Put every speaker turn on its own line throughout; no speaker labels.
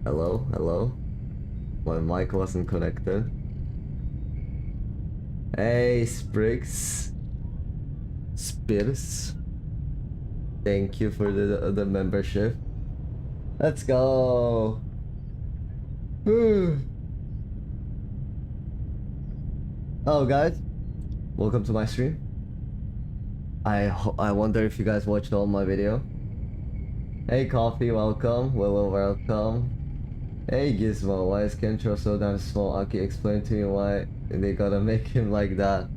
Hello, hello. My mic wasn't connected. Hey, Spriggs. Spears. Thank you for the membership. Let's go. Oh, guys, welcome to my stream. I wonder if you guys watched all my video. Hey, Coffee, welcome. Willow, welcome. Hey, Gizmo, why is Kentro so damn small? Aki, explain to me why they gotta make him like that.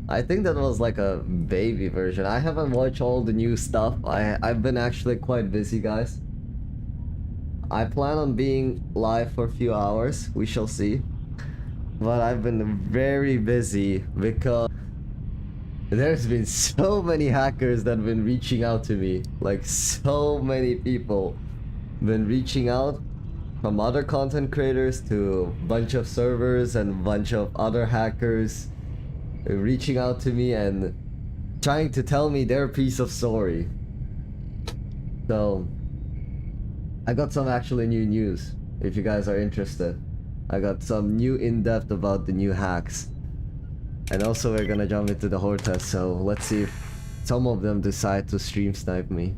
I think that was like a baby version. I haven't watched all the new stuff. I've been actually quite busy, guys. I plan on being live for a few hours. We shall see. But I've been very busy because there's been so many hackers that have been reaching out to me. Like, so many people been reaching out, from other content creators to a bunch of servers and a bunch of other hackers reaching out to me and trying to tell me their piece of story. So I got some actually new news if you guys are interested. I got some new in-depth about the new hacks. And also we're gonna jump into the horde test, so let's see if some of them decide to stream snipe me.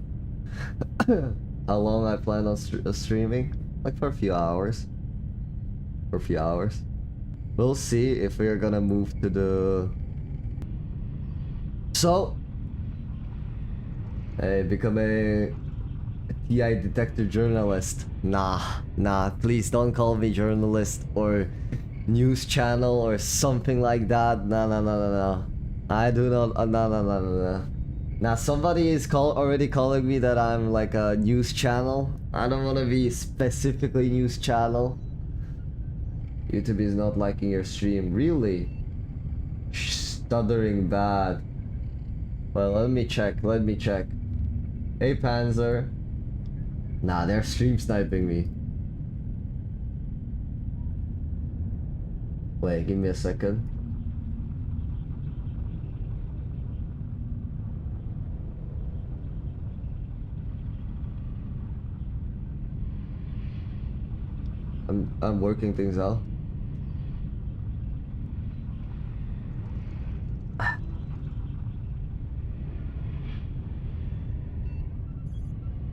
How long I plan on streaming? Like for a few hours. For a few hours. We'll see if we're gonna move to the... So... Hey, become a TI detector journalist. Nah, please don't call me journalist or news channel or something like that. No. I do not, no. Now somebody is already calling me that I'm like a news channel. I don't want to be specifically news channel. YouTube is not liking your stream. Really? Stuttering bad. Well, let me check. Hey, Panzer. Nah, they're stream sniping me. Wait, give me a second. I'm working things out.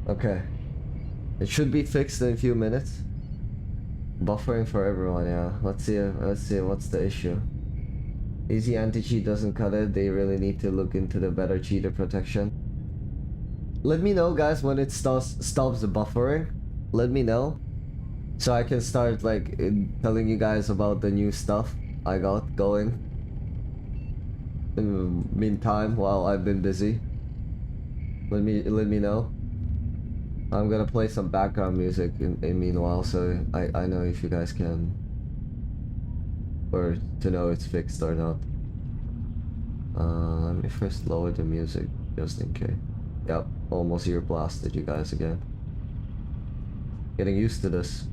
Okay. It should be fixed in a few minutes. Buffering for everyone, yeah. Let's see what's the issue. Easy anti-cheat doesn't cut it. They really need to look into the better cheater protection. Let me know, guys, when it stops the buffering. Let me know. So I can start like telling you guys about the new stuff I got going. In the meantime, while I've been busy. Let me know. I'm gonna play some background music in meanwhile, so I know if you guys can, or to know it's fixed or not. Let me first lower the music just in case. Yep, almost ear blasted you guys again. Getting used to this.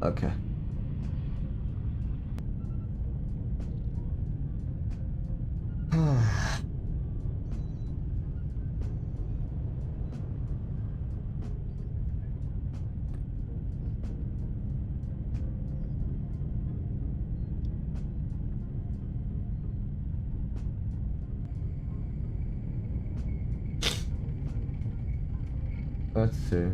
Okay. Let's see.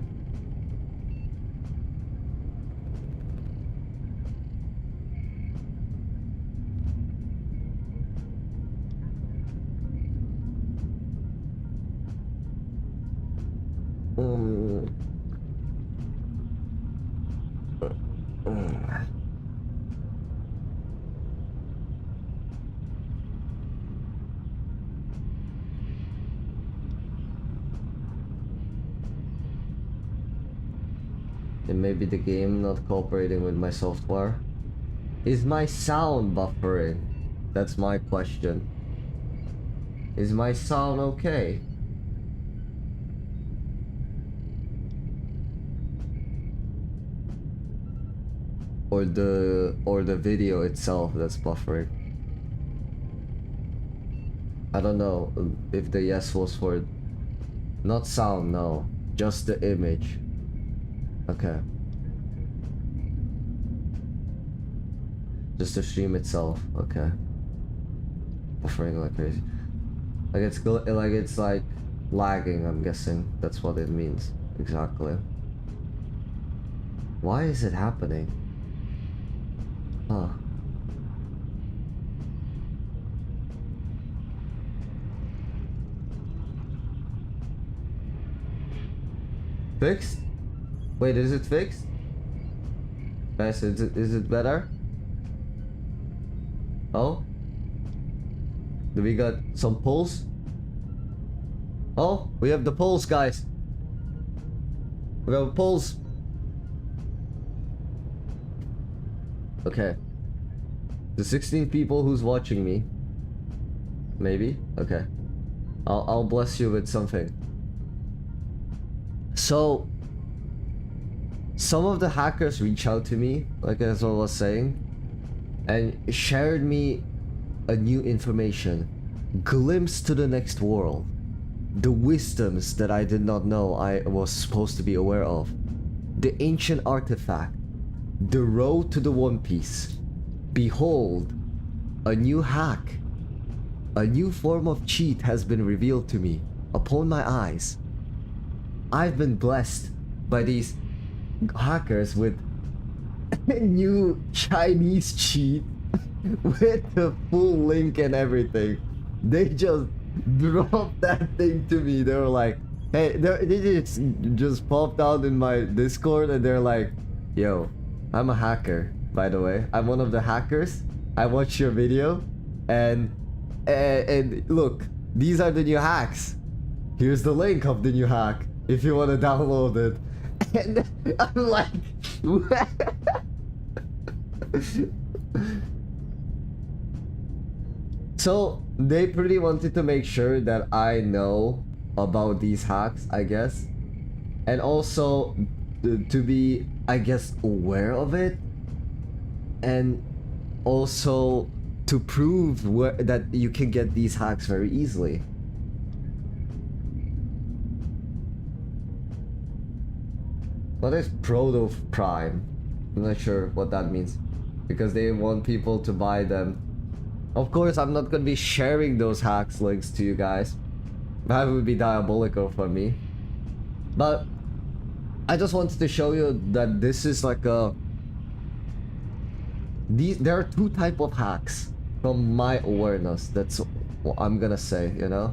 It may be the game not cooperating with my software. Is my sound buffering? That's my question. Is my sound okay? Or the video itself that's buffering? I don't know if the yes was for not sound, no, just the image. Okay. Just the stream itself. Okay. Buffering like crazy. Like it's like lagging, I'm guessing. That's what it means. Exactly. Why is it happening? Huh. Fixed? Wait, is it fixed? Guys, is it better? Oh? Do we got some pulls? Oh, we have the pulls, guys. We have pulls. Okay. The 16 people who's watching me. Maybe? Okay. I'll bless you with something. So some of the hackers reached out to me, like as I was saying, and shared me a new information. Glimpse to the next world. The wisdoms that I did not know I was supposed to be aware of. The ancient artifact. The road to the One Piece. Behold, a new hack. A new form of cheat has been revealed to me upon my eyes. I've been blessed by these hackers with a new Chinese cheat with the full link and everything. They just dropped that thing to me. They were like, hey, they just popped out in my Discord and they're like, yo, I'm a hacker, by the way. I'm one of the hackers. I watched your video and look, these are the new hacks. Here's the link of the new hack if you want to download it. And I'm like, so they pretty wanted to make sure that I know about these hacks, I guess, and also to be, I guess, aware of it, and also to prove that you can get these hacks very easily. What is Proto Prime? I'm not sure what that means, because they want people to buy them. Of course, I'm not gonna be sharing those hacks links to you guys. That would be diabolical for me. But I just wanted to show you that this is like a... there are two types of hacks from my awareness. That's what I'm gonna say, you know?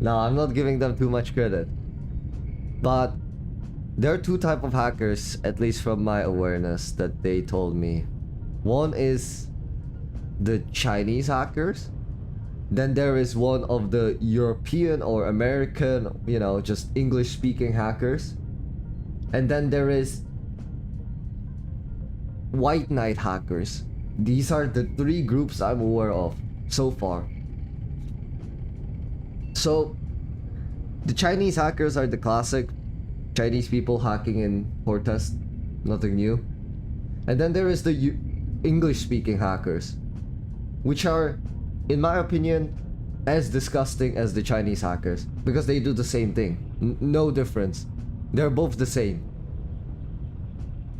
No, I'm not giving them too much credit. But there are two types of hackers, at least from my awareness, that they told me. One is the Chinese hackers. Then there is one of the European or American, you know, just English-speaking hackers. And then there is White Knight hackers. These are the three groups I'm aware of so far. So, the Chinese hackers are the classic Chinese people hacking in Hortest, nothing new. And then there is the English-speaking hackers, which are, in my opinion, as disgusting as the Chinese hackers, because they do the same thing. No difference. They're both the same.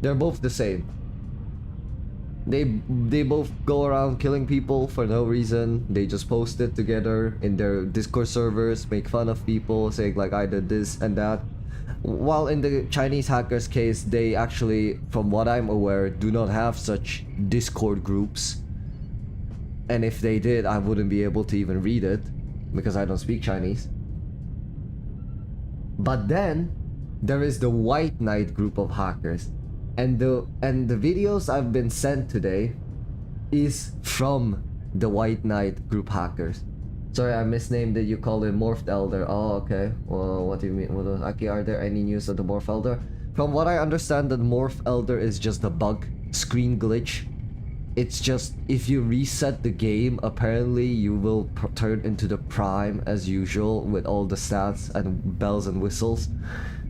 They're both the same. They both go around killing people for no reason. They just post it together in their Discord servers, make fun of people, saying like I did this and that. While in the Chinese hackers case, they actually, from what I'm aware, do not have such Discord groups. And if they did, I wouldn't be able to even read it, because I don't speak Chinese. But then, there is the White Knight group of hackers. And the videos I've been sent today is from the White Knight group hackers. Sorry, I misnamed it. You call it Morphed Elder. Oh, okay. Well, what do you mean? Well, Aki, are there any news of the Morph Elder? From what I understand, the Morph Elder is just a bug, screen glitch. It's just, if you reset the game, apparently you will turn into the Prime as usual with all the stats and bells and whistles.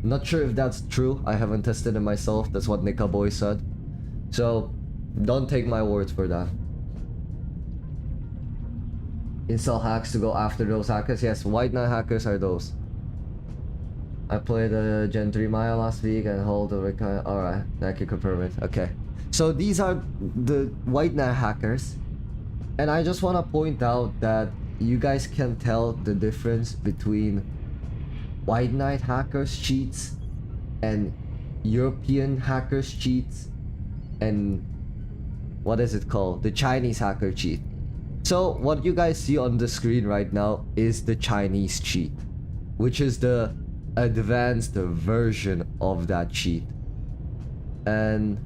Not sure if that's true. I haven't tested it myself. That's what Nika Boy said. So, don't take my words for that. install hacks to go after those hackers. Yes, white knight hackers are those. I played a Gen 3 Maya last week and hold the record. Alright, I can confirm it. Okay. So these are the white knight hackers. And I just want to point out that you guys can tell the difference between white knight hackers cheats and European hackers cheats and what is it called? The Chinese hacker cheat. So what you guys see on the screen right now is the Chinese cheat, which is the advanced version of that cheat. And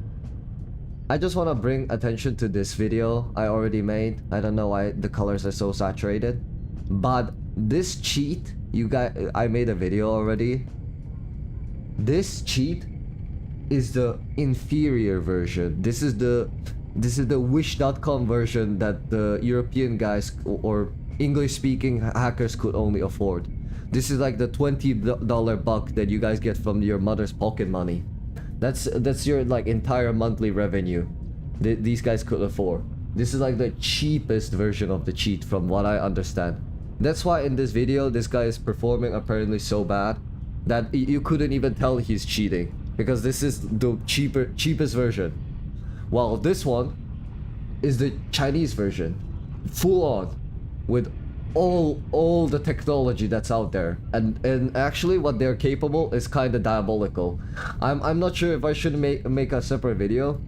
I just want to bring attention to this video I already made. I don't know why the colors are so saturated, but this cheat, you guys, I made a video already. This cheat is the inferior version. This is the wish.com version that the European guys or English speaking hackers could only afford. This is like the $20 buck that you guys get from your mother's pocket money. That's your like entire monthly revenue these guys could afford. This is like the cheapest version of the cheat from what I understand. That's why in this video this guy is performing apparently so bad that you couldn't even tell he's cheating, because this is the cheapest version, while this one is the Chinese version, full on with all the technology that's out there, and actually what they're capable is kind of diabolical. I'm not sure if I should make a separate video,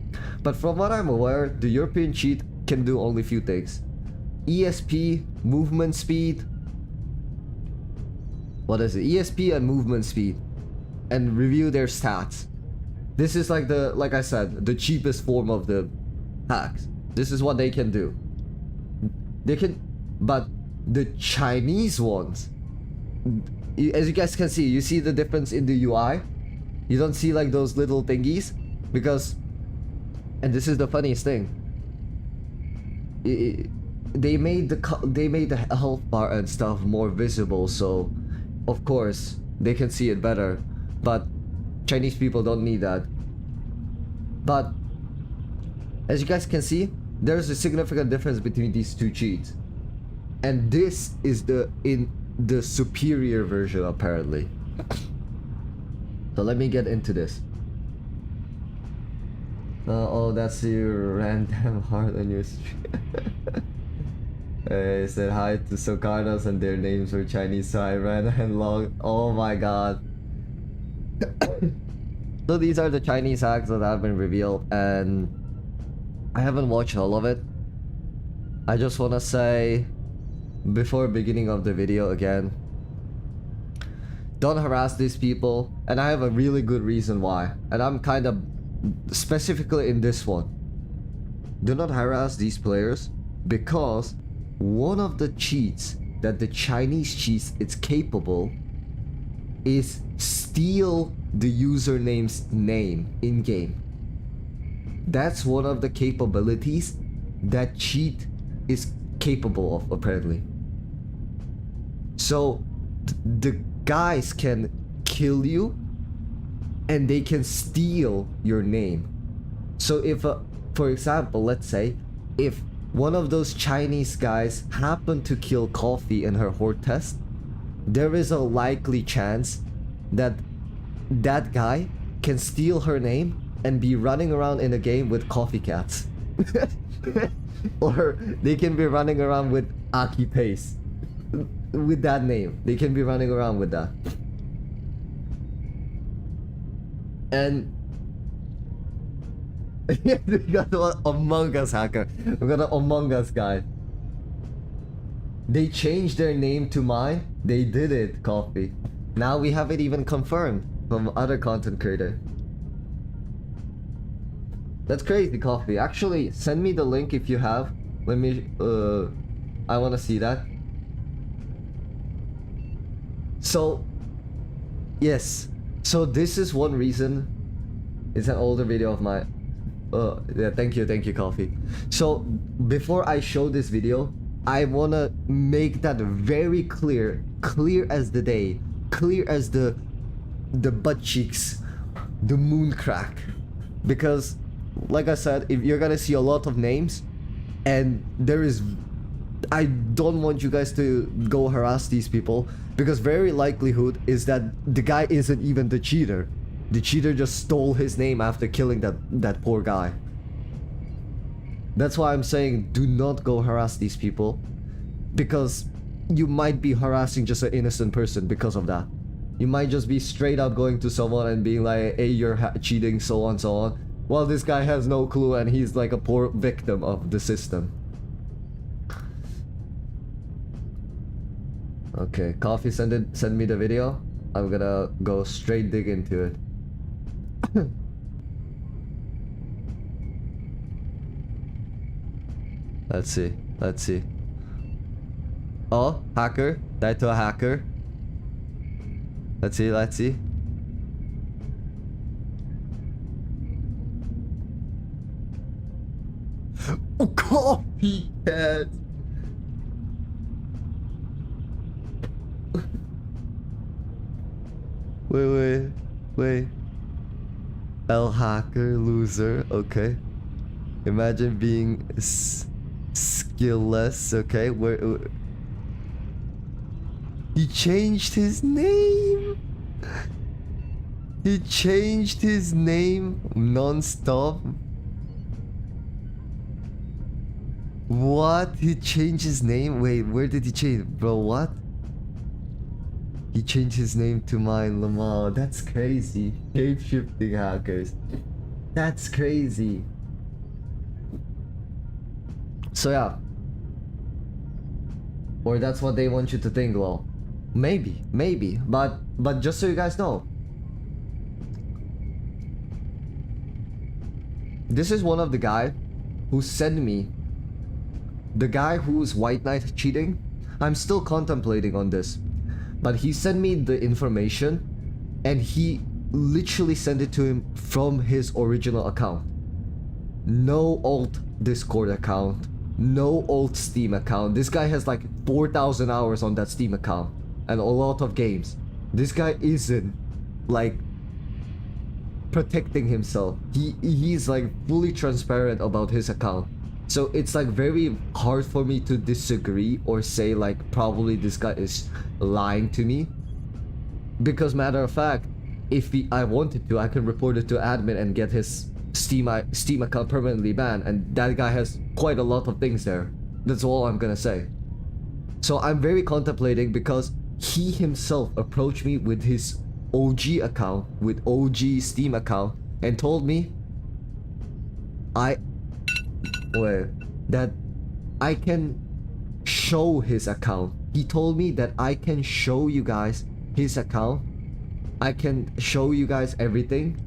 but from what I'm aware, the European cheat can do only few things: ESP, movement speed. What is it? ESP and movement speed, and review their stats. This is like like I said, the cheapest form of the hacks. This is what they can do. They can, but the Chinese ones, as you guys can see, you see the difference in the UI. You don't see like those little thingies, because, and this is the funniest thing, they made the health bar and stuff more visible, so of course they can see it better, but Chinese people don't need that. But as you guys can see, there's a significant difference between these two cheats, and this is the superior version apparently. So let me get into this. Oh, that's your random heart on your stream. I said hi to Socarnos and their names were Chinese, so I ran and logged. Oh my god. So these are the Chinese hacks that have been revealed, and I haven't watched all of it. I just want to say, before beginning of the video again, don't harass these people, and I have a really good reason why, and I'm kind of specifically in this one. Do not harass these players, because one of the cheats that the Chinese cheats it's capable is steal the username's name in game. That's one of the capabilities that cheat is capable of apparently. So the guys can kill you and they can steal your name. So if for example, let's say if one of those Chinese guys happened to kill Coffee in her horde test, there is a likely chance that that guy can steal her name and be running around in a game with coffee cats. Or they can be running around with Aki Pace. With that name. They can be running around with that. And we got the Among Us hacker. We got an Among Us guy. They changed their name to mine. They did it, Coffee. Now we have it even confirmed from other content creator. That's crazy, Coffee. Actually, send me the link if you have. Let me, I want to see that. So, yes. So this is one reason. It's an older video of mine. Yeah, thank you, Coffee. So, before I show this video, I want to make that very clear. Clear as the day. Clear as the butt cheeks. The moon crack. Because, like I said, if you're gonna see a lot of names, and there is I don't want you guys to go harass these people, because very likelihood is that the guy isn't even the cheater. The cheater just stole his name after killing that poor guy. That's why I'm saying do not go harass these people, because you might be harassing just an innocent person because of that. You might just be straight up going to someone and being like, hey, you're cheating, so on, so on. While this guy has no clue and he's like a poor victim of the system. Okay, Coffee send me the video. I'm gonna go straight dig into it. Let's see. Oh, hacker. Died to a hacker. Let's see. Oh, Coffee cat. Wait. L hacker loser. Okay. Imagine being skillless. Okay. Where? He changed his name. He changed his name non-stop. What? He changed his name? Wait, where did he change? Bro, what? He changed his name to mine, Lamar. That's crazy. Shape-shifting hackers. That's crazy. So yeah. Or that's what they want you to think, well. Maybe. But just so you guys know. This is one of the guy who sent me. The guy who's White Knight cheating. I'm still contemplating on this. But he sent me the information and he literally sent it to him from his original account. No alt Discord account. No alt Steam account. This guy has like 4,000 hours on that Steam account. And a lot of games. This guy isn't like protecting himself. He's like fully transparent about his account. So it's like very hard for me to disagree or say like probably this guy is lying to me. Because matter of fact, if I wanted to, I can report it to admin and get his Steam account permanently banned, and that guy has quite a lot of things there. That's all I'm gonna say. So I'm very contemplating, because he himself approached me with his OG account, with OG Steam account, and told me that I can show his account. He told me that I can show you guys his account. I can show you guys everything.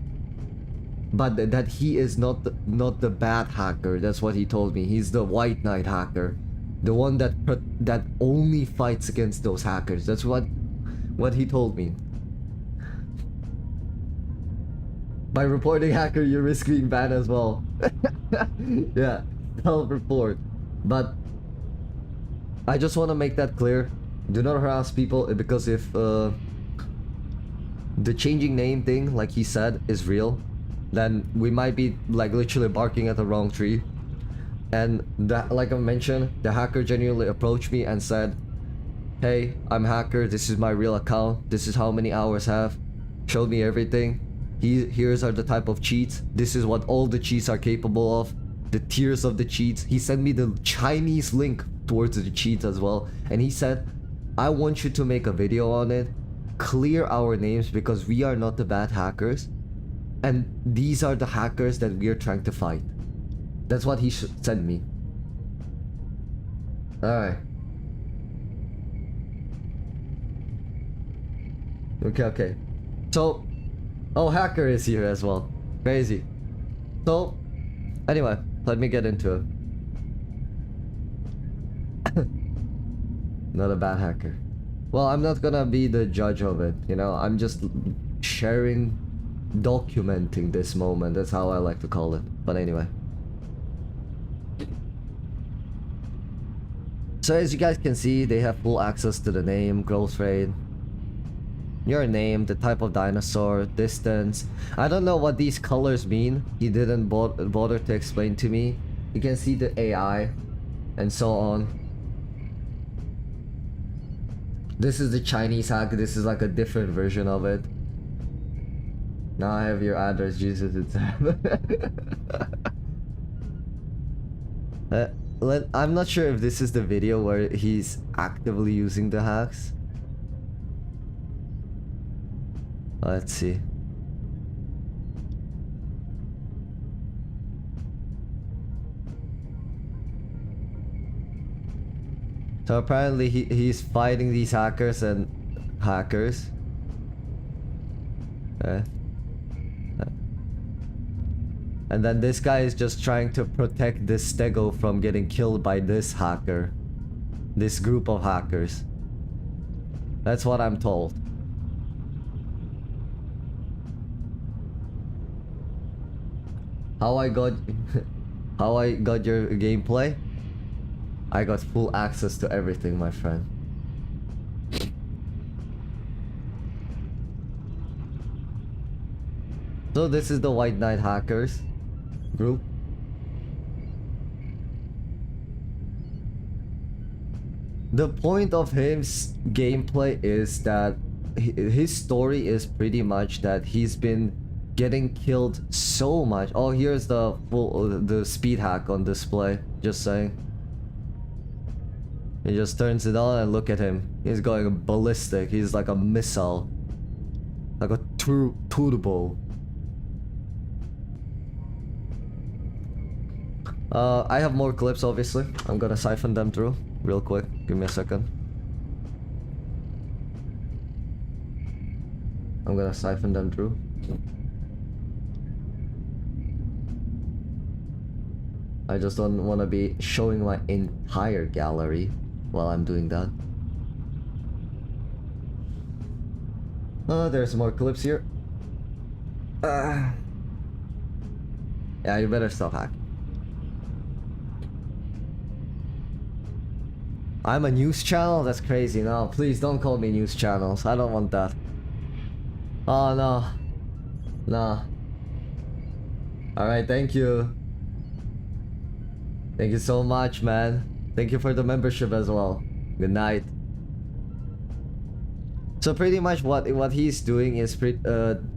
But that he is not the bad hacker. That's what he told me. He's the White Knight hacker. The one that only fights against those hackers. That's what he told me. By reporting hacker, you risk being banned as well. Yeah, self-report. But I just want to make that clear. Do not harass people, because if the changing name thing, like he said, is real, then we might be like literally barking at the wrong tree. And that, like I mentioned, the hacker genuinely approached me and said, hey, I'm hacker, this is my real account, this is how many hours I have, showed me everything. Here's are the type of cheats, this is what all the cheats are capable of, the tiers of the cheats. He sent me the Chinese link towards the cheats as well, and he said, I want you to make a video on it, clear our names, because we are not the bad hackers, and these are the hackers that we are trying to fight. That's what he sent me. Alright. Okay. So, oh, hacker is here as well. Crazy. So, anyway, let me get into it. Not a bad hacker. Well, I'm not gonna be the judge of it, you know? I'm just sharing, documenting this moment. That's how I like to call it. But anyway. So as you guys can see, they have full access to the name, growth rate, your name, the type of dinosaur, distance. I don't know what these colors mean. He didn't bother to explain to me. You can see the AI and so on. This is the Chinese hack. This is like a different version of it. Now I have your address, Jesus, it's I'm not sure if this is the video where he's actively using the hacks. Let's see. So apparently he's fighting these hackers and hackers. And then this guy is just trying to protect this stego from getting killed by this hacker. This group of hackers. That's what I'm told. How I got your gameplay? I got full access to everything, my friend. So this is the White Knight hackers group. The point of his gameplay is that his story is pretty much that he's been getting killed so much. Oh, here's the speed hack on display. Just saying. He just turns it on and look at him. He's going ballistic. He's like a missile. Like a turbo. I have more clips, obviously. I'm gonna siphon them through real quick. Give me a second. I'm gonna siphon them through. I just don't want to be showing my entire gallery while I'm doing that. There's more clips here. Yeah, you better stop hacking. I'm a news channel? That's crazy. No, please don't call me news channels. I don't want that. Oh, no. No. Alright, thank you. Thank you so much, man. Thank you for the membership as well. Good night. So pretty much what he's doing is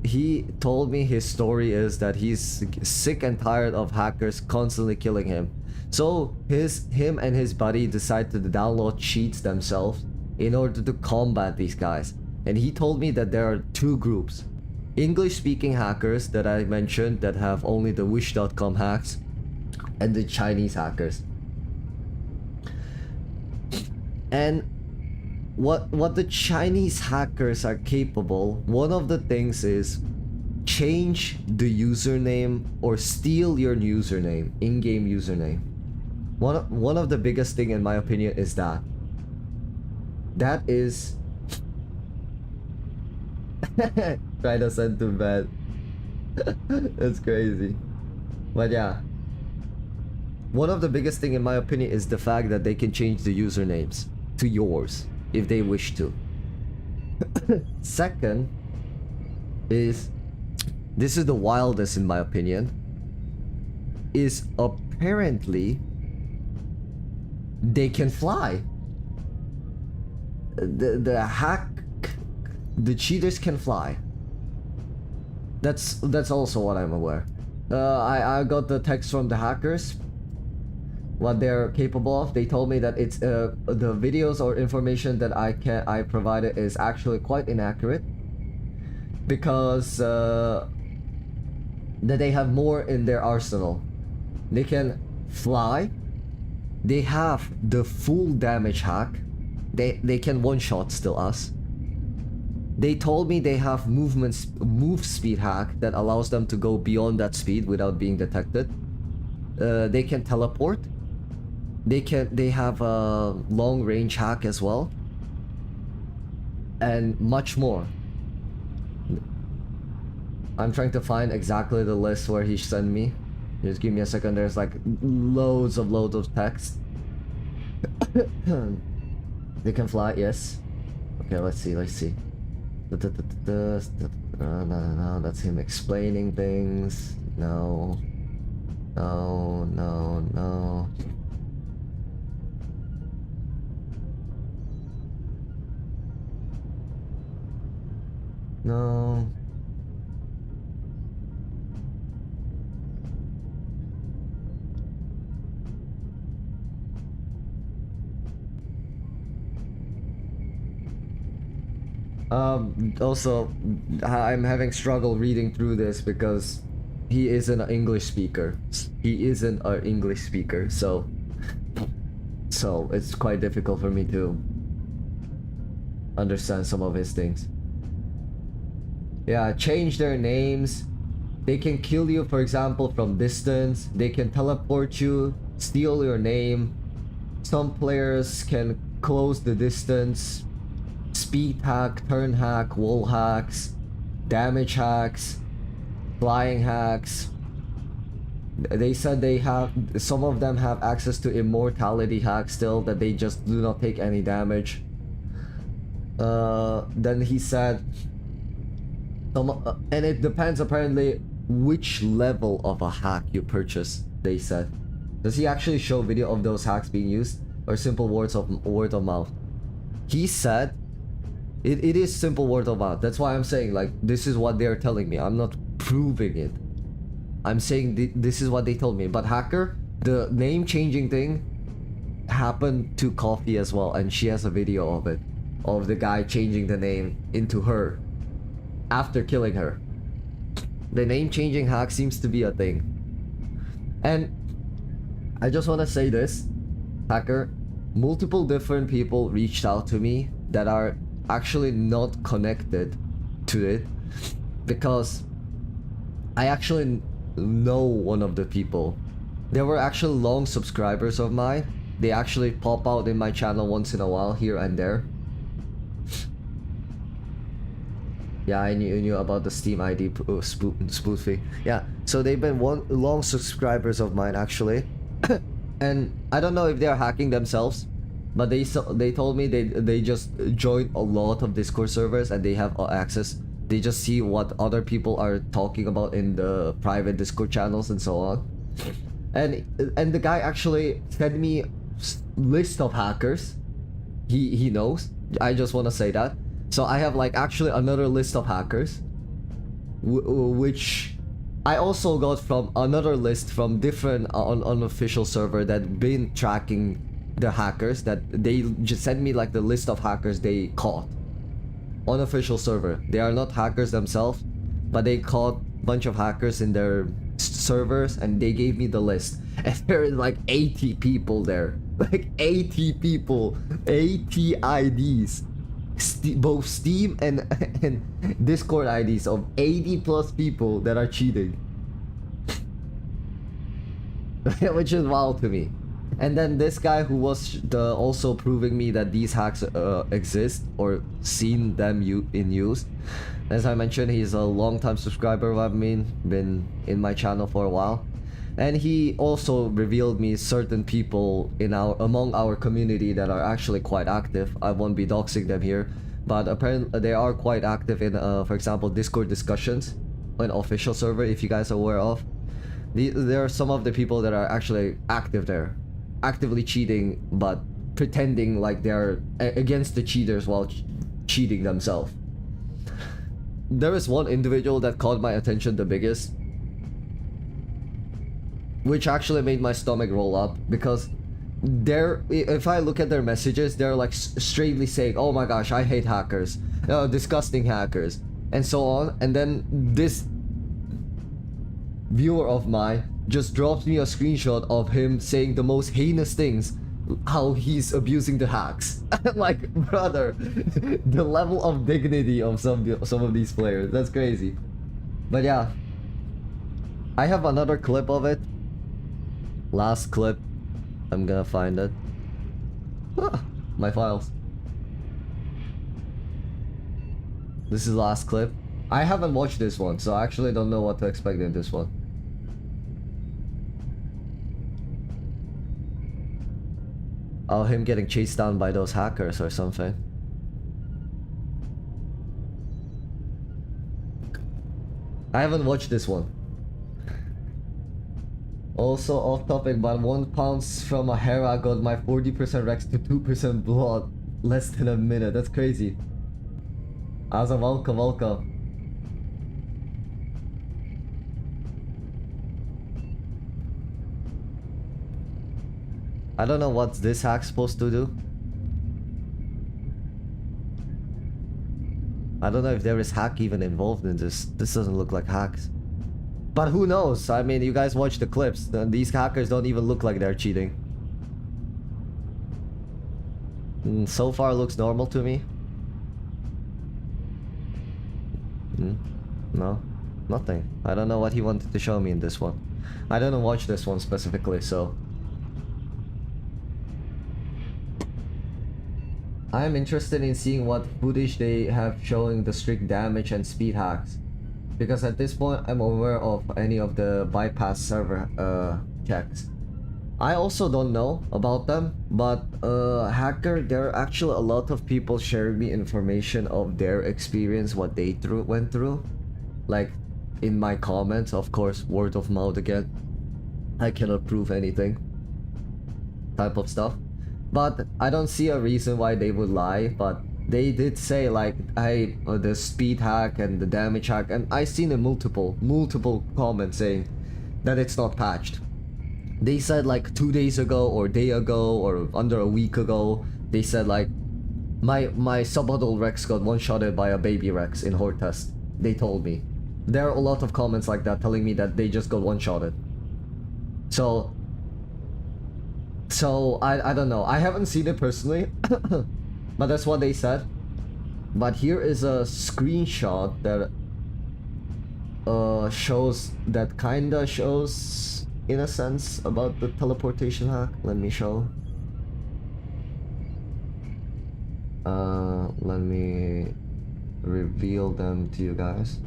he told me his story is that he's sick and tired of hackers constantly killing him. So him and his buddy decide to download cheats themselves in order to combat these guys. And he told me that there are two groups. English-speaking hackers that I mentioned that have only the wish.com hacks, and the Chinese hackers. And what the Chinese hackers are capable, one of the things is change the username or steal your username, in-game username. One of the biggest thing in my opinion is that is try to send to bed. That's crazy. But yeah, one of the biggest thing in my opinion is the fact that they can change the usernames to yours if they wish to. Second is, this is the wildest in my opinion, is apparently they can fly. The cheaters can fly. That's also what I'm aware. I got the text from the hackers, what they're capable of. They told me that it's the videos or information that I provided is actually quite inaccurate, because that they have more in their arsenal. They can fly. They have the full damage hack. They can one-shot still us. They told me they have move speed hack that allows them to go beyond that speed without being detected. They can teleport. They have a long range hack as well, and much more. I'm trying to find exactly the list where he sent me. Just give me a second. There's like loads of text. They can fly, yes. Okay, let's see. No, that's him explaining things. No. No. Also, I'm having struggle reading through this because he isn't an English speaker. He isn't an English speaker, so it's quite difficult for me to understand some of his things. Yeah, change their names. They can kill you, for example, from distance. They can teleport you, steal your name. Some players can close the distance. Speed hack, turn hack, wall hacks, damage hacks, flying hacks. They said they have, some of them have access to immortality hacks still, that they just do not take any damage. Then he said, and it depends apparently which level of a hack you purchase, they said. Does he actually show video of those hacks being used, or simple word of mouth? He said it is simple word of mouth. That's why I'm saying, like, this is what they're telling me. I'm not proving it. I'm saying this is what they told me. But hacker, the name changing thing happened to Coffee as well, and she has a video of it, of the guy changing the name into her after killing her. The name changing hack seems to be a thing. And I just want to say this, hacker, multiple different people reached out to me that are actually not connected to it, because I actually know one of the people. They were actually long subscribers of mine. They actually pop out in my channel once in a while, here and there. Yeah, I knew about the Steam ID spoofing. Yeah, so they've been long subscribers of mine actually. And I don't know if they're hacking themselves, but they told me they just joined a lot of Discord servers and they have access. They just see what other people are talking about in the private Discord channels and so on. And the guy actually sent me list of hackers he knows. I just want to say that. So I have like actually another list of hackers, which I also got from another list from different unofficial server that been tracking the hackers, that they just sent me like the list of hackers they caught. Unofficial server. They are not hackers themselves, but they caught a bunch of hackers in their servers and they gave me the list. And there is like 80 people there. Like 80 people. 80 IDs. Both Steam and Discord IDs of 80 plus people that are cheating. Which is wild to me. And then this guy who was also proving me that these hacks exist, or seen them in use. As I mentioned, he's a long-time subscriber of mine, been in my channel for a while. And he also revealed me certain people among our community that are actually quite active. I won't be doxing them here, but apparently they are quite active in, for example, Discord discussions, an official server, if you guys are aware of. There are some of the people that are actually active there, actively cheating, but pretending like they're against the cheaters while cheating themselves. There is one individual that caught my attention the biggest, which actually made my stomach roll up, because if I look at their messages, they're like straightly saying, oh my gosh, I hate hackers, disgusting hackers, and so on. And then this viewer of mine just drops me a screenshot of him saying the most heinous things, how he's abusing the hacks. Like, brother, the level of dignity of some of these players, that's crazy. But yeah, I have another clip of it. Last clip. I'm gonna find it. My files. This is the last clip. I haven't watched this one, so I actually don't know what to expect in this one. Oh, him getting chased down by those hackers or something. I haven't watched this one. Also off topic, but 1 pounds from a Hera got my 40% Rex to 2% blood less than a minute. That's crazy. Asa, welcome. I don't know what this hack's supposed to do. I don't know if there is hack even involved in this. This doesn't look like hacks. But who knows? I mean, you guys watch the clips. These hackers don't even look like they're cheating. So far looks normal to me. No, nothing. I don't know what he wanted to show me in this one. I didn't watch this one specifically, so... I am interested in seeing what footage they have showing the strict damage and speed hacks. Because at this point, I'm aware of any of the bypass server checks. I also don't know about them, but hacker, there are actually a lot of people sharing me information of their experience, what they went through. Like, in my comments, of course, word of mouth again. I cannot prove anything. Type of stuff. But I don't see a reason why they would lie, but they did say like, hey, the speed hack and the damage hack, and I seen a multiple comments saying that it's not patched. They said like 2 days ago or day ago or under a week ago, they said like, my subadult Rex got one-shotted by a baby Rex in Horde test. They told me. There are a lot of comments like that telling me that they just got one-shotted. So I don't know. I haven't seen it personally, but that's what they said. But here is a screenshot that shows, that kinda shows in a sense about the teleportation hack. Let me show. Let me reveal them to you guys.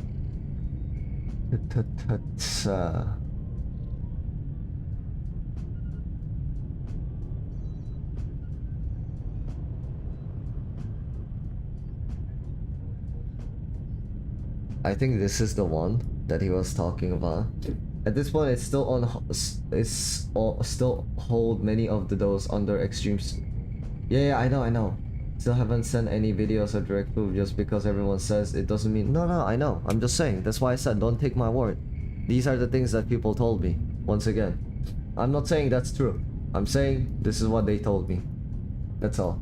I think this is the one that he was talking about. At this point, it's still on. Still hold many of those under extremes. Yeah, I know. Still haven't sent any videos or direct proof just because everyone says it doesn't mean. No, I know. I'm just saying. That's why I said don't take my word. These are the things that people told me. Once again, I'm not saying that's true. I'm saying this is what they told me. That's all.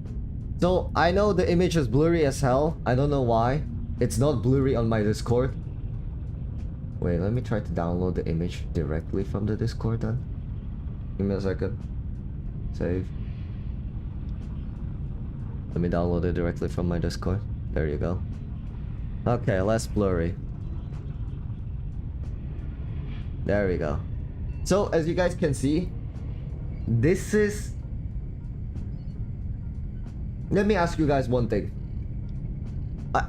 So I know the image is blurry as hell. I don't know why. It's not blurry on my Discord. Wait, let me try to download the image directly from the Discord then. Give me a second. Save. Let me download it directly from my Discord. There you go. Okay, less blurry. There we go. So, as you guys can see, this is... Let me ask you guys one thing.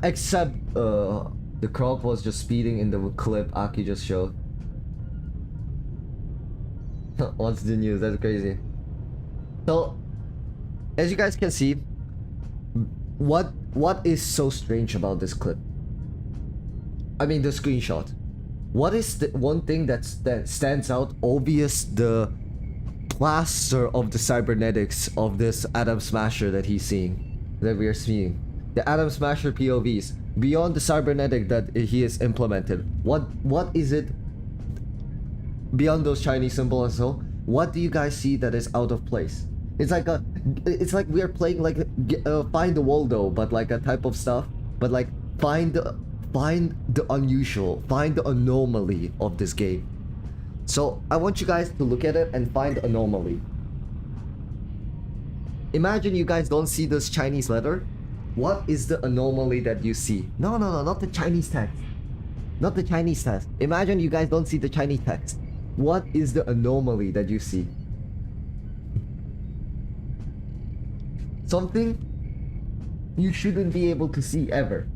Except the crowd was just speeding in the clip Aki just showed. What's the news? That's crazy. So, as you guys can see, what is so strange about this clip? I mean, the screenshot. What is the one thing that stands out? Obvious, the plaster of the cybernetics of this Atom Smasher that he's seeing, that we are seeing. The Atom Smasher POVs, beyond the cybernetic that he has implemented, what is it beyond those Chinese symbols and so? What do you guys see that is out of place? It's like we are playing like find the Waldo, but like a type of stuff, but like find the unusual, find the anomaly of this game. So I want you guys to look at it and find the anomaly. Imagine you guys don't see this Chinese letter. What is the anomaly that you see? No, not the Chinese text. Not the Chinese text. Imagine you guys don't see the Chinese text. What is the anomaly that you see? Something you shouldn't be able to see ever.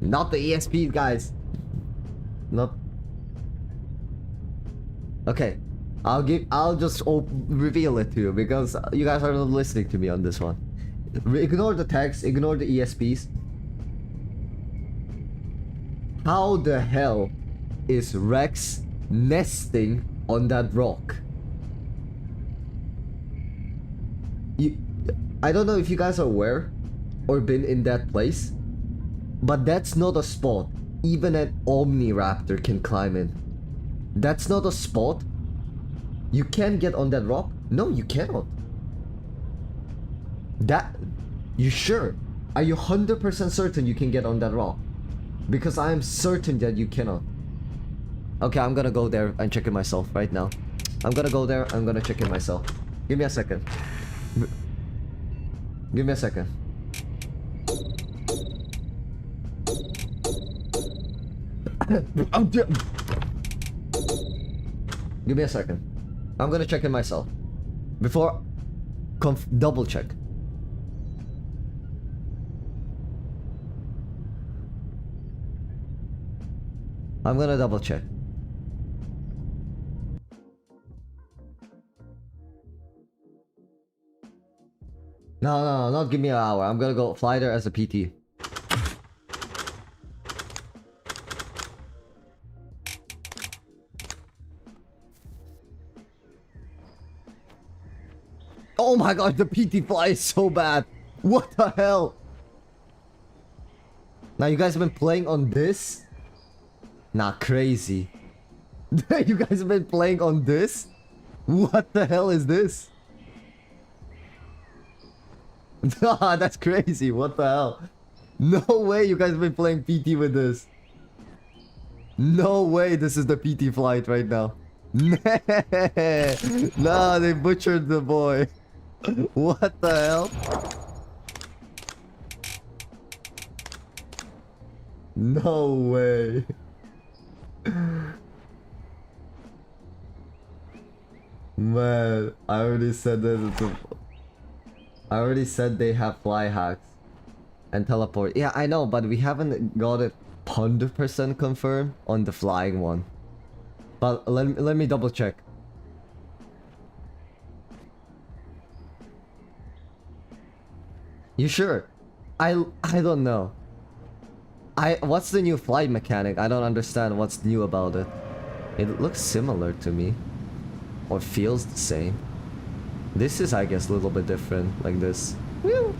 Not the ESP, guys. Not... Okay. I'll just reveal it to you because you guys are not listening to me on this one. Ignore the text, ignore the ESPs. How the hell is Rex nesting on that rock? I don't know if you guys are aware or been in that place, but that's not a spot even an omniraptor can climb in. That's not a spot. You can't get on that rock? No, you cannot. That... You sure? Are you 100% certain you can get on that rock? Because I am certain that you cannot. Okay, I'm gonna go there and check it myself right now. I'm gonna go there, I'm gonna check it myself. Give me a second. Give me a second. Give me a second. I'm gonna check it myself. Before... double check. I'm gonna double check. No, not give me an hour. I'm gonna go fly there as a PT. Oh my god, the PT fly is so bad. What the hell? Now you guys have been playing on this? Nah, crazy. You guys have been playing on this? What the hell is this? Nah, that's crazy. What the hell? No way you guys have been playing PT with this. No way this is the PT flight right now. Nah, they butchered the boy. What the hell? No way. Man, I already said that I already said they have fly hacks and teleport. Yeah, I know, but we haven't got it 100% confirmed on the flying one. But let me double check. You sure? I don't know. What's the new flight mechanic? I don't understand what's new about it. It looks similar to me. Or feels the same. This is, I guess, a little bit different, like this. Woo!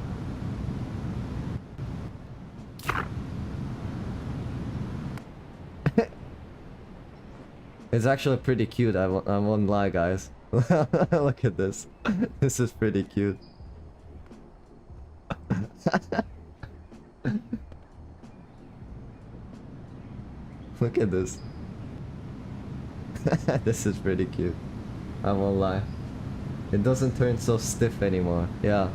It's actually pretty cute, I won't lie, guys. Look at this. This is pretty cute. Look at this. This is pretty cute. I won't lie. It doesn't turn so stiff anymore. Yeah.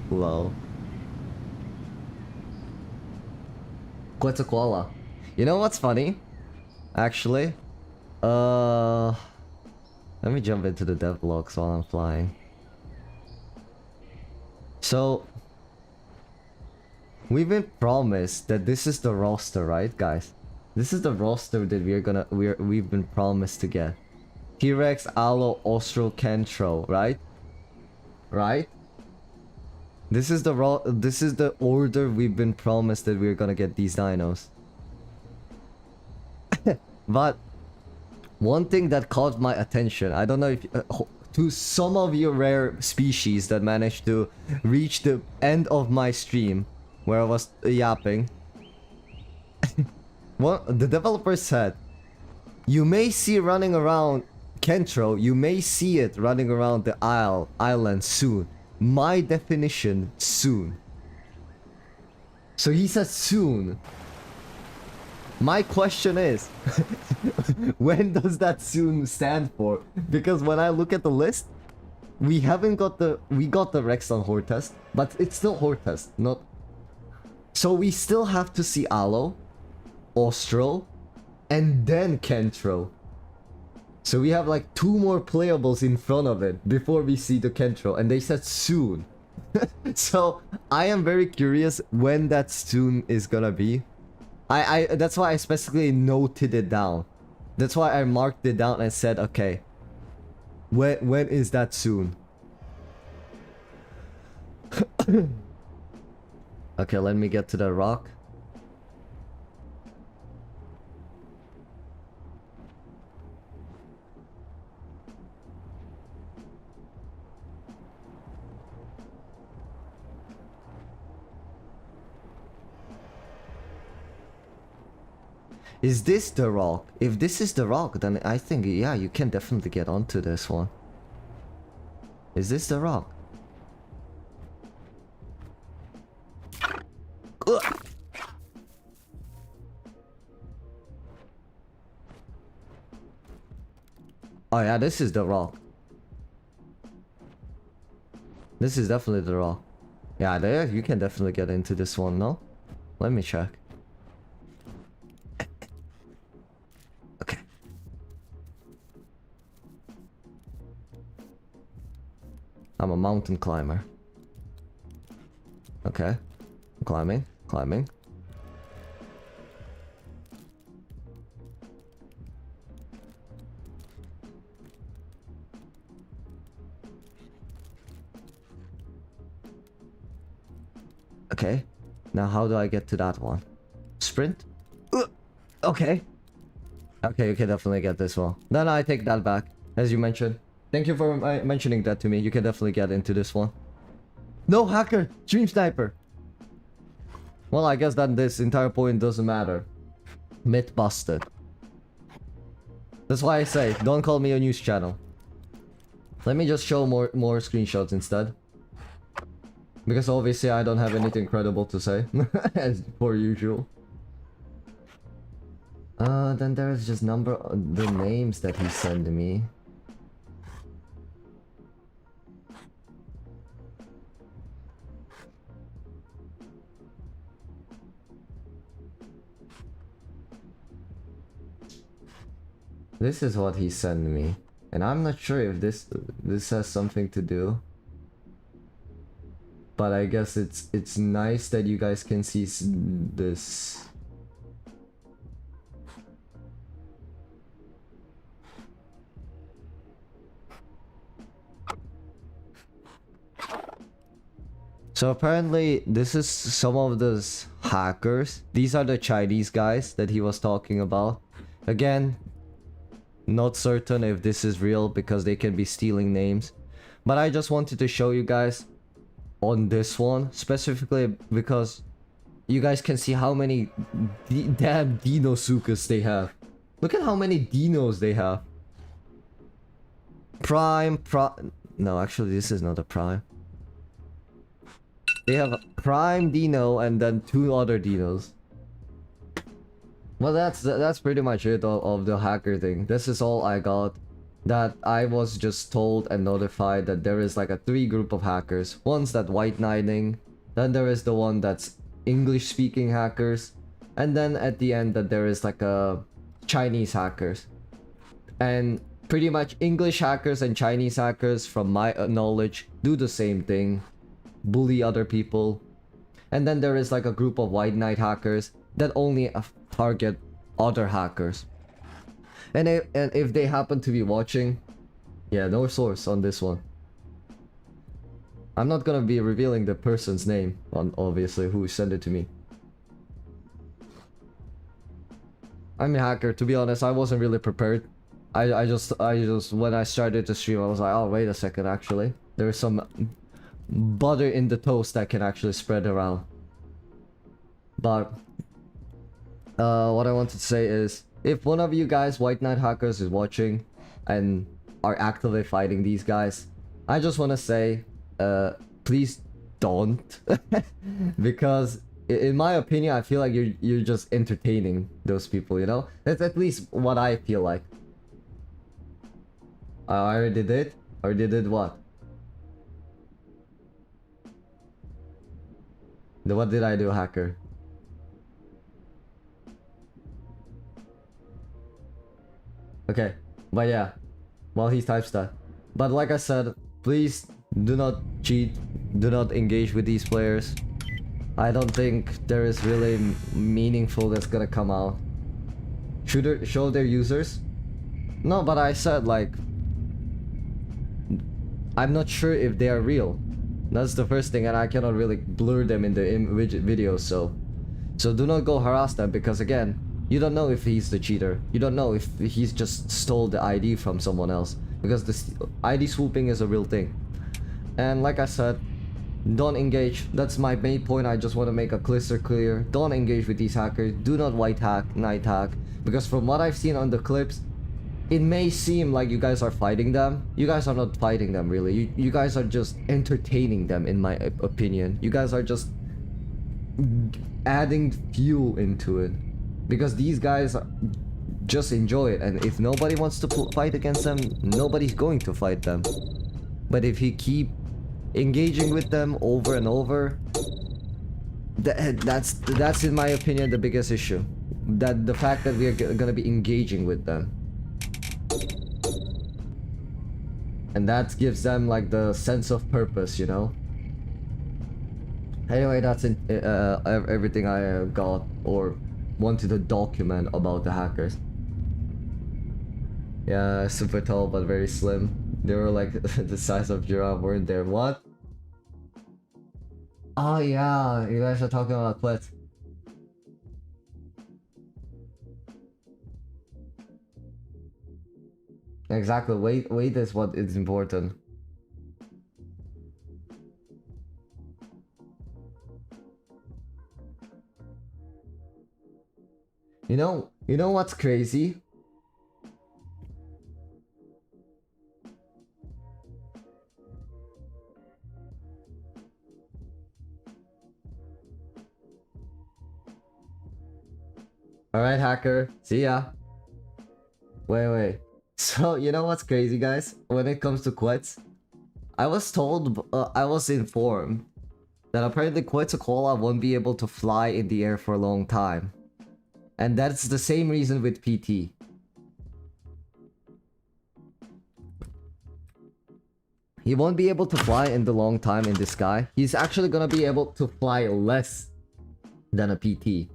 Lol. Quetzalcoatl. You know what's funny? Actually, let me jump into the dev logs while I'm flying. So, we've been promised that this is the roster, right, guys? This is the roster that we've been promised to get. T-Rex, Allo, Ostro, Kentro, right? Right? This is the order we've been promised that we're gonna get these dinos. But one thing that caught my attention, I don't know if to some of you rare species that managed to reach the end of my stream where I was yapping. Well, the developer said, you may see running around Kentro, you may see it running around the island soon. My definition, soon. So he said soon. My question is, when does that soon stand for? Because when I look at the list, we got the Rexon Horde test, but it's still Horde test, not... So we still have to see Allo, Ostro, and then Kentro. So we have like 2 more playables in front of it before we see the Kentro, and they said soon. So I am very curious when that soon is gonna be. That's why I specifically noted it down. That's why I marked it down and said, okay, when is that soon? Okay, let me get to the rock. Is this the rock? If this is the rock, then I think, yeah, you can definitely get onto this one. Is this the rock? Ugh. Oh yeah, this is the rock. This is definitely the rock. Yeah, there you can definitely get into this one, no? Let me check. Okay. I'm a mountain climber. Okay. Climbing, climbing. Okay. Now how do I get to that one? Sprint? Okay. Okay, you can definitely get this one. Then I take that back, as you mentioned. Thank you for mentioning that to me. You can definitely get into this one. No hacker! Stream sniper! Well, I guess that this entire point doesn't matter. Myth busted. That's why I say, don't call me a news channel. Let me just show more screenshots instead. Because obviously I don't have anything credible to say. As per usual. Then there's just the names that he sent me. This is what he sent me. And I'm not sure if this has something to do. But I guess it's nice that you guys can see this. So apparently this is some of those hackers. These are the Chinese guys that he was talking about. Again, not certain if this is real because they can be stealing names. But I just wanted to show you guys on this one specifically because you guys can see how many damn deinosuchus they have. Look at how many dinos they have. No, actually this is not a prime. They have a prime dino and then 2 other dinos. Well, that's pretty much it of the hacker thing. This is all I got. That I was just told and notified that there is like a 3 group of hackers. One's that white knighting, then there is the one that's English speaking hackers, and then at the end that there is like a Chinese hackers. And pretty much English hackers and Chinese hackers, from my knowledge, do the same thing. Bully other people. And then there is like a group of white knight hackers that only target other hackers. And if they happen to be watching, yeah, no source on this one. I'm not gonna be revealing the person's name on obviously who sent it to me. I'm a hacker, to be honest. I wasn't really prepared. I just when I started to stream, I was like, oh wait a second, actually there's some butter in the toast that can actually spread around. But what I wanted to say is, if one of you guys white knight hackers is watching and are actively fighting these guys, I just want to say please don't. Because in my opinion, I feel like you're just entertaining those people, you know? That's at least what I feel like. I already did? Already did what? What did I do, hacker? Okay, but yeah, well, he types that. But like I said, please do not cheat, do not engage with these players. I don't think there is really meaningful that's gonna come out. Show their users? No, but I said like, I'm not sure if they are real. That's the first thing, and I cannot really blur them in the videos, so do not go harass them, because again, you don't know if he's the cheater. You don't know if he's just stole the ID from someone else, because the ID swooping is a real thing. And like I said, don't engage. That's my main point. I just want to make a crystal clear. Don't engage with these hackers. Do not white hack, night hack. Because from what I've seen on the clips, it may seem like you guys are fighting them. You guys are not fighting them, really. You guys are just entertaining them, in my opinion. You guys are just adding fuel into it. Because these guys just enjoy it. And if nobody wants to fight against them, nobody's going to fight them. But if you keep engaging with them over and over, that's in my opinion the biggest issue. That the fact that we are gonna be engaging with them. And that gives them like the sense of purpose, you know? Anyway, that's everything I got or wanted to document about the hackers. Yeah, super tall but very slim. They were like the size of giraffe, weren't there? What? Oh yeah, you guys are talking about Quet. Exactly, weight is what is important. You know what's crazy? Alright, hacker, see ya. Wait. So, you know what's crazy, guys? When it comes to Quets, I was told, I was informed that apparently Quetzalcoatl won't be able to fly in the air for a long time. And that's the same reason with PT. He won't be able to fly in the long time in the sky. He's actually gonna be able to fly less than a PT.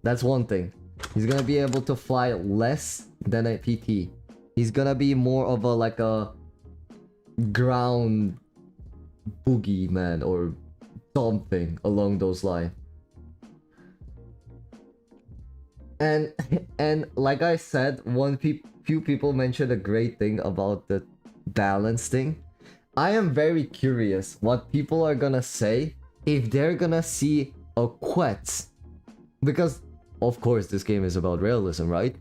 That's one thing. He's gonna be able to fly less than a PT. He's gonna be more of a like a ground boogeyman or something along those lines. And like I said, few people mentioned a great thing about the balance thing. I am very curious what people are gonna say if they're gonna see a Quetz, because of course this game is about realism, right?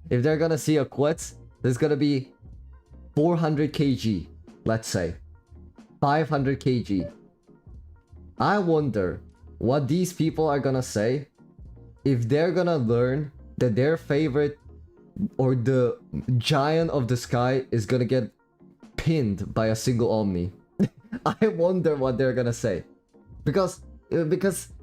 If they're gonna see a Quetz, there's gonna be 400 kg, let's say 500 kg. I wonder what these people are gonna say if they're gonna learn that their favorite or the giant of the sky is gonna get pinned by a single omni. I wonder what they're gonna say, because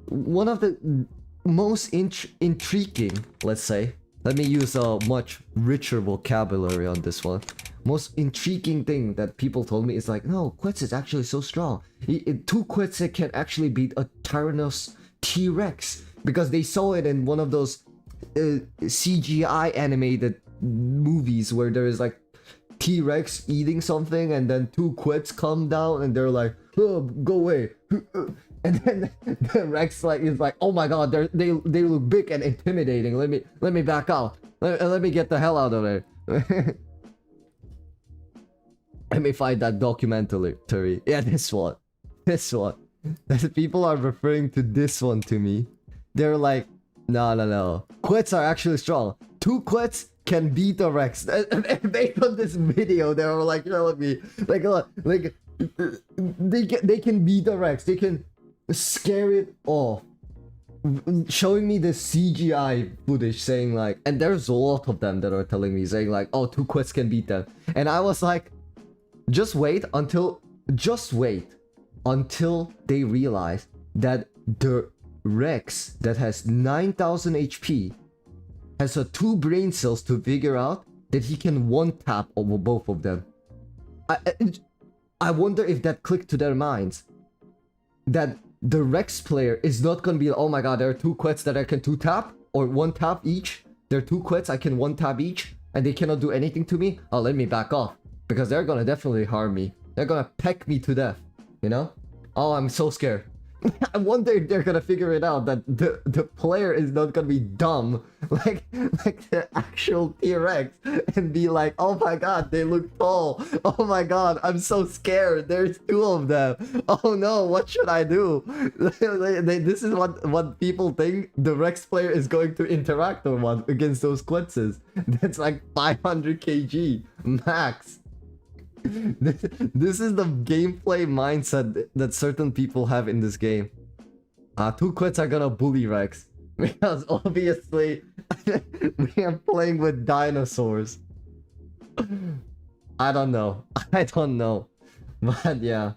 one of the most intriguing, let's say, let me use a much richer vocabulary on this one. Most intriguing thing that people told me is like, no, Quetz is actually so strong. Two Quetz can actually beat a Tyrannos T-Rex, because they saw it in one of those CGI animated movies where there is like T-Rex eating something and then two Quets come down and they're like, oh, go away. And then the Rex like is like, oh my god, they look big and intimidating. Let me back out. Let me get the hell out of there. Let me find that documentary. Yeah, this one. People are referring to this one to me. They're like, no. Quets are actually strong. Two Quets can beat a Rex. Based on this video, they were like, telling me, like they can beat a Rex. They can scare it off. Showing me the CGI footage saying like, and there's a lot of them that are telling me saying like, oh, two Quets can beat them. And I was like, just wait until they realize that the Rex that has 9,000 HP has 2 brain cells to figure out that he can one tap over both of them. I wonder if that clicked to their minds, that the Rex player is not gonna be, oh my god, there are 2 Quets that I can 2-tap or 1-tap each. There are 2 Quets I can 1-tap each and they cannot do anything to me. Oh, let me back off, because they're gonna definitely harm me. They're gonna peck me to death, you know? Oh, I'm so scared. I wonder if they're gonna figure it out that the player is not gonna be dumb like the actual T-Rex and be like, oh my god, they look tall. Oh my god, I'm so scared. There's two of them. Oh no, what should I do? This is what people think the Rex player is going to interact on one against those Quetzes. That's like 500 kg max. This is the gameplay mindset that certain people have in this game. Two Quets are gonna bully Rex. Because obviously, we are playing with dinosaurs. I don't know. I don't know. But yeah.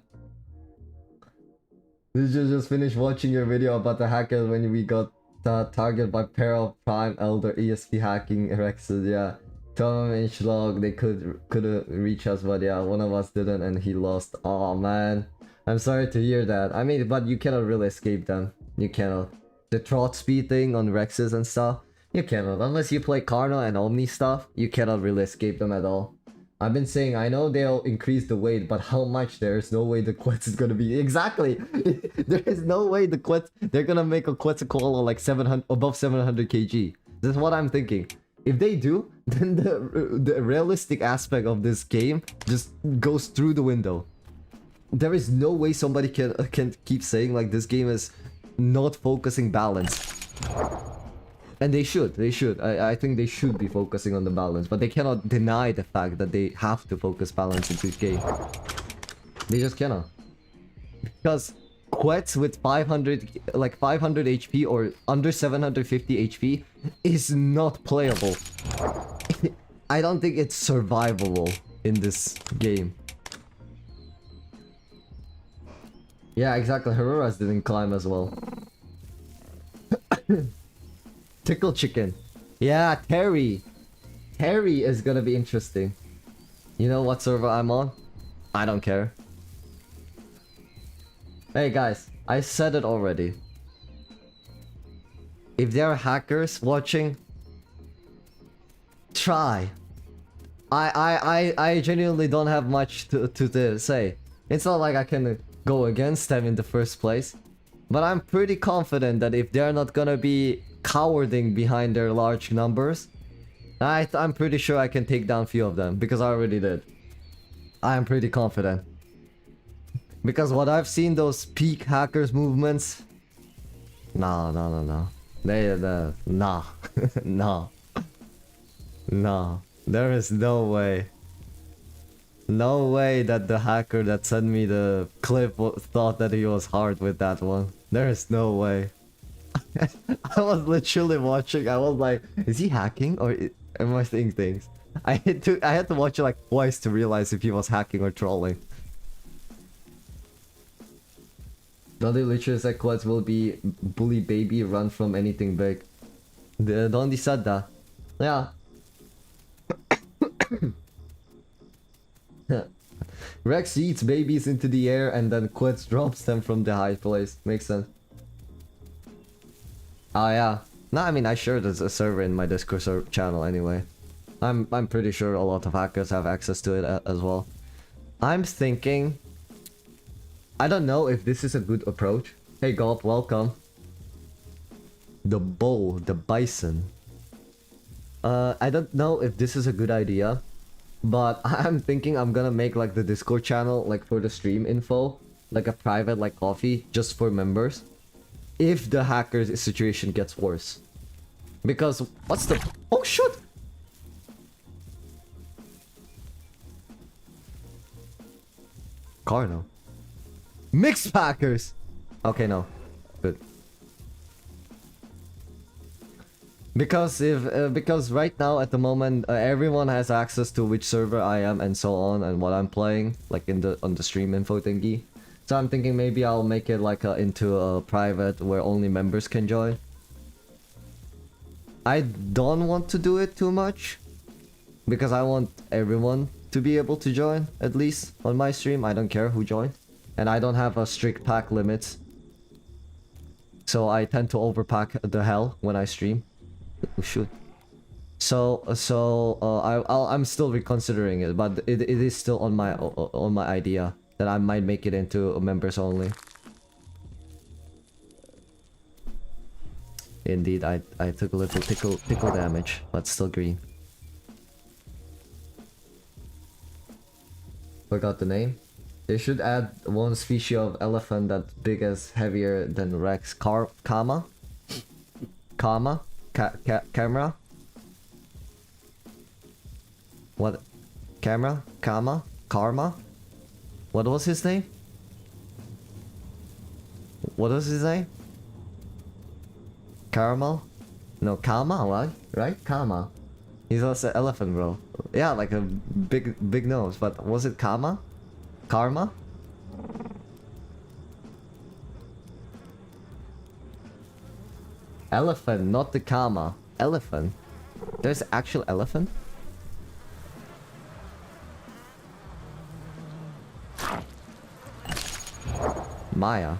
Did you just finish watching your video about the hackers when we got targeted by pair of prime elder ESP hacking Rexes? Yeah. Tournament log, they could reach us, but yeah, one of us didn't and he lost. Oh man. I'm sorry to hear that. I mean, but you cannot really escape them. You cannot. The trot speed thing on Rexes and stuff, you cannot. Unless you play Carno and Omni stuff, you cannot really escape them at all. I've been saying, I know they'll increase the weight, but how much? There's no way the Quetz is gonna be... Exactly! There is no way the Quetz... They're gonna make a Quetzalcoatl like 700, above 700 kg. That's what I'm thinking. If they do, then the realistic aspect of this game just goes through the window. There is no way somebody can keep saying like this game is not focusing balance. And they should. I think they should be focusing on the balance, but they cannot deny the fact that they have to focus balance in this game. They just cannot. Because Quetz with 500 HP or under 750 HP is not playable. I don't think it's survivable in this game. Yeah, exactly. Heroras didn't climb as well. Tickle chicken. Yeah, Terry. Terry is gonna be interesting. You know what server I'm on? I don't care. Hey guys, I said it already. If there are hackers watching, try. I genuinely don't have much to say. It's not like I can go against them in the first place. But I'm pretty confident that if they're not gonna be cowarding behind their large numbers, I'm pretty sure I can take down a few of them, because I already did. I'm pretty confident. Because what I've seen, those peak hackers movements... No. Nah. No. No. There is no way. No way that the hacker that sent me the clip thought that he was hard with that one. There is no way. I was literally watching, I was like, is he hacking or am I saying things? I had to watch it like twice to realize if he was hacking or trolling. Dundee literally said Quetz will be bully baby, run from anything big. Dundee said that. Yeah. Rex eats babies into the air and then Quetz drops them from the high place. Makes sense. Oh yeah. No, I mean I shared a server in my Discord channel anyway. I'm pretty sure a lot of hackers have access to it as well. I'm thinking... I don't know if this is a good approach. Hey Gulp, welcome. The bull, the bison. I don't know if this is a good idea. But I'm thinking I'm gonna make like the Discord channel like for the stream info. Like a private like coffee just for members. If the hackers situation gets worse. Because what's the... Oh shit! Carno. Mixed packers! Okay, no. Good. Because because right now at the moment everyone has access to which server I am and so on and what I'm playing like on the stream info thingy. So I'm thinking maybe I'll make it like into a private where only members can join. I don't want to do it too much because I want everyone to be able to join at least on my stream. I don't care who joins and I don't have a strict pack limits. So I tend to overpack the hell when I stream. Oh, shoot. I'm still reconsidering it, but it is still on my idea that I might make it into members only. Indeed, I took a little tickle damage, but still green. Forgot the name. They should add one species of elephant that's big as heavier than Rex. Camera? What? Camera? Karma? What was his name? What was his name? Caramel? No, Kama, right? Right? Kama. He's also an elephant, bro. Yeah, like a big nose, but was it Kama? Karma? Elephant, not the Kama. Elephant. There's actual elephant? Maya.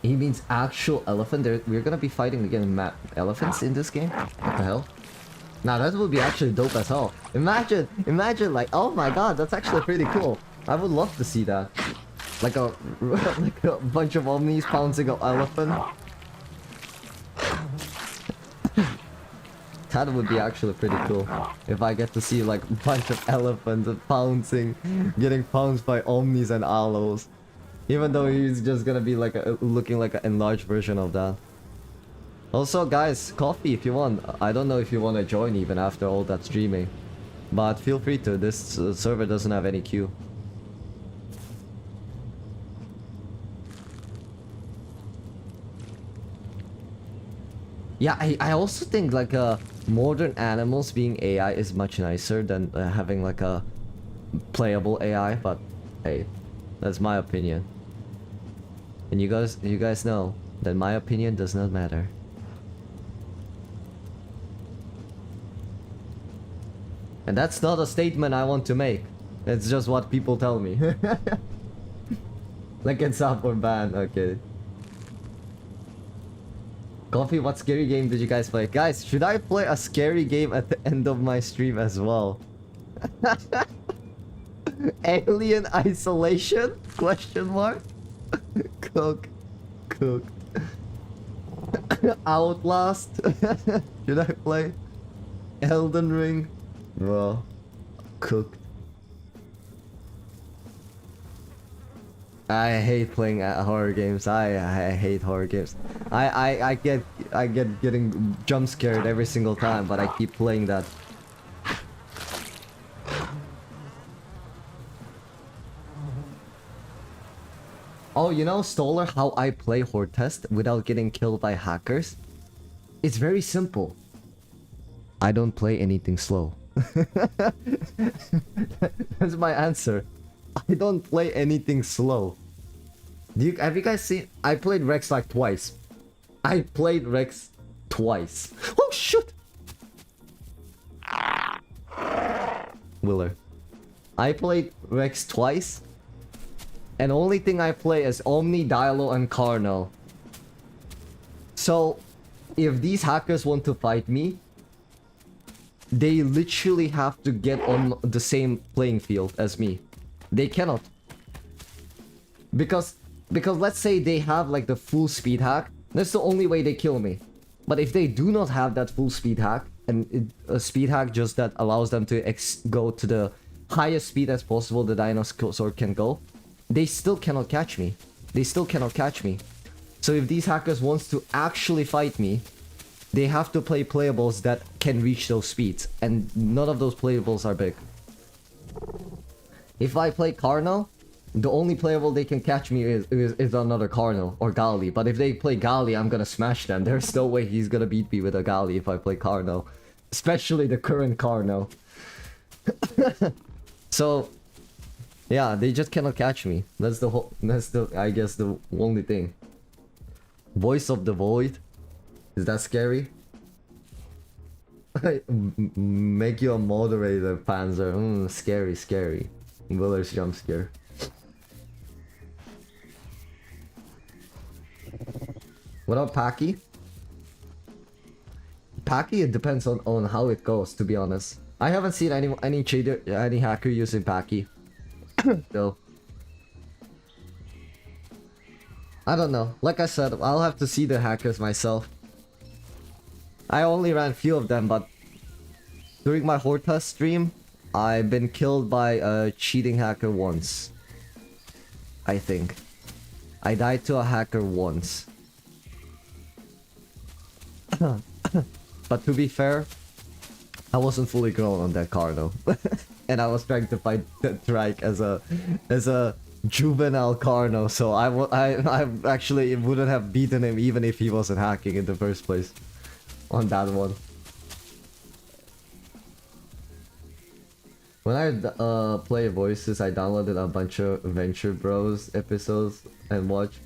He means actual elephant. We're gonna be fighting against elephants in this game? What the hell? Nah, that would be actually dope as hell. Imagine like, oh my god, that's actually pretty cool. I would love to see that. Like a bunch of omnis pouncing an elephant. That would be actually pretty cool. If I get to see like a bunch of elephants pouncing, getting pounced by omnis and aloes. Even though he's just gonna be like looking like an enlarged version of that. Also, guys, coffee if you want. I don't know if you want to join even after all that streaming, but feel free to. This server doesn't have any queue. Yeah, I also think like modern animals being AI is much nicer than having like a playable AI. But hey, that's my opinion. And you guys know that my opinion does not matter. And that's not a statement I want to make. It's just what people tell me. Like in Southbound Band, okay. Coffee, what scary game did you guys play? Guys, should I play a scary game at the end of my stream as well? Alien Isolation? Question mark? Cook. Outlast? Should I play? Elden Ring? Well, cooked. I hate playing horror games. I hate horror games. I get getting jump scared every single time, but I keep playing that. Oh, you know, Stoller, how I play Horde Test without getting killed by hackers? It's very simple. I don't play anything slow. That's my answer. I don't play anything slow. Have you guys seen? I played Rex like twice. Oh shoot! Willer. I played Rex twice. And only thing I play is Omni, Dilo, and Carno. So, if these hackers want to fight me, they literally have to get on the same playing field as me. They cannot. Because let's say they have like the full speed hack, that's the only way they kill me. But if they do not have that full speed hack, and a speed hack just that allows them to go to the highest speed as possible the dinosaur can go, they still cannot catch me. So if these hackers wants to actually fight me, they have to play playables that can reach those speeds, and none of those playables are big. If I play Carno, the only playable they can catch me is another Carno or Gali. But if they play Gali, I'm gonna smash them. There's no way he's gonna beat me with a Gali if I play Carno. Especially the current Carno. So, yeah, they just cannot catch me. That's I guess the only thing. Voice of the Void? Is that scary? Make you a moderator, Panzer. Scary. Willer's jump scare. What about Paki? Paki, it depends on how it goes, to be honest. I haven't seen any hacker using Paki. So I don't know. Like I said, I'll have to see the hackers myself. I only ran few of them, but during my Horta stream, I've been killed by a cheating hacker once. I think. I died to a hacker once. But to be fair, I wasn't fully grown on that car though. And I was trying to fight the Trike as a juvenile Carno, so I actually wouldn't have beaten him even if he wasn't hacking in the first place on that one. When I play voices, I downloaded a bunch of Venture Bros episodes and watched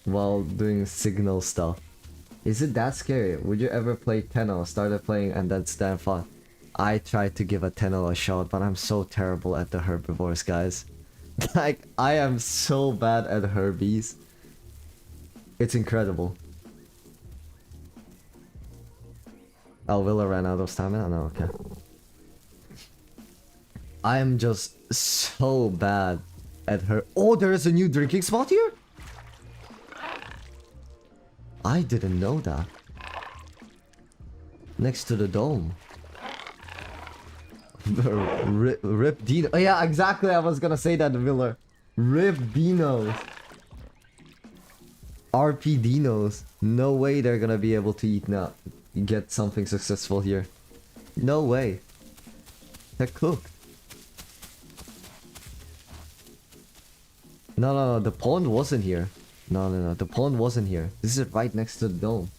while doing signal stuff. Is it that scary? Would you ever play Tenno? Started playing and then stand fun. I tried to give a Tenno a shot, but I'm so terrible at the herbivores, guys. Like, I am so bad at herbies. It's incredible. Oh, Willa ran out of stamina? No, okay. I am just so bad at her. Oh, there is a new drinking spot here? I didn't know that. Next to the dome. Rip Dino. Oh, yeah, exactly. I was gonna say that, Miller. Rip Dinos. RP Dinos. No way they're gonna be able to eat now. Get something successful here. No way. They're cooked. No, the pond wasn't here. No, the pond wasn't here. This is right next to the dome.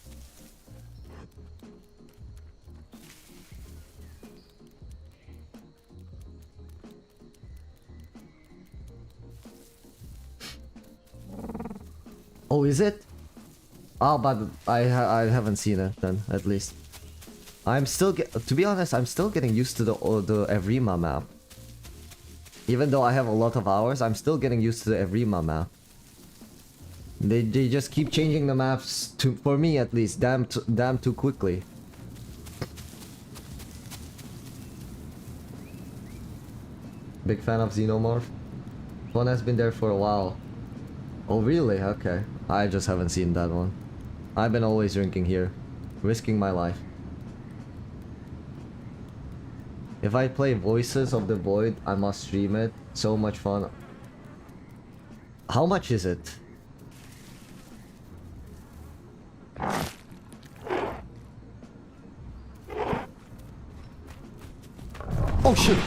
Oh, is it? Oh, but I haven't seen it then, at least. I'm still to be honest, I'm still getting used to the Evrima map. Even though I have a lot of hours, I'm still getting used to the Evrima map. They just keep changing the maps for me at least, damn too quickly. Big fan of Xenomorph. One has been there for a while. Oh really? Okay. I just haven't seen that one. I've been always drinking here, risking my life. If I play Voices of the Void, I must stream it. So much fun. How much is it? Oh shit!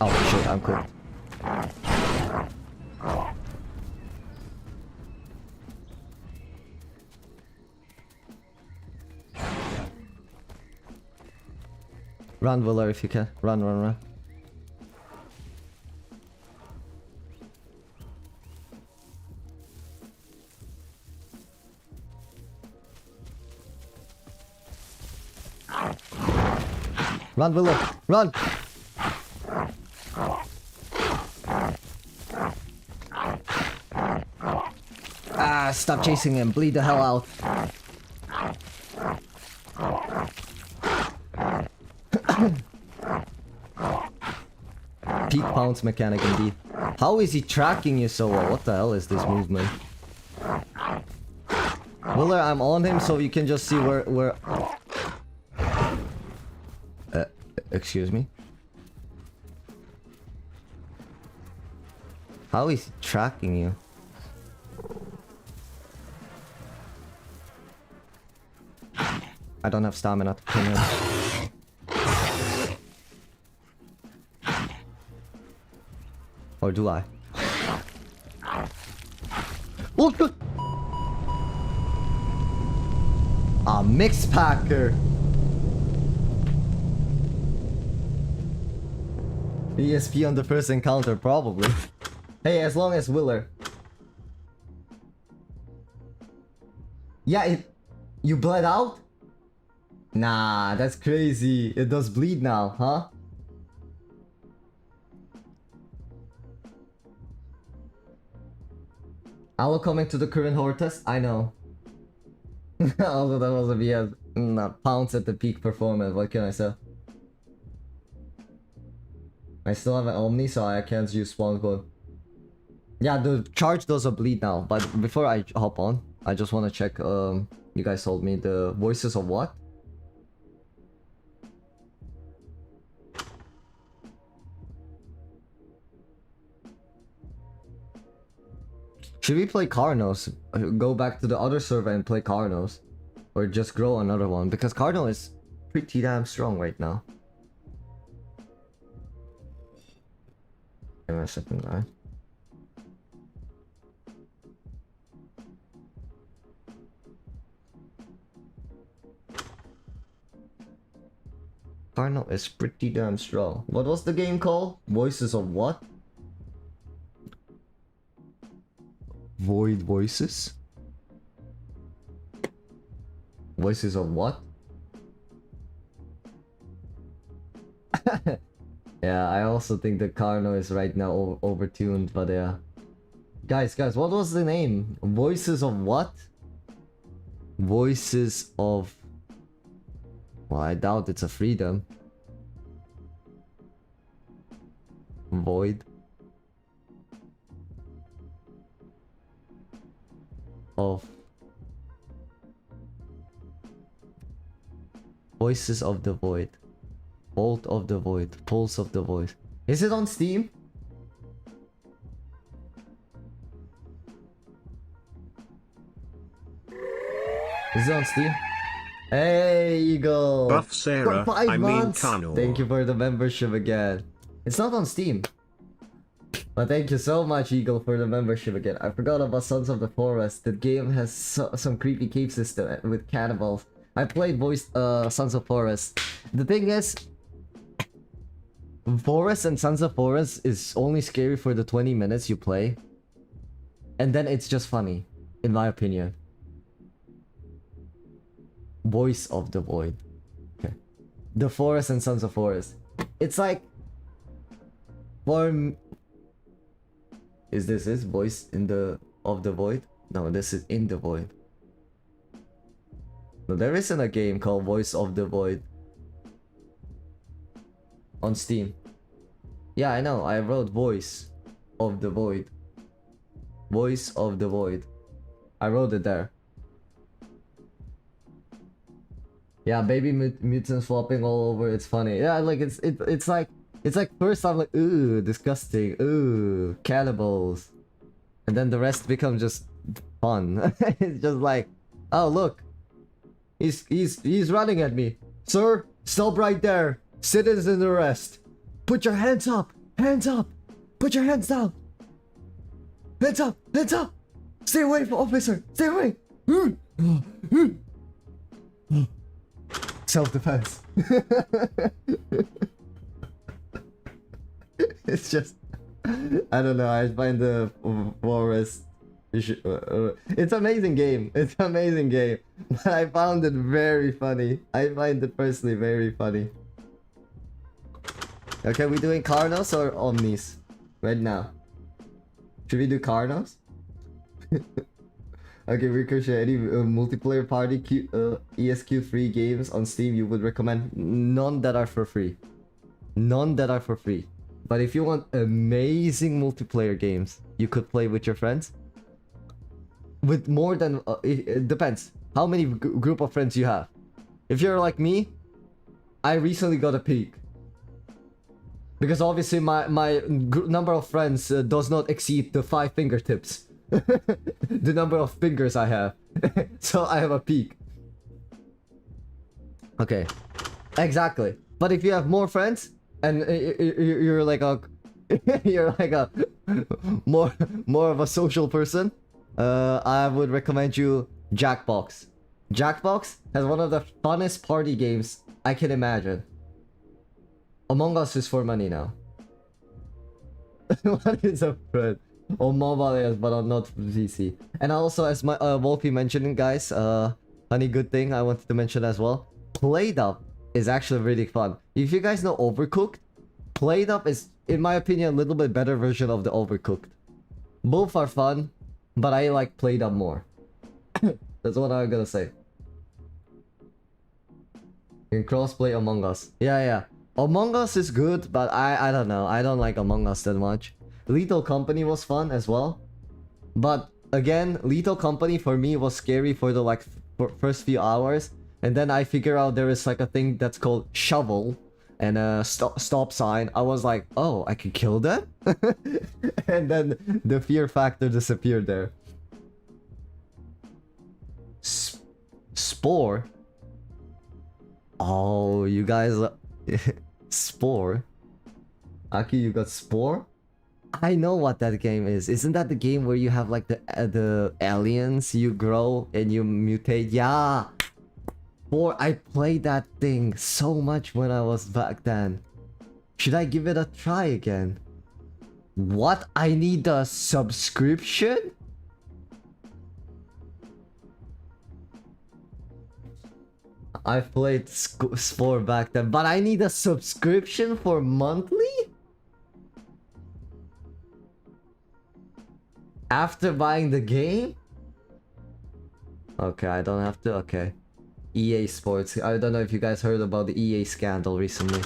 Oh shit, I'm cooked. Run, Willer, if you can. Run. Run, Willer! Run! Ah, stop chasing him. Bleed the hell out. Peak pounce mechanic indeed. How is he tracking you so well? What the hell is this movement? Willer, I'm on him so you can just see where... excuse me? How is he tracking you? I don't have stamina to pin him. Or do I? Oh, good! A mix packer! ESP on the first encounter, probably. Hey, as long as Willer. Yeah, you bled out? Nah, that's crazy. It does bleed now, huh? Allo coming to the current Hortus? I know. Also, that was a BS. Pounce at the peak performance. What can I say? I still have an Omni, so I can't use spawn code. Yeah, the charge doesn't bleed now. But before I hop on, I just want to check. You guys told me the voices of what? Should we play Carnos? Go back to the other server and play Carnos? Or just grow another one? Because Cardinal is pretty damn strong right now. Give me a second, guys. Cardinal is pretty damn strong. What was the game called? Voices of what? Void voices? Voices of what? Yeah, I also think the Carno is right now overtuned, but yeah. Guys, what was the name? Voices of what? Voices of... Well, I doubt it's a freedom. Void. Of... Voices of the Void. Bolt of the Void. Pulse of the Void. Is it on Steam? Is it on Steam? Hey, Eagle!
Buff Sarah,
For 5 months!
Carnor.
Thank you for the membership again. It's not on Steam. But thank you so much, Eagle, for the membership again. I forgot about Sons of the Forest. The game has some creepy cave system with cannibals. I played Sons of Forest. The thing is, Forest and Sons of Forest is only scary for the 20 minutes you play. And then it's just funny, in my opinion. Voice of the Void. Okay. The Forest and Sons of Forest. It's like... Is this his voice in the... of the Void? No, this is in the Void. No, there isn't a game called Voice of the Void. On Steam. Yeah, I know. I wrote Voice of the Void. Voice of the Void. I wrote it there. Yeah, baby mutants flopping all over. It's funny. Yeah, like it's like first I'm like, ooh, disgusting. Ooh, cannibals. And then the rest becomes just fun. It's just like, oh look. He's running at me. Sir, stop right there. Citizen arrest. Put your hands up. Hands up. Put your hands down. Hands up. Hands up. Stay away from officer. Stay away. Self-defense. It's just... I don't know. I find the forest... it's amazing game. It's amazing game. But I found it very funny. I find it personally very funny. Okay, we doing Carnos or Omnis? Right now. Should we do Carnos? Okay, Ricochet, any multiplayer party ESQ3 games on Steam you would recommend? None that are for free. None that are for free. But if you want amazing multiplayer games you could play with your friends, with more than... it depends how many group of friends you have. If you're like me, I recently got a peak. Because obviously my number of friends does not exceed the 5 fingertips. The number of fingers I have. So I have a peak. Okay. Exactly. But if you have more friends and you're like a you're like a more of a social person, I would recommend you Jackbox. Jackbox has one of the funnest party games I can imagine. Among Us is for money now. What is a friend? On mobile, yes, but on not PC. And also, as my Wolfie mentioned, guys, honey, good thing I wanted to mention as well. PlateUp is actually really fun. If you guys know Overcooked, PlateUp is, in my opinion, a little bit better version of the Overcooked. Both are fun, but I like PlateUp more. That's what I'm gonna say. In crossplay Among Us. Yeah, yeah. Among Us is good, but I don't know. I don't like Among Us that much. Lethal Company was fun as well. But again, Lethal Company for me was scary for the like first few hours. And then I figure out there is like a thing that's called shovel and a stop sign. I was like, oh, I can kill them? And then the fear factor disappeared there. Spore? Oh, you guys... Spore? Aki, you got Spore? I know what that game is. Isn't that the game where you have like the aliens, you grow and you mutate? Yeah! Spore, I played that thing so much when I was back then. Should I give it a try again? What? I need a subscription? I've played Spore back then, but I need a subscription for monthly? After buying the game? Okay, I don't have to. Okay. EA Sports. I don't know if you guys heard about the EA scandal recently.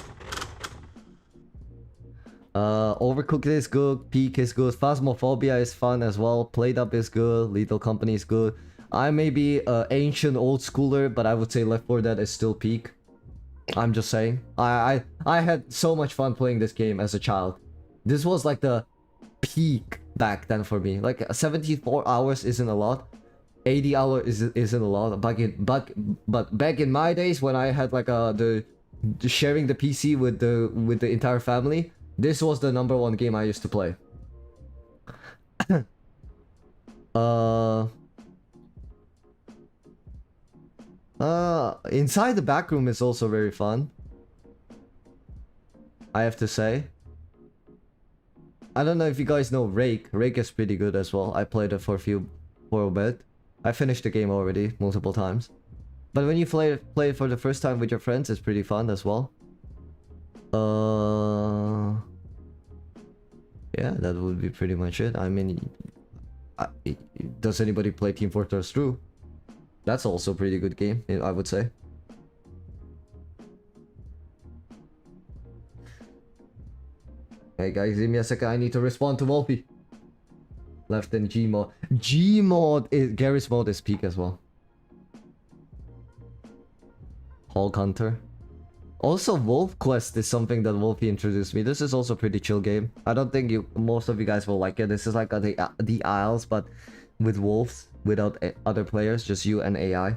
Overcooked is good. Peak is good. Phasmophobia is fun as well. Played Up is good. Lethal Company is good. I may be an ancient old schooler, but I would say Left 4 Dead is still peak. I'm just saying. I had so much fun playing this game as a child. This was like the peak back then for me. Like 74 hours isn't a lot. 80 hours isn't a lot. But back in my days when I had like the sharing the PC with the entire family, this was the #1 game I used to play. Inside the back room is also very fun, I have to say. I don't know if you guys know Rake. Rake is pretty good as well. I played it for a bit. I finished the game already multiple times. But when you play it for the first time with your friends, it's pretty fun as well. Yeah, that would be pretty much it. I mean, does anybody play Team Fortress 2? That's also a pretty good game, I would say. Hey guys, give me a second. I need to respond to Wolfie. Left in Gmod. Gmod is Garry's Mod is peak as well. Hulk Hunter. Also, Wolf Quest is something that Wolfie introduced me. This is also a pretty chill game. I don't think most of you guys will like it. This is like the Isles, but with wolves, without other players, just you and AI.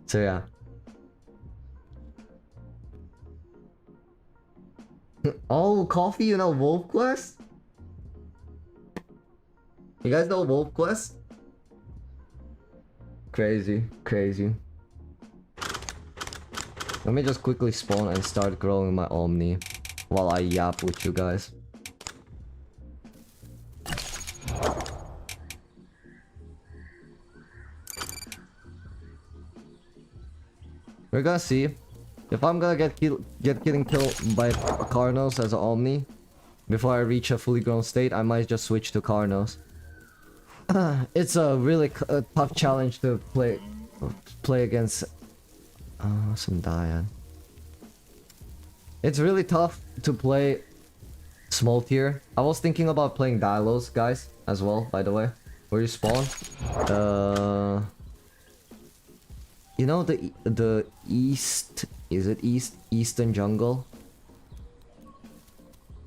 So yeah. Oh, Coffee, you know Wolf Quest? You guys know Wolf Quest? Crazy, crazy. Let me just quickly spawn and start growing my Omni while I yap with you guys. We're gonna see if I'm gonna get getting killed by Carnos as an Omni. Before I reach a fully grown state, I might just switch to Carnos. It's a really tough challenge to play against some Dian. It's really tough to play small tier. I was thinking about playing Dilos, guys, as well, by the way. Where you spawn? You know the east, is it eastern jungle?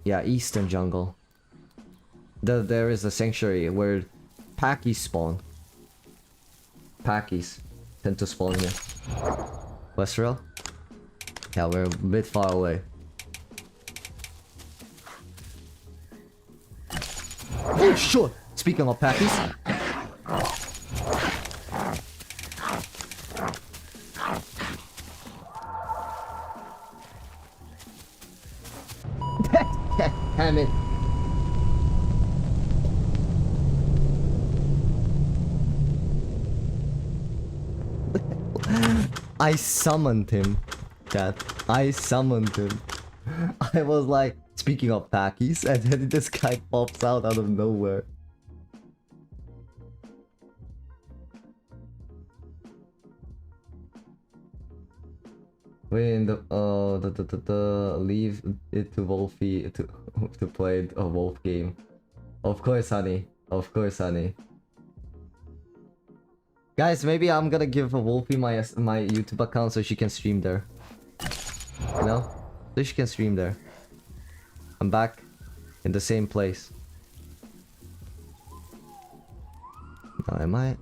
Yeah, eastern jungle. There is a sanctuary where Packies spawn. Packies tend to spawn here. Westral? Yeah, we're a bit far away. Oh shit! Speaking of Packies. Damn it. I summoned him. Dad. I summoned him. I was like, speaking of Packies, and then this guy pops out of nowhere. When leave it to Wolfie to play a wolf game. Of course, honey. Of course, honey. Guys, maybe I'm gonna give Wolfie my YouTube account so she can stream there. You know? So she can stream there. I'm back in the same place. No, am I?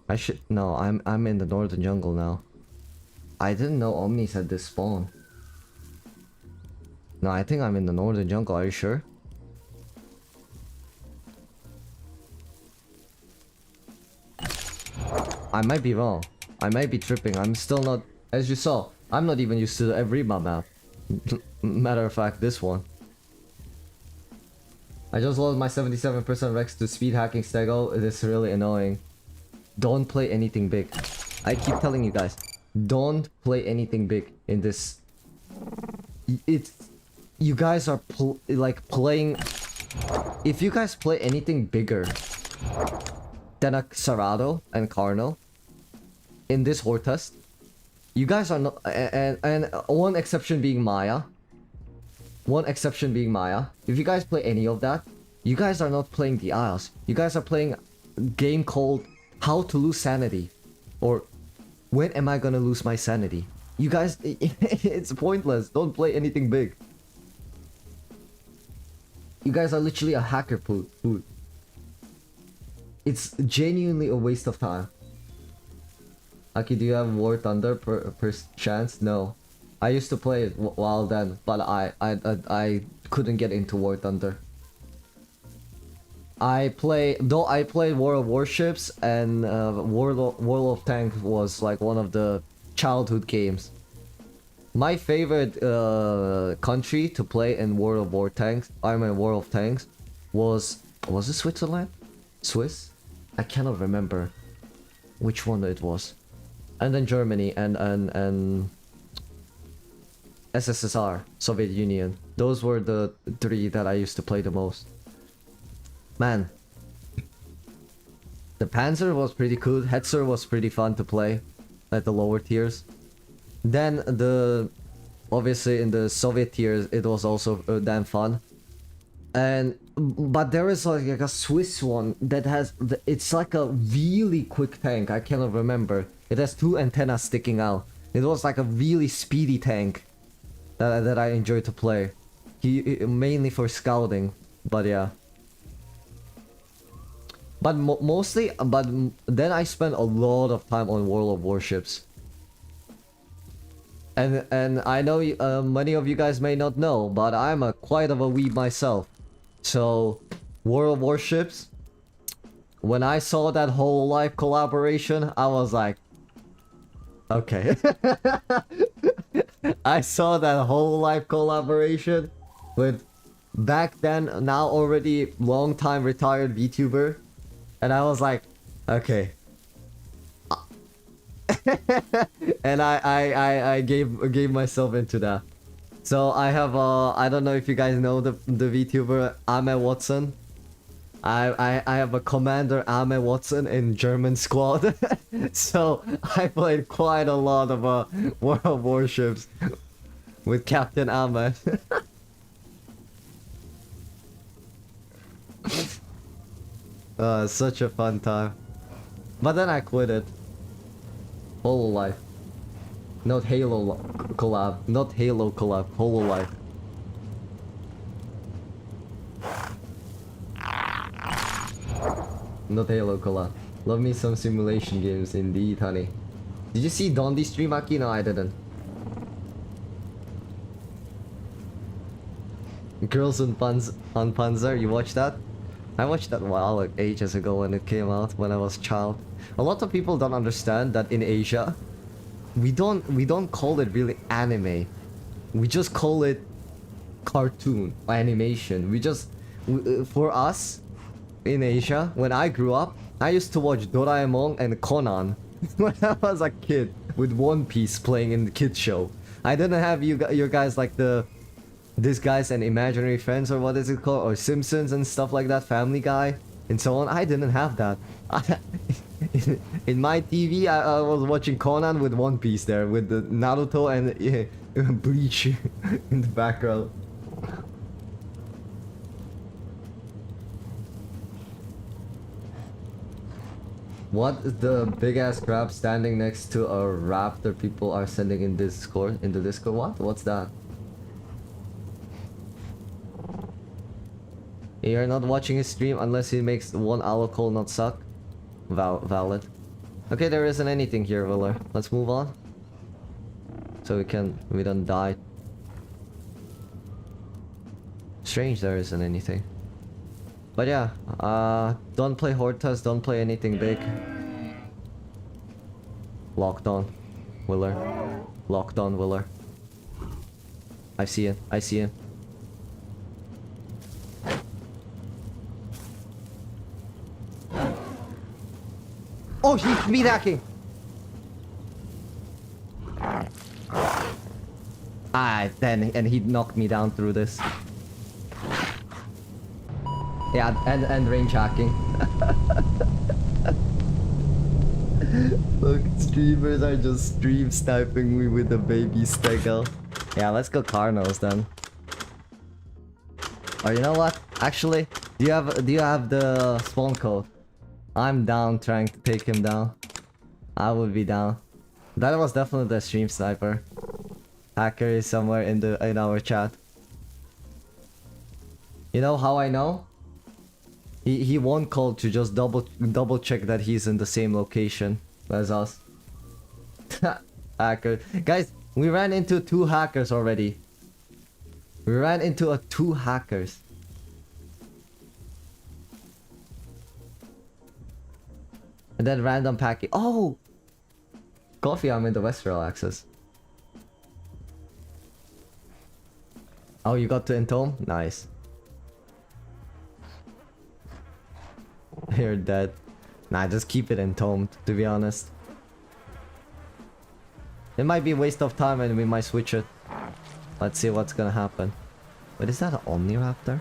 I should no. I'm in the northern jungle now. I didn't know omnis had this spawn. No, I think I'm in the northern jungle. Are you sure? I might be wrong. I might be tripping. I'm still not, as you saw, I'm not even used to the evrima map. Matter of fact, this one. I just lost my 77% Rex to speed hacking stego. It is really annoying. Don't play anything big. I keep telling you guys, don't play anything big in this. It's, you guys are like playing. If you guys play anything bigger than a Cerrado and Carno in this horde test, you guys are not. And one exception being Maya. One exception being Maya. If you guys play any of that, you guys are not playing the Isles. You guys are playing a game called How to Lose Sanity, or When Am I Gonna Lose My Sanity. You guys, it's pointless. Don't play anything big. You guys are literally a hacker food. It's genuinely a waste of time. Aki, do you have War Thunder per chance? No. I used to play it while then, but I couldn't get into War Thunder. I played War of Warships, and World of Tanks was like one of the childhood games. My favorite country to play in World of Tanks was it Switzerland? Swiss? I cannot remember which one it was. And then Germany and SSSR, Soviet Union. Those were the three that I used to play the most. Man, the Panzer was pretty cool. Hetzer was pretty fun to play at the lower tiers. Then obviously in the Soviet tiers, it was also damn fun. But there is like a Swiss one that has it's like a really quick tank. I cannot remember. It has two antennas sticking out. It was like a really speedy tank that I enjoyed to play. Mainly for scouting, but yeah. But mostly, but then I spent a lot of time on World of Warships. And I know many of you guys may not know, but I'm quite of a weeb myself. So, World of Warships, when I saw that whole life collaboration, I was like, okay. I saw that whole life collaboration with back then, now already long time retired VTuber. And I was like, okay. And I gave myself into that. So I have I don't know if you guys know the VTuber Ame Watson. I have a Commander Ame Watson in German squad. So I played quite a lot of World of Warships with Captain Ame. Such a fun time. But then I quit it. Hololive. Not Halo collab. Not Halo collab. Hololive. Not Halo collab. Love me some simulation games indeed, honey. Did you see Dondi stream, Aki? No, I didn't. Girls on Panzer, you watched that? I watched that a while, like ages ago when it came out, when I was a child. A lot of people don't understand that in Asia, we don't call it really anime. We just call it cartoon or animation. For us in Asia, when I grew up, I used to watch Doraemon and Conan when I was a kid, with One Piece playing in the kids show. I didn't have your guys like this guy's an imaginary friends, or what is it called, or Simpsons and stuff like that, Family Guy and so on. I didn't have that. In my TV, I was watching Conan with One Piece there, with the Naruto and Bleach in the background. What is the big ass crab standing next to a raptor people are sending in Discord? In the Discord? What? What's that? You're not watching his stream unless he makes one owl call not suck? Valid. Okay, there isn't anything here, Willer. Let's move on. So we don't die. Strange there isn't anything. But yeah, don't play Hortus, don't play anything big. Locked on, Willer. Locked on, Willer. I see it, I see it. Oh, he's speed hacking! And he knocked me down through this. Yeah, and range hacking. Look, streamers are just stream sniping me with the baby stego. Yeah, let's go Carnos then. Or you know what? Actually, do you have the spawn code? I'm down trying to take him down. I would be down. That was definitely the stream sniper. Hacker is somewhere in our chat. You know how I know? He won't call to just double check that he's in the same location as us. Hacker. Guys, we ran into 2 hackers already. We ran into 2 hackers. And then random packing. Oh! Coffee, I'm in the Westral axis. Oh, you got to Entome? Nice. You're dead. Nah, just keep it entombed, to be honest. It might be a waste of time and we might switch it. Let's see what's gonna happen. But is that an omniraptor?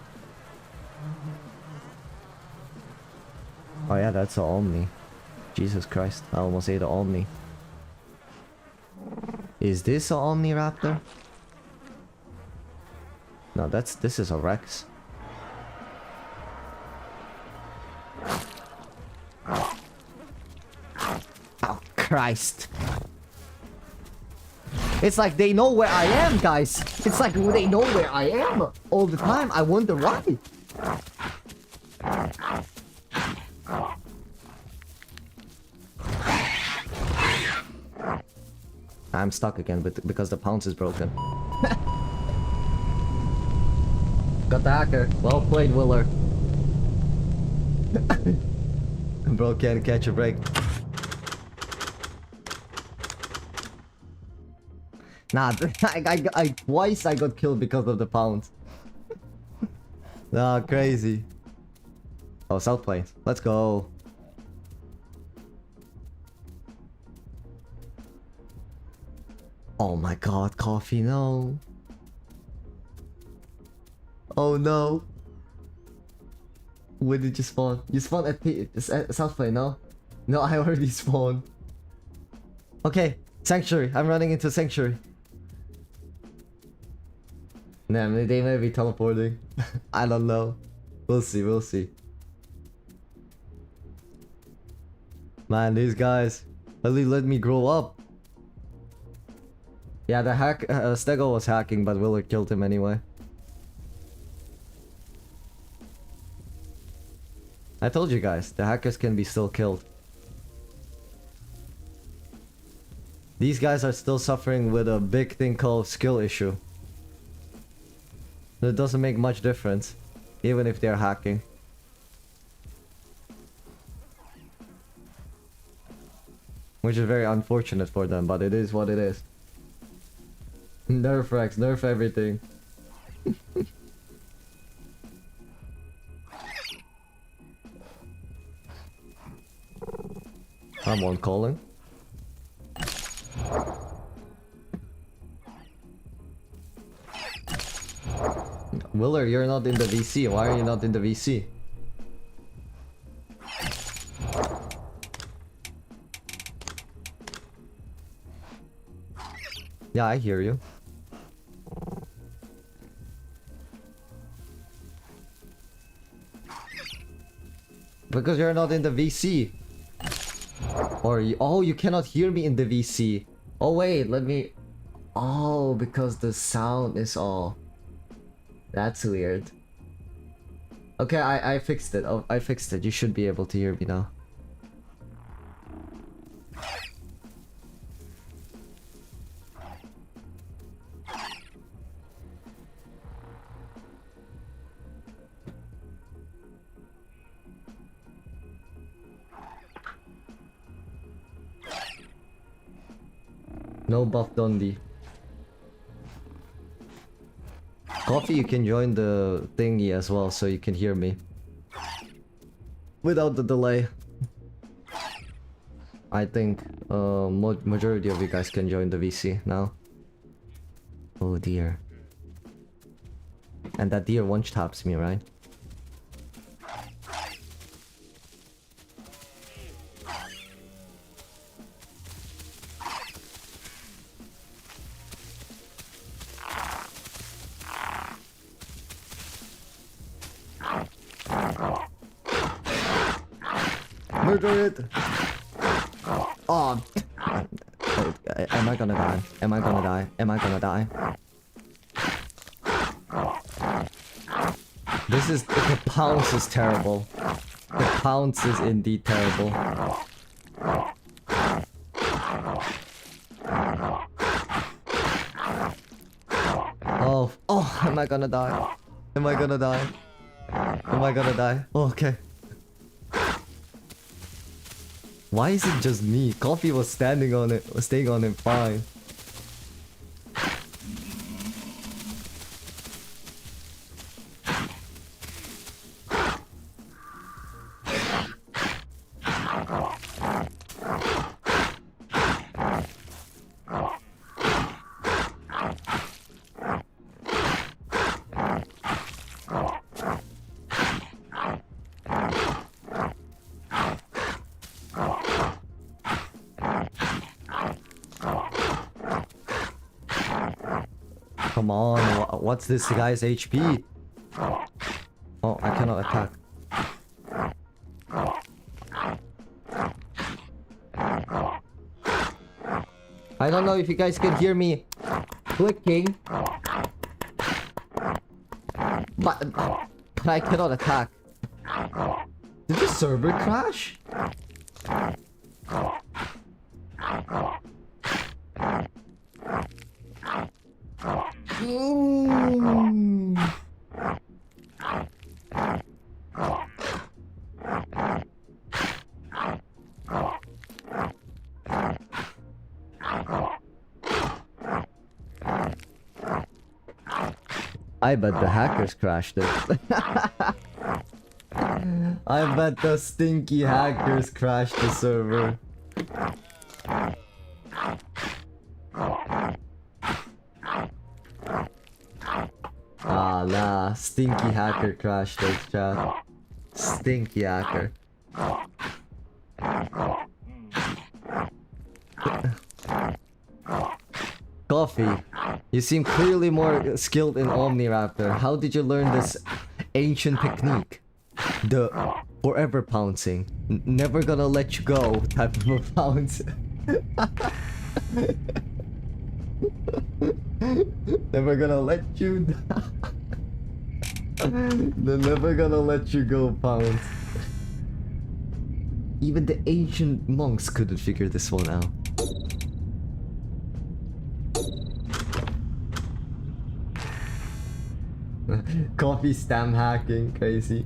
Oh yeah, that's an omni. Jesus Christ, I almost ate an omni. Is this an omniraptor? No, this is a Rex. Oh, Christ. It's like they know where I am, guys. It's like they know where I am all the time. I wonder why. I'm stuck again because the pounce is broken. Got the hacker. Well played, Willer. Bro can't catch a break. Nah, twice I got killed because of the pounce. Nah, crazy. Oh, South Plains. Let's go. Oh my god, coffee, no. Oh no. Where did you spawn? You spawned at South Plain, no? No, I already spawned. Okay, Sanctuary. I'm running into Sanctuary. Nah, they may be teleporting. I don't know. We'll see, we'll see. Man, these guys really let me grow up. Yeah, the Stego was hacking, but Willer killed him anyway. I told you guys, the hackers can be still killed. These guys are still suffering with a big thing called skill issue. It doesn't make much difference, even if they're hacking. Which is very unfortunate for them, but it is what it is. Nerf Rex, nerf everything. I'm on calling. Willer, you're not in the VC. Why are you not in the VC? Yeah, I hear you. Because you're not in the VC. Or you, oh, you cannot hear me in the VC. Oh wait, let me... Oh, because the sound is all... That's weird. Okay, I fixed it. Oh, I fixed it. You should be able to hear me now. No buff Dondi. Coffee, you can join the thingy as well, so you can hear me. Without the delay. I think majority of you guys can join the VC now. Oh dear. And that deer one taps me, right? Murder it! Oh! Am I gonna die? Am I gonna die? Am I gonna die? This is... The pounce is terrible. The pounce is indeed terrible. Oh, oh, am I gonna die? Am I gonna die? Am I gonna die? Oh, okay. Why is it just me? Coffee was standing on it, staying on it fine. Come on, what's this guy's HP? Oh, I cannot attack. I don't know if you guys can hear me clicking. But I cannot attack. Did the server crash? I bet the hackers crashed it. I bet the stinky hackers crashed the server. Ah, nah, stinky hacker crashed it, chat. Stinky hacker. Coffee, you seem clearly more skilled in omniraptor. How did you learn this ancient technique? The forever pouncing. Never gonna let you go type of a pounce. Never gonna let you down. They're never gonna let you go, pounce. Even the ancient monks couldn't figure this one out. Coffee stam hacking, crazy.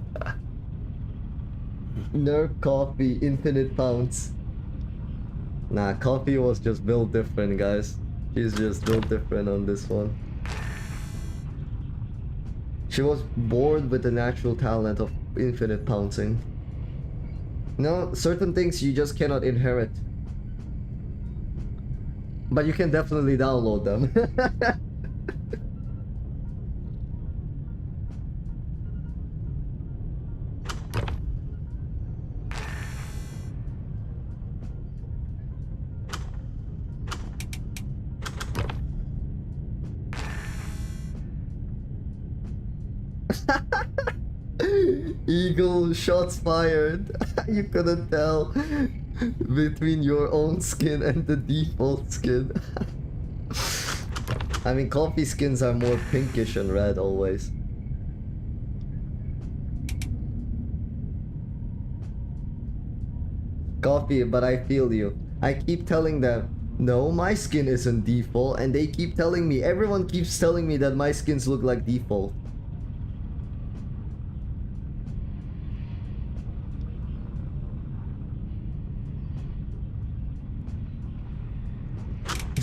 Nerf coffee, infinite pounce. Nah, coffee was just built different, guys. She's just built different on this one. She was born with the natural talent of infinite pouncing. No, certain things you just cannot inherit. But you can definitely download them. Eagle, shots fired. You couldn't tell between your own skin and the default skin. I mean, coffee skins are more pinkish and red always. Coffee, but I feel you. I keep telling them, no, my skin isn't default, and they keep telling me, everyone keeps telling me that my skins look like default.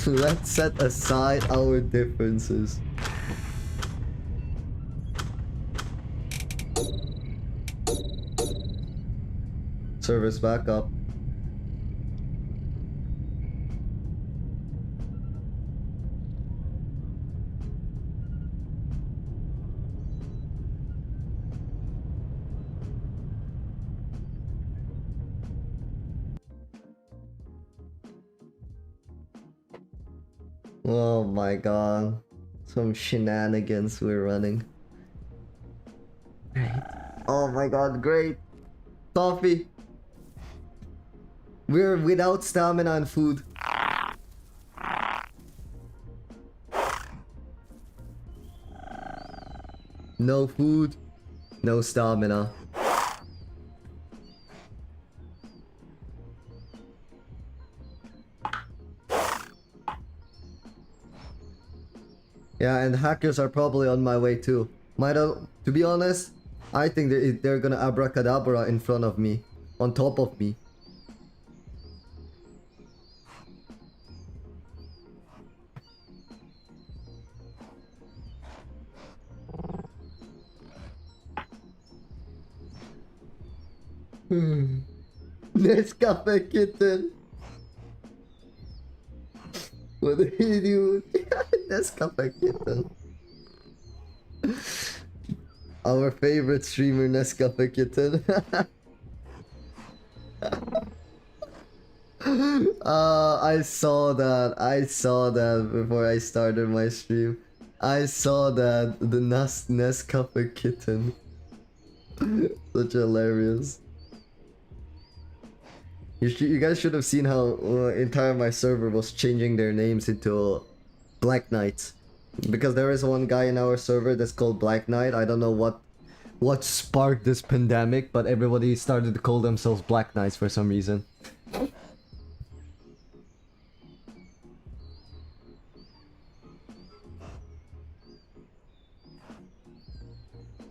Let's set aside our differences. Servers back up. Oh my god. Some shenanigans we're running. Great. Oh my god, great. Coffee. We're without stamina and food. No food, no stamina. Yeah, and hackers are probably on my way too. To be honest, I think they're gonna abracadabra in front of me, on top of me. Nescafe kitten. What are you doing? Nescafe kitten. Our favorite streamer, Nescafe kitten. I saw that. I saw that before I started my stream. I saw that the Nescafe kitten. Such hilarious. You guys should have seen how entire my server was changing their names into Black Knights, because there is one guy in our server that's called Black Knight. I don't know what sparked this pandemic, but everybody started to call themselves Black Knights for some reason.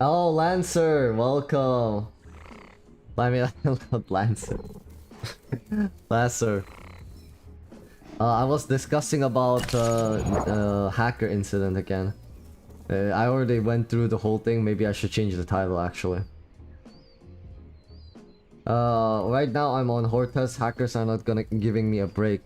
Oh, Lancer, welcome. I mean, not Lancer. Lancer. I was discussing about hacker incident again. I already went through the whole thing. Maybe I should change the title actually. Right now I'm on Hortus. Hackers are not gonna giving me a break.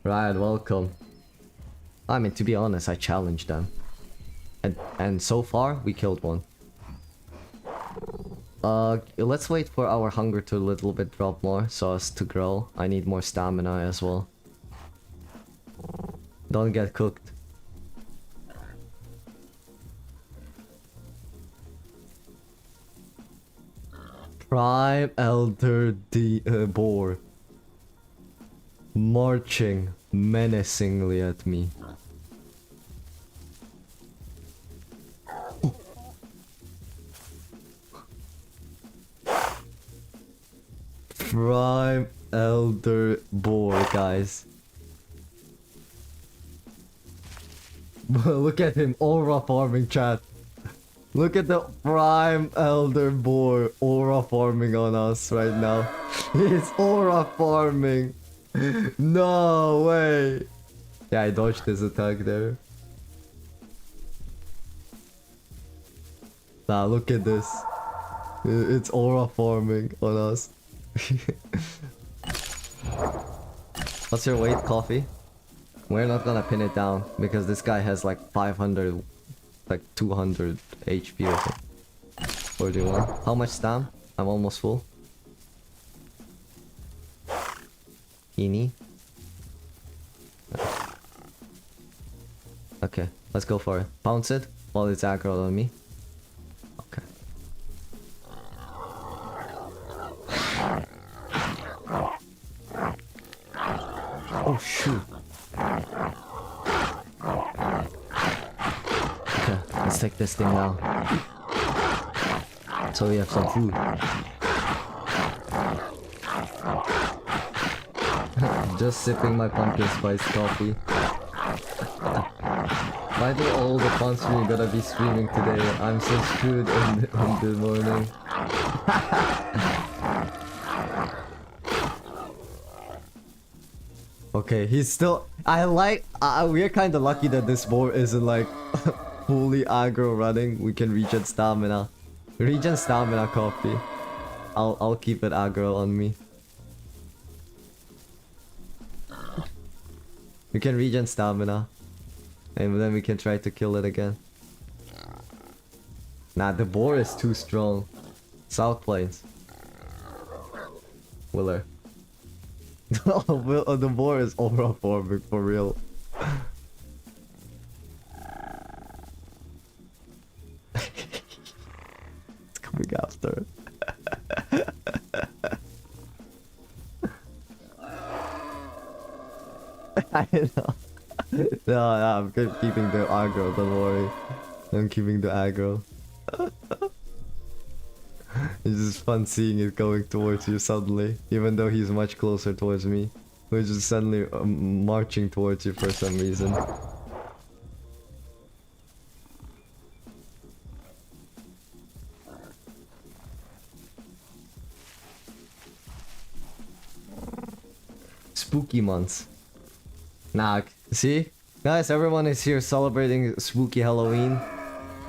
Right, welcome. I mean, to be honest, I challenged them. And so far, we killed one. Let's wait for our hunger to a little bit drop more, so as to grow. I need more stamina as well. Don't get cooked. Prime Elder Boar. Marching menacingly at me. Prime Elder Boar, guys. Look at him, aura farming, chat. Look at the Prime Elder Boar aura farming on us right now. He's aura farming. No way. Yeah, I dodged his attack there. Nah, look at this. It's aura farming on us. What's your weight, Coffee? We're not gonna pin it down because this guy has like 500, like 200 HP or something. Or do you want? How much stam? I'm almost full. Ini. Okay, let's go for it. Pounce it while it's aggro on me. Okay. Oh shoot. Okay, let's take this thing now. So we have some food. Just sipping my pumpkin spice coffee. Why do all the fun stream gotta be streaming today? I'm so screwed in the morning. Okay, he's still... we're kinda lucky that this board isn't like fully aggro running. We can regen stamina. Regen stamina coffee. I'll keep it aggro on me. We can regen stamina. And then we can try to kill it again. Nah, the boar is too strong. South Plains. Willer. The boar is overperforming for real. It's coming after. I know. No, I'm keeping the aggro, don't worry. I'm keeping the aggro. It's just fun seeing it going towards you suddenly, even though he's much closer towards me. We're just suddenly marching towards you for some reason. Spooky months. Nah, see? Guys, everyone is here celebrating spooky Halloween.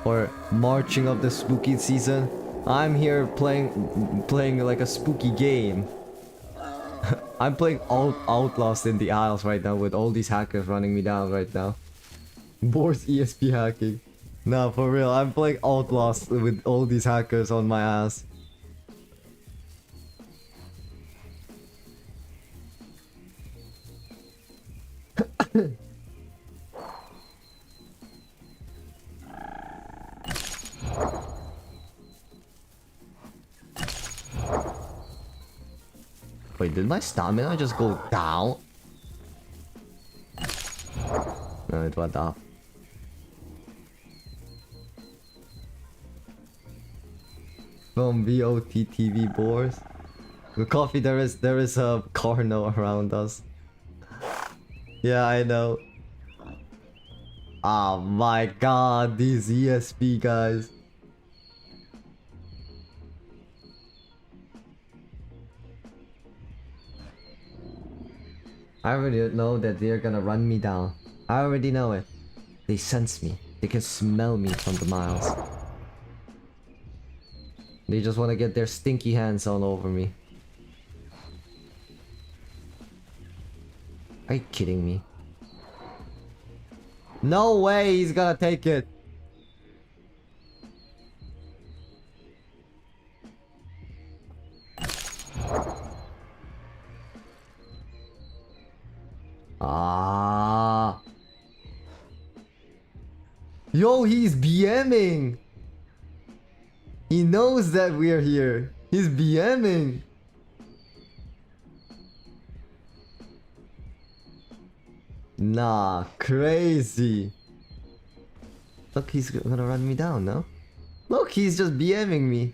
Or marching up the spooky season. I'm here playing like a spooky game. I'm playing Outlast in the Isles right now with all these hackers running me down right now. Boar's ESP hacking. Nah, for real, I'm playing Outlast with all these hackers on my ass. Wait, did my stamina just go down? No, it went up. From VOT TV boars. The coffee, there is a Carno around us. Yeah, I know. Oh my god, these ESP guys. I already know that they're gonna run me down. I already know it. They sense me. They can smell me from the miles. They just want to get their stinky hands all over me. Are you kidding me? No way he's gonna take it. Ah. Yo, he's BMing. He knows that we're here. He's BMing. Nah, crazy. Look, he's gonna run me down, no? Look, he's just BMing me.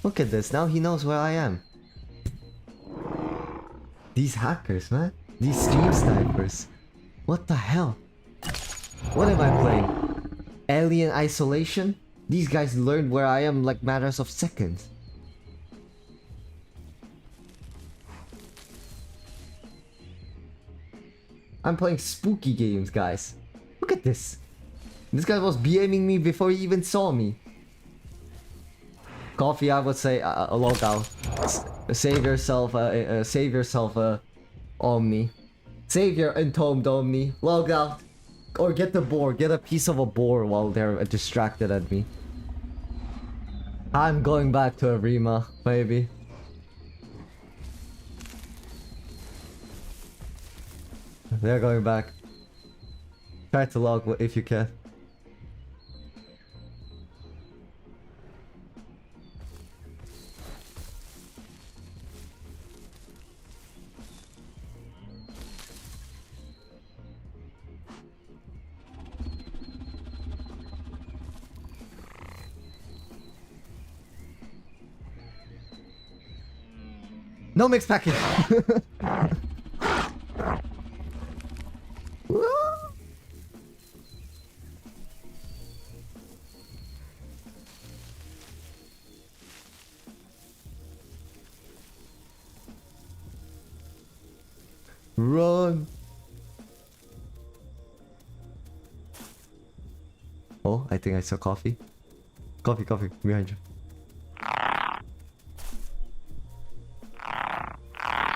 Look at this, now he knows where I am. These hackers, man. These stream snipers. What the hell? What am I playing? Alien Isolation? These guys learned where I am like matters of seconds. I'm playing spooky games, guys. Look at this. This guy was BMing me before he even saw me. Coffee, I would say, log out. Save yourself, omni. Save your entombed omni. Log out. Or get the boar. Get a piece of a boar while they're distracted at me. I'm going back to evrima, maybe. They're going back. Try to log if you can. No mixed package. Run. Oh, I think I saw coffee. Coffee behind you.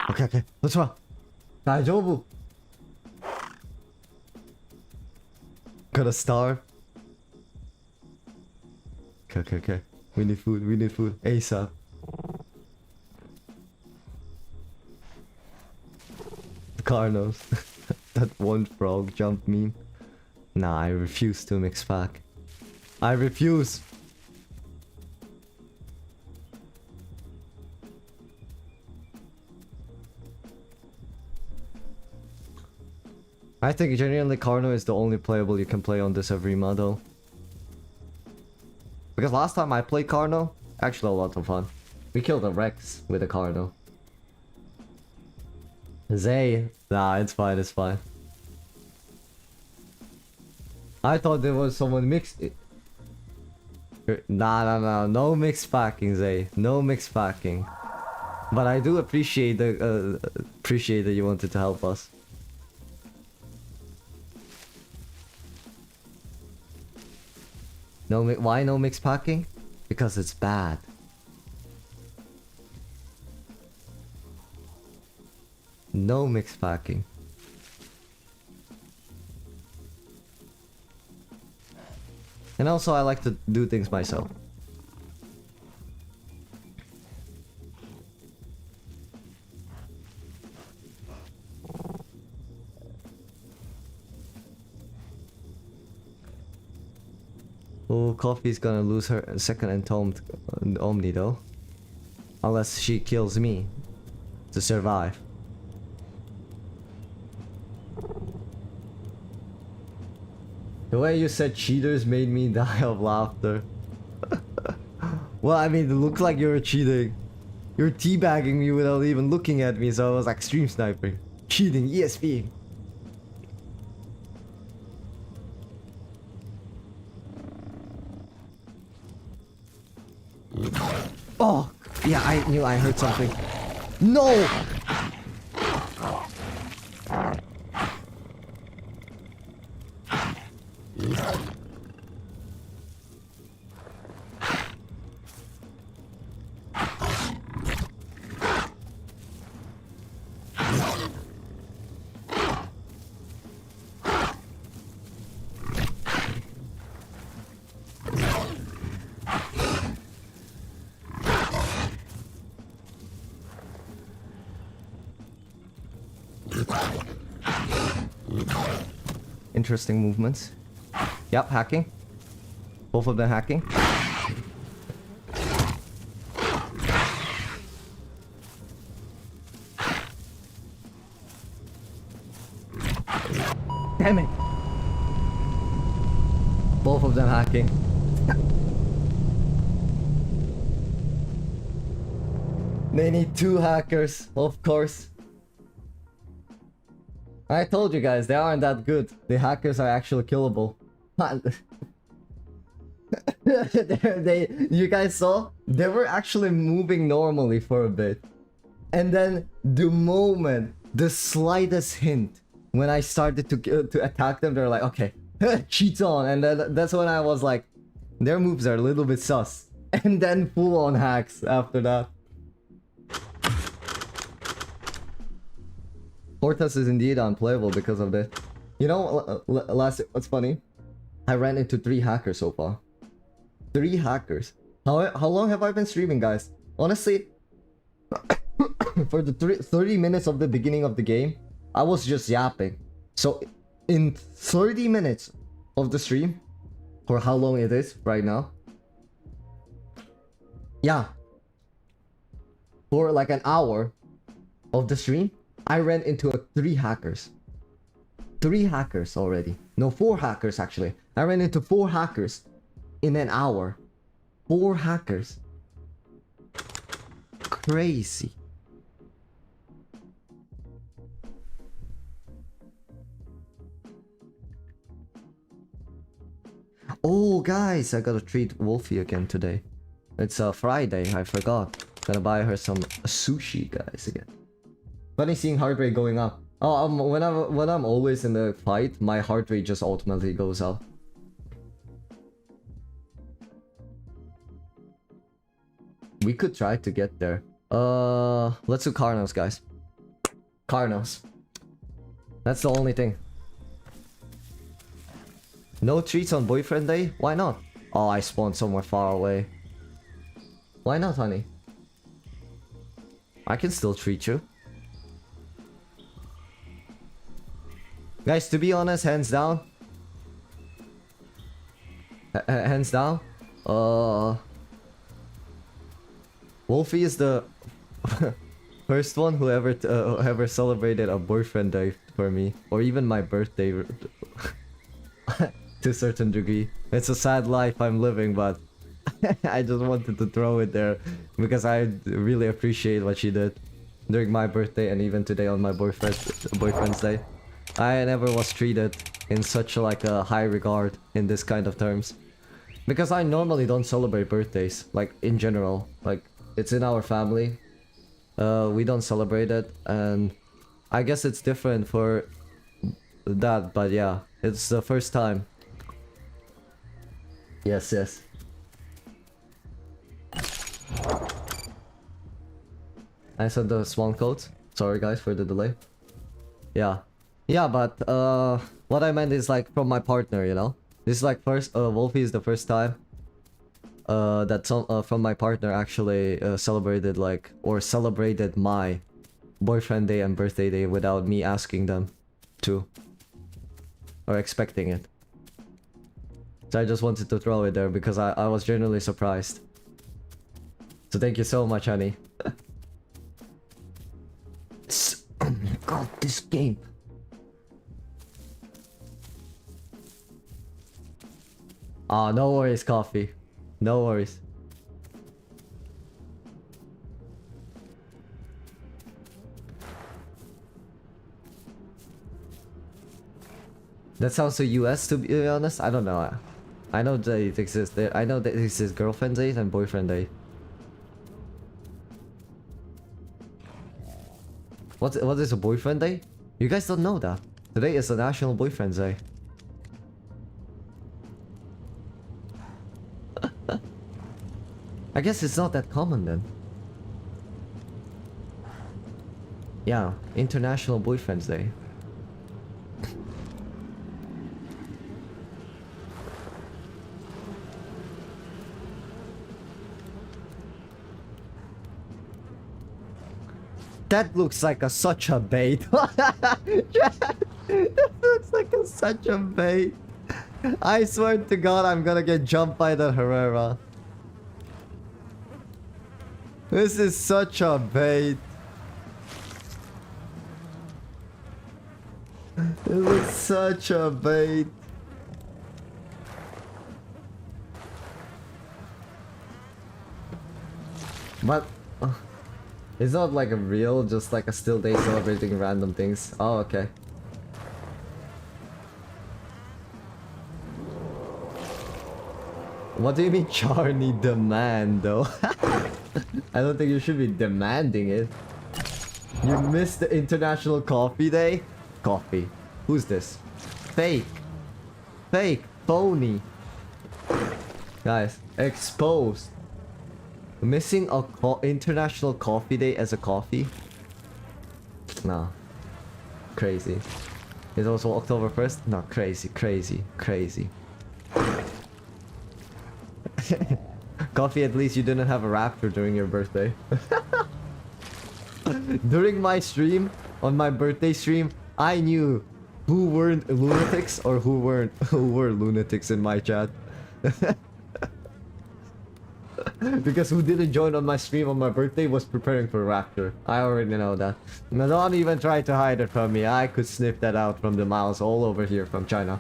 Okay, let's run. 大丈夫. Gonna starve. Okay. We need food. ASAP. The Carnos. That one frog jump meme. Nah, I refuse to mix pack. I refuse. I think genuinely Carno is the only playable you can play on this evrima though. Because last time I played Carno, actually a lot of fun. We killed a Rex with a Carno. Zay, nah, it's fine. I thought there was someone mixed it. Nah, no mixed packing, Zay. No mixed packing. But I do appreciate that you wanted to help us. No, why no mixed packing? Because it's bad. No mixed packing. And also I like to do things myself. Oh, Coffee's gonna lose her second entombed omni though. Unless she kills me to survive. The way you said cheaters made me die of laughter. Well, I mean, it looked like you were cheating. You're teabagging me without even looking at me, so I was like stream sniping. Cheating, ESP. Oh, yeah, I knew I heard something. No! Interesting movements. Yep, hacking. Both of them hacking. Damn it! Both of them hacking. They need two hackers, of course. I told you guys, they aren't that good. The hackers are actually killable. You guys saw? They were actually moving normally for a bit. And then the moment, the slightest hint, when I started to attack them, they're like, okay, cheats on. And then that's when I was like, their moves are a little bit sus. And then full on hacks after that. Hortus is indeed unplayable because of this. You know, what's funny? I ran into 3 hackers so far. 3 hackers. How long have I been streaming, guys? Honestly, for the 30 minutes of the beginning of the game, I was just yapping. So in 30 minutes of the stream, or how long it is right now, yeah, for like an hour of the stream, I ran into 3 hackers. 3 hackers already. No, 4 hackers actually. I ran into 4 hackers in an hour. 4 hackers. Crazy. Oh, guys, I gotta treat Wolfie again today. It's a Friday, I forgot. Gonna buy her some sushi, guys, again. Funny seeing heart rate going up. Oh, when I'm always in the fight, my heart rate just ultimately goes up. We could try to get there. Let's do Carnos, guys. Carnos. That's the only thing. No treats on boyfriend day? Why not? Oh, I spawned somewhere far away. Why not, honey? I can still treat you. Guys, to be honest, hands down. Hands down. Wolfie is the first one who ever celebrated a boyfriend day for me, or even my birthday. To a certain degree. It's a sad life I'm living, but I just wanted to throw it there because I really appreciate what she did during my birthday and even today on my boyfriend's day. I never was treated in such like a high regard in this kind of terms, because I normally don't celebrate birthdays, like in general. Like, it's in our family, we don't celebrate it, and I guess it's different for that, but yeah, it's the first time. Yes, yes. I sent the swan codes. Sorry guys for the delay. Yeah. Yeah, but what I meant is like from my partner, you know? This is like first, Wolfie is the first time that some from my partner actually celebrated like, or celebrated my boyfriend day and birthday day without me asking them to, or expecting it. So I just wanted to throw it there because I was genuinely surprised. So thank you so much, honey. Oh my god, this game. Ah, no worries, coffee. No worries. That sounds so US, to be honest. I don't know. I know that it exists. I know that it exists girlfriend day and boyfriend day. What is a boyfriend day? You guys don't know that. Today is a National Boyfriend's Day. I guess it's not that common then. Yeah, International Boyfriend's Day. That looks like such a bait. That looks like such a bait. I swear to God, I'm gonna get jumped by the Herrera. This is such a bait. This is such a bait. But it's not like a real, just like a still day celebrating random things. Oh, okay. What do you mean Charney demand though? I don't think you should be demanding it. You missed the International Coffee Day? Coffee. Who's this? Fake. Fake. Phony. Guys, exposed. Missing a International Coffee Day as a coffee? Nah. Crazy. It's also October 1st? No, crazy, crazy, crazy. Coffee, at least you didn't have a raptor during your birthday. During my stream, on my birthday stream, I knew who weren't lunatics or who were lunatics in my chat. Because who didn't join on my stream on my birthday was preparing for Raptor. I already know that. Now don't even try to hide it from me. I could sniff that out from the miles all over here from China.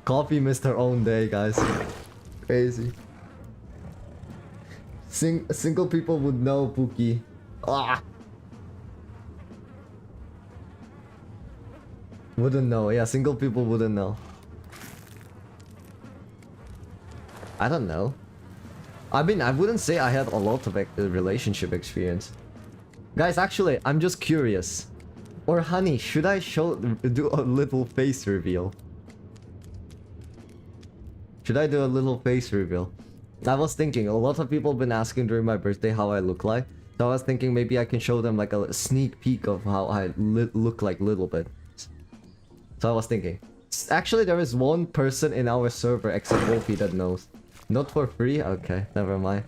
Coffee missed her own day, guys. Crazy. Single people would know, Pookie. Ah. Wouldn't know. Yeah, single people wouldn't know. I don't know. I mean, I wouldn't say I had a lot of relationship experience. Guys, actually, I'm just curious. Or honey, should I do a little face reveal? Should I do a little face reveal? I was thinking, a lot of people have been asking during my birthday how I look like. So I was thinking maybe I can show them like a sneak peek of how I look like a little bit. So I was thinking. Actually, there is one person in our server except Wolfie that knows. Not for free? Okay, never mind.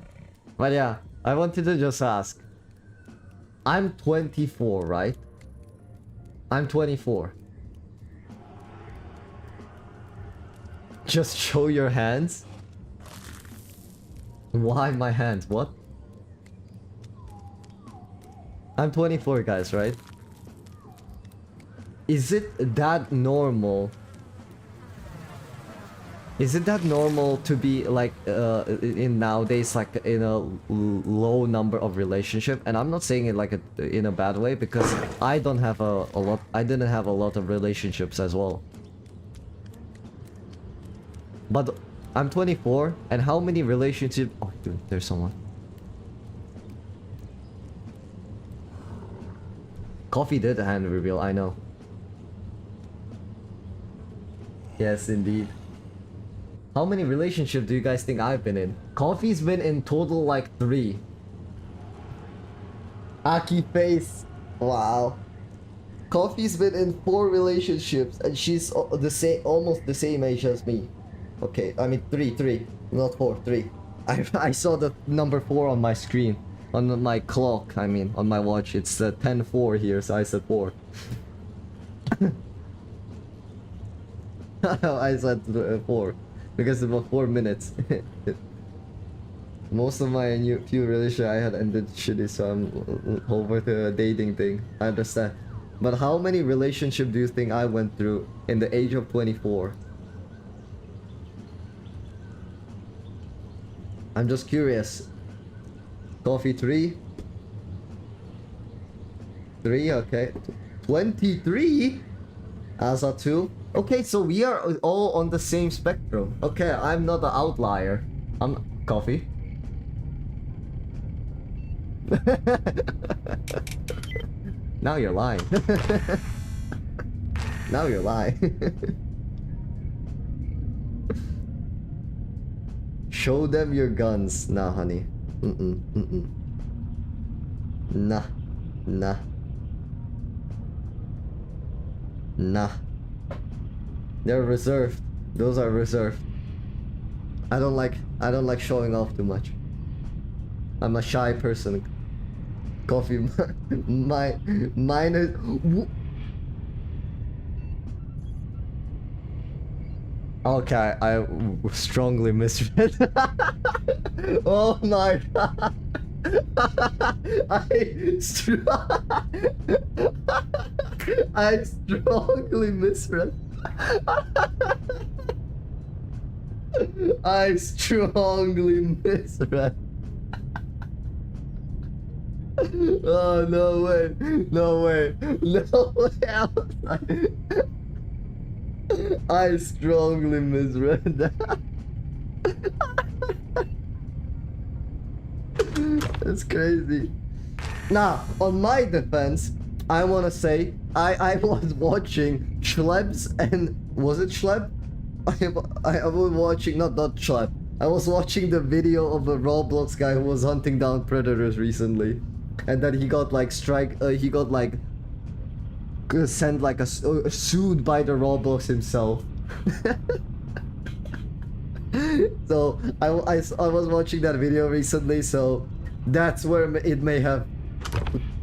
But yeah, I wanted to just ask. I'm 24, right? I'm 24. Just show your hands? Why my hands? What? I'm 24, guys, right? Is it that normal? Is it that normal to be like in nowadays like in a low number of relationship? And I'm not saying it like in a bad way, because I don't have a lot. I didn't have a lot of relationships as well. But I'm 24, and how many relationships? Oh, dude, there's someone. Coffee did a hand reveal. I know. Yes, indeed. How many relationships do you guys think I've been in? Coffee's been in total like 3. Aki face. Wow. Coffee's been in 4 relationships and she's almost the same age as me. Okay, I mean 3, not 4, 3. I saw the number 4 on my screen. On my clock, I mean, on my watch. It's 10:04 here, so I said 4. I said 4. Because it was 4 minutes. Most of my few relationships I had ended shitty, so I'm over to a dating thing. I understand. But how many relationships do you think I went through in the age of 24? I'm just curious. Coffee 3? 3, okay. 23? Asa 2? Okay, so we are all on the same spectrum. Okay, I'm not an outlier. I'm Coffee. Now you're lying. Now you're lying. Show them your guns. Nah, honey. Nah. They're reserved. Those are reserved. I don't like showing off too much. I'm a shy person. Coffee. Mine is. Okay, I strongly misread. Oh my god. I strongly misread. I strongly misread. Oh, no way. No way. No way. I strongly misread that. That's crazy. Now, on my defense, I wanna say I was watching Schlebs and was it Schleb? I was watching not Schleb. I was watching the video of a Roblox guy who was hunting down predators recently, and then he got like sent like sued by the Roblox himself. So I was watching that video recently, so that's where it may have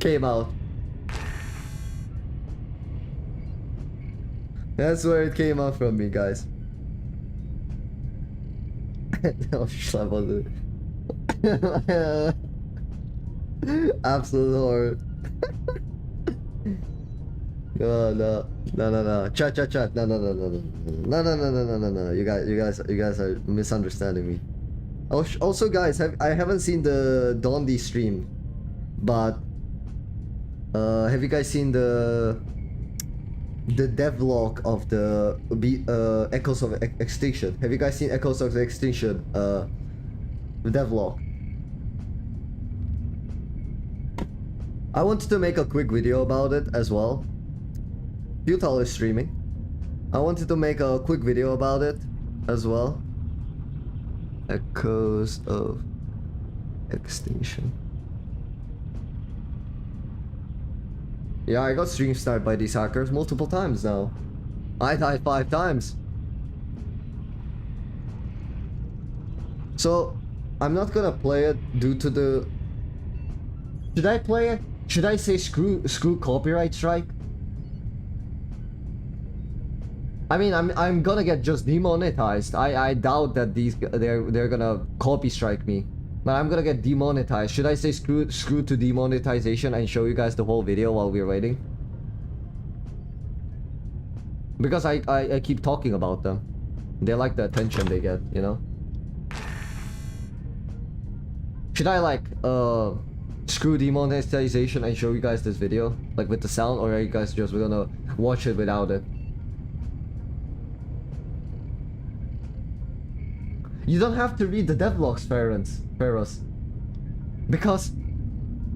came out. That's where it came out from me, guys. No, absolute horror. No. Chat. No. You guys are misunderstanding me. Also, guys, I haven't seen the Dondi stream, but have you guys seen the devlog of the Echoes of Extinction? Have you guys seen Echoes of Extinction? The devlog. I wanted to make a quick video about it as well. Futile is streaming. I wanted to make a quick video about it as well. Echoes of Extinction. Yeah, I got stream sniped by these hackers multiple times now. I died 5 times. So, I'm not gonna play it due to the... Should I play it? Should I say screw copyright strike? I mean, I'm gonna get just demonetized. I doubt that they're gonna copy strike me, but I'm gonna get demonetized. Should I say screw to demonetization and show you guys the whole video while we're waiting? Because I keep talking about them. They like the attention they get, you know? Should I like screw demonetization and show you guys this video, like with the sound, or are you guys just gonna watch it without it? You don't have to read the devlogs, Ferros. Because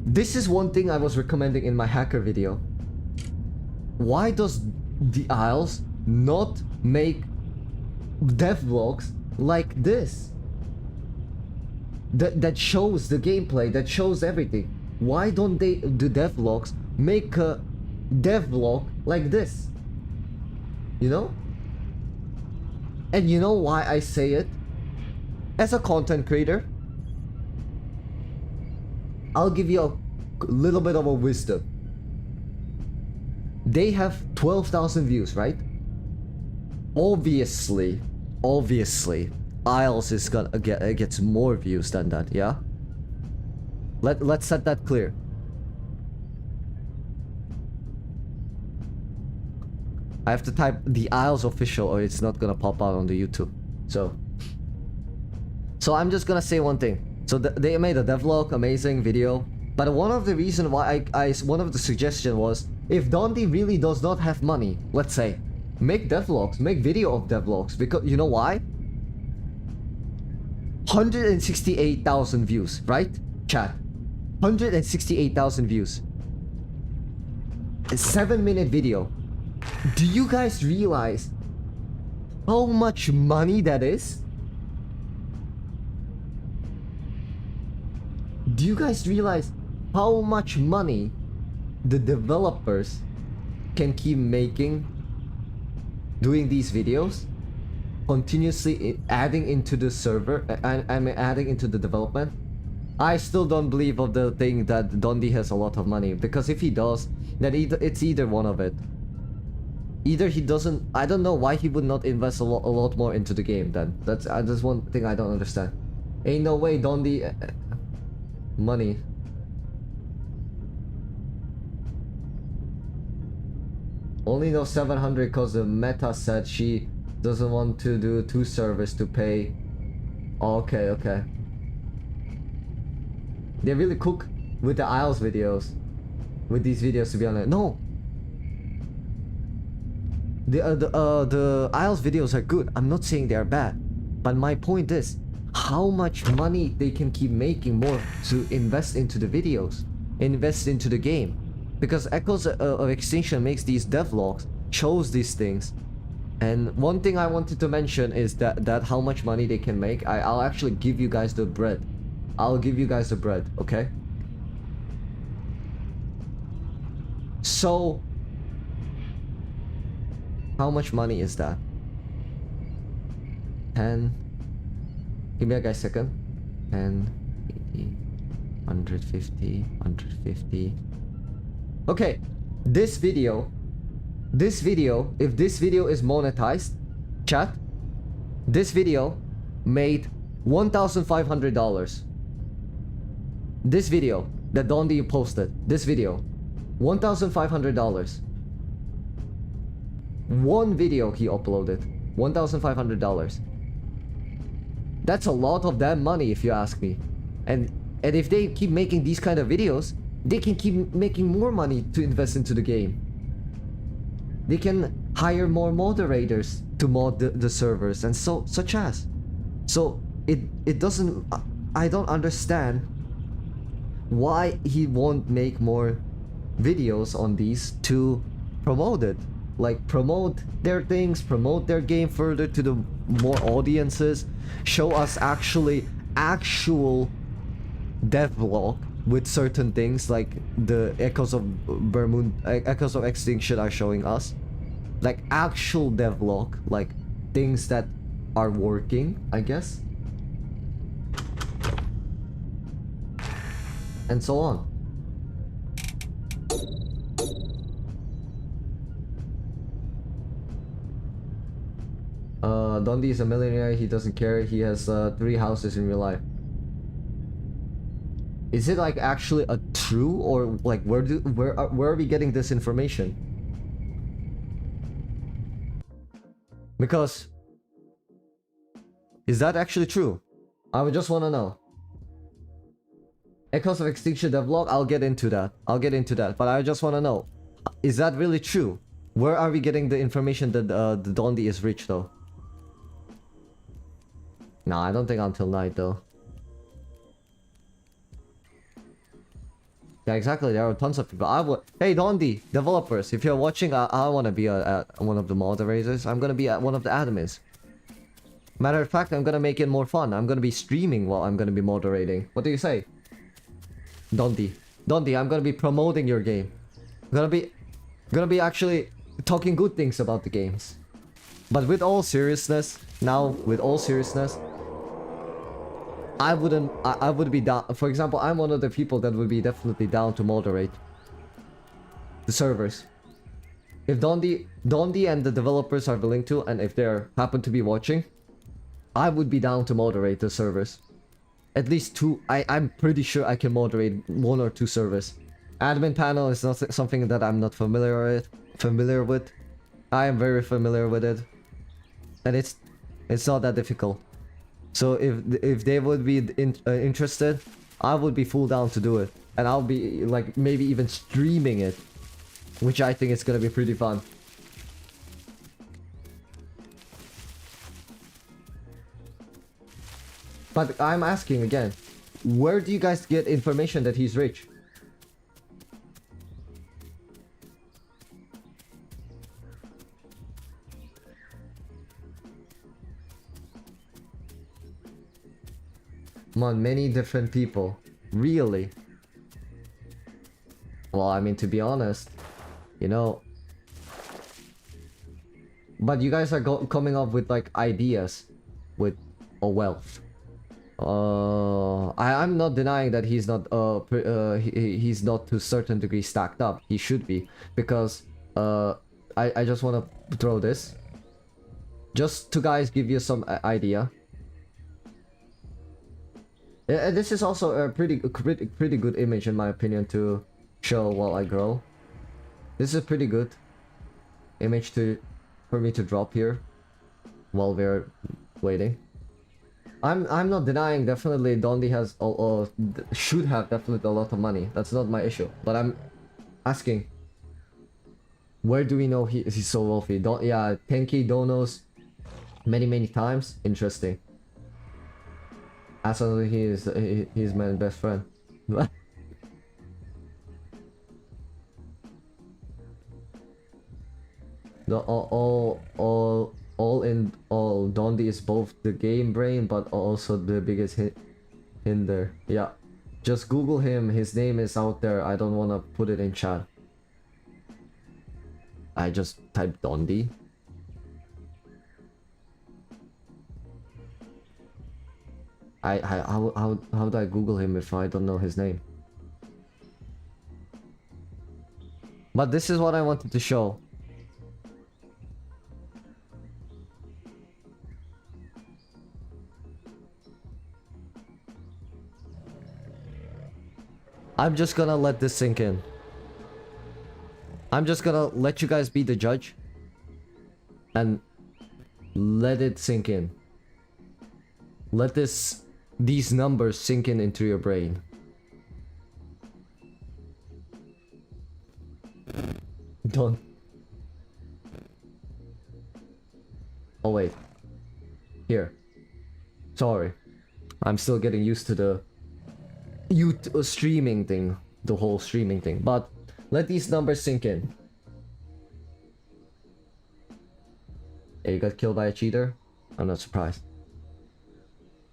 this is one thing I was recommending in my hacker video. Why does the Isles not make devlogs like this? That shows the gameplay, that shows everything. Why don't they, the devlogs, make a devlog like this? You know? And you know why I say it? As a content creator, I'll give you a little bit of a wisdom. They have 12,000 views, right? Obviously, Isles is gonna gets more views than that, yeah? Let's set that clear. I have to type the Isles official or it's not gonna pop out on the YouTube. So I'm just gonna say one thing. So they made a devlog, amazing video. But one of the reason why one of the suggestion was, if Dondi really does not have money, let's say, make devlogs, make video of devlogs, because you know why? 168,000 views, right? Chat. 168,000 views. A 7-minute video. Do you guys realize how much money that is? Do you guys realize how much money the developers can keep making doing these videos? Continuously adding into the server and adding into the development? I still don't believe of the thing that Dondi has a lot of money, because if he does, then it's either one of it. Either he doesn't, I don't know why he would not invest a lot more into the game then. That's one thing I don't understand. Ain't no way Dondi... money. Only know 700 cause the meta said she doesn't want to do 2 servers to pay. Okay. They really cook with the Isles videos. With these videos, to be honest. No! The Isles videos are good. I'm not saying they are bad. But my point is, how much money they can keep making more to invest into the videos, invest into the game. Because Echoes of Extinction makes these devlogs, shows these things. And one thing I wanted to mention is that how much money they can make. I'll actually give you guys the bread. I'll give you guys the bread, okay? So, how much money is that? 10. Give me a guys second. 10, 80, 150, 150. Okay, this video This video, if this video is monetized, chat, this video made $1,500. This video that Dondi posted, this video, $1,500. One video he uploaded, $1,500. That's a lot of damn money if you ask me. And if they keep making these kind of videos, they can keep making more money to invest into the game. They can hire more moderators to mod the servers and such as. So it doesn't, I don't understand why he won't make more videos on these to promote it. Like promote their things, promote their game further to the more audiences, show us actual devlog with certain things like the Echoes of Echoes of Extinction are showing us. Like actual devlog, like things that are working, I guess. And so on. Dondi is a millionaire, he doesn't care, he has 3 houses in real life. Is it like actually a true, or like where are we getting this information? Because is that actually true? I would just want to know. Echoes of Extinction devlog, I'll get into that. But I just want to know, is that really true? Where are we getting the information that the Dondi is rich though? No, I don't think until night though. Yeah, exactly. There are tons of people. Hey, Dondi, developers, if you're watching, I want to be one of the moderators. I'm gonna be one of the admins. Matter of fact, I'm gonna make it more fun. I'm gonna be streaming while I'm gonna be moderating. What do you say, Dondi? Dondi, I'm gonna be promoting your game. I'm gonna be actually talking good things about the games. But with all seriousness, I would be down. For example, I'm one of the people that would be definitely down to moderate the servers. If Dondi and the developers are willing to, and if they happen to be watching, I would be down to moderate the servers. At least 2. I'm pretty sure I can moderate 1 or 2 servers. Admin panel is not something that I'm not familiar with. I am very familiar with it, and it's not that difficult. So if they would be interested, I would be full down to do it, and I'll be like maybe even streaming it, which I think is gonna be pretty fun. But I'm asking again, where do you guys get information that he's rich? On many different people. Really? Well, I mean, to be honest, you know. But you guys are coming up with like ideas with a wealth. I'm not denying that he's not he's not to a certain degree stacked up. He should be, because I just want to throw this just to guys give you some idea. This is also a pretty good image in my opinion to show while I grow. This is a pretty good image for me to drop here while we're waiting. I'm not denying, definitely Dondi has should have definitely a lot of money. That's not my issue. But I'm asking, where do we know he's so wealthy? Yeah, 10k donos many times. Interesting. Absolutely, he's my best friend. All in all, Dondi is both the game brain but also the biggest hinder. Yeah, just Google him. His name is out there. I don't want to put it in chat. I just typed Dondi. How do I Google him if I don't know his name? But this is what I wanted to show. I'm just gonna let this sink in. I'm just gonna let you guys be the judge. And let it sink in. Let these numbers sink in into your brain. Done. Oh wait. Here. Sorry. I'm still getting used to the streaming thing. The whole streaming thing. But let these numbers sink in. Yeah, you got killed by a cheater? I'm not surprised.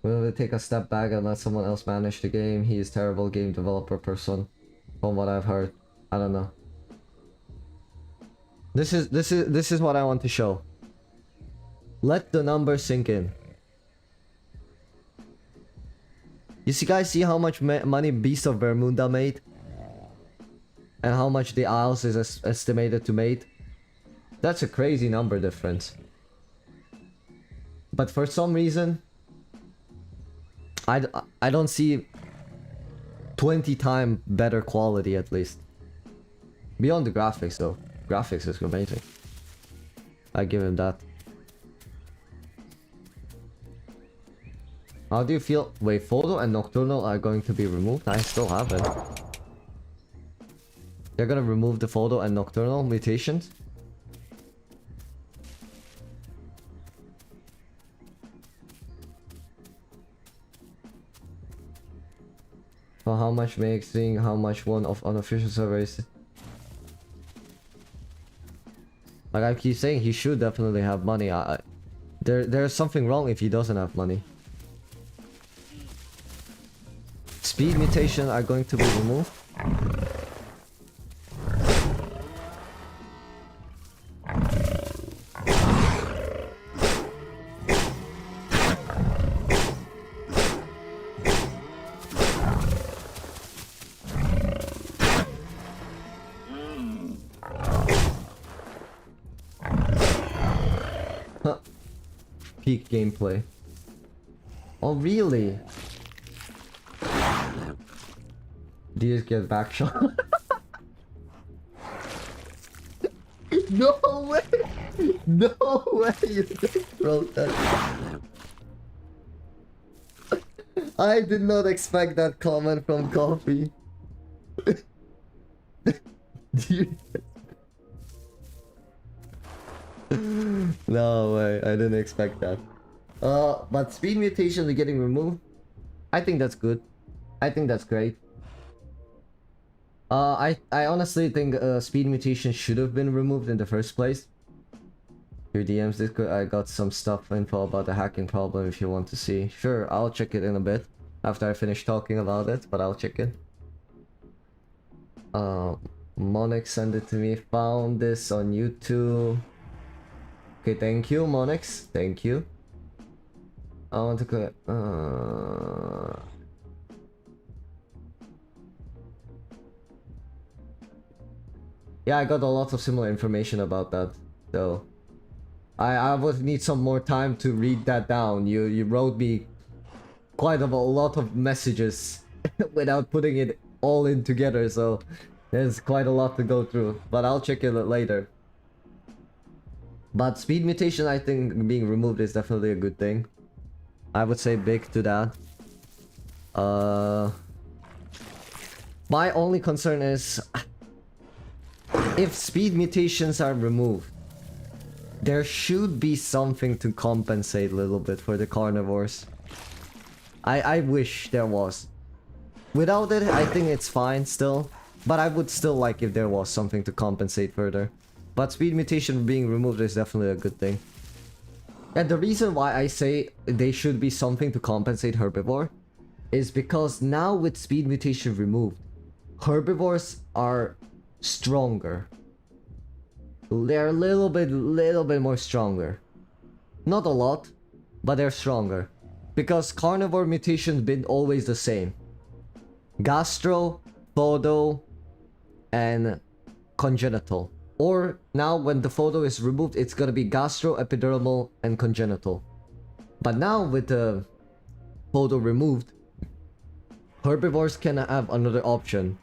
Will it take a step back and let someone else manage the game? He is terrible game developer person. From what I've heard. I don't know. This is what I want to show. Let the numbers sink in. You guys see how much money Beast of Vermunda made? And how much the Isles is estimated to make? That's a crazy number difference. But for some reason, I don't see 20 times better quality at least. Beyond the graphics though. Graphics is amazing. I give him that. How do you feel? Wait, photo and nocturnal are going to be removed? I still have it. They're gonna remove the photo and nocturnal mutations? For how much makes seeing how much one of unofficial surveys. Like I keep saying, he should definitely have money. There's something wrong if he doesn't have money. Speed mutation are going to be removed. Peak gameplay. Oh really? Do you just get back shot? No way! No way! You just wrote that. I did not expect that comment from Coffee. No way, I didn't expect that. But speed mutations are getting removed. I think that's good. I think that's great. I honestly think speed mutation should have been removed in the first place. Your DMs Discord, I got some stuff info about the hacking problem if you want to see. Sure, I'll check it in a bit after I finish talking about it, but I'll check it. Monix sent it to me. Found this on YouTube. Okay, thank you, Monix. Thank you. I want to go. Yeah, I got a lot of similar information about that, so I would need some more time to read that down. You wrote me quite a lot of messages without putting it all in together, so there's quite a lot to go through. But I'll check it later. But speed mutation, I think being removed is definitely a good thing. I would say big to that. My only concern is if speed mutations are removed, there should be something to compensate a little bit for the carnivores. I wish there was. Without it, I think it's fine still. But I would still like if there was something to compensate further. But speed mutation being removed is definitely a good thing. And the reason why I say they should be something to compensate herbivore is because now with speed mutation removed, herbivores are stronger. They're a little bit more stronger. Not a lot, but they're stronger. Because carnivore mutations been always the same. Gastro, photo, and congenital. Or now when the photo is removed, it's gonna be gastro, epidermal, and congenital. But now with the photo removed, herbivores can have another option.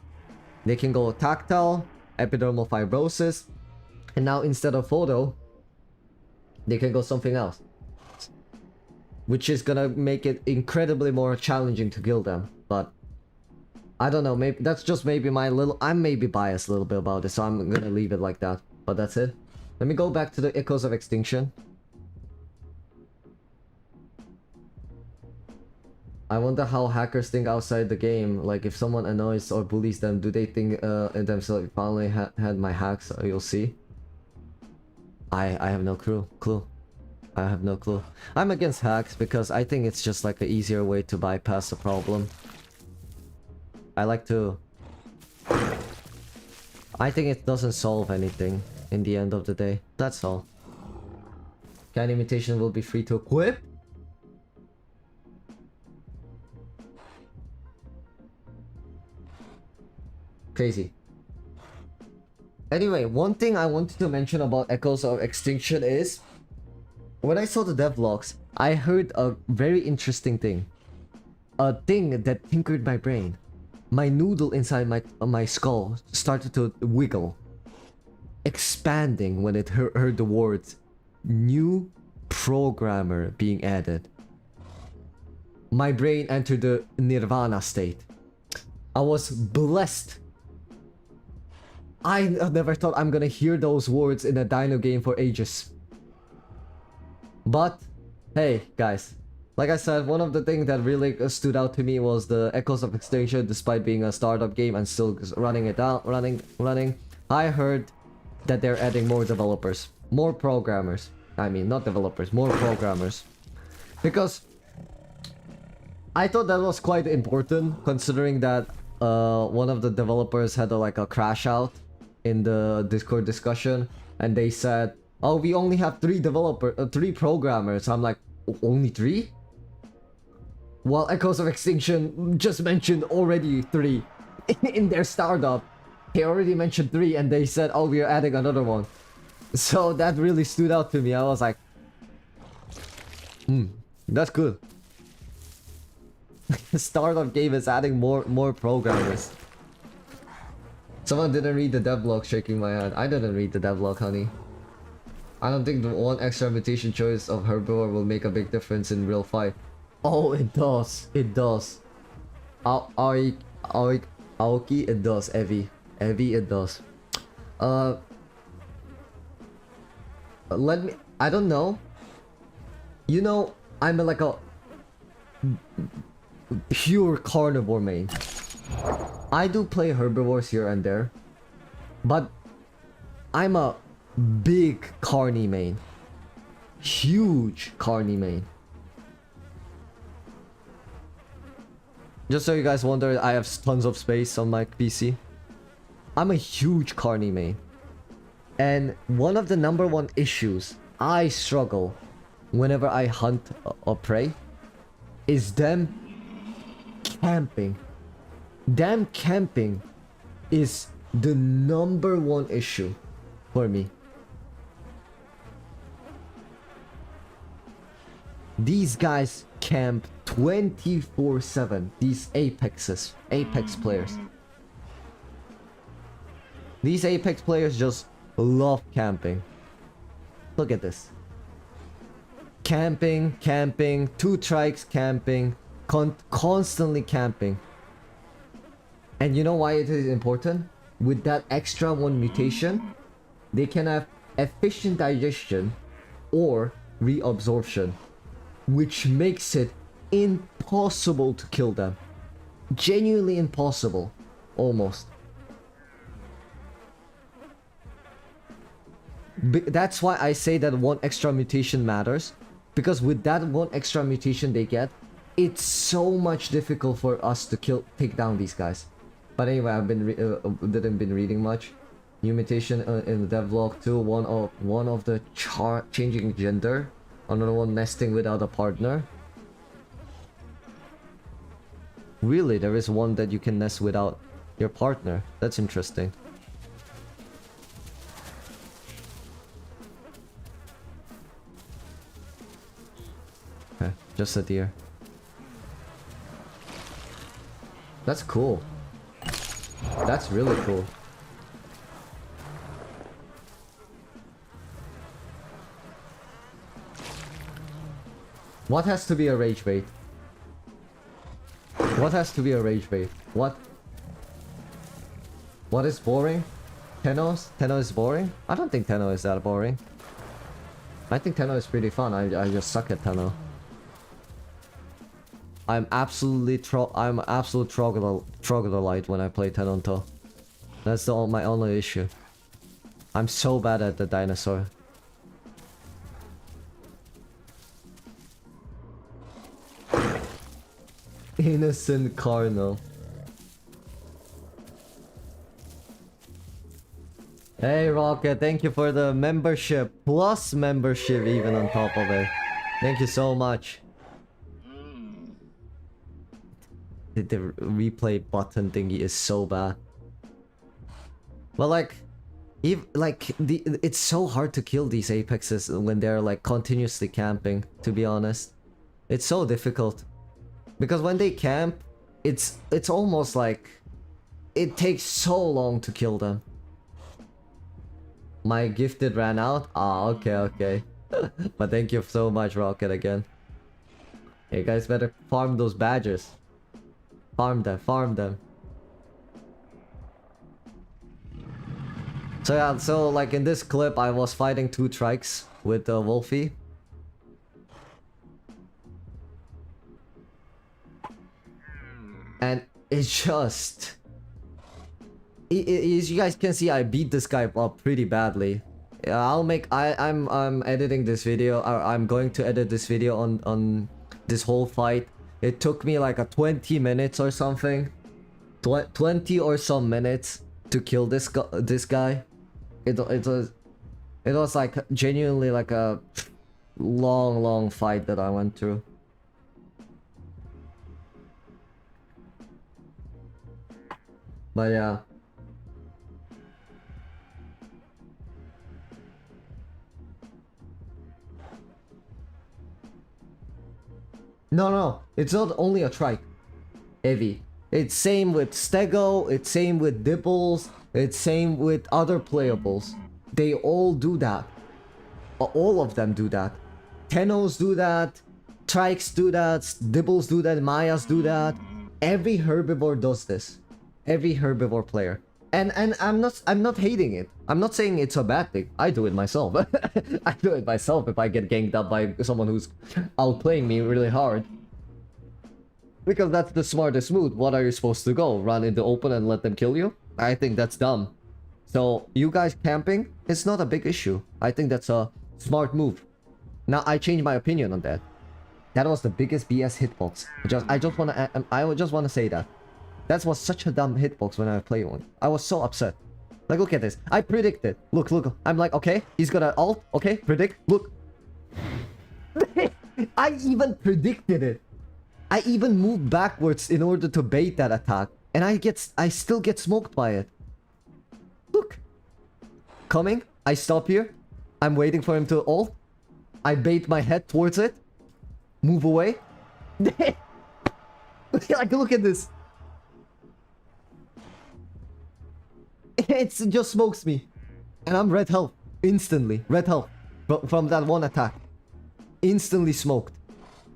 They can go tactile, epidermal fibrosis, and now instead of photo, they can go something else. Which is gonna make it incredibly more challenging to kill them. But I don't know, maybe that's just maybe my little... I'm maybe biased a little bit about it, so I'm gonna leave it like that. But that's it. Let me go back to the echoes of extinction. I wonder how hackers think outside the game. Like, if someone annoys or bullies them, do they think themselves, finally had my hacks? You'll see. I have no clue. I have no clue. I'm against hacks because I think it's just like an easier way to bypass the problem. I like to... I think it doesn't solve anything in the end of the day. That's all. Candy mutation will be free to equip? Crazy. Anyway, one thing I wanted to mention about Echoes of Extinction is... when I saw the devlogs, I heard a very interesting thing. A thing that tinkered my brain. My noodle inside my skull started to wiggle. Expanding when it heard the words new programmer being added. My brain entered the nirvana state. I was blessed. I never thought I'm gonna hear those words in a dino game for ages. But, hey, guys. Like I said, one of the things that really stood out to me was the Echoes of Extinction, despite being a startup game and still running it out, running. I heard that they're adding more developers. More programmers. I mean, not developers, more programmers. Because I thought that was quite important, considering that one of the developers had like a crash out in the Discord discussion, and they said, "Oh, we only have three programmers." I'm like, only 3? Well, Echoes of Extinction just mentioned already 3 in their startup. They already mentioned 3, and they said, "Oh, we are adding another one." So that really stood out to me. I was like, that's good. The startup game is adding more programmers. Someone didn't read the devlog, shaking my head. I didn't read the devlog, honey. I don't think the one extra mutation choice of herbivore will make a big difference in real fight. Oh, it does. It does. Aoki, it does. Evie, it does. Let me... I don't know. You know, I'm like a pure carnivore main. I do play herbivores here and there, but I'm a big carny main. Huge carny main. Just so you guys wonder, I have tons of space on my PC. I'm a huge carny main. And one of the #1 issues I struggle whenever I hunt or prey is them camping. Damn, camping is the #1 issue for me. These guys camp 24/7. These Apex players. These Apex players just love camping. Look at this. Camping, 2 trikes camping, constantly camping. And you know why it is important? With that extra 1 mutation, they can have efficient digestion or reabsorption, which makes it impossible to kill them. Genuinely impossible. Almost. That's why I say that 1 extra mutation matters. Because with that 1 extra mutation they get, it's so much difficult for us to take down these guys. But anyway, I've didn't been reading much. New mutation in the devlog too. One of the changing gender. Another one nesting without a partner. Really, there is one that you can nest without your partner. That's interesting. Okay, just a deer. That's cool. That's really cool. What has to be a rage bait? What has to be a rage bait? What? What is boring? Tenos? Tenno is boring? I don't think Tenno is that boring. I think Tenno is pretty fun. I just suck at Tenno. I'm absolute troglodyte when I play Tenonto. That's my only issue. I'm so bad at the dinosaur. Innocent Cardinal. Hey Rocket, thank you for the membership. Plus membership even on top of it. Thank you so much. The replay button thingy is so bad. But like, it's so hard to kill these apexes when they're like continuously camping, to be honest. It's so difficult. Because when they camp, it's almost like it takes so long to kill them. My gifted ran out? Ah, okay. But thank you so much, Rocket, again. Hey guys, better farm those badgers. Farm them. So yeah, so like in this clip, I was fighting 2 trikes with Wolfie. And it's just... as you guys can see, I beat this guy up pretty badly. I'm editing this video. I'm going to edit this video on this whole fight. It took me like 20 minutes or something. 20 or some minutes to kill this guy. It was like genuinely like a long fight that I went through. But yeah. No, it's not only a trike, Evi. It's same with stego, it's same with dibbles, it's same with other playables. They all do that. All of them do that. Tenos do that, trikes do that, dibbles do that, mayas do that. Every herbivore does this. Every herbivore player. And I'm not hating it. I'm not saying it's a bad thing. I do it myself. I do it myself if I get ganked up by someone who's outplaying me really hard. Because that's the smartest move. What are you supposed to go? Run in the open and let them kill you? I think that's dumb. So you guys camping, it's not a big issue. I think that's a smart move. Now I changed my opinion on that. That was the biggest BS hitbox. I just wanna say that. That was such a dumb hitbox when I played one. I was so upset. Like, look at this. I predicted. Look. I'm like, okay, he's gonna ult. Okay, predict. Look. I even predicted it. I even moved backwards in order to bait that attack. And I still get smoked by it. Look. Coming. I stop here. I'm waiting for him to ult. I bait my head towards it. Move away. Like, look at this. It just smokes me. And I'm red health. Instantly. Red health. From that one attack. Instantly smoked.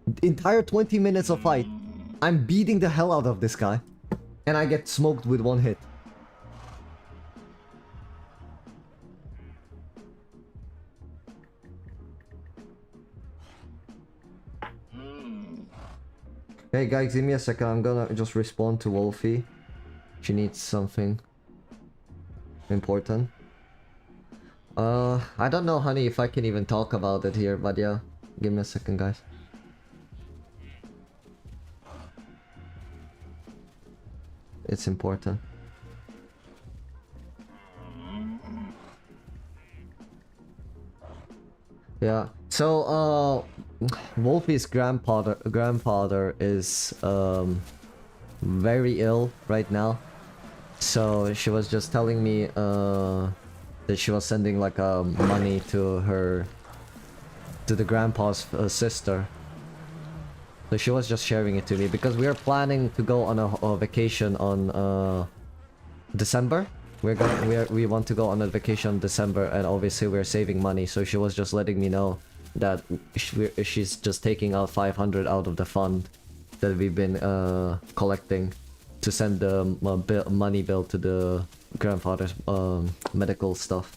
The entire 20 minutes of fight. I'm beating the hell out of this guy. And I get smoked with one hit. Hey guys, give me a second. I'm gonna just respond to Wolfie. She needs something important. I don't know, honey, if I can even talk about it here, but yeah. Give me a second, guys. It's important. Yeah. So, Wolfie's grandfather is very ill right now. So she was just telling me that she was sending like money to the grandpa's sister. So she was just sharing it to me because we are planning to go on a vacation on December. We want to go on a vacation in December, and obviously we're saving money. So she was just letting me know that she's just taking out 500 out of the fund that we've been collecting to send the money bill to the grandfather's medical stuff.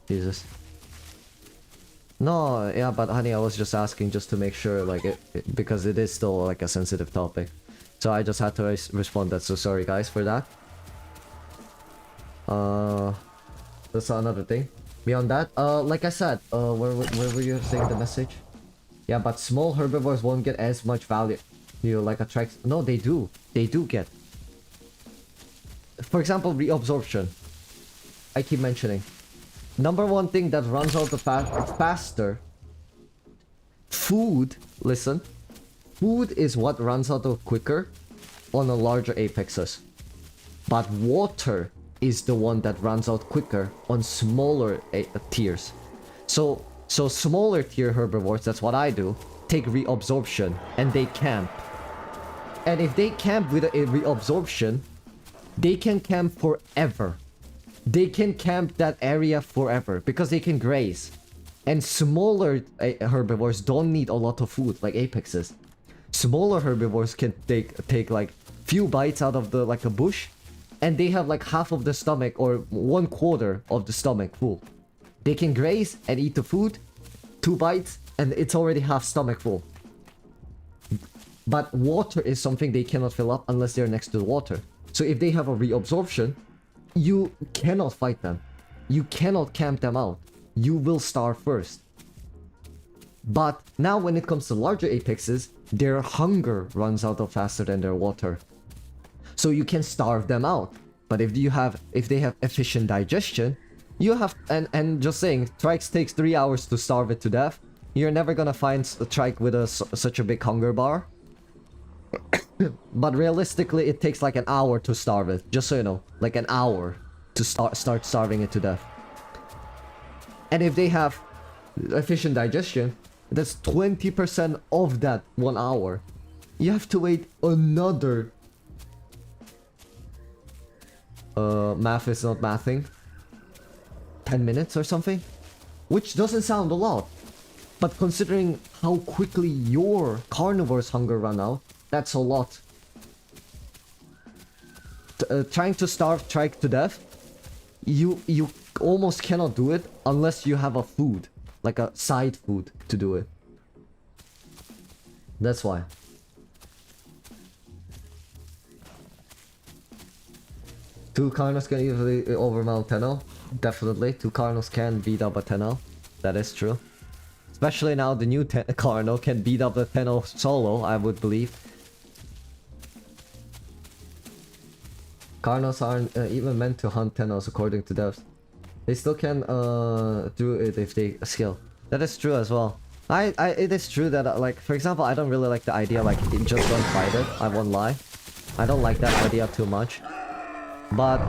Jesus. No, yeah, but honey, I was just asking just to make sure, like, because it is still like a sensitive topic. So I just had to respond that. So sorry guys for that. That's another thing. Beyond that, like I said, where were you saying the message? Yeah, but small herbivores won't get as much value. You like attracts. No, they do. They do get. For example, reabsorption. I keep mentioning. Number one thing that runs out the faster. Food. Listen. Food is what runs out of quicker on the larger apexes. But water is the one that runs out quicker on smaller tiers. So smaller tier herbivores, that's what I do, take reabsorption and they camp. And if they camp with a reabsorption, they can camp forever. They can camp that area forever because they can graze. And smaller herbivores don't need a lot of food like apexes. Smaller herbivores can take like few bites out of the like a bush, and they have like half of the stomach or 1/4 of the stomach full. They can graze and eat the food, 2 bites, and it's already half stomach full. But water is something they cannot fill up unless they're next to the water. So if they have a reabsorption, you cannot fight them. You cannot camp them out. You will starve first. But now when it comes to larger apexes, their hunger runs out of faster than their water. So you can starve them out. But if they have efficient digestion, you have and just saying, trikes takes 3 hours to starve it to death. You're never gonna find a trike with such a big hunger bar. But realistically, it takes like an hour to starve it. Just so you know, like an hour to start starving it to death. And if they have efficient digestion, that's 20% of that 1 hour. You have to wait another. Math is not mathing. 10 minutes or something, which doesn't sound a lot, but considering how quickly your carnivore's hunger run out, that's a lot. Trying to starve trike to death, you almost cannot do it unless you have a food, like a side food to do it. That's why. Two Carnos can easily overmount Tenno. Definitely, 2 Carnos can beat up a Tenno. That is true. Especially now the new Carno can beat up the Tenno solo, I would believe. Carnos aren't even meant to hunt Tennos according to devs. They still can do it if they skill. That is true as well. It is true that like, for example, I don't really like the idea like just don't fight it. I won't lie. I don't like that idea too much. But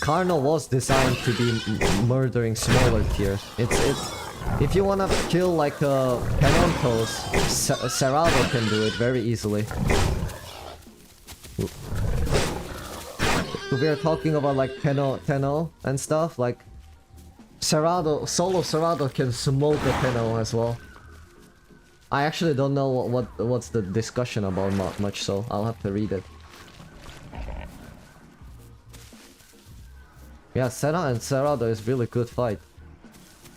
Carno was designed to be murdering smaller tiers. It's if you wanna kill like Penontos, Serrado can do it very easily. We are talking about like Tenno and stuff, like solo Serrado can smoke a Tenno as well. I actually don't know what's the discussion about much, so I'll have to read it. Yeah, Senna and Serrado is really good fight.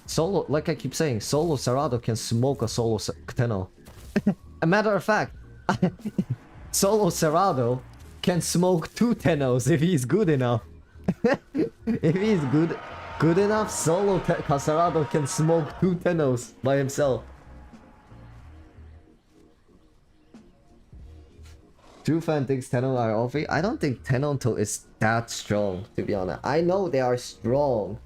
Solo, like I keep saying, solo Serrado can smoke a solo Tenno. A matter of fact, solo Serrado can smoke 2 Tennos if he's good enough. If he's good enough, solo Serrado can smoke 2 Tennos by himself. True fan thinks Tenno are OP. I don't think Tenno is that strong, to be honest. I know they are strong,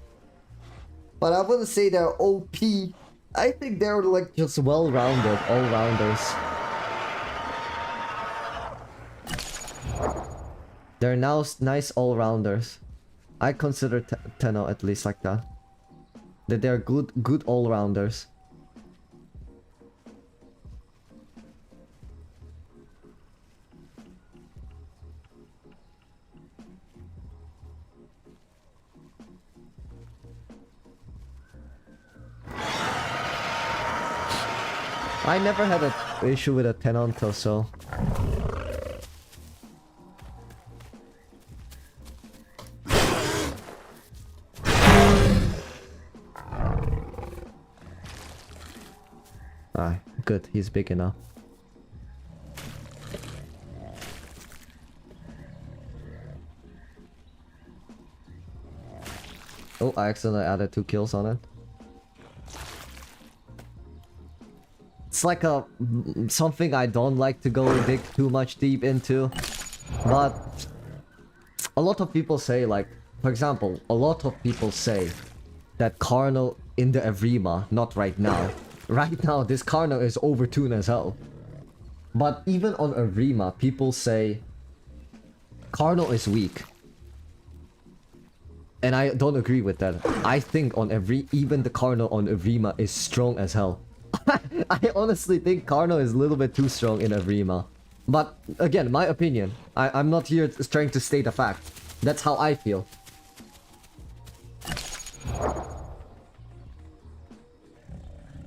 but I wouldn't say they're OP. I think they're like just well-rounded, all-rounders. They're now nice all-rounders. I consider Tenno at least like that. That they're good all-rounders. I never had an issue with a Tenonto, so... Ah, good, he's big enough. Oh, I accidentally added 2 kills on it. It's like something I don't like to go dig too much deep into. But a lot of people say, like, for example, a lot of people say that Carno in the evrima, not right now. Right now, this Carno is overtuned as hell. But even on evrima, people say Carno is weak. And I don't agree with that. I think on even the Carno on evrima is strong as hell. I honestly think Carno is a little bit too strong in evrima. But again, my opinion. I'm not here trying to state a fact. That's how I feel.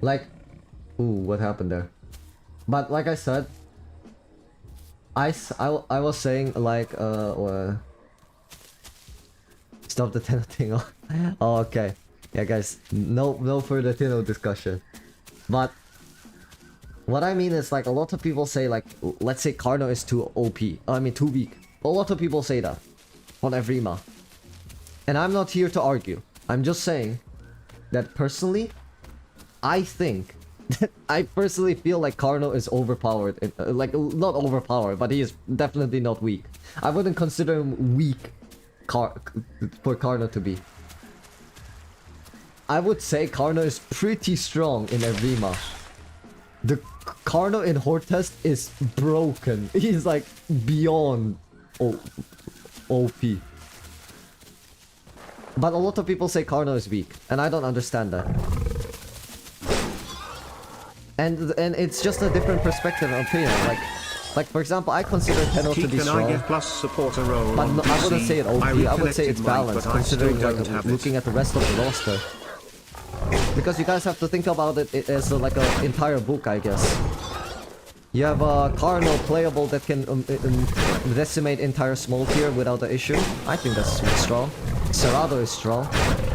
Like, ooh, what happened there? But like I said, I was saying like stop the Tenno thing. Oh, okay. Yeah, guys, no further Tenno discussion. But what I mean is, like, a lot of people say, like, let's say Carno is too OP. I mean, too weak. A lot of people say that on evrima. And I'm not here to argue. I'm just saying that personally, I think I personally feel like Carno is overpowered. Like, not overpowered, but he is definitely not weak. I wouldn't consider him weak for Carno to be. I would say Carno is pretty strong in evrima. The Carno in Horde test is broken. He's like beyond OP. But a lot of people say Carno is weak, and I don't understand that. And it's just a different perspective and opinion. Like for example, I consider Tenno to be strong, but no, I wouldn't say it OP. I would say it's balanced, considering like looking at the rest of the roster. Because you guys have to think about it as like an entire book, I guess. You have a Carno playable that can decimate entire small tier without an issue. I think that's strong. Cerrado is strong.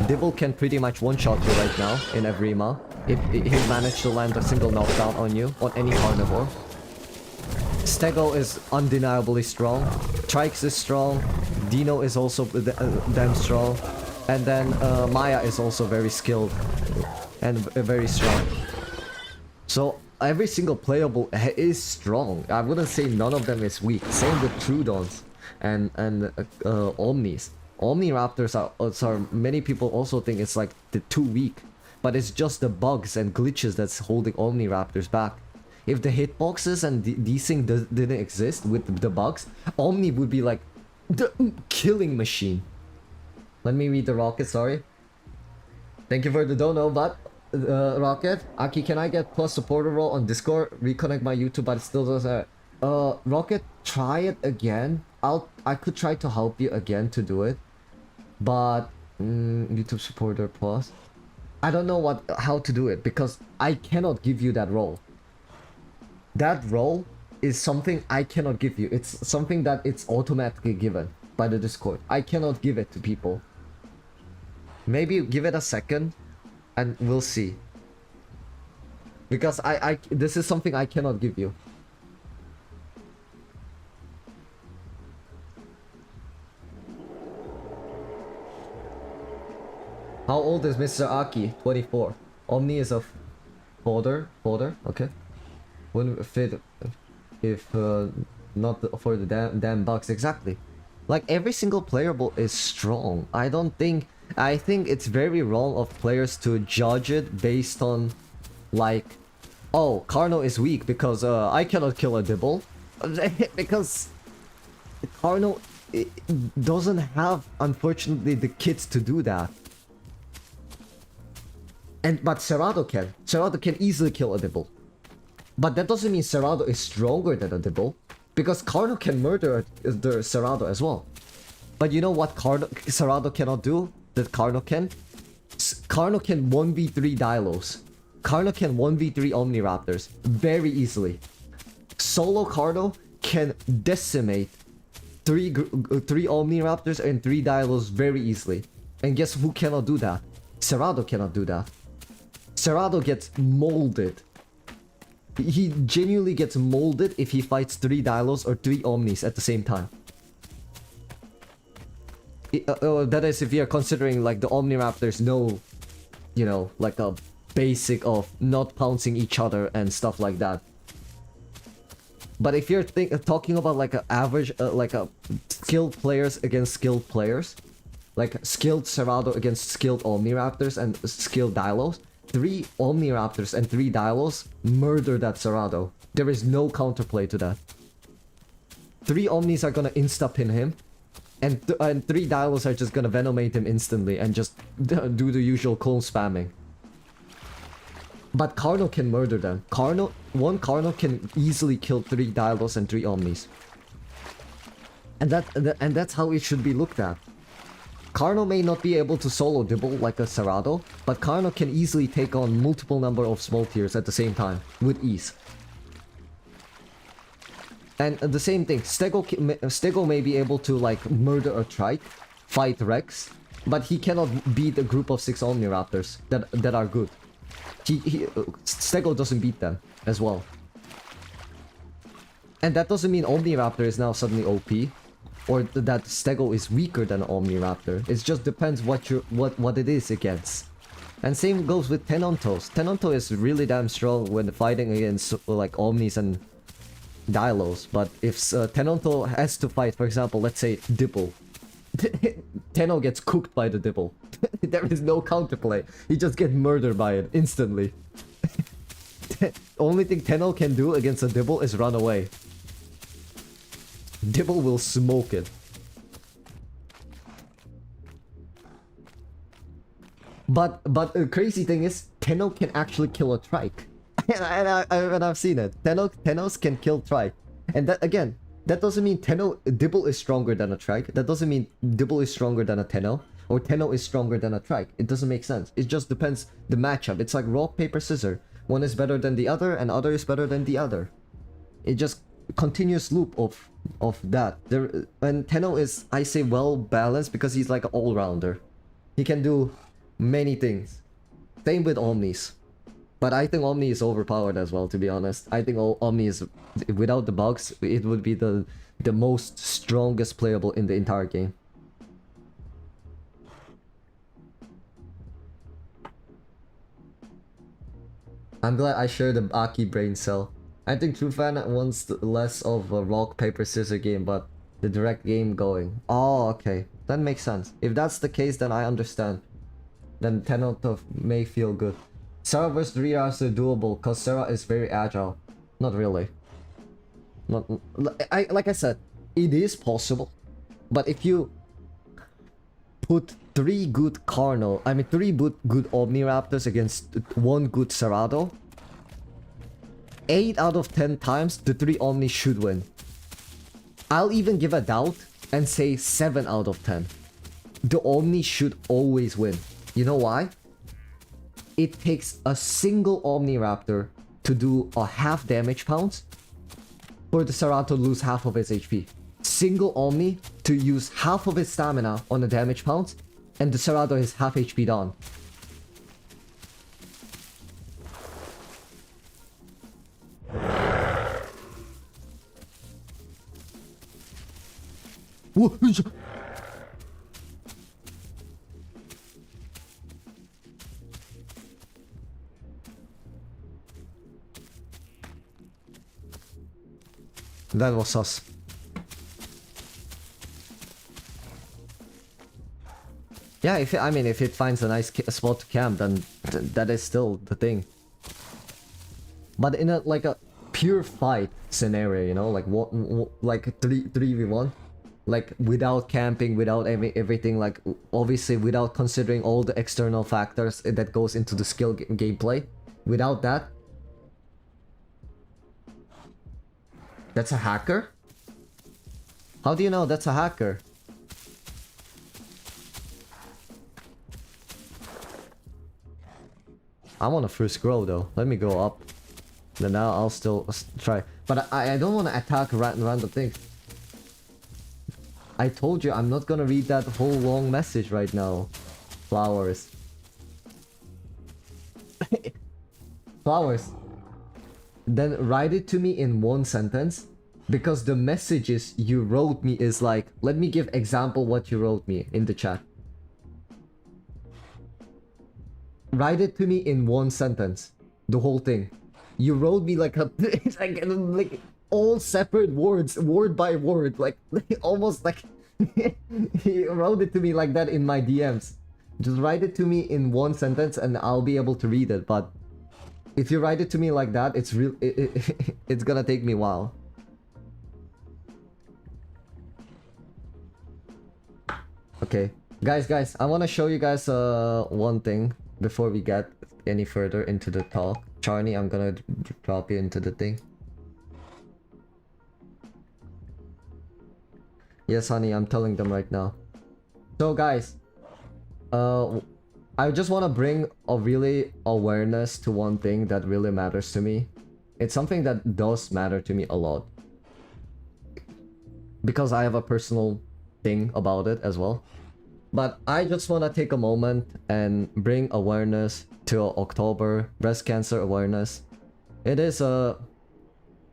Dibble can pretty much one-shot you right now in evrima if he managed to land a single knockdown on you, on any carnivore. Stego is undeniably strong. Trikes is strong. Deino is also damn strong. And then Maya is also very skilled and very strong. So every single playable is strong. I wouldn't say none of them is weak. Same with troodons and omnis. Omniraptors are many people also think it's like too weak, but it's just the bugs and glitches that's holding omniraptors back. If the hitboxes and these things didn't exist with the bugs, Omni would be like the killing machine. Let me read the Rocket, sorry. Thank you for the dono, but Rocket, Aki, can I get plus supporter role on Discord? Reconnect my YouTube, but it still doesn't. Rocket, try it again. I could try to help you again to do it, but YouTube supporter plus. I don't know how to do it because I cannot give you that role. That role is something I cannot give you. It's something that it's automatically given by the Discord. I cannot give it to people. Maybe give it a second and we'll see. Because this is something I cannot give you. How old is Mr. Aki? 24. Omni is a folder, okay. Wouldn't fit if not for the damn bugs. Exactly. Like every single playable is strong. I think it's very wrong of players to judge it based on like, oh, Carno is weak because I cannot kill a Dibble. Because Carno doesn't have, unfortunately, the kits to do that. But Cerrado can. Cerrado can easily kill a Dibble. But that doesn't mean Cerrado is stronger than a Dibble. Because Carno can murder the Cerrado as well. But you know what Cerrado cannot do? That Carno can? Carno can 1v3 dilos. Carno can 1v3 omniraptors very easily. Solo Carno can decimate three omniraptors and 3 dilos very easily. And guess who cannot do that? Cerrado cannot do that. Cerrado gets molded. He genuinely gets molded if he fights 3 dilos or 3 omnis at the same time. That is if you're considering like the omniraptors know, you know, like a basic of not pouncing each other and stuff like that. But if you're talking about like an average, like a skilled players against skilled players, like skilled Cerrado against skilled omniraptors and skilled dilos, 3 omniraptors and 3 dilos murder that Cerrado. There is no counterplay to that. 3 omnis are gonna insta-pin him. And 3 dilos are just gonna venomate him instantly and just do the usual clone spamming. But Carno can murder them. One Carno can easily kill 3 dilos and 3 omnis. And that's how it should be looked at. Carno may not be able to solo dibble like a Cerrado, but Carno can easily take on multiple number of small tiers at the same time with ease. And the same thing, Stego may be able to like murder a trike, fight Rex, but he cannot beat a group of 6 omniraptors that are good. Stego doesn't beat them as well. And that doesn't mean Omniraptor is now suddenly OP, or that Stego is weaker than Omniraptor. It just depends what it is against. And same goes with Tenontos. Tenonto is really damn strong when fighting against like Omnis and Dilos, but if Tenonto has to fight, for example, let's say Dipple, Tenno gets cooked by the Dipple. There is no counterplay. He just gets murdered by it instantly. Only thing Tenno can do against a Dibble is run away. Dibble will smoke it. But the crazy thing is, Tenno can actually kill a trike. and I've seen it. Tennos can kill trike. And that again, that doesn't mean Dibble is stronger than a trike. That doesn't mean Dibble is stronger than a Tenno. Or Tenno is stronger than a trike. It doesn't make sense. It just depends the matchup. It's like rock, paper, scissors. One is better than the other, and other is better than the other. It just continuous loop of that. And Tenno is, I say, well balanced because he's like an all-rounder. He can do many things. Same with Omnis. But I think Omni is overpowered as well, to be honest. I think Omni is, without the bugs, it would be the most strongest playable in the entire game. I'm glad I share the Aki brain cell. I think TrueFan wants less of a rock, paper, scissors game, but the direct game going. Oh, okay. That makes sense. If that's the case, then I understand. Then 10 out of may feel good. Sarah vs. Rhea is doable, cause Sarah is very agile. Not really. Like I said, it is possible. But if you put 3 good three good Omniraptors against 1 good Cerrado, 8 out of 10 times the 3 Omnis should win. I'll even give a doubt and say 7 out of 10. The Omni should always win. You know why? It takes a single Omniraptor to do a half damage pounce for the Cerrado to lose half of its HP. Single Omni to use half of its stamina on a damage pounce, and the Cerrado is half HP down. That was sus. Yeah, if it finds a nice spot to camp, then that is still the thing. But in a pure fight scenario, you know, like like 3v1, like without camping, without everything, like obviously without considering all the external factors that goes into the skill gameplay, without that. That's a hacker? How do you know that's a hacker? I want to first grow though. Let me go up. Then now I'll still try. But I don't want to attack random things. I told you I'm not gonna read that whole long message right now. Flowers. Flowers. Then write it to me in one sentence. Because the messages you wrote me is like... Let me give example what you wrote me in the chat. Write it to me in one sentence. The whole thing. You wrote me like a... like all separate words, word by word. Like almost like... You wrote it to me like that in my DMs. Just write it to me in one sentence and I'll be able to read it. But if you write it to me like that, it's real. It's gonna take me a while. Okay, guys, I want to show you guys one thing before we get any further into the talk. Charlie, I'm gonna drop you into the thing. Yes, honey, I'm telling them right now. So, guys, I just want to bring a really awareness to one thing that really matters to me. It's something that does matter to me a lot. Because I have a personal thing about it as well. But I just want to take a moment and bring awareness to October breast cancer awareness. It is a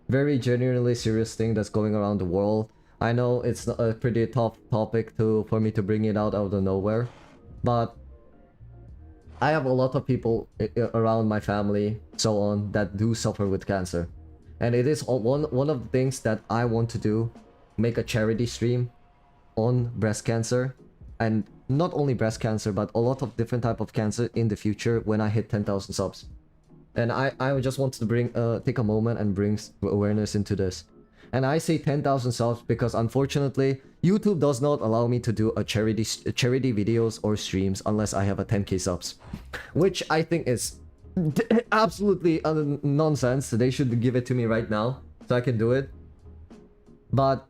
very genuinely serious thing that's going around the world. I know it's a pretty tough topic for me to bring it out of nowhere, but I have a lot of people around my family, so on, that do suffer with cancer. And it is one of the things that I want to do, make a charity stream on breast cancer. And not only breast cancer, but a lot of different type of cancer in the future when I hit 10,000 subs. And I just wanted to bring take a moment and bring awareness into this. And I say 10,000 subs because unfortunately YouTube does not allow me to do a charity videos or streams unless I have a 10k subs, which I think is absolutely nonsense. They should give it to me right now so I can do it. But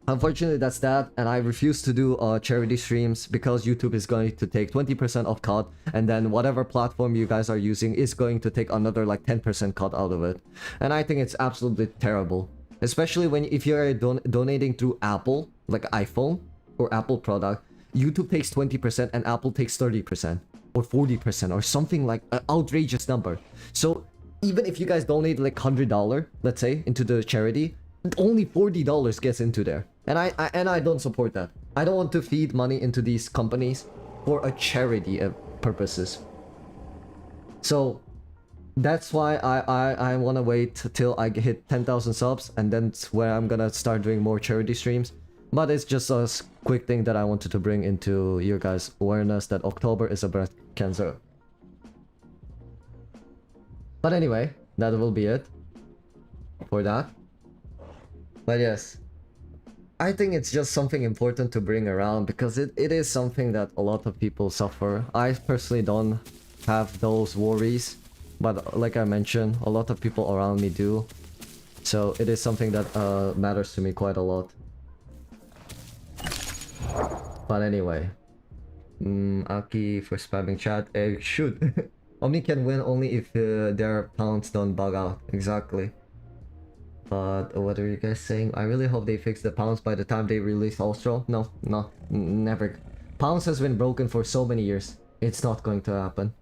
unfortunately that's that, and I refuse to do charity streams because YouTube is going to take 20% of cut, and then whatever platform you guys are using is going to take another like 10% cut out of it. And I think it's absolutely terrible. Especially if you're donating through Apple, like iPhone or Apple product, YouTube takes 20% and Apple takes 30% or 40% or something like an outrageous number. So even if you guys donate like $100, let's say, into the charity, only $40 gets into there. And I don't support that. I don't want to feed money into these companies for a charity purposes. So that's why I want to wait till I hit 10,000 subs, and then it's where I'm gonna start doing more charity streams. But it's just a quick thing that I wanted to bring into your guys' awareness that October is a breast cancer. But anyway, that will be it for that. But yes, I think it's just something important to bring around because it is something that a lot of people suffer. I personally don't have those worries, but like I mentioned, a lot of people around me do. So it is something that matters to me quite a lot. But anyway, Aki for spamming chat. Shoot. Omni can win only if their pounds don't bug out. Exactly. But what are you guys saying? I really hope they fix the pounds by the time they release Ultra. No, never. Pounds has been broken for so many years. It's not going to happen.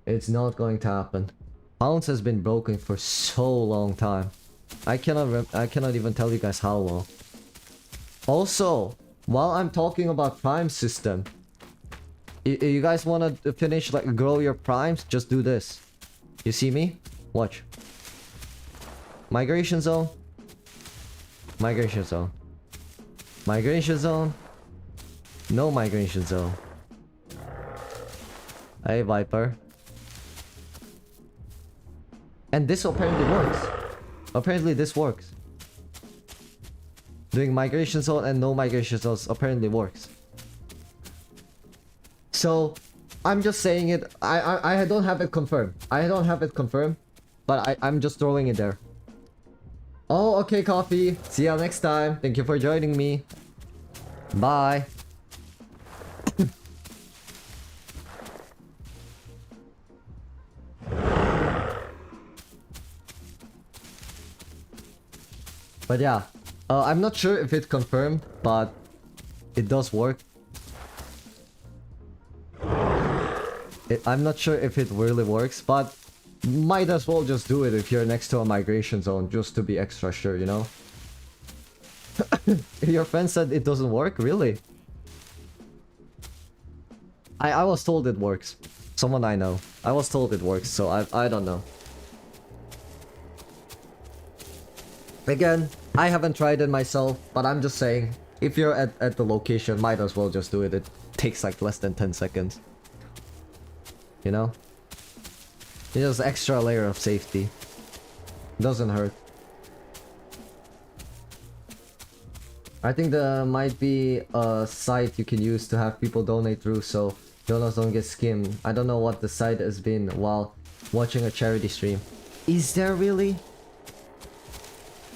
It's not going to happen. Pounds has been broken for so long time. I cannot even tell you guys how long. Also, while I'm talking about Prime system, you guys want to finish, like, grow your primes? Just do this. You see me? Watch. Migration zone. Migration zone. Migration zone. No migration zone. Hey, Viper. And this apparently works. Apparently this works. Doing migration zone and no migration zones apparently works. So, I'm just saying it. I don't have it confirmed. I don't have it confirmed. But I'm just throwing it there. Oh, okay, Coffee. See ya next time. Thank you for joining me. Bye. But yeah, I'm not sure if it confirmed, but it does work. I'm not sure if it really works, but might as well just do it if you're next to a migration zone, just to be extra sure, you know? Your friend said it doesn't work? Really? I was told it works. Someone I know. I was told it works, so I don't know. Again, I haven't tried it myself, but I'm just saying, if you're at the location, might as well just do it. It takes like less than 10 seconds. You know? It's just extra layer of safety. Doesn't hurt. I think there might be a site you can use to have people donate through so donors don't get skimmed. I don't know what the site has been while watching a charity stream. Is there really?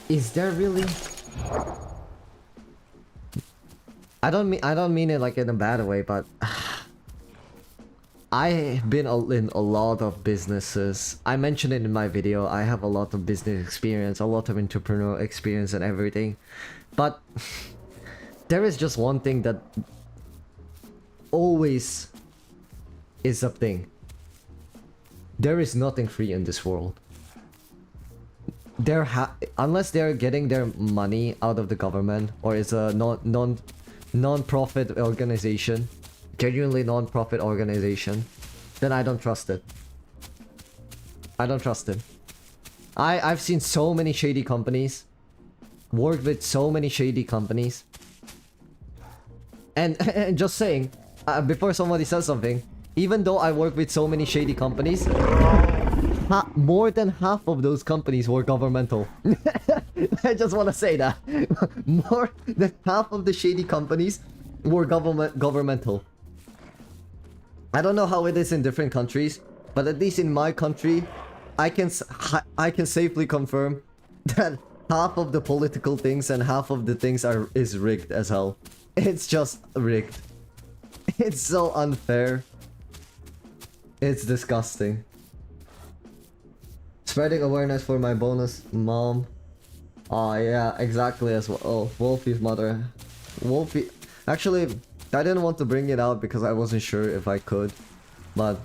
Is there really? I don't mean it like in a bad way, but I've been in a lot of businesses. I mentioned it in my video. I have a lot of business experience, a lot of entrepreneurial experience and everything. But there is just one thing that always is a thing. There is nothing free in this world. Unless they're getting their money out of the government or is a non-profit organization, genuinely non-profit organization, then I don't trust it. I don't trust it. I've seen so many shady companies, worked with so many shady companies, and just saying, before somebody says something, even though I work with so many shady companies, more than half of those companies were governmental. I just want to say that. More than half of the shady companies were governmental. I don't know how it is in different countries, but at least in my country, I can safely confirm that half of the political things and half of the things is rigged as hell. It's just rigged. It's so unfair. It's disgusting. Spreading awareness for my bonus mom. Oh yeah, exactly as well. Oh, Wolfie's mother. Wolfie. Actually, I didn't want to bring it out because I wasn't sure if I could. But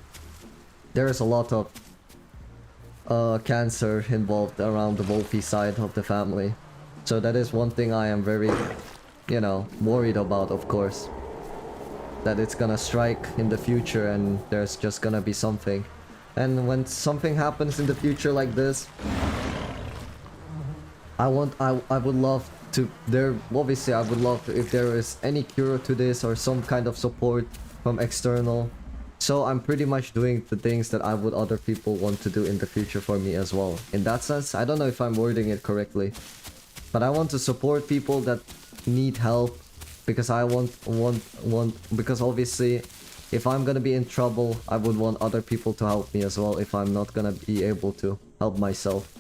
there is a lot of cancer involved around the Wolfie side of the family. So that is one thing I am very, you know, worried about, of course. That it's gonna strike in the future and there's just gonna be something. And when something happens in the future like this, I would love to, obviously I would love if there is any cure to this or some kind of support from external. So I'm pretty much doing the things that I would other people want to do in the future for me as well. In that sense, I don't know if I'm wording it correctly, but I want to support people that need help because I because obviously if I'm gonna be in trouble, I would want other people to help me as well if I'm not gonna be able to help myself.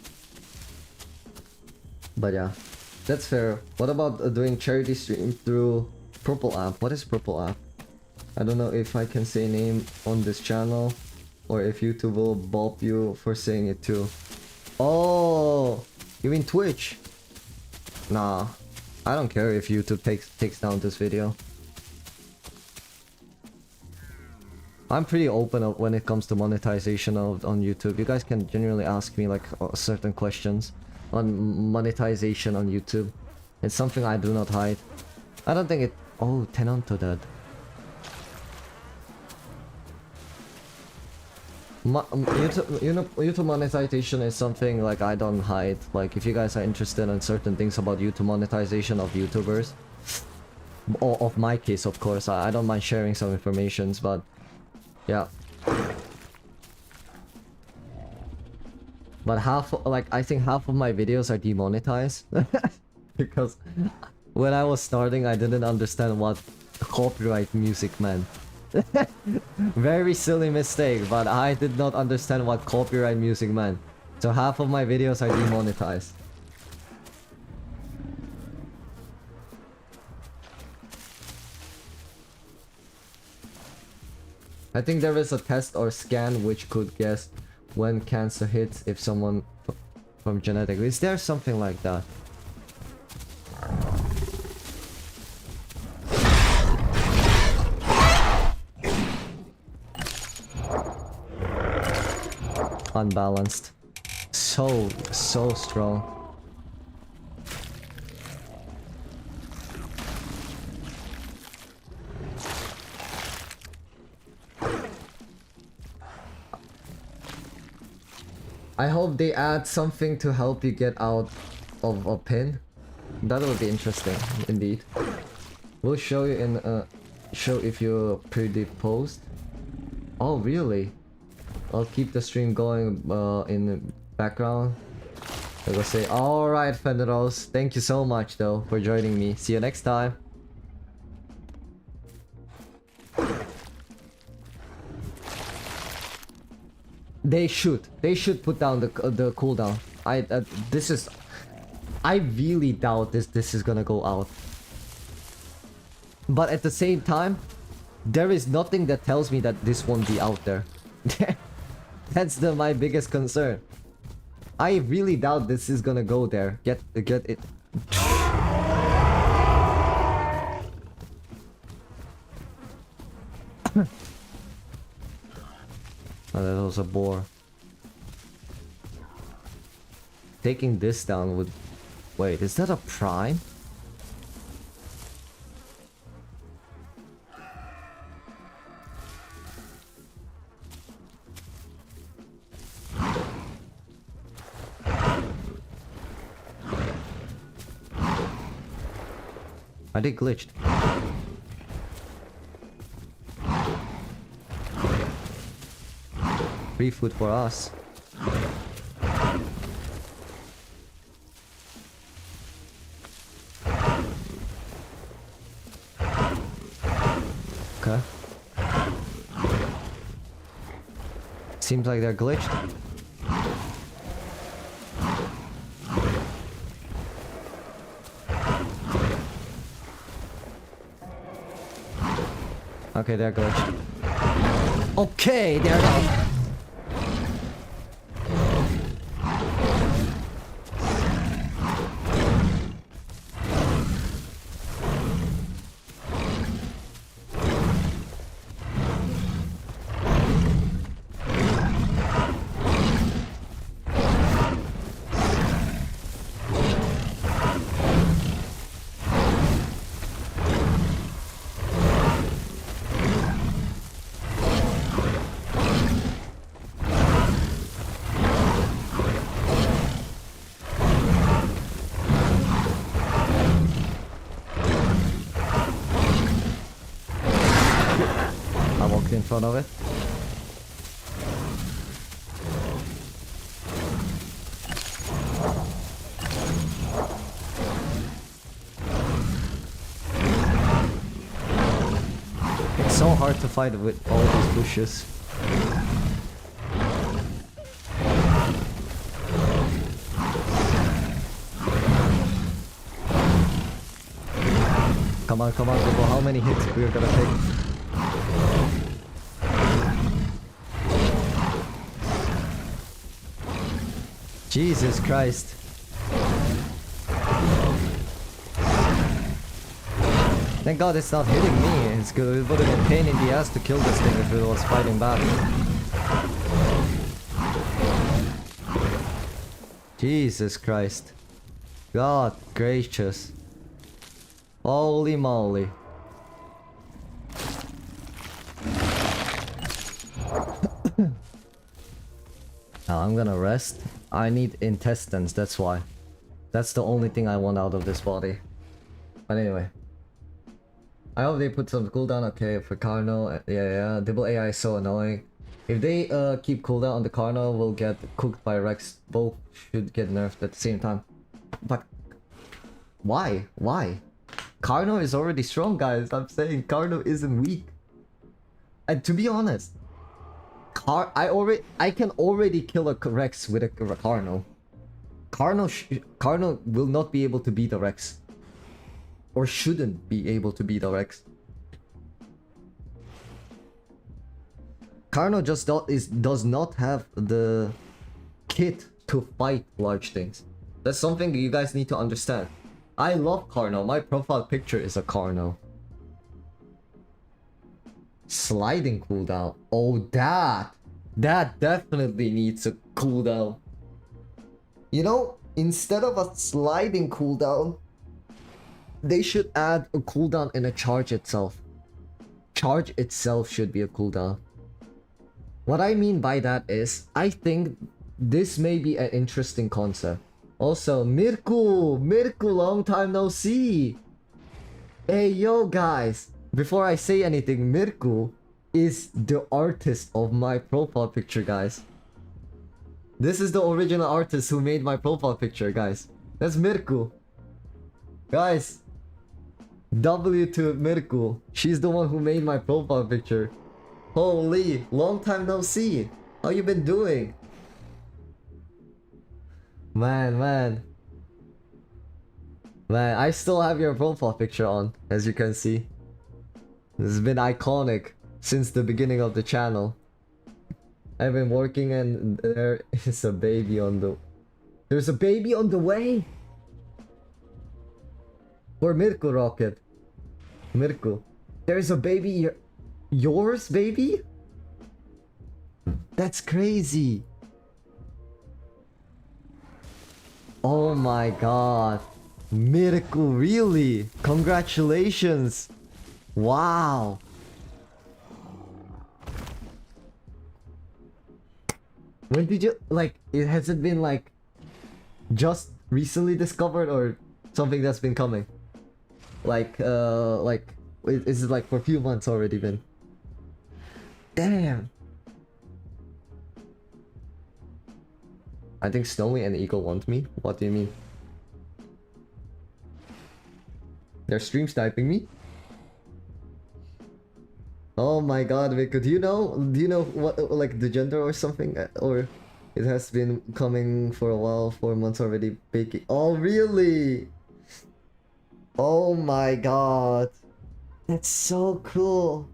But yeah, that's fair. What about doing charity stream through Purple app? What is Purple app? I don't know if I can say name on this channel or if YouTube will bop you for saying it too. Oh, you mean Twitch? Nah, I don't care if YouTube takes down this video. I'm pretty open when it comes to monetization on YouTube. You guys can genuinely ask me like certain questions on monetization on YouTube. It's something I do not hide. I don't think it... Oh, Tenanto dead. YouTube monetization is something like I don't hide. Like if you guys are interested in certain things about YouTube monetization of YouTubers, or of my case of course, I don't mind sharing some informations, but yeah. But I think half of my videos are demonetized because when I was starting I didn't understand what copyright music meant. Very silly mistake, but I did not understand what copyright music meant. So half of my videos are demonetized. I think there is a test or scan which could guess when cancer hits if someone from genetic. Is there something like that? unbalanced. So strong. I hope they add something to help you get out of a pin. That would be interesting, indeed. We'll show you in show if you're predisposed. Oh really? I'll keep the stream going in the background. I will say, alright Fenderos, thank you so much though for joining me. See you next time. They should put down the cooldown. I really doubt this is gonna go out. But at the same time, there is nothing that tells me that this won't be out there. That's my biggest concern. I really doubt this is gonna go there. Get it. Oh, that was a boar. Taking this down would... Wait, is that a prime? I did glitched. Free food for us. Okay. Seems like they're glitched. Okay, they're glitched. Okay, they're not. In front of it. It's so hard to fight with all these bushes. Come on, people. How many hits we're gonna take? Jesus Christ. Thank God it's not hitting me. It's good. It would have been a pain in the ass to kill this thing if it was fighting back. Jesus Christ. God gracious. Holy moly. Now I'm gonna rest. I need intestines, that's why. That's the only thing I want out of this body. But anyway. I hope they put some cooldown, okay, for Carno. Yeah, double AI is so annoying. If they keep cooldown on the Carno, we'll get cooked by Rex. Both should get nerfed at the same time. But why? Why? Carno is already strong, guys. I'm saying Carno isn't weak. And to be honest, I can already kill a Rex with a Carno. Carno will not be able to beat a Rex. Or shouldn't be able to beat a Rex. Carno just does not have the kit to fight large things. That's something you guys need to understand. I love Carno. My profile picture is a Carno. Sliding cooldown. Oh, that definitely needs a cooldown. You know, instead of a sliding cooldown, they should add a cooldown in a charge itself. Charge itself should be a cooldown. What I mean by that is, I think this may be an interesting concept. Also, Mirku, long time no see. Hey yo guys, before I say anything, Mirku is the artist of my profile picture, guys. This is the original artist who made my profile picture, guys. That's Mirku. Guys, W to Mirku. She's the one who made my profile picture. Holy, long time no see. How you been doing? Man, I still have your profile picture on, as you can see. This has been iconic since the beginning of the channel. I've been working and there is a baby on the... There's a baby on the way! For Mirku Rocket. Mirku. There's a baby... Yours, baby? That's crazy. Oh my god. Mirku, really? Congratulations. Wow. When did you, like, has it been like just recently discovered or something that's been coming? Like, is it like for a few months already been? Damn. I think Snowy and Eagle want me. What do you mean? They're stream sniping me? Oh my god, Vico, do you know what, like, the gender or something? Or it has been coming for a while, 4 months already baking. Oh, really? Oh my god. That's so cool.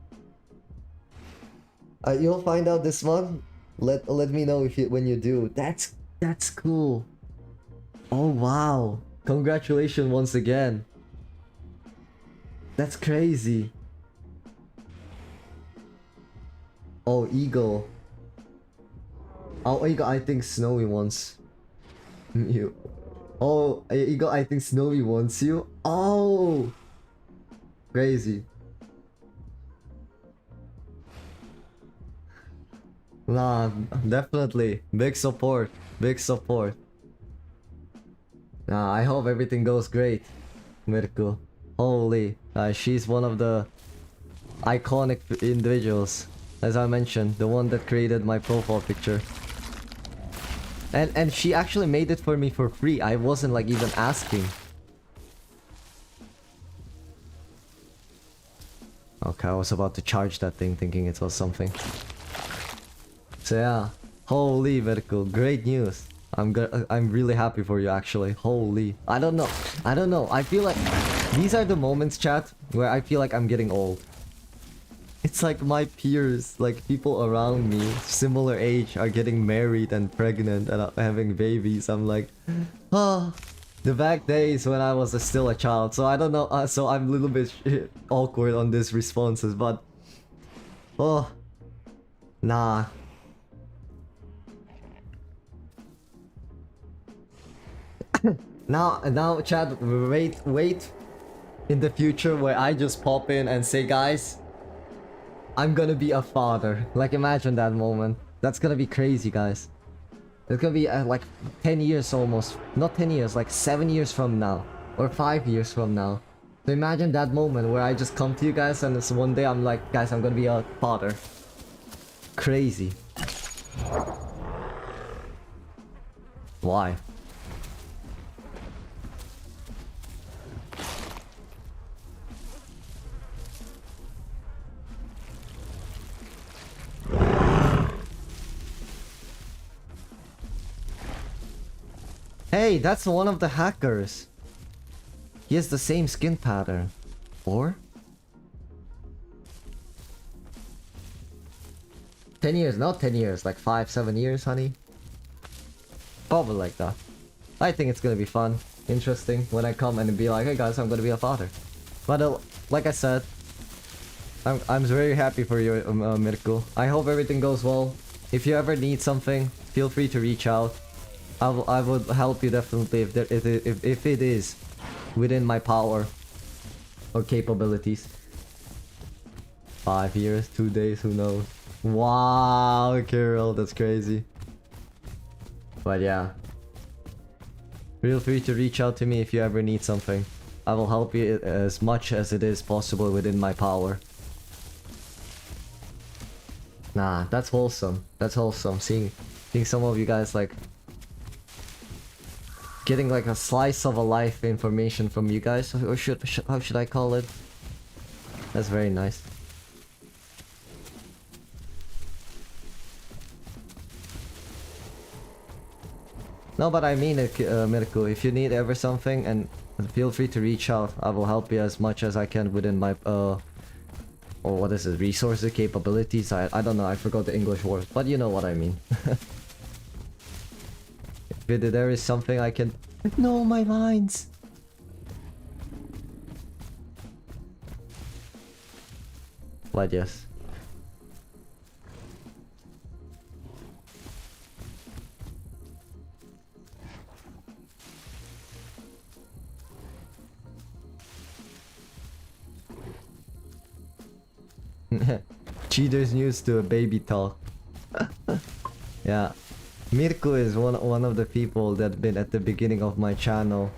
You'll find out this month. Let me know if when you do. That's cool. Oh wow. Congratulations once again. That's crazy. Oh, Eagle. Oh, Eagle, I think Snowy wants you. Oh, Eagle, I think Snowy wants you. Oh! Crazy. Nah, definitely. Big support. Big support. Nah, I hope everything goes great, Mirku. Holy. She's one of the iconic individuals. As I mentioned, the one that created my profile picture. And she actually made it for me for free. I wasn't like even asking. Okay, I was about to charge that thing thinking it was something. So yeah, holy Vertical, great news. I'm really happy for you actually. Holy. I don't know. I feel like these are the moments, chat, where I feel like I'm getting old. It's like my peers, like people around me, similar age, are getting married and pregnant and having babies. I'm like, ah, the back days when I was still a child. So I don't know. So I'm a little bit awkward on these responses, but oh, nah. Now, chat. Wait. In the future, where I just pop in and say, guys, I'm gonna be a father. Like, imagine that moment. That's gonna be crazy, guys. It's gonna be like 10 years almost. Not 10 years, like 7 years from now. Or 5 years from now. So imagine that moment where I just come to you guys and it's one day I'm like, guys, I'm gonna be a father. Crazy. Why? Hey, that's one of the hackers. He has the same skin pattern. Or? 10 years, not 10 years, like 5-7 years, honey. Probably like that. I think it's gonna be fun, interesting, when I come and be like, hey guys, I'm gonna be a father. But like I said, I'm very happy for you, Mirko. I hope everything goes well. if you ever need something, feel free to reach out. I would help you definitely if it is within my power or capabilities. 5 years, 2 days, who knows? Wow, Carol, that's crazy. But yeah, feel free to reach out to me if you ever need something. I will help you as much as it is possible within my power. Nah, that's wholesome. That's wholesome. Seeing some of you guys like getting like a slice of a life information from you guys, or how should I call it? That's very nice. No, but I mean it, Mirko. If you need ever something, and feel free to reach out. I will help you as much as I can within my or what is it? Resources, capabilities. I don't know. I forgot the English word, but you know what I mean. If there is something I can. No, my lines. But yes. Cheaters news to a baby talk. Yeah, Mirko is one of the people that been at the beginning of my channel,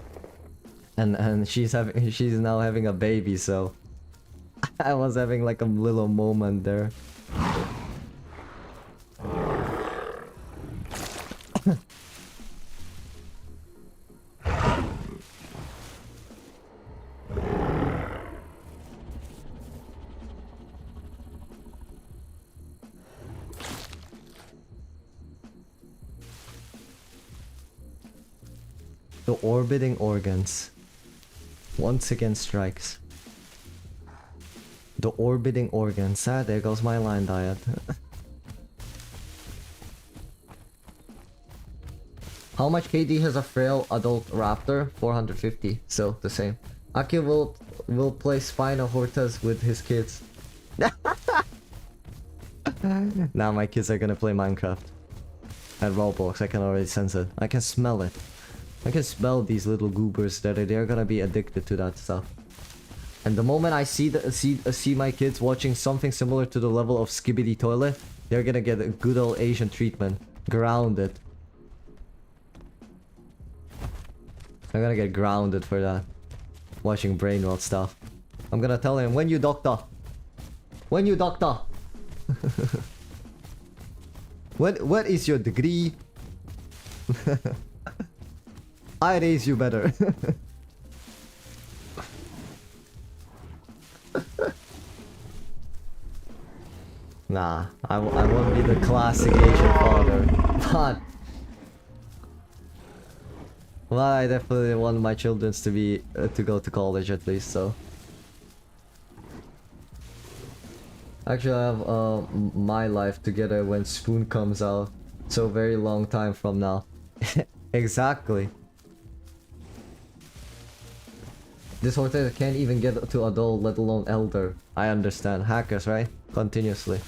and she's now having a baby, so I was having like a little moment there. The orbiting organs once again strikes. The orbiting organs. Ah, there goes my line diet. How much KD has a frail adult raptor? 450. So the same. Aki will play Spina Hortas with his kids. Now my kids are gonna play Minecraft and Roblox. I can already sense it. I can smell it. I can smell these little goobers that they're gonna be addicted to that stuff. And the moment I see my kids watching something similar to the level of Skibidi Toilet, they're gonna get a good old Asian treatment. Grounded. They're gonna get grounded for that. Watching brain rot stuff. I'm gonna tell him, when you doctor? When you doctor? What is your degree? I raise you better. Nah, I won't be the classic Asian father, but well, I definitely want my children to be to go to college at least. So actually, I have my life together when Spoon comes out, so very long time from now. Exactly. This Horta can't even get to adult, let alone elder. I understand. Hackers, right? Continuously.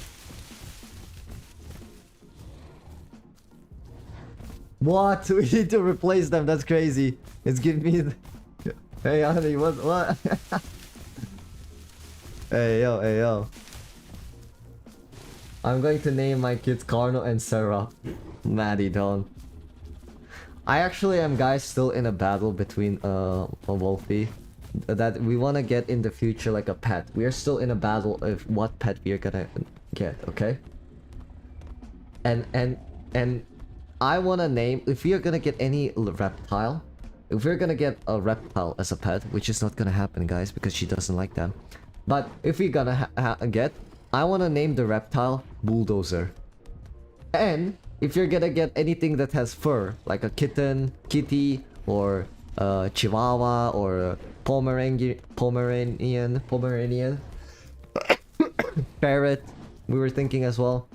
What? We need to replace them. That's crazy. It's giving me. Hey, honey, what? Hey, yo, hey, yo. I'm going to name my kids Carno and Sarah. Maddie, don't. I actually am, guys, still in a battle between Wolfie. That we want to get in the future like a pet. We are still in a battle of what pet we are gonna get, okay? And I want to name, if we are gonna get any reptile, if we're gonna get a reptile as a pet, which is not gonna happen, guys, because she doesn't like them. But if we're gonna I want to name the reptile Bulldozer. And if you're gonna get anything that has fur, like a kitten, kitty, or Chihuahua, or Pomeranian, Parrot, we were thinking as well.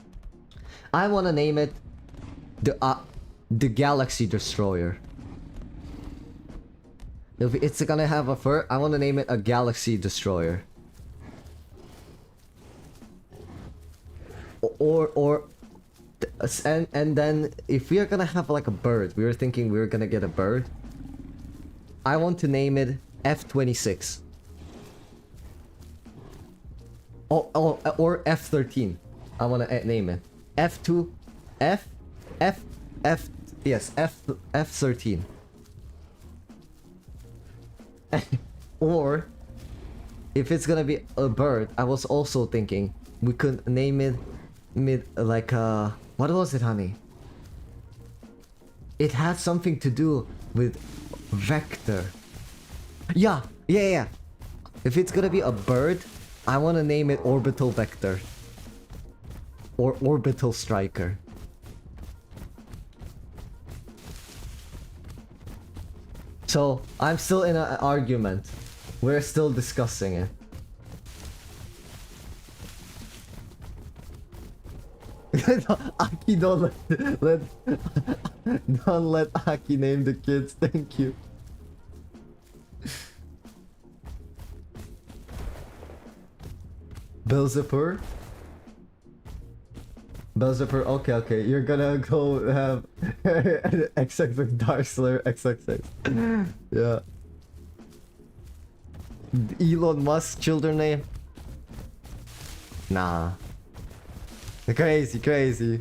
I want to name it the Galaxy Destroyer. If it's gonna have a fur, I want to name it a Galaxy Destroyer. And then if we are gonna have like a bird, we were thinking we were gonna get a bird. I want to name it F26. Or F13. I want to name it F2, yes, F13. Or if it's gonna be a bird, I was also thinking we could name it like what was it, honey? It had something to do with vector. Yeah. If it's gonna be a bird, I want to name it orbital vector or orbital striker. So I'm still in an argument. We're still discussing it. Aki, don't let Aki name the kids. Thank you. Belzebub? Okay. You're gonna go have XX Darksler XXX. Yeah. Elon Musk children name? Nah. Crazy.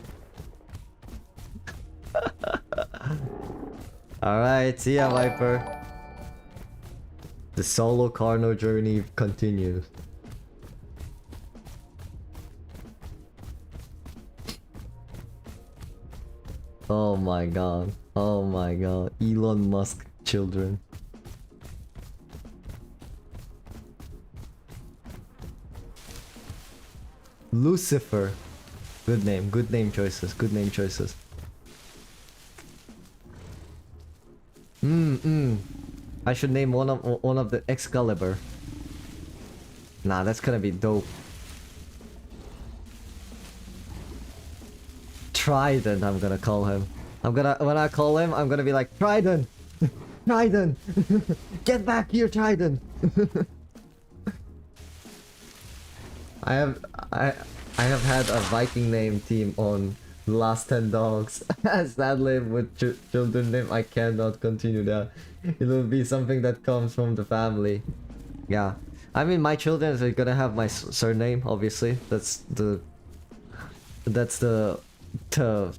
Alright, see ya, Viper. The solo Carno journey continues. Oh my god. Elon Musk children. Lucifer. Good name choices. I should name one of the Excalibur. Nah, that's gonna be dope. Trident, I'm gonna call him. When I call him, I'm gonna be like, Trident! Trident! Get back here, Trident! I have had a Viking name team on the last 10 dogs. Sadly, with children name, I cannot continue that. It will be something that comes from the family. Yeah. I mean, my children are gonna have my surname, obviously. That's the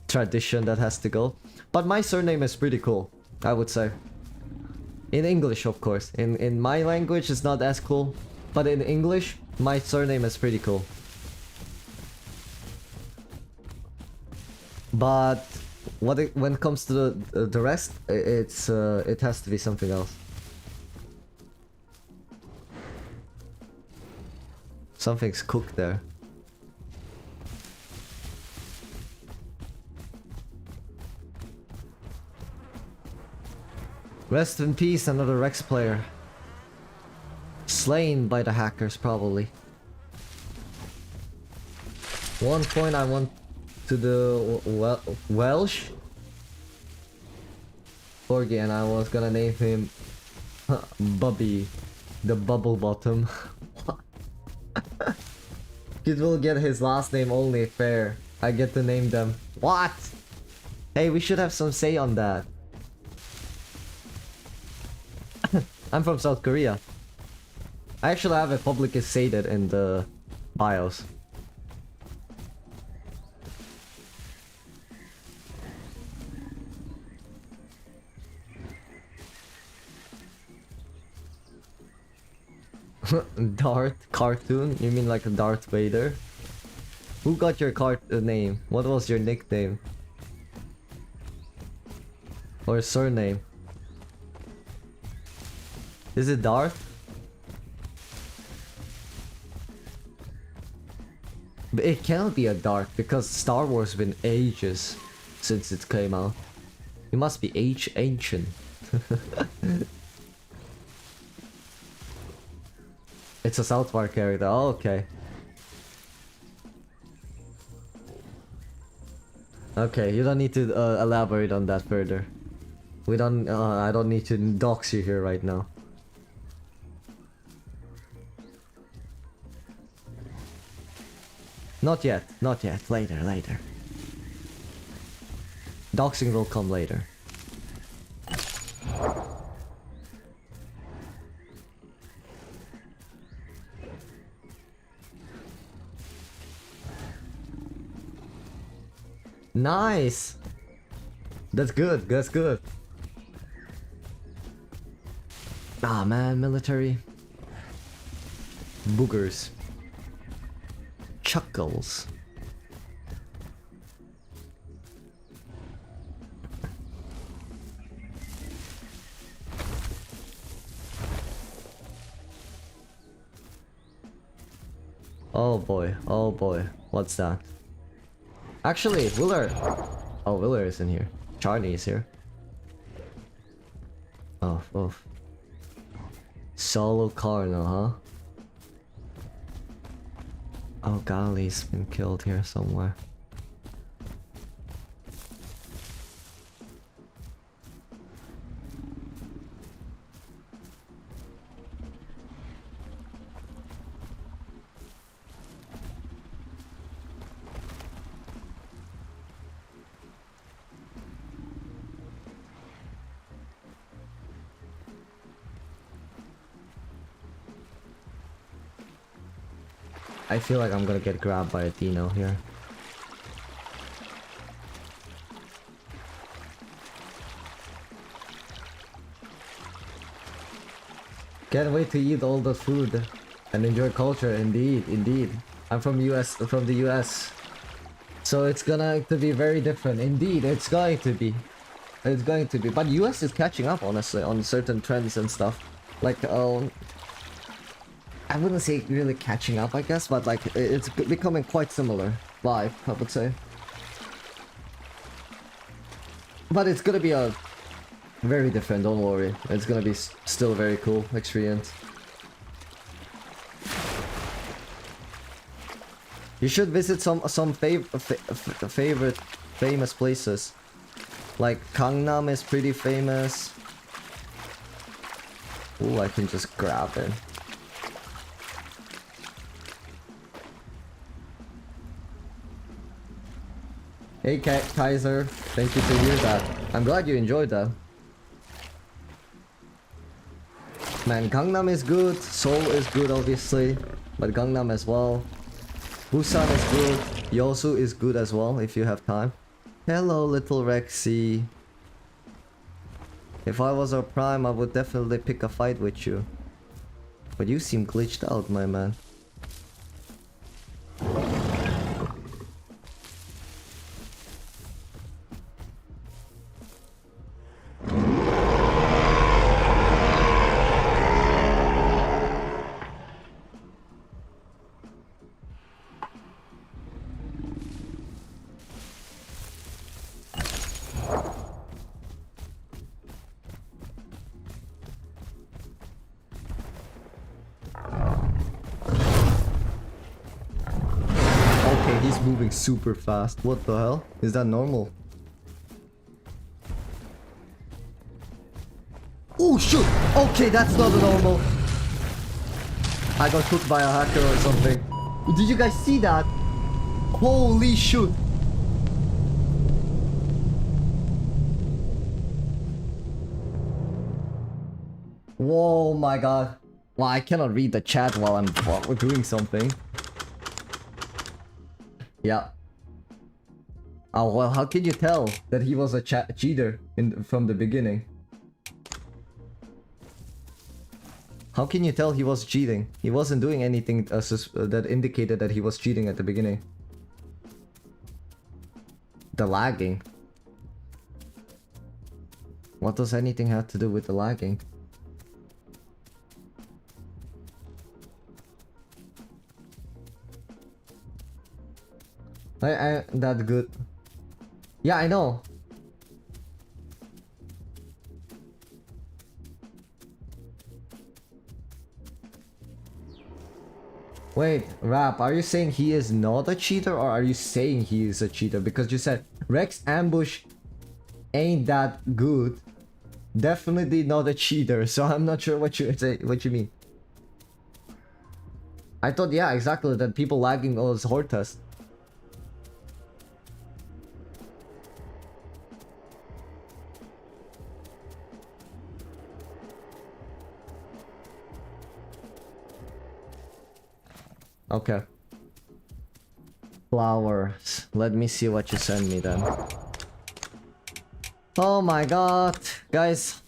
tradition that has to go. But my surname is pretty cool, I would say. In English, of course. In my language, it's not as cool. But in English, my surname is pretty cool. But when it comes to the rest, it has to be something else. Something's cooked there. Rest in peace, another Rex player. Slain by the hackers, probably. One point I want to the Welsh Corgi, and I was gonna name him Bubby, the Bubble Bottom. Kid will get his last name only fair. I get to name them. What? Hey, we should have some say on that. I'm from South Korea. I actually have it publicly stated in the bios. Darth cartoon? You mean like a Darth Vader? Who got your name? What was your nickname? Or surname? Is it Darth? But it cannot be a Darth because Star Wars has been ages since it came out. It must be ancient. It's a South Park character. Oh, okay. Okay, you don't need to elaborate on that further. We don't. I don't need to dox you here right now. Not yet. Later. Doxing will come later. Nice! That's good, that's good. Ah man, military. Boogers. Chuckles. Oh boy, what's that? Actually, Willer. Oh, Willer is in here. Charlie is here. Oh, oh. Solo Cardinal, huh? Oh, Gali's been killed here somewhere. I feel like I'm gonna get grabbed by a dino here. Can't wait to eat all the food and enjoy culture. Indeed, indeed. I'm from the US. So it's gonna to be very different. Indeed, it's going to be. It's going to be. But US is catching up, honestly, on certain trends and stuff. Like, I wouldn't say really catching up, I guess, but like it's becoming quite similar vibe, I would say. But it's gonna be a very different, don't worry. It's gonna be still very cool experience. You should visit some favorite famous places. Like Gangnam is pretty famous. Ooh, I can just grab it. Hey Kaiser, thank you to hear that. I'm glad you enjoyed that. Man, Gangnam is good, Seoul is good obviously, but Gangnam as well. Busan is good, Yosu is good as well if you have time. Hello little Rexy. If I was a prime, I would definitely pick a fight with you. But you seem glitched out, my man. Moving super fast. What the hell? Is that normal? Oh shoot! Okay, that's not normal. I got hooked by a hacker or something. Did you guys see that? Holy shoot! Whoa, my god. Well, I cannot read the chat while we're doing something. Yeah. Oh well, how can you tell that he was a cheater from the beginning? How can you tell he was cheating? He wasn't doing anything that indicated that he was cheating at the beginning. The lagging. What does anything have to do with the lagging? That good. Yeah, I know. Wait, Rap, are you saying he is not a cheater or are you saying he is a cheater? Because you said Rex ambush ain't that good. Definitely not a cheater, so I'm not sure what you mean. I thought, yeah, exactly, that people lagging was Hortus. Okay. Flowers. Let me see what you send me then. Oh my god. Guys,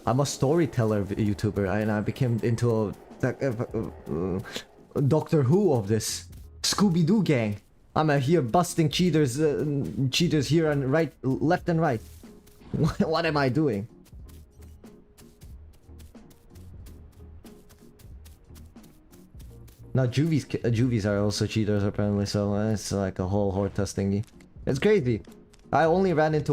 I'm a storyteller YouTuber and I became into a Doctor Who of this. Scooby-Doo gang. I'm here busting cheaters here and right, left and right. What am I doing? Now juvies are also cheaters apparently, so it's like a whole test thingy. It's crazy. I only ran into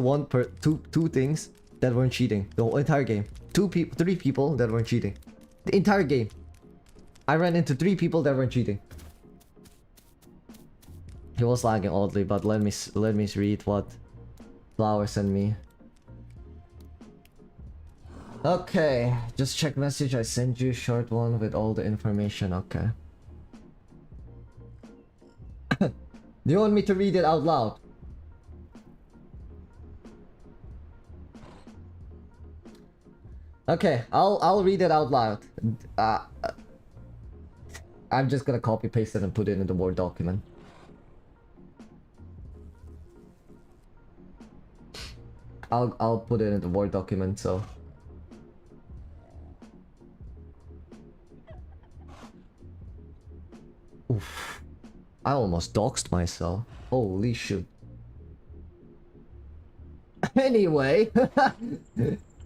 two things that weren't cheating the whole entire game. Three people that weren't cheating. The entire game. I ran into 3 people that weren't cheating. He was lagging oddly, but let me read what Flower sent me. Okay, just check message. I sent you a short one with all the information. Okay. Do you want me to read it out loud? Okay, I'll read it out loud. I'm just gonna copy paste it and put it in the Word document. I'll put it in the Word document, so. Oof. I almost doxed myself. Holy shit. Anyway,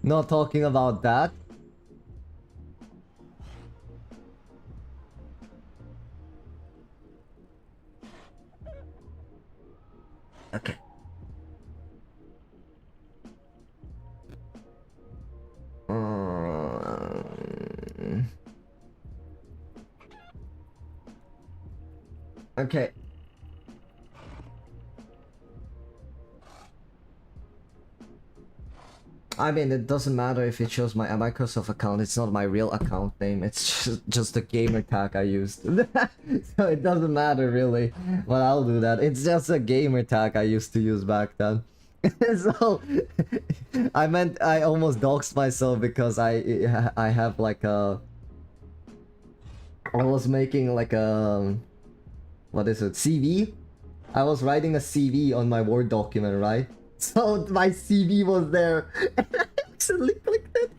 not talking about that. Okay. Okay. I mean, it doesn't matter if it shows my Microsoft account. It's not my real account name. It's just the gamer tag I used. So it doesn't matter really. But I'll do that. It's just a gamer tag I used to use back then. So I meant I almost doxed myself because I have like a. I was making like a. What is it? CV? I was writing a CV on my Word document, right? So my CV was there. And I accidentally clicked it.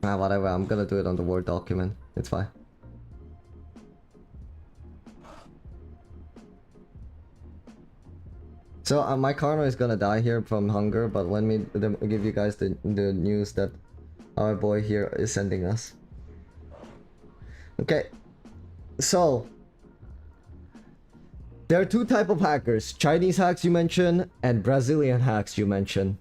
Whatever, I'm gonna do it on the Word document. It's fine. So my Carno is gonna die here from hunger, but let me give you guys the news that our boy here is sending us. Okay, so there are 2 types of hackers: Chinese hacks you mentioned and Brazilian hacks you mentioned.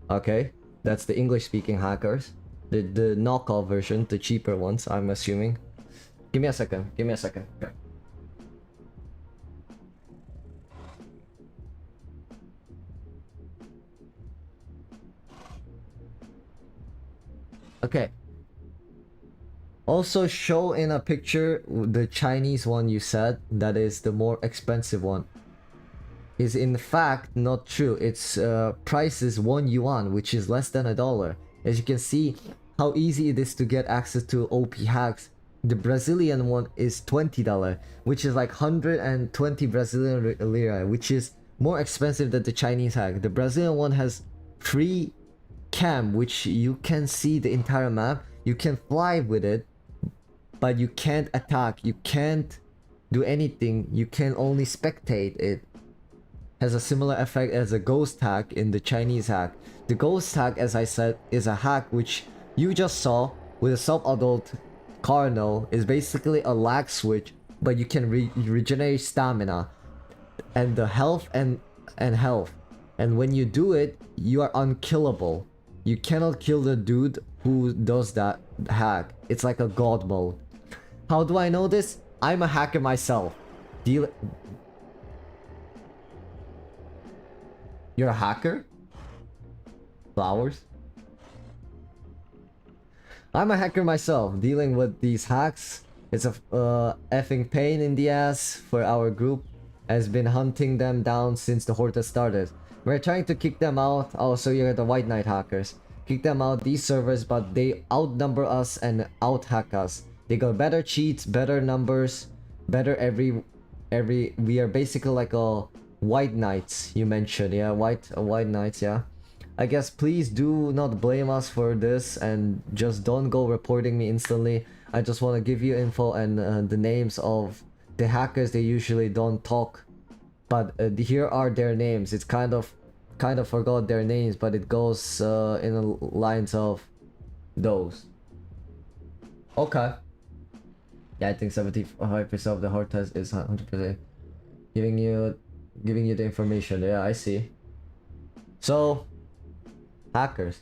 Okay, that's the English-speaking hackers, the knockoff version, the cheaper ones, I'm assuming. Give me a second. Give me a second. Okay. Okay. Also show in a picture the Chinese one you said that is the more expensive one. Is in fact not true. Its price is 1 yuan, which is less than $1. As you can see how easy it is to get access to OP hacks. The Brazilian one is $20, which is like 120 Brazilian lira, which is more expensive than the Chinese hack. The Brazilian one has free cam, which you can see the entire map. You can fly with it, but you can't attack. You can't do anything. You can only spectate. It has a similar effect as a ghost hack in the Chinese hack. The ghost hack, as I said, is a hack which you just saw with a sub-adult Carno. Is basically a lag switch, but you can regenerate stamina and the health and health. And when you do it, you are unkillable. You cannot kill the dude who does that hack. It's like a god mode. How do I know this? I'm a hacker myself. You're a hacker? Flowers? I'm a hacker myself, dealing with these hacks It's a effing pain in the ass for our group. Has been hunting them down since the horde started. We're trying to kick them out. Oh, so you're the White Knight hackers. Kick them out these servers, but they outnumber us and out-hack us. They got better cheats, better numbers, better every. We are basically like a White Knights. You mentioned, yeah, white Knights, yeah. I guess please do not blame us for this and just don't go reporting me instantly. I just want to give you info and the names of the hackers. They usually don't talk, but here are their names. It's kind of forgot their names, but it goes in the lines of those. Okay. Yeah, I think 75% of the hard test is 100% giving you the information. Yeah, I see. So, hackers.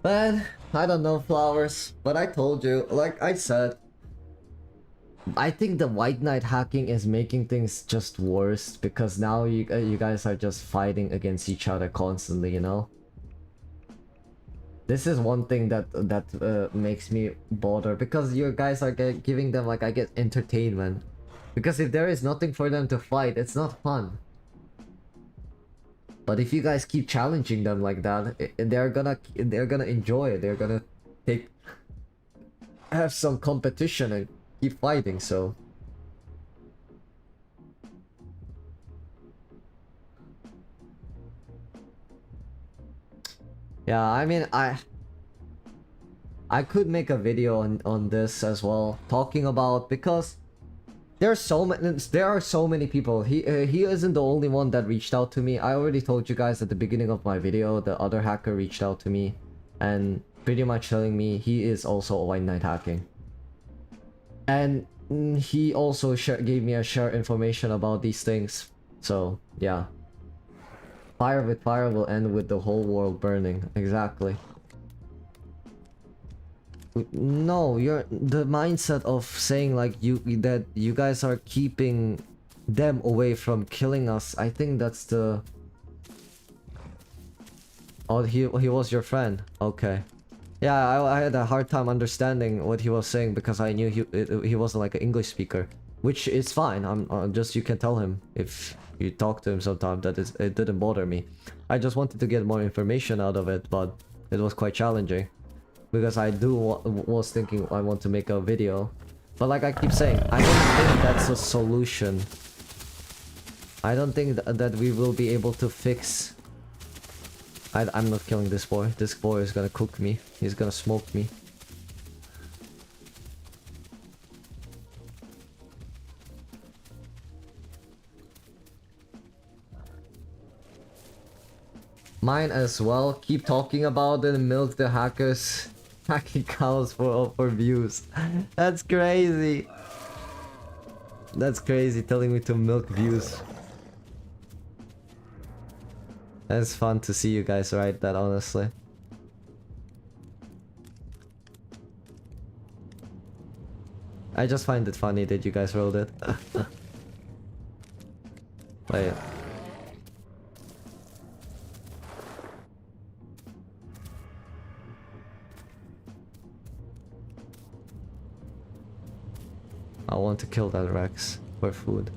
Man, I don't know, Flowers, but I told you, like I said, I think the White Knight hacking is making things just worse because now you guys are just fighting against each other constantly, you know? This is one thing that makes me bother because you guys are giving them, like, I get entertainment. Because if there is nothing for them to fight, it's not fun. But if you guys keep challenging them like that, they're gonna enjoy it. They're gonna have some competition and keep fighting. So yeah, I mean, I could make a video on this as well, talking about, because there are so many people. He isn't the only one that reached out to me. I already told you guys at the beginning of my video, the other hacker reached out to me and pretty much telling me he is also a White Knight hacking. And he also gave me a share information about these things. So yeah, fire with fire will end with the whole world burning. Exactly. No, you're the mindset of saying like that you guys are keeping them away from killing us. I think that's the. Oh, he was your friend. Okay. Yeah, I had a hard time understanding what he was saying because I knew he wasn't like an English speaker, which is fine. I'm just, you can tell him if you talk to him sometime that it didn't bother me. I just wanted to get more information out of it, but it was quite challenging. Because I was thinking I want to make a video. But like I keep saying, I don't think that's a solution. I don't think that we will be able to fix... I'm not killing this boy. This boy is gonna cook me. He's gonna smoke me. Mine as well. Keep talking about it and milk the hackers. Hacking cows for views. That's crazy. That's crazy, telling me to milk views. It's fun to see you guys write that, honestly. I just find it funny that you guys wrote it. Wait. I want to kill that Rex for food.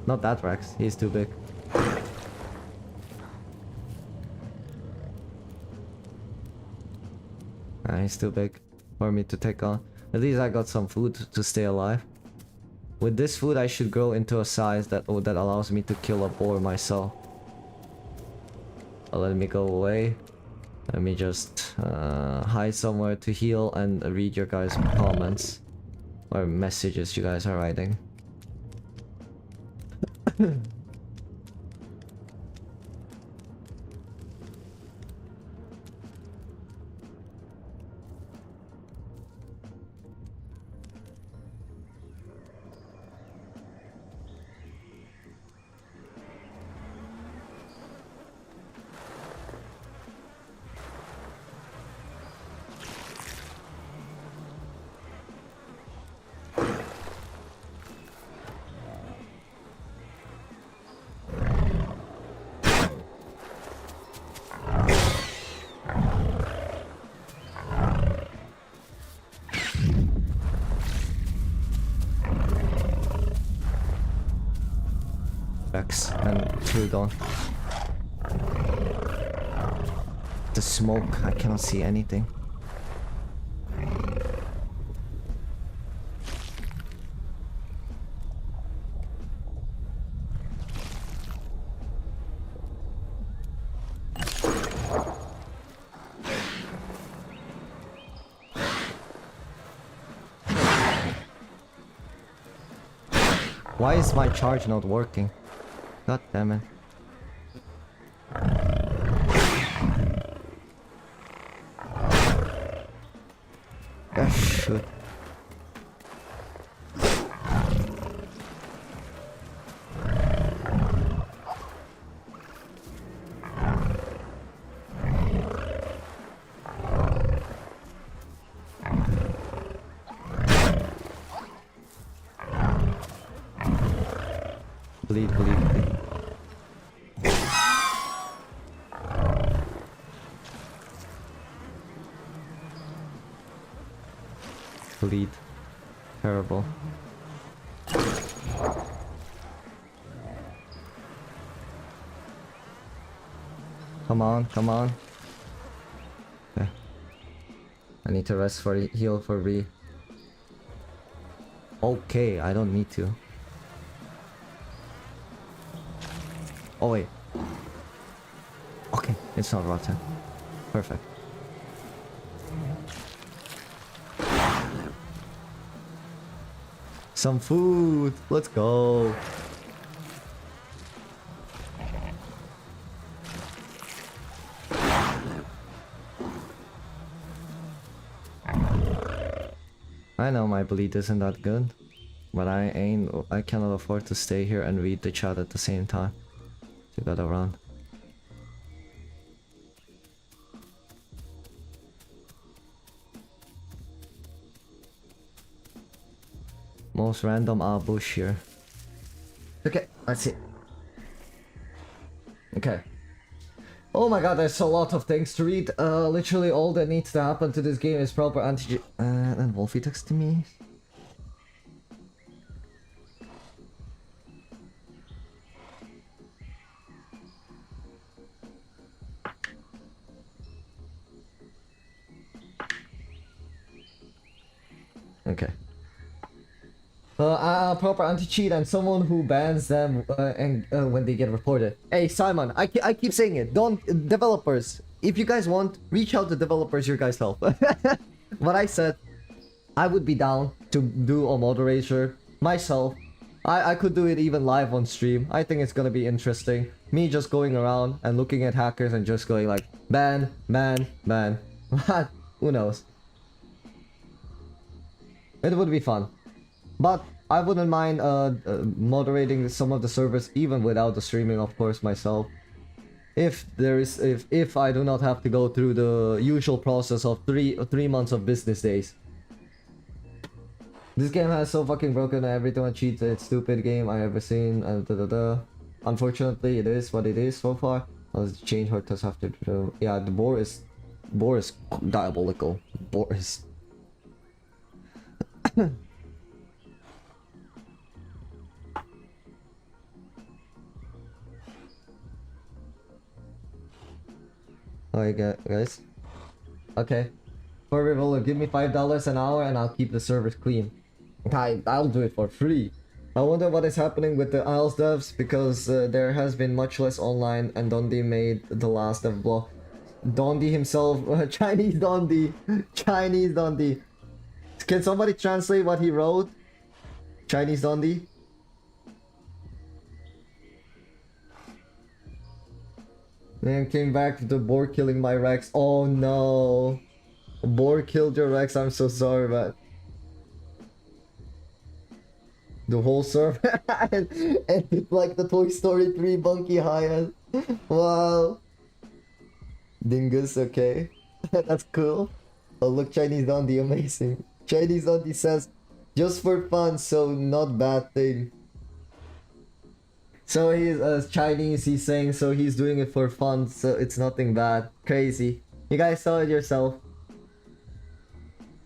Not that Rex, he's too big. He's too big for me to take on. At least I got some food to stay alive. With this food I should grow into a size that allows me to kill a boar myself. Let me go away. Let me just hide somewhere to heal and read your guys' comments. Or messages you guys are writing. Max and Troodon. The smoke, I cannot see anything. Why is my charge not working? God damn it. Ah, shoot. Bleed, bleed, bleed. Bleed. Terrible. Come on, come on. Okay. I need to rest for heal for re. Okay, I don't need to. Oh wait. Okay, it's not rotten. Perfect. Some food. Let's go. I know my bleed isn't that good, but I cannot afford to stay here and read the chat at the same time. You gotta run. Most random bush here. Okay, let's see. Okay. Oh my god, there's a lot of things to read. Literally all that needs to happen to this game is proper anti- and Wolfie texted me. Okay. Proper anti-cheat and someone who bans them when they get reported. Hey Simon, I keep saying it. Don't developers. If you guys want, reach out to developers. Your guys help. What I said, I would be down to do a moderator myself. I could do it even live on stream. I think it's gonna be interesting. Me just going around and looking at hackers and just going like ban, ban, ban. Who knows? It would be fun. But I wouldn't mind moderating some of the servers even without the streaming, of course, myself. If I do not have to go through the usual process of three months of business days. This game has so fucking broken everyone cheats. It's stupid game I ever seen. Unfortunately, it is what it is so far. Let's change Hortus after. Yeah, the boar is diabolical. Boar is. Alright guys. Okay. For Revoler, give me $5 an hour and I'll keep the servers clean. I'll do it for free. I wonder what is happening with the Isles devs because there has been much less online and Dondi made the last dev block. Dondi himself, Chinese Dondi. Chinese Dondi. Can somebody translate what he wrote? Chinese Dondi? Then came back to the boar killing my Rex. Oh no. Boar killed your Rex. I'm so sorry, man. The whole server and it's like the Toy Story 3 Bunky Hyatt. Wow. Dingus, okay. That's cool. Oh look, Chinese Dondi, amazing. Chinese Dondi says, just for fun, so not bad thing. So he's Chinese, he's saying so he's doing it for fun, so it's nothing bad. Crazy. You guys saw it yourself.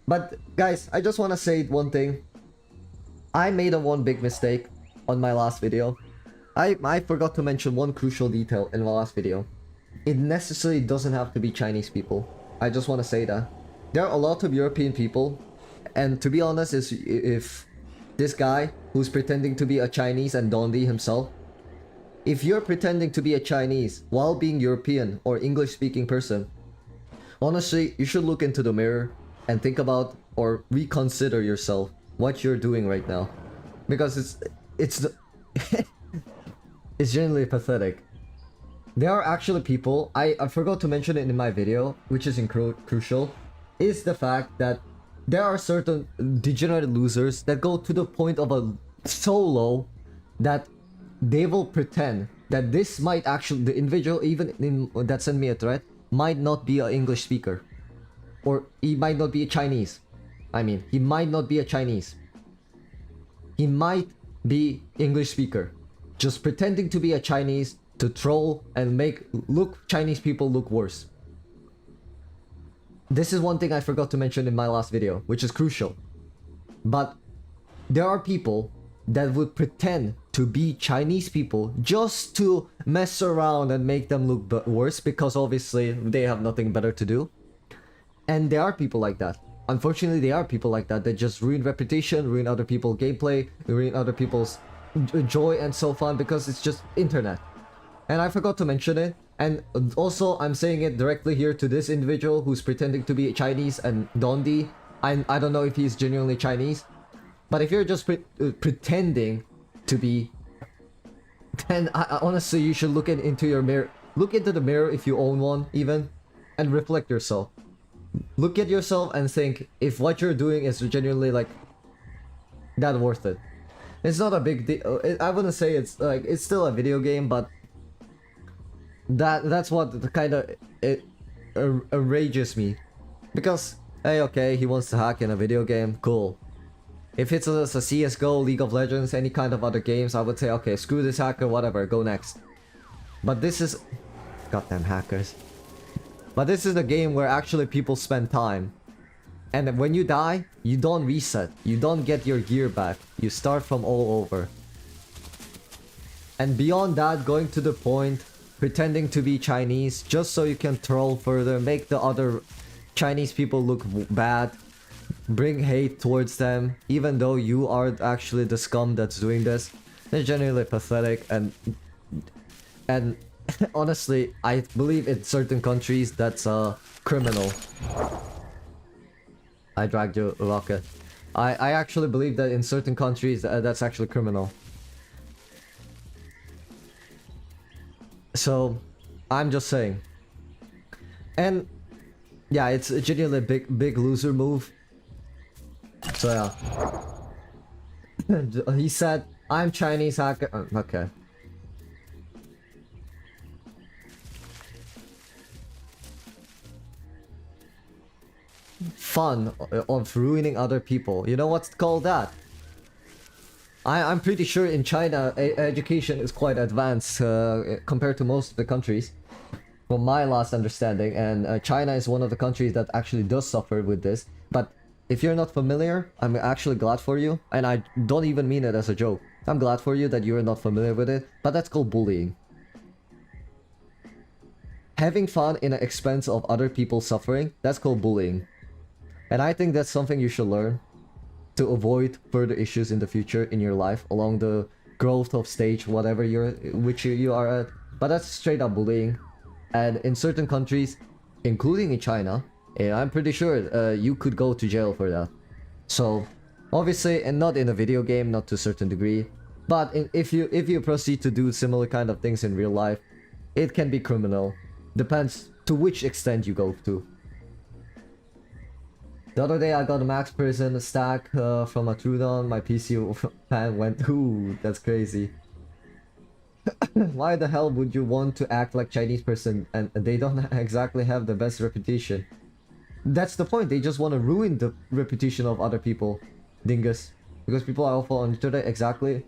But guys, I just want to say one thing. I made one big mistake on my last video. I forgot to mention one crucial detail in my last video. It necessarily doesn't have to be Chinese people. I just want to say that. There are a lot of European people, and to be honest, if this guy who's pretending to be a Chinese and Dondi himself, if you're pretending to be a Chinese while being European or English speaking person, honestly, you should look into the mirror and think about or reconsider yourself what you're doing right now, because it's it's genuinely pathetic. There are actually people, I forgot to mention it in my video, which is crucial, is the fact that there are certain degenerate losers that go to the point of a so low that they will pretend that this might actually, the individual that sent me a threat might not be an English speaker, or he might not be a Chinese. I mean, he might not be a Chinese. He might be English speaker, just pretending to be a Chinese to troll and make Chinese people look worse. This is one thing I forgot to mention in my last video, which is crucial. But there are people that would pretend to be Chinese people just to mess around and make them look worse, because obviously they have nothing better to do. And there are people like that. Unfortunately, there are people like that that just ruin reputation, ruin other people's gameplay, ruin other people's joy and so fun, because it's just internet. And I forgot to mention it. And also, I'm saying it directly here to this individual who's pretending to be Chinese and Dondi. I don't know if he's genuinely Chinese. But if you're just pretending to be, then honestly, you should look into your mirror. Look into the mirror if you own one, even, and reflect yourself. Look at yourself and think if what you're doing is genuinely like that worth it. It's not a big deal. I wouldn't say it's like, it's still a video game, but that's what kind of enrages me. Because hey, okay, he wants to hack in a video game, cool. If it's a CSGO, League of Legends, any kind of other games, I would say, okay, screw this hacker, whatever, go next. But this is... goddamn hackers. But this is a game where actually people spend time. And when you die, you don't reset. You don't get your gear back. You start from all over. And beyond that, going to the point, pretending to be Chinese, just so you can troll further, make the other Chinese people look bad. Bring hate towards them, even though you are actually the scum that's doing this. They're genuinely pathetic, and honestly, I believe in certain countries that's criminal. I dragged your rocket. I actually believe that in certain countries that's actually criminal. So, I'm just saying. And yeah, it's a genuinely big loser move. So yeah. He said, I'm Chinese hacker. Okay. Fun of ruining other people. You know what's called that? I'm pretty sure in China education is quite advanced compared to most of the countries, from my last understanding, and China is one of the countries that actually does suffer with this. But if you're not familiar, I'm actually glad for you, and I don't even mean it as a joke. I'm glad for you that you're not familiar with it, but that's called bullying. Having fun in the expense of other people suffering, that's called bullying. And I think that's something you should learn to avoid further issues in the future in your life along the growth of stage, whatever which you are at. But that's straight up bullying. And in certain countries, including in China, I'm pretty sure you could go to jail for that. So, obviously, and not in a video game, not to a certain degree, but if you proceed to do similar kind of things in real life, it can be criminal. Depends to which extent you go to. The other day I got a max prison stack from a troodon. My PC fan went, ooh, that's crazy. Why the hell would you want to act like Chinese person and they don't exactly have the best reputation? That's the point, they just want to ruin the reputation of other people. Dingus. Because people are awful on the internet, exactly.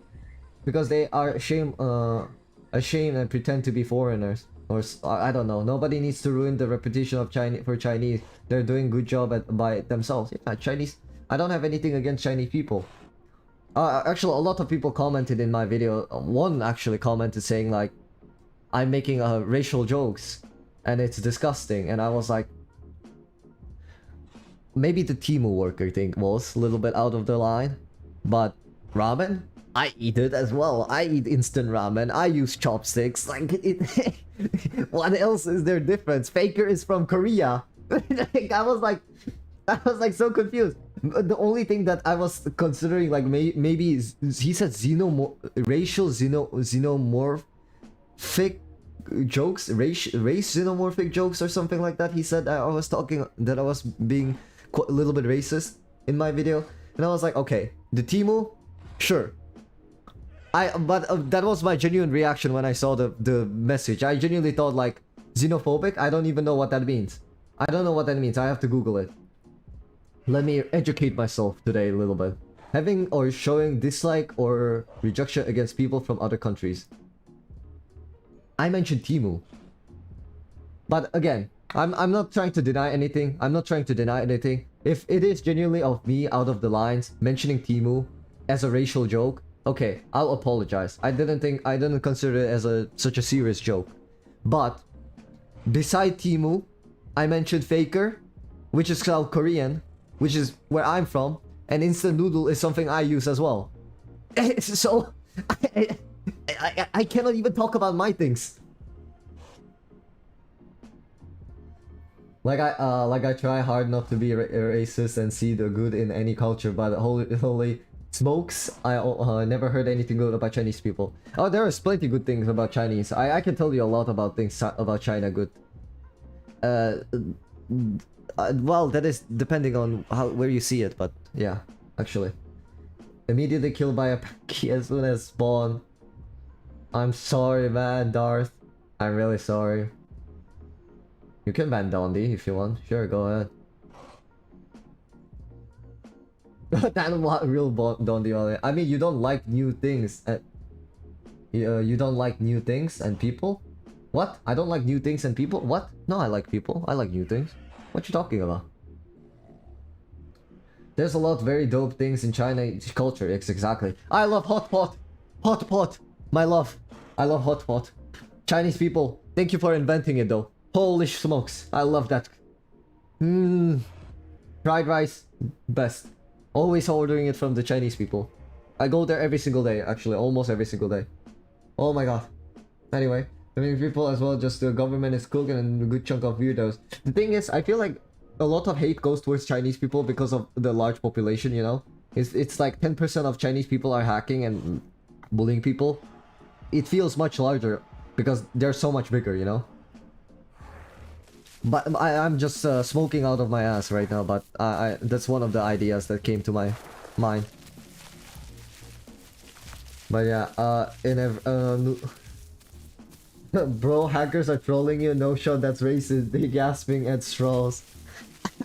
Because they are ashamed and pretend to be foreigners. Or I don't know. Nobody needs to ruin the reputation of Chinese. They're doing good job by themselves. Yeah, Chinese. I don't have anything against Chinese people. Actually, a lot of people commented in my video. One actually commented saying like, I'm making racial jokes, and it's disgusting. And I was like, maybe the Temu worker thing was a little bit out of the line, but ramen, I eat it as well. I eat instant ramen. I use chopsticks. Like what else is there difference? Faker is from Korea. I was like so confused. The only thing that I was considering, like maybe is, he said racial xenomorphic jokes, race xenomorphic jokes or something like that. He said I was being a little bit racist in my video, and I was like, okay, the Temu, sure. But that was my genuine reaction when I saw the message. I genuinely thought like xenophobic. I don't even know what that means. I don't know what that means. I have to Google it. Let me educate myself today a little bit. Having or showing dislike or rejection against people from other countries. I mentioned Temu. But again, I'm not trying to deny anything. I'm not trying to deny anything. If it is genuinely of me out of the lines mentioning Temu as a racial joke, okay, I'll apologize. I didn't consider it as such a serious joke. But beside Temu, I mentioned Faker, which is South Korean, which is where I'm from, and instant noodle is something I use as well. So I cannot even talk about my things. Like I try hard not to be racist and see the good in any culture, but holy smokes, I never heard anything good about Chinese people. Oh, there is plenty good things about Chinese. I can tell you a lot about things about China good. Well, that is depending on where you see it, but yeah, actually. Immediately killed by a Panky as soon as spawn. I'm sorry, man, Darth. I'm really sorry. You can ban Dondi if you want. Sure, go ahead. That what real Dondi. I mean, you don't like new things. You don't like new things and people? What? I don't like new things and people? What? No, I like people. I like new things. What you talking about? There's a lot of very dope things in China culture. Exactly. I love hot pot. Hot pot. My love. I love hot pot. Chinese people, thank you for inventing it though. Holy smokes. I love that. Fried rice, best. Always ordering it from the Chinese people. I go there every single day, actually, almost every single day. Oh my god. Anyway, I mean people as well, just the government is cooking and a good chunk of weirdos. The thing is, I feel like a lot of hate goes towards Chinese people because of the large population, you know? It's like 10% of Chinese people are hacking and bullying people. It feels much larger because they're so much bigger, you know? But I'm just smoking out of my ass right now, but that's one of the ideas that came to my mind. But yeah, bro, hackers are trolling you. No shot, that's racist. They gasping at straws.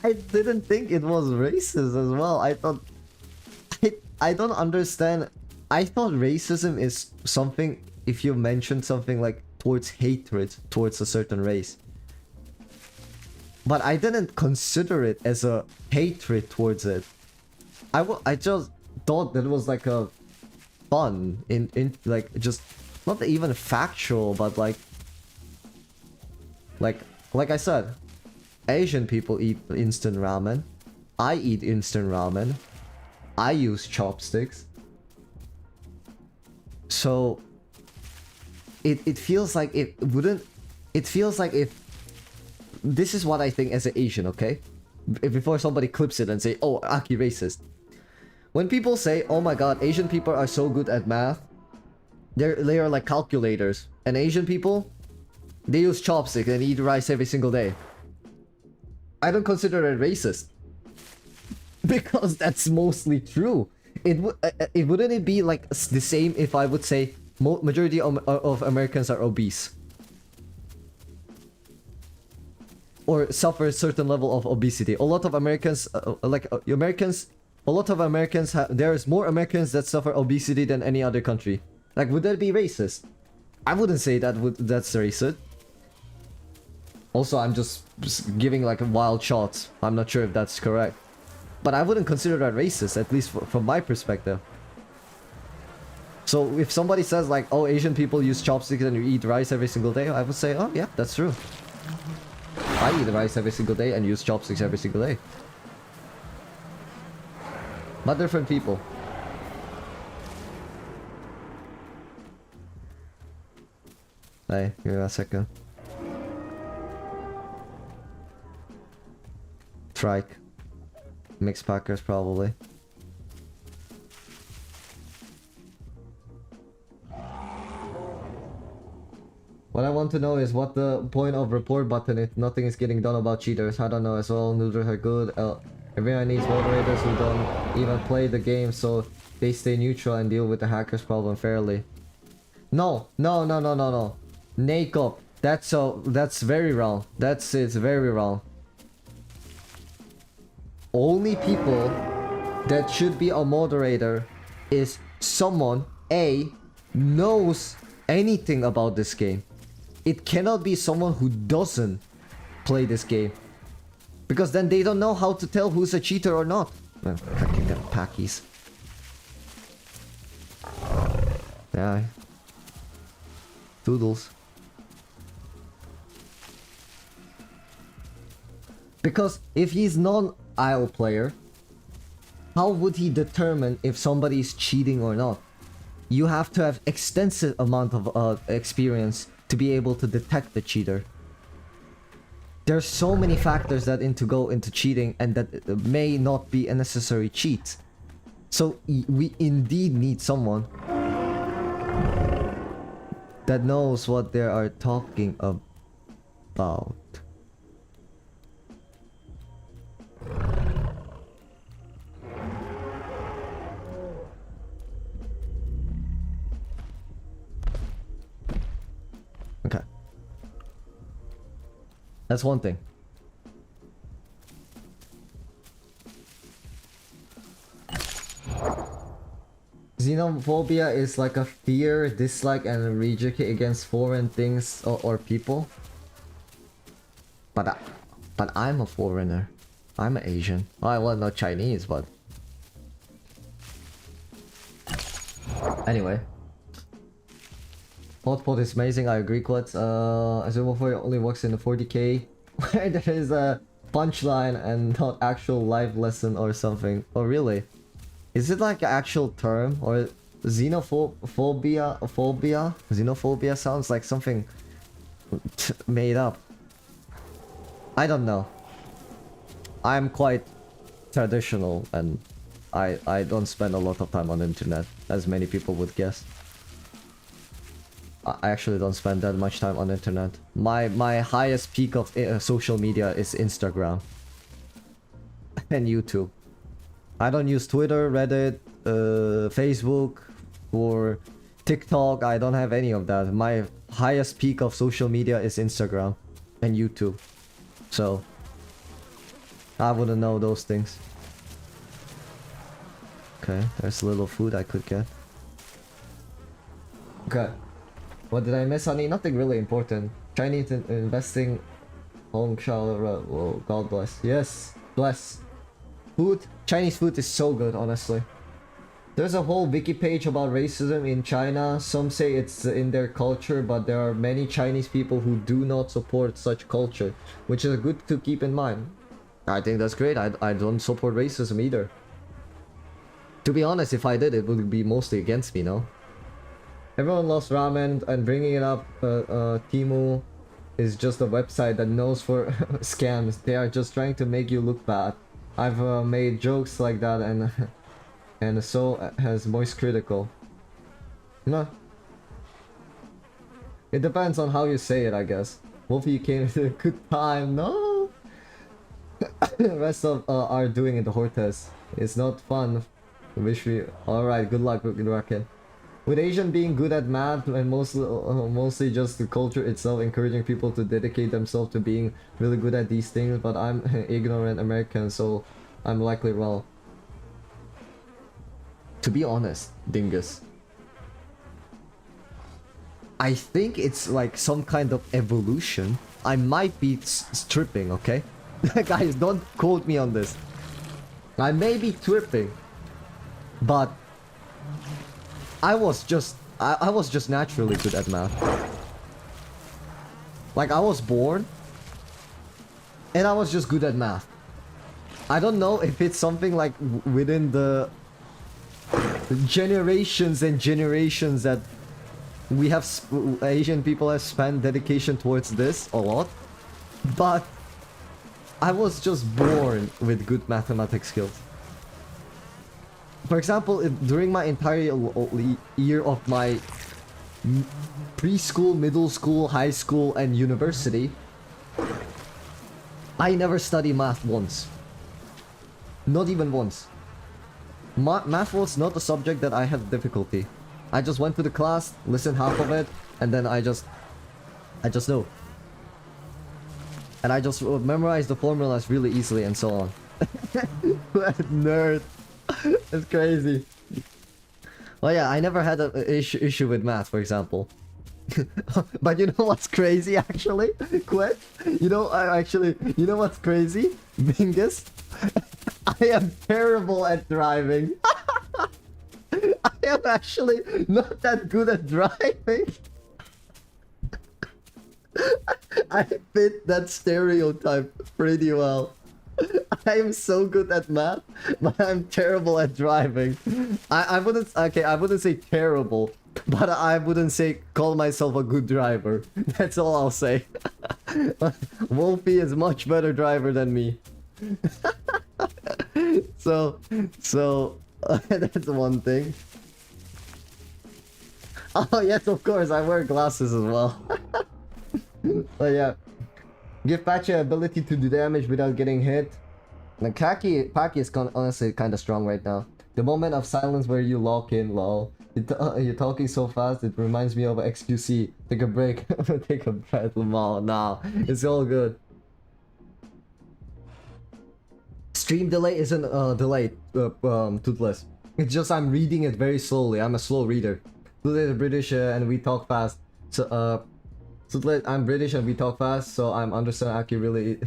I didn't think it was racist as well. I thought... I don't understand. I thought racism is something if you mention something like towards hatred towards a certain race. But I didn't consider it as a hatred towards it. I just thought that it was like a fun in like just not even factual, but like I said, Asian people eat instant ramen. I eat instant ramen. I use chopsticks. So it feels like it wouldn't. It feels like if this is what I think as an Asian, okay? Before somebody clips it and say, "Oh, Aki racist." When people say, "Oh my God, Asian people are so good at math," they are like calculators, and Asian people, they use chopsticks and eat rice every single day. I don't consider it racist because that's mostly true. It wouldn't it be like the same if I would say majority of Americans are obese or suffer a certain level of obesity. A lot of Americans, a lot of Americans there's more Americans that suffer obesity than any other country. Like, would that be racist? I wouldn't say that's racist. Also, I'm just giving like wild shots. I'm not sure if that's correct. But I wouldn't consider that racist, at least from my perspective. So if somebody says like, oh, Asian people use chopsticks and you eat rice every single day, I would say, oh yeah, that's true. I eat rice every single day and use chopsticks every single day. But different people. Hey, give me a second. Trike. Mixed packers probably. What I want to know is what the point of report button if nothing is getting done about cheaters. I don't know as well. Noodles are good. Everyone needs moderators who don't even play the game so they stay neutral and deal with the hackers problem fairly. No. Nakeup. That's very wrong. It's very wrong. Only people that should be a moderator is someone A knows anything about this game. It cannot be someone who doesn't play this game. Because then they don't know how to tell who's a cheater or not. I'm cracking them packies. Yeah. Doodles. Because if he's non-IO player, how would he determine if somebody is cheating or not? You have to have extensive amount of experience to be able to detect the cheater. There's so many factors that go into cheating and that may not be a necessary cheat. So we indeed need someone that knows what they are talking about. Okay. That's one thing. Xenophobia is like a fear, dislike, and rejection against foreign things or people. But I'm a foreigner. I'm an Asian. Well, not Chinese, but anyway. Hotpot is amazing. I agree, Quats. Xenophobia only works in the 40k where there is a punchline and not actual life lesson or something. Oh, really? Is it like an actual term or xenophobia? Xenophobia sounds like something made up. I don't know. I'm quite traditional and I don't spend a lot of time on the internet, as many people would guess. I actually don't spend that much time on the internet. My highest peak of social media is Instagram and YouTube. I don't use Twitter, Reddit, Facebook, or TikTok. I don't have any of that. My highest peak of social media is Instagram and YouTube. So I wouldn't know those things. Okay, there's a little food I could get. Okay. What did I miss, honey? Nothing really important. Chinese investing. Hong Shao. Well, God bless. Yes, bless. Food. Chinese food is so good, honestly. There's a whole wiki page about racism in China. Some say it's in their culture, but there are many Chinese people who do not support such culture, which is good to keep in mind. I think that's great. I don't support racism either. To be honest, if I did, it would be mostly against me, no? Everyone loves ramen, and bringing it up, Temu is just a website that knows for scams. They are just trying to make you look bad. I've made jokes like that and so has Moist Critical. No. It depends on how you say it, I guess. Hopefully you came to a good time. No! The rest of are doing it, the Hortes. It's not fun. Wish we... Alright, good luck with Racket. With Asian being good at math and mostly just the culture itself encouraging people to dedicate themselves to being really good at these things, but I'm ignorant American, so I'm likely wrong. To be honest, Dingus, I think it's like some kind of evolution. I might be tripping, okay? Guys, don't quote me on this. I may be tripping, but I was just naturally good at math. Like, I was born and I was just good at math. I don't know if it's something like within the generations and generations that we have, Asian people have spent dedication towards this a lot, but I was just born with good mathematics skills. For example, during my entire year of my preschool, middle school, high school, and university, I never studied math once. Not even once. Math was not a subject that I had difficulty. I just went to the class, listened half of it, and then I just know. And I just memorized the formulas really easily and so on. Nerd. It's crazy. Well, yeah, I never had an issue with math, for example. But you know what's crazy, actually? Quit. You know what's crazy? Bingus. I am terrible at driving. I am actually not that good at driving. I fit that stereotype pretty well. I am so good at math, but I'm terrible at driving. I wouldn't say terrible, but I wouldn't say call myself a good driver. That's all I'll say. Wolfie is much better driver than me. So that's one thing. Oh yes, of course, I wear glasses as well. But yeah, give Pachi ability to do damage without getting hit. The Paki is honestly kind of strong right now. The moment of silence where you lock in, lol. You're talking so fast, it reminds me of XQC. Take a break. Take a breath, lol. Nah, it's all good. Stream delay isn't delayed, Toothless. It's just I'm reading it very slowly. I'm a slow reader. Toothless is British and we talk fast. So Toothless, I'm British and we talk fast, so I'm understand Aki really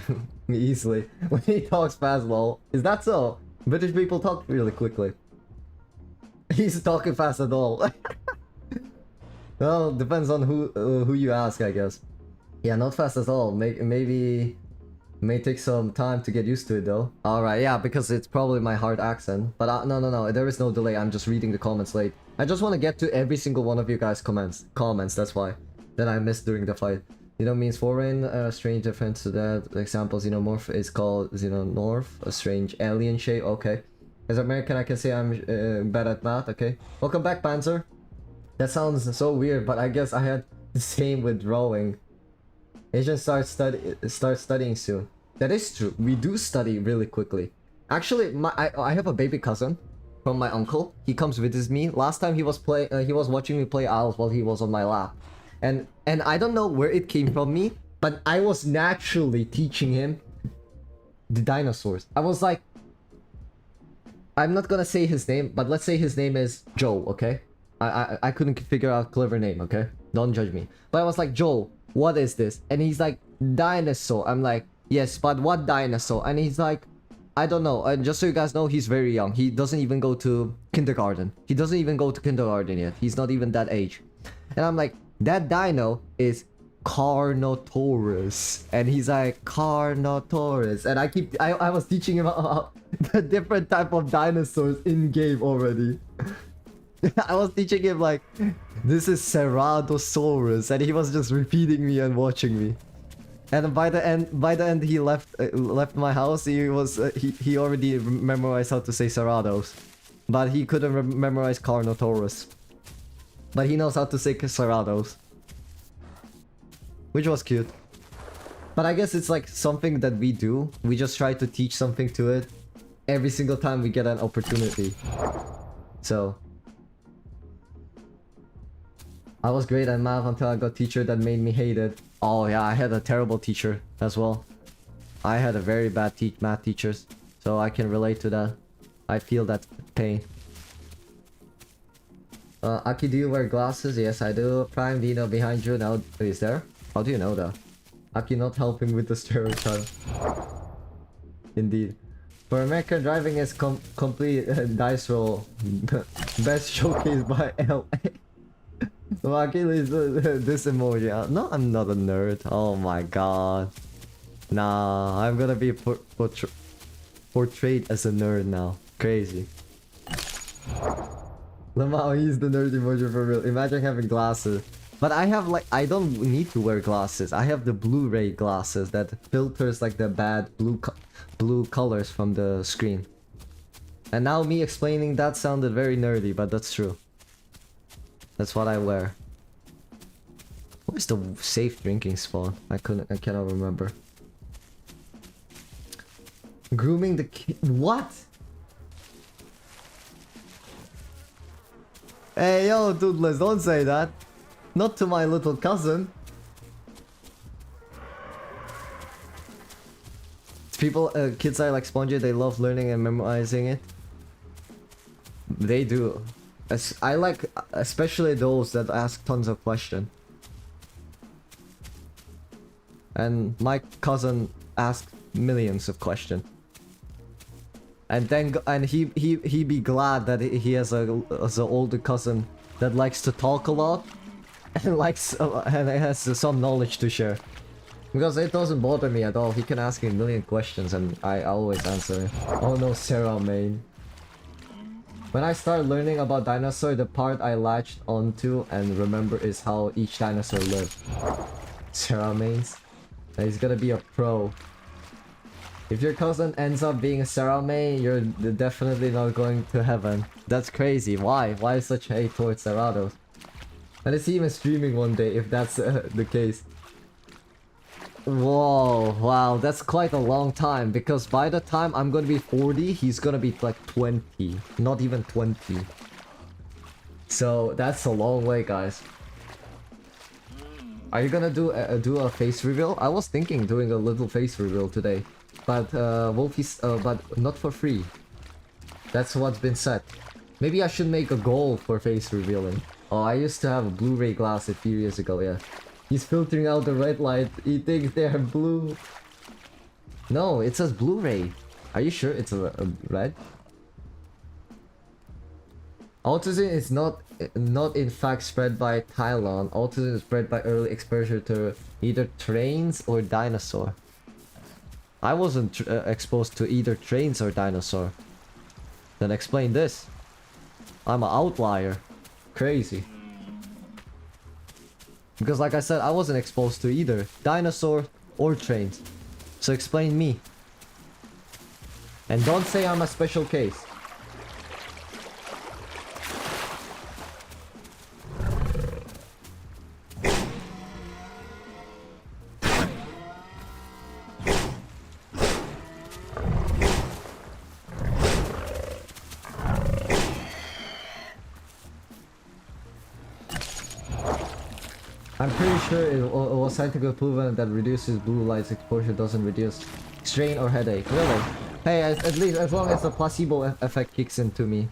easily when he talks fast, lol. Is that so? British people talk really quickly. He's talking fast at all. Well, depends on who you ask, I guess. Yeah, not fast at all. Maybe may take some time to get used to it though. Alright, yeah, because it's probably my hard accent. But no, there is no delay. I'm just reading the comments late. I just want to get to every single one of you guys' comments, that's why. That I missed during the fight. You know, means foreign, strange difference to that. Examples, xenomorph is called xenomorph, a strange alien shape, okay. As American, I can say I'm bad at math, okay. Welcome back, Panzer. That sounds so weird, but I guess I had the same with drawing. Asians start studying soon. That is true. We do study really quickly. Actually, I have a baby cousin from my uncle. He comes visit me. Last time he was watching me play Owls while he was on my lap. And I don't know where it came from me, but I was naturally teaching him the dinosaurs. I was like, I'm not gonna say his name, but let's say his name is Joe, okay? I couldn't figure out a clever name, okay? Don't judge me. But I was like, Joe, what is this? And he's like, dinosaur. I'm like, yes, but what dinosaur? And he's like, I don't know. And just so you guys know, he's very young. He doesn't even go to kindergarten. He doesn't even go to kindergarten yet. He's not even that age. And I'm like, that dino is Carnotaurus. And he's like, Carnotaurus. And I was teaching him about the different type of dinosaurs in game already. I was teaching him like, this is Ceratosaurus, and he was just repeating me and watching me. And by the end he left my house. He already memorized how to say Ceratos, but he couldn't memorize Carnotaurus. But he knows how to say Ceratos, which was cute. But I guess it's like something that we do. We just try to teach something to it every single time we get an opportunity. So I was great at math until I got a teacher that made me hate it. Oh yeah, I had a terrible teacher as well. I had a very bad math teachers, so I can relate to that. I feel that pain. Aki, do you wear glasses? Yes, I do. Prime Dino behind you now. Is there? How do you know that? Aki not helping with the stereotype. Indeed. For American driving is complete dice roll. Best showcased by LA. Luckily, this emoji. No, I'm not a nerd. Oh my god. Nah, I'm gonna be portrayed as a nerd now. Crazy. Lamau, he's the nerd emoji for real. Imagine having glasses. But I have like, I don't need to wear glasses. I have the Blu-ray glasses that filters like the bad blue colors from the screen. And now me explaining that sounded very nerdy, but that's true. That's what I wear. What is the safe drinking spot? I cannot remember. Grooming the kid. What? Hey yo, dudeless, don't say that. Not to my little cousin. People, kids are like spongy. They love learning and memorizing it. They do. I like especially those that ask tons of questions. And my cousin asked millions of questions. And then he be glad that he has an older cousin that likes to talk a lot and and has some knowledge to share. Because it doesn't bother me at all. He can ask me a million questions and I always answer. Oh no, Sarah main. When I started learning about dinosaur, the part I latched onto and remember is how each dinosaur lived. Sarah mains. And he's gonna be a pro. If your cousin ends up being a Sarah May, you're definitely not going to heaven. That's crazy. Why? Why such hate towards Cerrados? And is he even streaming one day if that's the case? Whoa, wow, that's quite a long time because by the time I'm gonna be 40, he's gonna be like 20. Not even 20. So that's a long way, guys. Are you gonna do a face reveal? I was thinking doing a little face reveal today. But Wolfie's but not for free. That's what's been said. Maybe I should make a goal for face revealing. Oh, I used to have a Blu-ray glass a few years ago, yeah. He's filtering out the red light. He thinks they're blue. No, it says Blu-ray. Are you sure it's a red? Autism is not in fact spread by Tylon. Autism is spread by early exposure to either trains or dinosaur. I wasn't exposed to either trains or dinosaur. Then explain this. I'm an outlier. Crazy. Because like I said, I wasn't exposed to either dinosaur or trains. So explain me. And don't say I'm a special case. I'm pretty sure it was scientifically proven that reduces blue light exposure doesn't reduce strain or headache. Really? Hey, at least as long as the placebo effect kicks into me.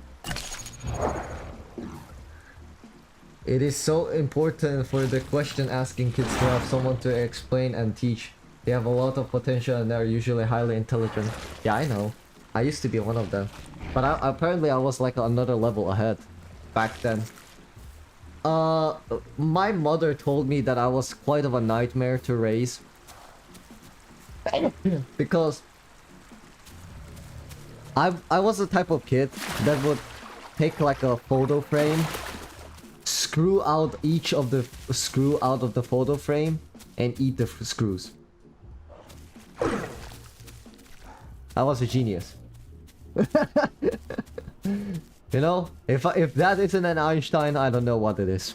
It is so important for the question asking kids to have someone to explain and teach. They have a lot of potential and they're usually highly intelligent. Yeah, I know. I used to be one of them. But apparently I was like another level ahead back then. My mother told me that I was quite of a nightmare to raise. Because I was the type of kid that would take like a photo frame, screw out each of the screw out of the photo frame and eat the screws. I was a genius. You know, if that isn't an Einstein, I don't know what it is.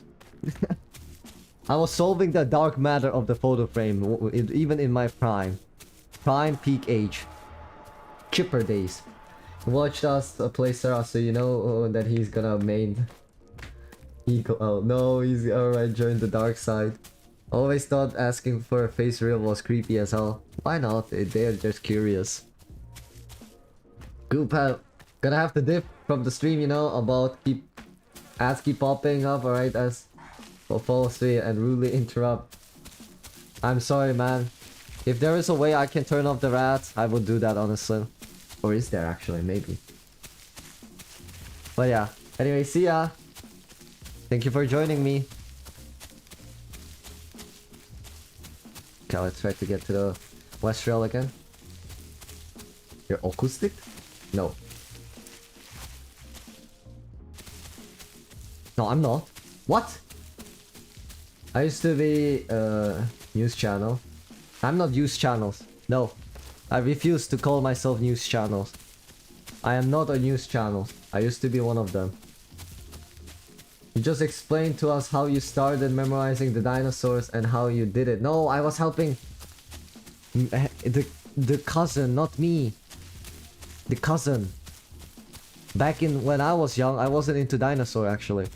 I was solving the dark matter of the photo frame, even in my prime peak age, chipper days. Watched us play Sarah, so you know that he's gonna main. Oh no, he's alright. Join the dark side. Always thought asking for a face reveal was creepy as hell. Why not? They're just curious. Goop out. Gonna have to dip from the stream, you know, about ads keep popping up, alright, as fall asleep and rudely interrupt. I'm sorry, man. If there is a way I can turn off the rats, I would do that, honestly. Or is there actually? Maybe. But yeah. Anyway, see ya. Thank you for joining me. Okay, let's try to get to the West Trail again. You're acoustic? No. No, I'm not. What? I used to be news channel. I'm not news channels. No. I refuse to call myself news channels. I am not a news channel. I used to be one of them. You just explained to us how you started memorizing the dinosaurs and how you did it. No, I was helping the cousin, not me. The cousin. Back in when I was young, I wasn't into dinosaur actually.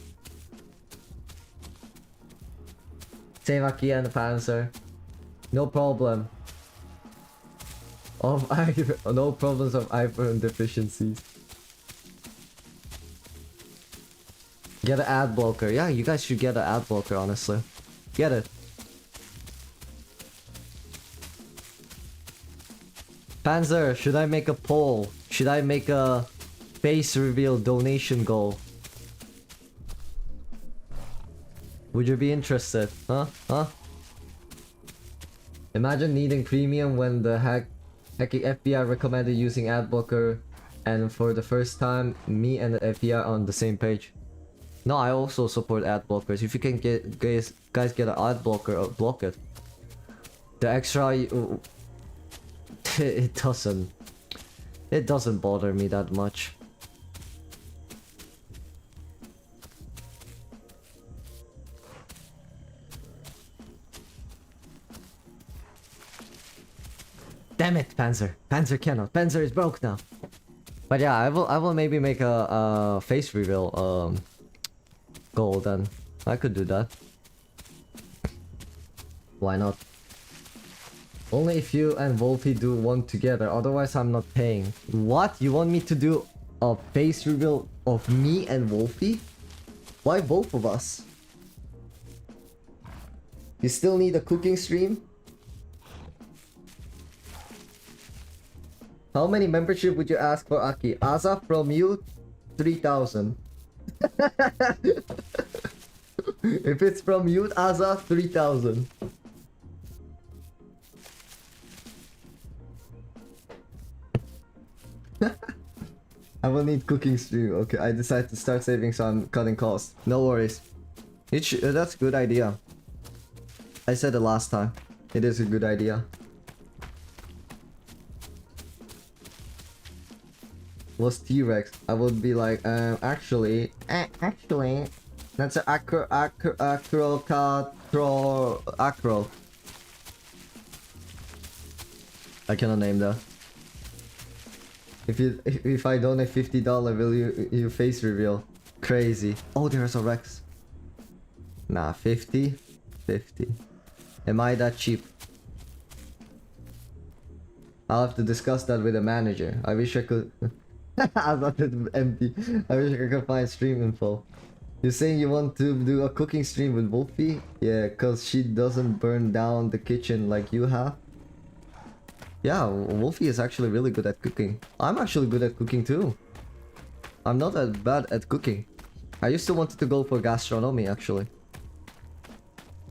Save Aki and Panzer. No problem. No problems of iron deficiencies. Get an ad blocker. Yeah, you guys should get an ad blocker, honestly. Get it. Panzer, should I make a poll? Should I make a face reveal donation goal? Would you be interested? Huh? Huh? Imagine needing premium when the hacking FBI recommended using ad blocker, and for the first time, me and the FBI are on the same page. No, I also support ad blockers. If you can get guys get an ad blocker, block it. The extra, it doesn't bother me that much. Damn it, Panzer! Panzer cannot. Panzer is broke now. But yeah, I will maybe make a face reveal goal then. I could do that. Why not? Only if you and Wolfie do one together, otherwise I'm not paying. What? You want me to do a face reveal of me and Wolfie? Why both of us? You still need a cooking stream? How many membership would you ask for Aki? Asa from you, 3,000. If it's from you, Asa, 3,000. I will need cooking stream. Okay, I decided to start saving, so I'm cutting costs. No worries. That's a good idea. I said it last time. It is a good idea. Was T-Rex? I would be like, actually, that's an acro. I cannot name that. If I donate $50, will you face reveal? Crazy. Oh, there's a Rex. Nah, 50. Am I that cheap? I'll have to discuss that with the manager. I wish I could. I'm not empty. I wish I could find stream info. You're saying you want to do a cooking stream with Wolfie? Yeah, cause she doesn't burn down the kitchen like you have. Yeah, Wolfie is actually really good at cooking. I'm actually good at cooking too. I'm not that bad at cooking. I used to want to go for gastronomy actually.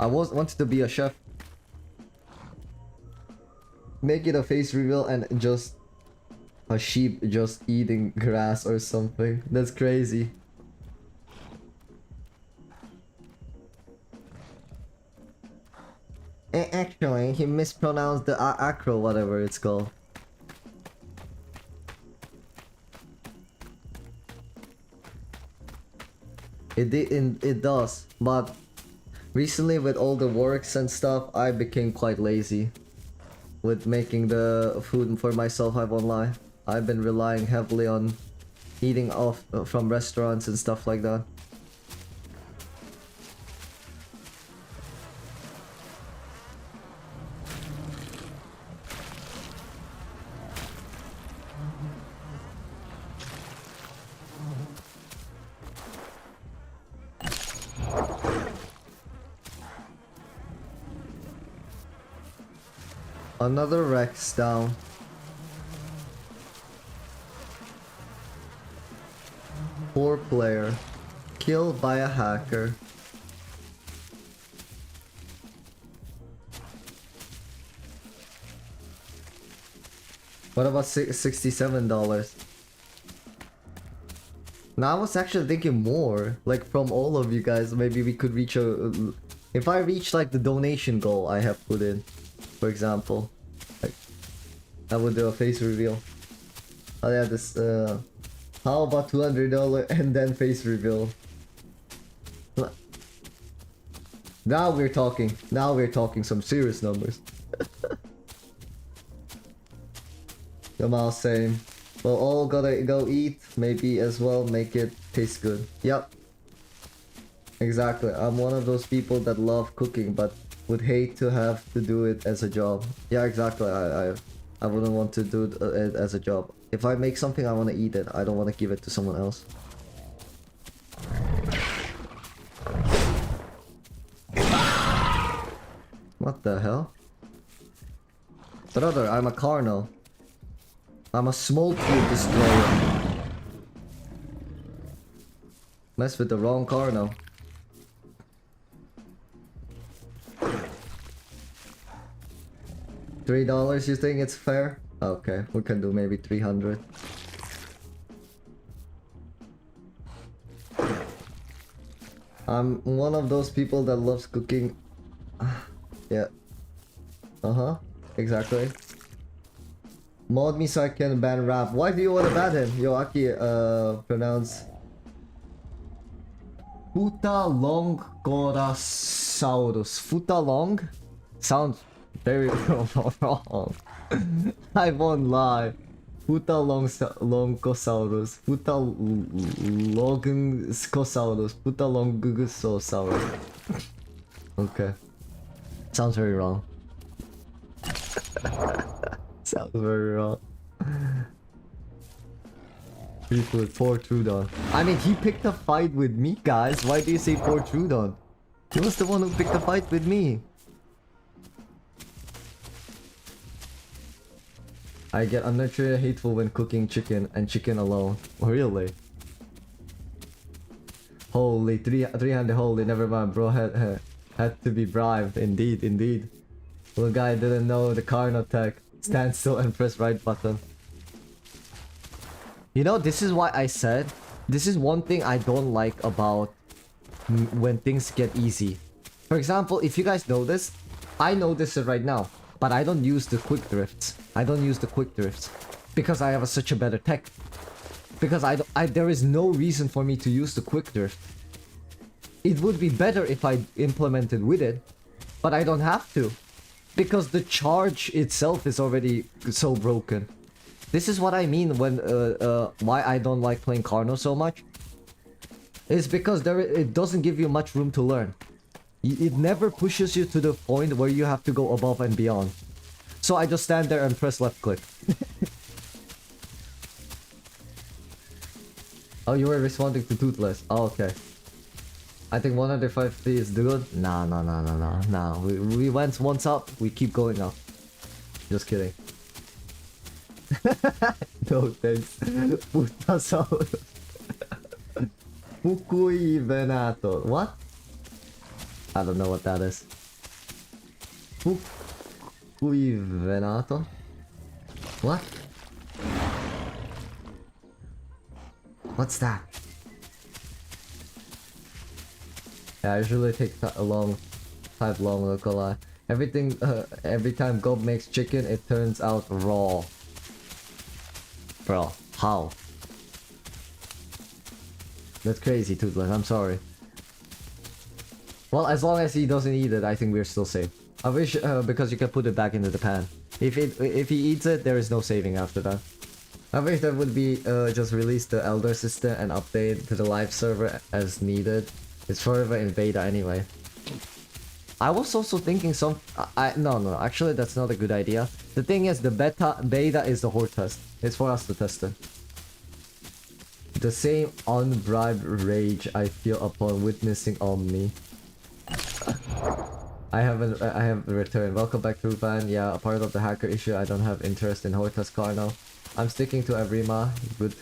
I wanted to be a chef. Make it a face reveal and just a sheep just eating grass or something. That's crazy. Actually, he mispronounced the acro, whatever it's called. It does, but recently with all the works and stuff, I became quite lazy with making the food for myself online. I've been relying heavily on eating off from restaurants and stuff like that. Another Rex down. poor player. Killed by a hacker. What about $67? Now I was actually thinking more, like from all of you guys, maybe we could reach a... If I reach like the donation goal I have put in, for example, like, I would do a face reveal. Oh yeah, this, how about $200 and then face reveal? Now we're talking some serious numbers. Jamal saying, well, all gotta go eat, maybe as well make it taste good. Yep. Exactly. I'm one of those people that love cooking but would hate to have to do it as a job. Yeah, exactly. I wouldn't want to do it as a job. If I make something, I want to eat it. I don't want to give it to someone else. What the hell? Brother, I'm a Carno. I'm a small cube destroyer. Mess with the wrong Carno. $3, you think it's fair? Okay, we can do maybe 300. I'm one of those people that loves cooking. Yeah. Uh-huh. Exactly. Mod me so I can ban Rap. Why do you want to ban him? Yo, Aki, pronounce... Futalongcorasaurus. Futalong? Sounds very wrong. I won't lie. Futalongcosaurus. Futalongcosaurus. Futalongcosaurus. Okay. Sounds very wrong. Sounds very wrong. People with poor Troodon. I mean, he picked a fight with me, guys. Why do you say poor Troodon? He was the one who picked a fight with me. I get unnaturally hateful when cooking chicken and chicken alone. Really? Holy, 300, holy, never mind, bro. Had to be bribed. Indeed, indeed. Little guy didn't know the Carno tech. Stand still and press right button. You know, this is why I said, this is one thing I don't like about when things get easy. For example, if you guys know this, I know this right now, but I don't use the quick drifts. I don't use the quick drifts because I have such a better tech. Because there is no reason for me to use the quick drift. It would be better if I implemented with it, but I don't have to. Because the charge itself is already so broken. This is what I mean when why I don't like playing Carno so much. It's because it doesn't give you much room to learn. It never pushes you to the point where you have to go above and beyond. So I just stand there and press left click. Oh, you were responding to Toothless. Oh, okay. I think 150 is good. Nah. We went once up, we keep going up. Just kidding. No thanks. Putasaurus. Fukui Venato. What? I don't know what that is. Fukui Venato? What? What's that? Yeah, I usually take a long, look a lot. Everything, every time Gob makes chicken, it turns out raw. Bro, how? That's crazy, Toothless. I'm sorry. Well, as long as he doesn't eat it, I think we're still safe. I wish, because you can put it back into the pan. If he eats it, there is no saving after that. I wish that would be just release the Elder System and update to the live server as needed. It's forever in beta anyway. I was also thinking no, actually that's not a good idea. The thing is, the beta is the horde test. It's for us to test it. The same unbribed rage I feel upon witnessing Omni. I have returned. Welcome back, Ruban. Yeah, a part of the hacker issue. I don't have interest in horde test car now. I'm sticking to evrima. Good.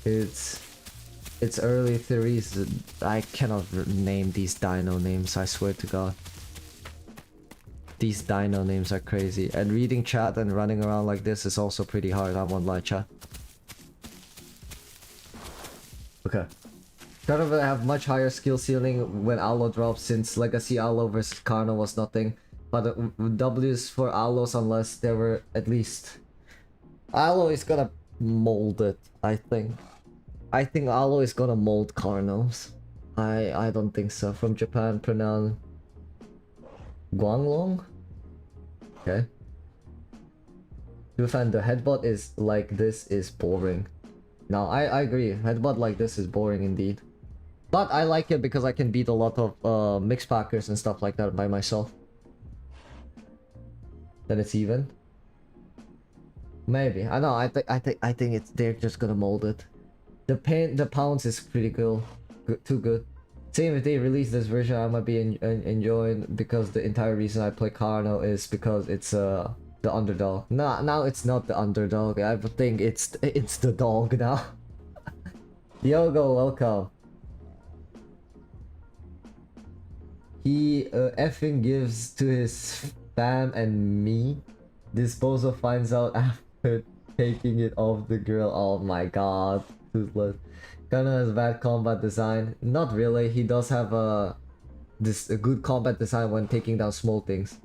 It's early theories. I cannot name these dino names, I swear to god. These dino names are crazy. And reading chat and running around like this is also pretty hard, I won't lie, chat. Okay. Kind of have much higher skill ceiling when Allo drops, since Legacy Allo versus Carno was nothing. But W's for Allos unless there were at least... Allo is gonna mold it, I think. I think Allo is gonna mold Carnos. I don't think so. From Japan, pronoun Guanglong? Okay. Dufan, the headbutt is like this is boring. No, I agree. Headbutt like this is boring indeed. But I like it because I can beat a lot of mixed packers and stuff like that by myself. Then it's even. Maybe. I know. I think it's they're just gonna mold it. The pounds is pretty cool. Too good. Same if they release this version, I might be enjoying, because the entire reason I play Carno is because it's the underdog. Nah, now it's not the underdog. I think it's the dog now. Yogo, welcome. He effing gives to his fam and me. Disposal finds out after taking it off the girl. Oh my god. Toothless. Kinda has bad combat design. Not really. He does have a good combat design when taking down small things.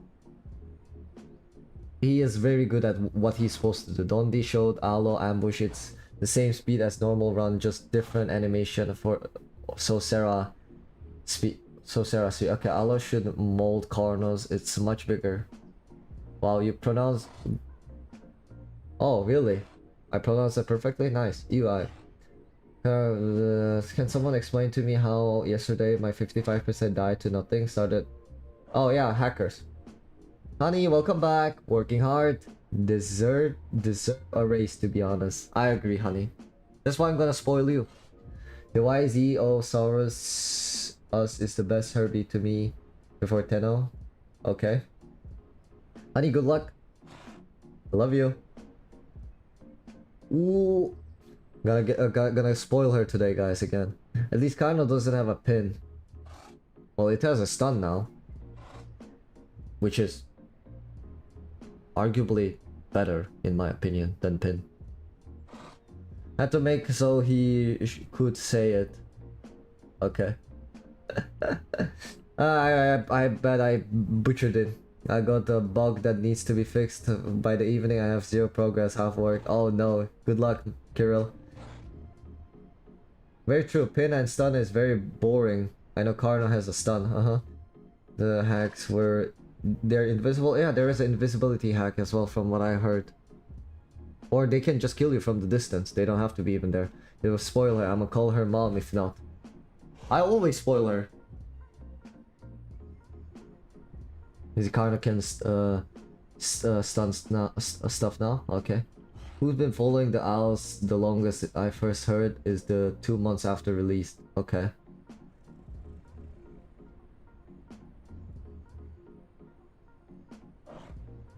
He is very good at what he's supposed to do. Dondi showed Allo ambush. It's the same speed as normal run, just different animation for Socera speed. Okay, Allo should mold Carnos. It's much bigger. Wow, you pronounce... Oh, really? I pronounced it perfectly? Nice. UI. Can someone explain to me how yesterday my 55% died to nothing started? Oh yeah, hackers. Honey, welcome back. Working hard. Deserve a race, to be honest. I agree, honey. That's why I'm gonna spoil you. The YZOsaurus us is the best Herbie to me before Tenno. Okay. Honey, good luck. I love you. Ooh. Gonna spoil her today, guys, again. At least Kano doesn't have a pin. Well, it has a stun now. Which is arguably better, in my opinion, than pin. Had to make so he could say it. Okay. I bet I butchered it. I got a bug that needs to be fixed. By the evening I have 0 progress, half work. Oh no. Good luck, Kirill. Very true. Pin and stun is very boring. I know Karno has a stun. The hacks were... They're invisible. Yeah, there is an invisibility hack as well from what I heard. Or they can just kill you from the distance. They don't have to be even there. It will spoil her. I'm gonna call her mom if not. I always spoil her. Is Karno can stun stuff now? Okay. Who's been following the owls the longest? I first heard is the 2 months after release. Okay.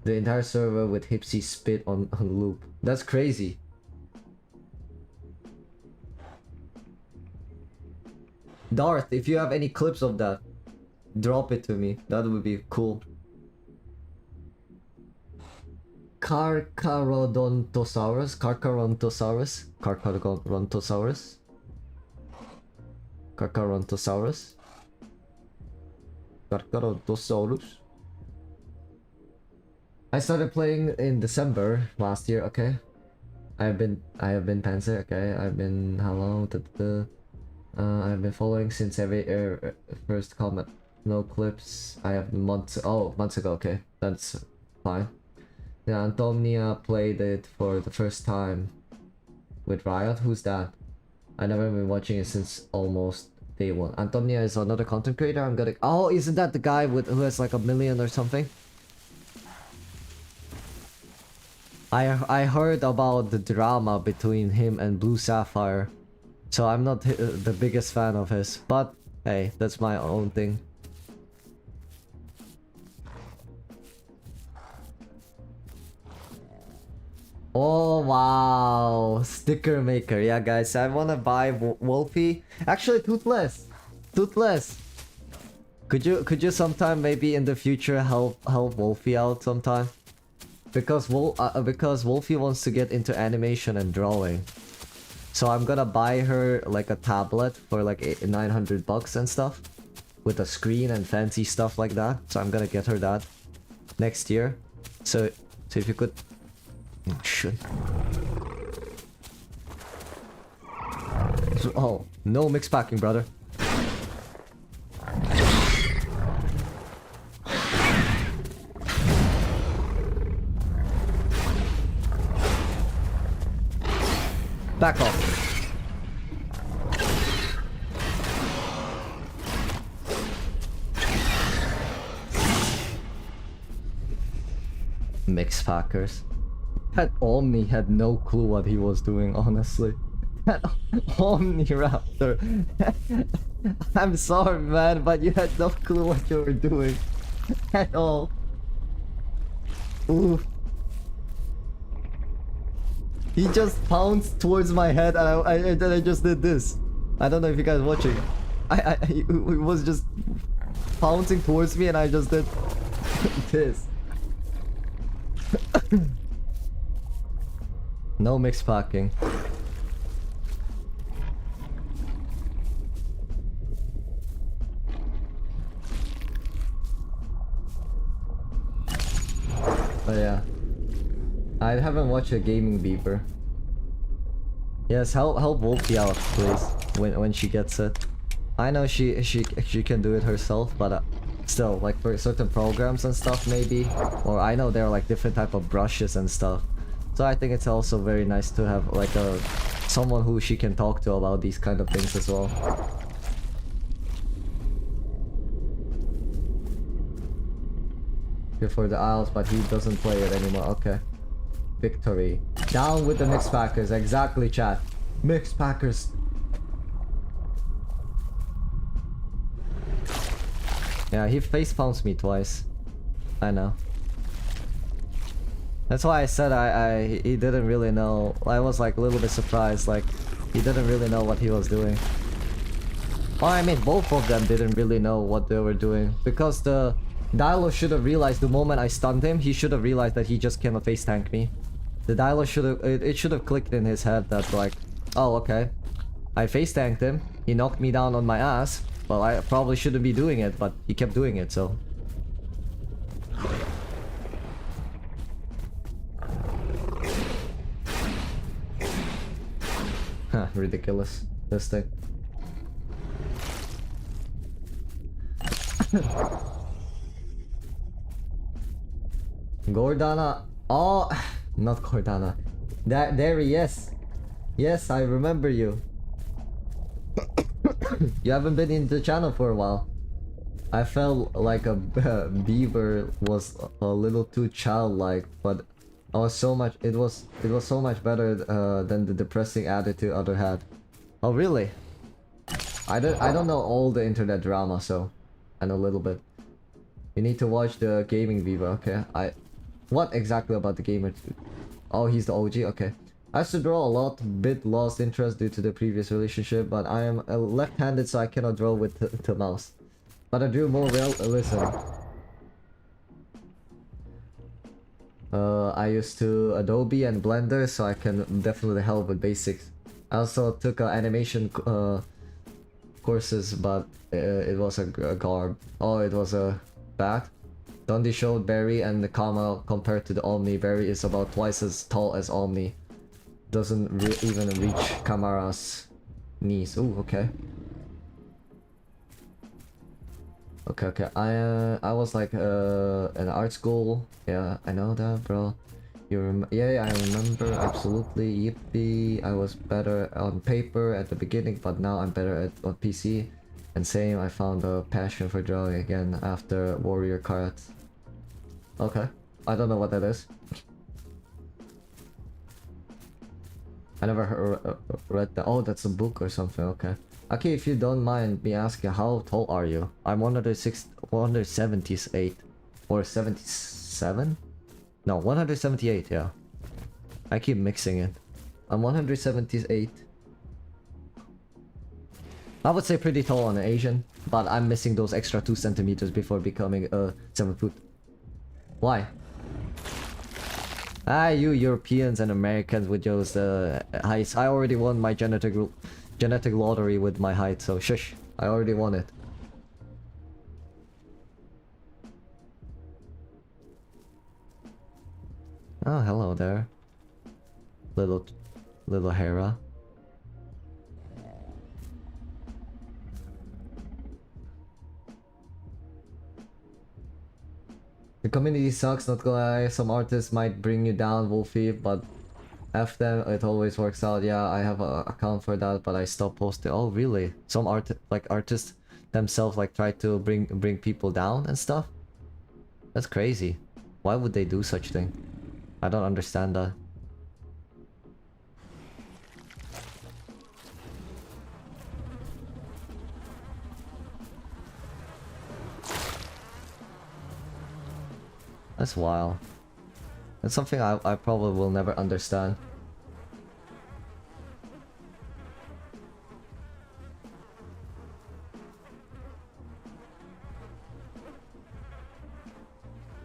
The entire server with Hipsy spit on loop. That's crazy. Darth, if you have any clips of that, drop it to me. That would be cool. Carcharodontosaurus? Carcharodontosaurus? Carcharodontosaurus? Carcharodontosaurus? Carcharodontosaurus? I started playing in December last year, okay? I have been Panzer, okay? I've been how long? I've been following since every first comment. No clips. I have months ago, okay. That's fine. Yeah, Antonia played it for the first time with Riot. Who's that? I never been watching it since almost day one. Antonia is another content creator. I'm gonna... Oh, isn't that the guy with who has like 1 million or something? I heard about the drama between him and Blue Sapphire, so I'm not the biggest fan of his, but hey, that's my own thing. Oh wow, sticker maker. Yeah, guys, I wanna buy Wolfie. Actually, Toothless. Toothless. Could you sometime maybe in the future help Wolfie out sometime? Because Wolfie wants to get into animation and drawing. So I'm gonna buy her like a tablet for like 900 bucks and stuff, with a screen and fancy stuff like that. So I'm gonna get her that next year. So if you could. Oh, shit. Oh, no mixed packing, brother. Back off. Mixed packers. That Omni had no clue what he was doing, honestly. That omniraptor. I'm sorry, man, but you had no clue what you were doing. At all. Oof. He just pounced towards my head and I just did this. I don't know if you guys are watching. He was just pouncing towards me and I just did this. No mixed packing. Oh yeah. I haven't watched a gaming beaver. Yes, help Wolfie out, please. When she gets it. I know she can do it herself, but still, like for certain programs and stuff, maybe. Or I know there are like different type of brushes and stuff. So I think it's also very nice to have like someone who she can talk to about these kind of things as well. Here for the Isles, but he doesn't play it anymore. Okay. Victory. Down with the mixed packers. Exactly, chat. Mixed packers. Yeah, he face palms me twice. I know. That's why I said he didn't really know. I was like a little bit surprised, like he didn't really know what he was doing. Well, I mean, both of them didn't really know what they were doing, because the Dilo should have realized the moment I stunned him, he should have realized that he just cannot face tank me. The Dilo should have, it should have clicked in his head that like, oh okay, I face tanked him, he knocked me down on my ass, well I probably shouldn't be doing it, but he kept doing it, so. Huh, ridiculous, this thing. Gordana, oh, not Gordana. There, yes. Yes, I remember you. You haven't been in the channel for a while. I felt like a beaver was a little too childlike, but I was so much. It was so much better than the depressing attitude other had. Oh really? I don't know all the internet drama, so I know a little bit. You need to watch the gaming beaver. Okay, what exactly about the gamer? Oh, he's the OG. Okay. I used to draw a lot, bit lost interest due to the previous relationship, but I am left-handed, so I cannot draw with the mouse. But I drew more realism. I used to Adobe and Blender, so I can definitely help with basics. I also took animation courses, but it was a garb. Oh, it was a bat. Dundee showed Barry and the comma compared to the Omni. Barry is about twice as tall as Omni. Doesn't even reach Kamara's knees. Ooh, okay. Okay. I was like in art school. Yeah, I know that, bro. Yeah, I remember absolutely. Yippee! I was better on paper at the beginning, but now I'm better on PC. And same, I found a passion for drawing again after Warrior Cards. Okay, I don't know what that is. I never read that. Oh, that's a book or something. Okay. Okay, if you don't mind me asking, how tall are you? I'm 178 or 77? No, 178. Yeah. I keep mixing it. I'm 178. I would say pretty tall on an Asian, but I'm missing those extra 2 centimeters before becoming 7 foot. Why? Ah, you Europeans and Americans with those heights. I already won my genetic lottery with my height, so shush. I already won it. Oh, hello there. Little Hera. The community sucks, not gonna lie. Some artists might bring you down, Wolfie, but F them, it always works out. Yeah, I have an account for that, but I stopped posting. Oh, really? Some artists themselves like try to bring people down and stuff? That's crazy. Why would they do such thing? I don't understand that. That's wild. That's something I probably will never understand.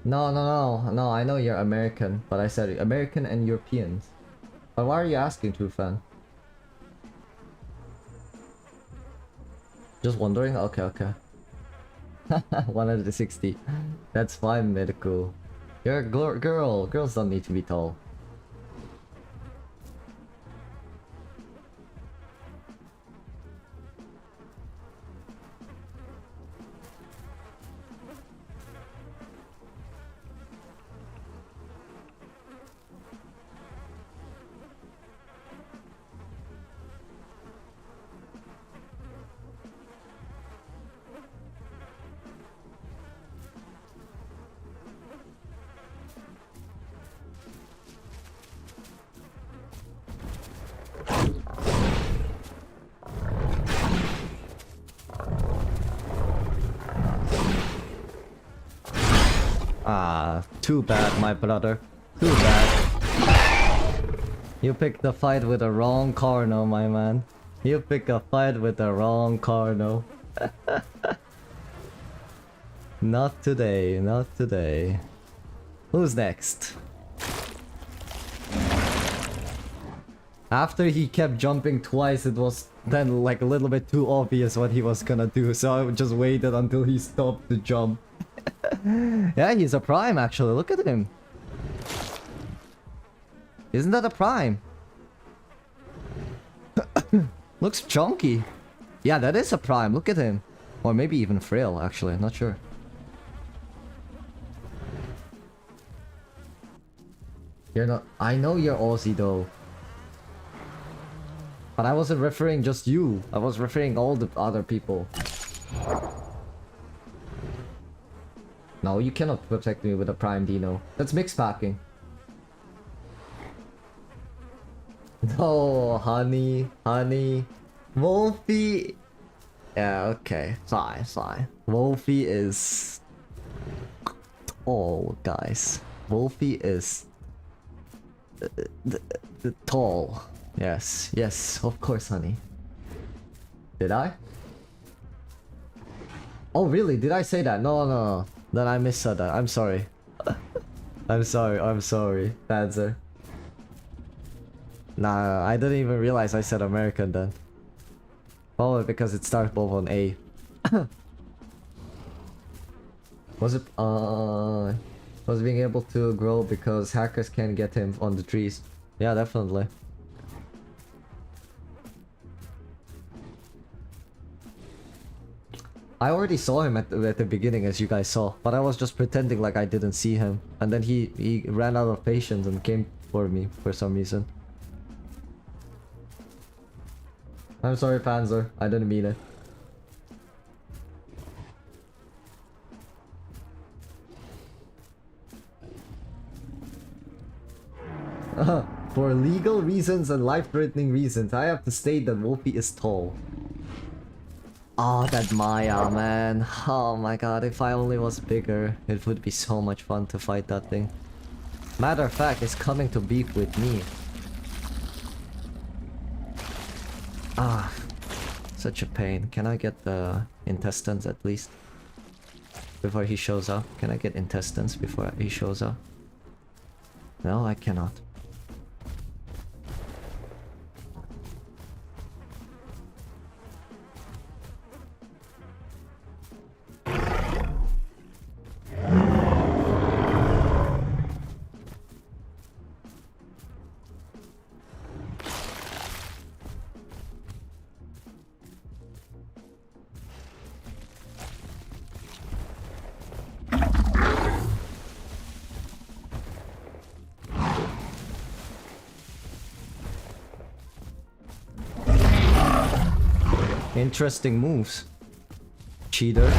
No, I know you're American, but I said American and Europeans. But why are you asking, true fan? Just wondering? Okay. 160. That's fine, medical. You're a girl. Girls don't need to be tall. Ah, too bad, my brother. Too bad. You picked the fight with the wrong Carno, my man. You picked a fight with the wrong Carno. Not today, not today. Who's next? After he kept jumping twice, it was then like a little bit too obvious what he was gonna do, so I just waited until he stopped to jump. Yeah, he's a prime actually, look at him. Isn't that a prime? Looks chunky. Yeah, that is a prime, look at him. Or maybe even frail actually, not sure. You're not... I know you're Aussie though. But I wasn't referring just you. I was referring all the other people. No, you cannot protect me with a prime dino. That's mixed packing. No, honey. Wolfie. Yeah, okay. Fine. Wolfie is... tall, guys. Wolfie is... tall. Yes, of course, honey. Did I? Oh, really? Did I say that? No. Then I missaid that. I'm sorry. I'm sorry. Panzer. Nah, I didn't even realize I said American then. Probably because it starts both on A. Was being able to grow because hackers can't get him on the trees. Yeah, definitely. I already saw him at the beginning, as you guys saw, but I was just pretending like I didn't see him, and then he ran out of patience and came for me for some reason. I'm sorry, Panzer. I didn't mean it. For legal reasons and life-threatening reasons, I have to state that Wolfie is tall. Oh, that Maya, man. Oh my god, if I only was bigger, it would be so much fun to fight that thing. Matter of fact, it's coming to beef with me. Ah, such a pain. Can I get the intestines at least? Before he shows up? Can I get intestines before he shows up? No, I cannot. Interesting moves. Cheater.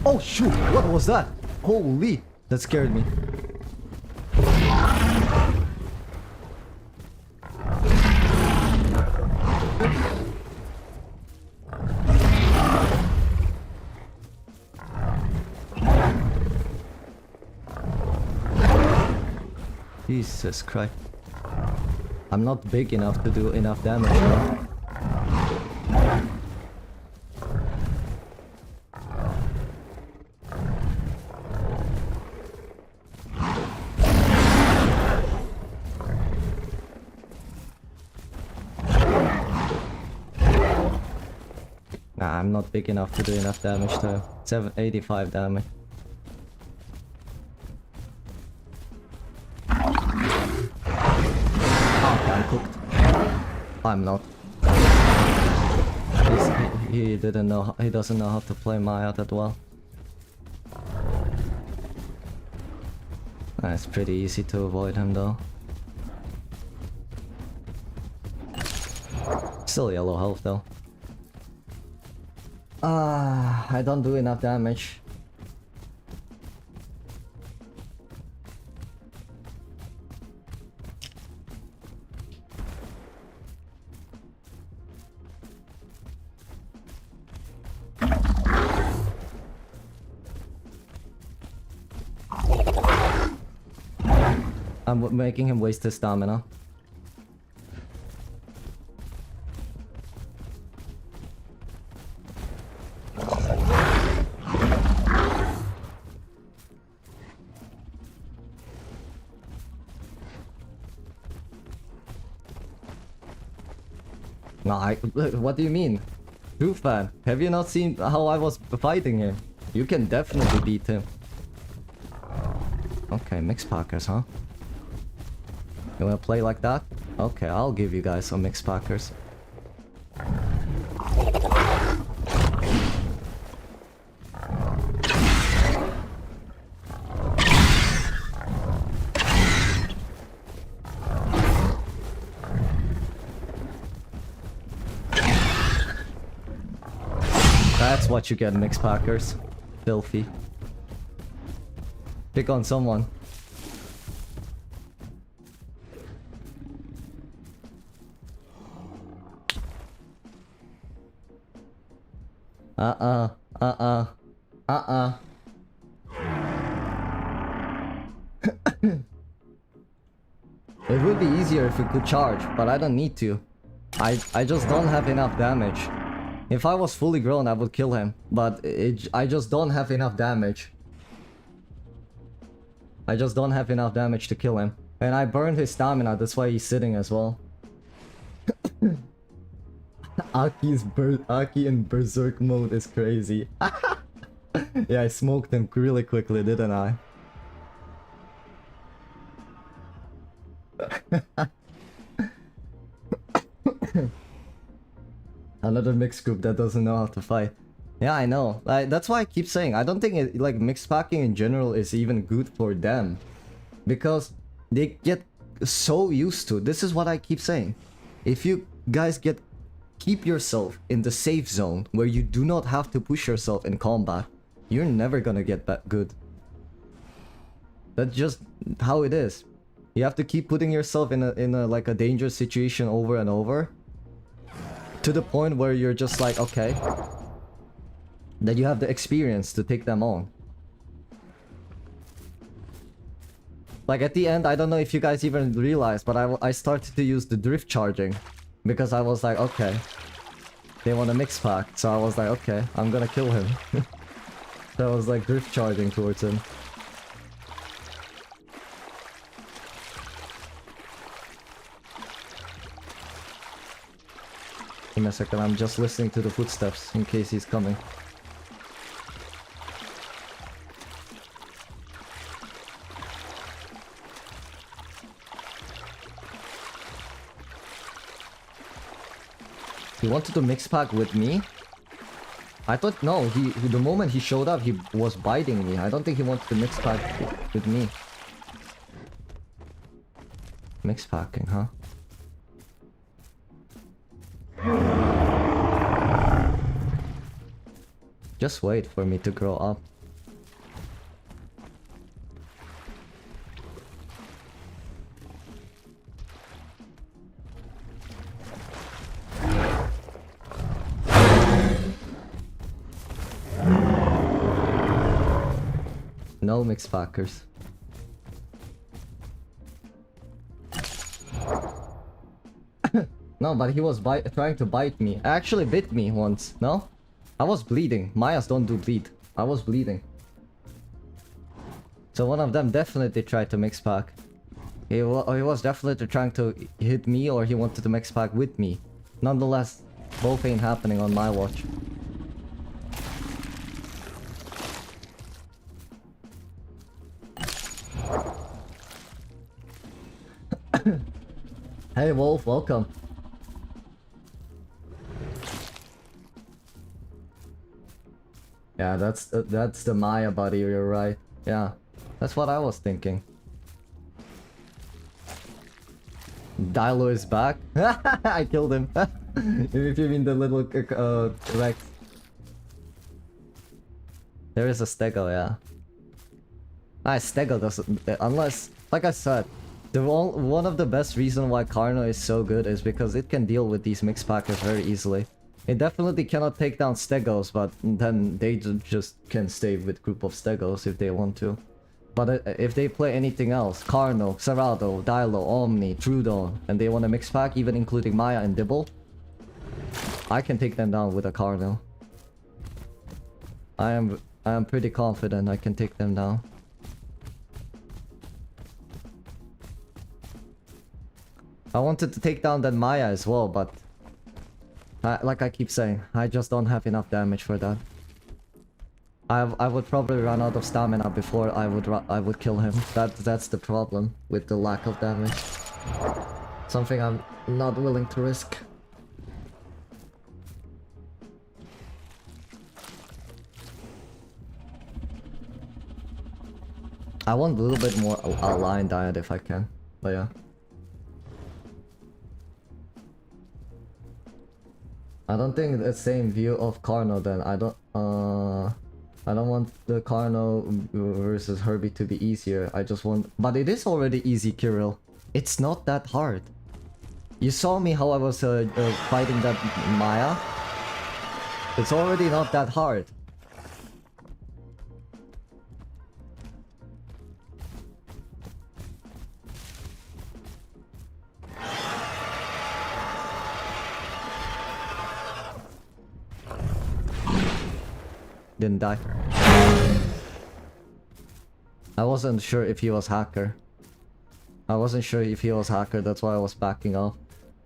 Oh shoot, what was that? Holy, that scared me. Jesus Christ. I'm not big enough to do enough damage though. Nah, I'm not big enough to do enough damage though. 785 damage. Okay, I'm cooked. I'm not. He didn't know. He doesn't know how to play Maya that well. It's pretty easy to avoid him though. Still yellow health though. I don't do enough damage. I'm making him waste his stamina. Nah, what do you mean? True fan, have you not seen how I was fighting him? You can definitely beat him. Okay, mixed packers, huh? You wanna play like that? Okay, I'll give you guys some mixed packers. That's what you get, mixed packers. Filthy. Pick on someone. It would be easier if we could charge, but I don't need to. I just don't have enough damage. If I was fully grown, I would kill him, but I just don't have enough damage. I just don't have enough damage to kill him. And I burned his stamina, that's why he's sitting as well. Aki in berserk mode is crazy. Yeah, I smoked him really quickly, didn't I? Another mixed group that doesn't know how to fight. Yeah, I know. Like, that's why I keep saying I don't think it, like mixed packing in general is even good for them, because they get so used to. This is what I keep saying. If you guys keep yourself in the safe zone where you do not have to push yourself in combat, you're never gonna get that good. That's just how it is. You have to keep putting yourself in a like a dangerous situation over and over, to the point where you're just like, okay, that you have the experience to take them on. Like at the end, I don't know if you guys even realized, but I started to use the drift charging, because I was like, okay, they want a mix pack, so I was like, okay, I'm gonna kill him. So I was like drift charging towards him. Give me a second, I'm just listening to the footsteps in case he's coming. He wanted to mix pack with me? I thought, no, the moment he showed up, he was biting me. I don't think he wanted to mix pack with me. Mix packing, huh? Just wait for me to grow up. No mix packers. No, but he was trying to bite me. Actually bit me once, no? I was bleeding. Mayas don't do bleed. I was bleeding. So one of them definitely tried to mix pack. He was definitely trying to hit me, or he wanted to mix pack with me. Nonetheless, both ain't happening on my watch. Hey Wolf, welcome. Yeah, that's the Maya buddy, you're right. Yeah, that's what I was thinking. Dilo is back. I killed him. If you mean the little Rex. There is a stego, yeah. Stego doesn't, unless, like I said, one of the best reasons why Carno is so good is because it can deal with these mix packers very easily. It definitely cannot take down stegos, but then they just can stay with group of stegos if they want to. But if they play anything else, Carno, Cerrado, Dilo, Omni, Troodon, and they want a mix pack, even including Maya and Dibble, I can take them down with a Carno. I am pretty confident I can take them down. I wanted to take down that Maya as well, but like I keep saying, I just don't have enough damage for that. I would probably run out of stamina before I would kill him. That's the problem with the lack of damage. Something I'm not willing to risk. I want a little bit more lion diet if I can, but yeah. I don't think the same view of Carno then. I don't want the Carno versus Herbie to be easier. I just want... But it is already easy, Kirill. It's not that hard. You saw me how I was fighting that Maya. It's already not that hard. Didn't die. I wasn't sure if he was hacker. That's why I was backing off.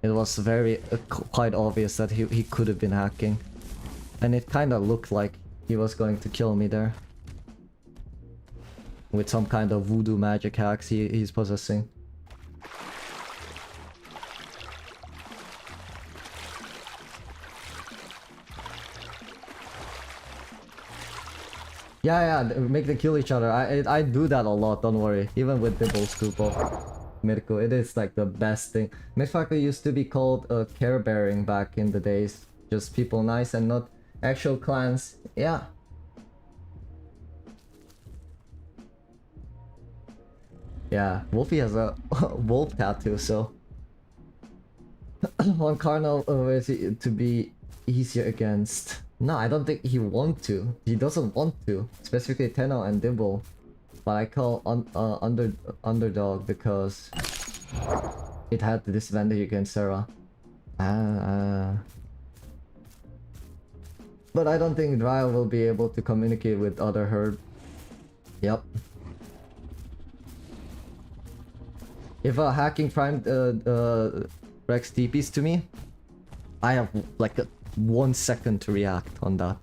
It was very quite obvious that he could have been hacking. And it kinda looked like he was going to kill me there. With some kind of voodoo magic hacks he's possessing. Yeah, make them kill each other. I do that a lot, don't worry. Even with Dibble Scoopo. Mirko, it is like the best thing. Mythfactor used to be called care bearing back in the days. Just people nice and not actual clans. Yeah. Yeah, Wolfie has a wolf tattoo, so one Cardinal to be easier against. No, I don't think he want to. He doesn't want to. Specifically Tenno and Dibble. But I call underdog because it had the disadvantage against Sarah. But I don't think Dryle will be able to communicate with other herd. Yep. If a hacking prime Rex TPs to me, I have like 1 second to react on that.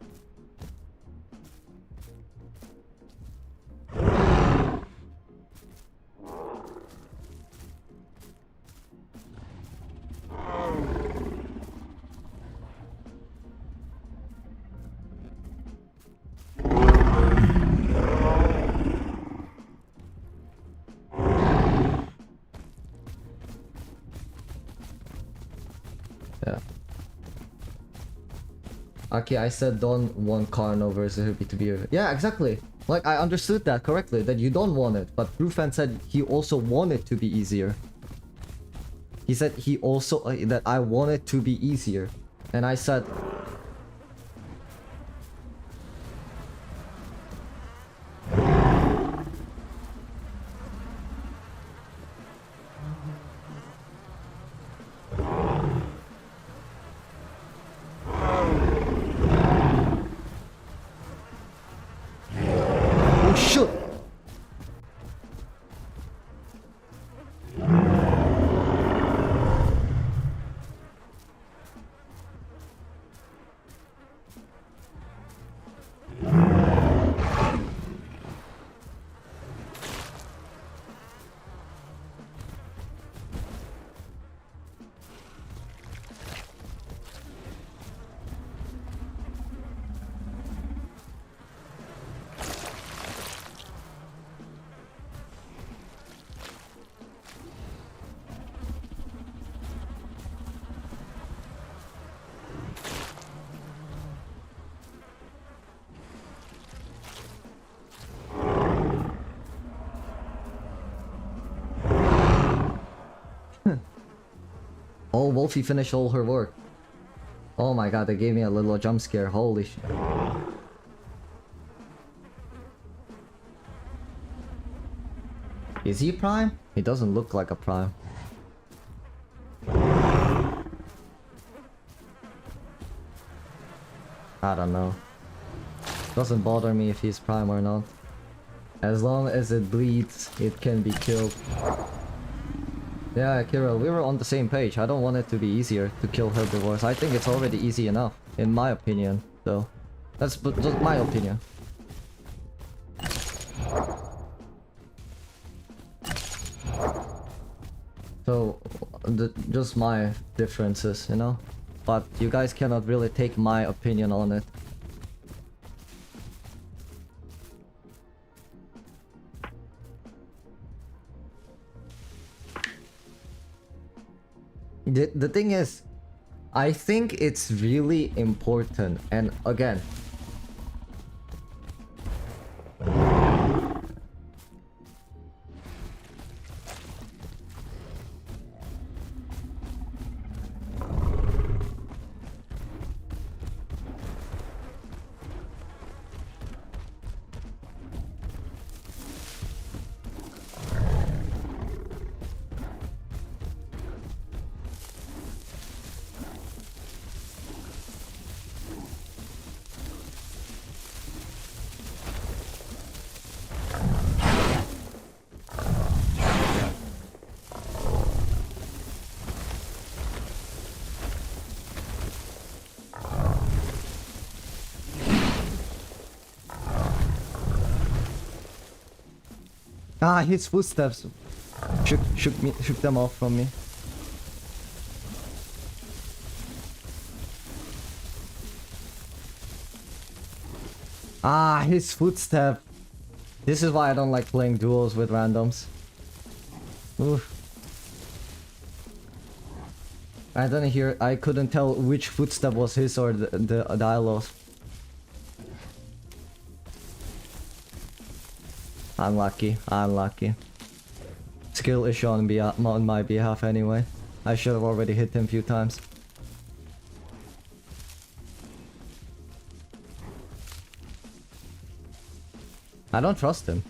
Okay, I said don't want Carno versus Hippie to be... Yeah, exactly. Like, I understood that correctly, that you don't want it. But Brufan said he also wanted to be easier. He said he also... that I want it to be easier. And I said... Oh, Wolfie finished all her work. Oh my god, they gave me a little jump scare. Holy shit. Is he Prime? He doesn't look like a Prime. I don't know. Doesn't bother me if he's Prime or not. As long as it bleeds, it can be killed. Yeah, Kirill, we were on the same page. I don't want it to be easier to kill herbivores. I think it's already easy enough, in my opinion, though. That's just my opinion. So, just my differences, you know? But you guys cannot really take my opinion on it. The thing is, I think it's really important, and again, ah, his footsteps shook them off from me. Ah, his footstep. This is why I don't like playing duels with randoms. Oof. I didn't hear. I couldn't tell which footstep was his or the dialo's. Unlucky. Unlucky. Skill issue on my behalf anyway. I should have already hit him a few times. I don't trust him.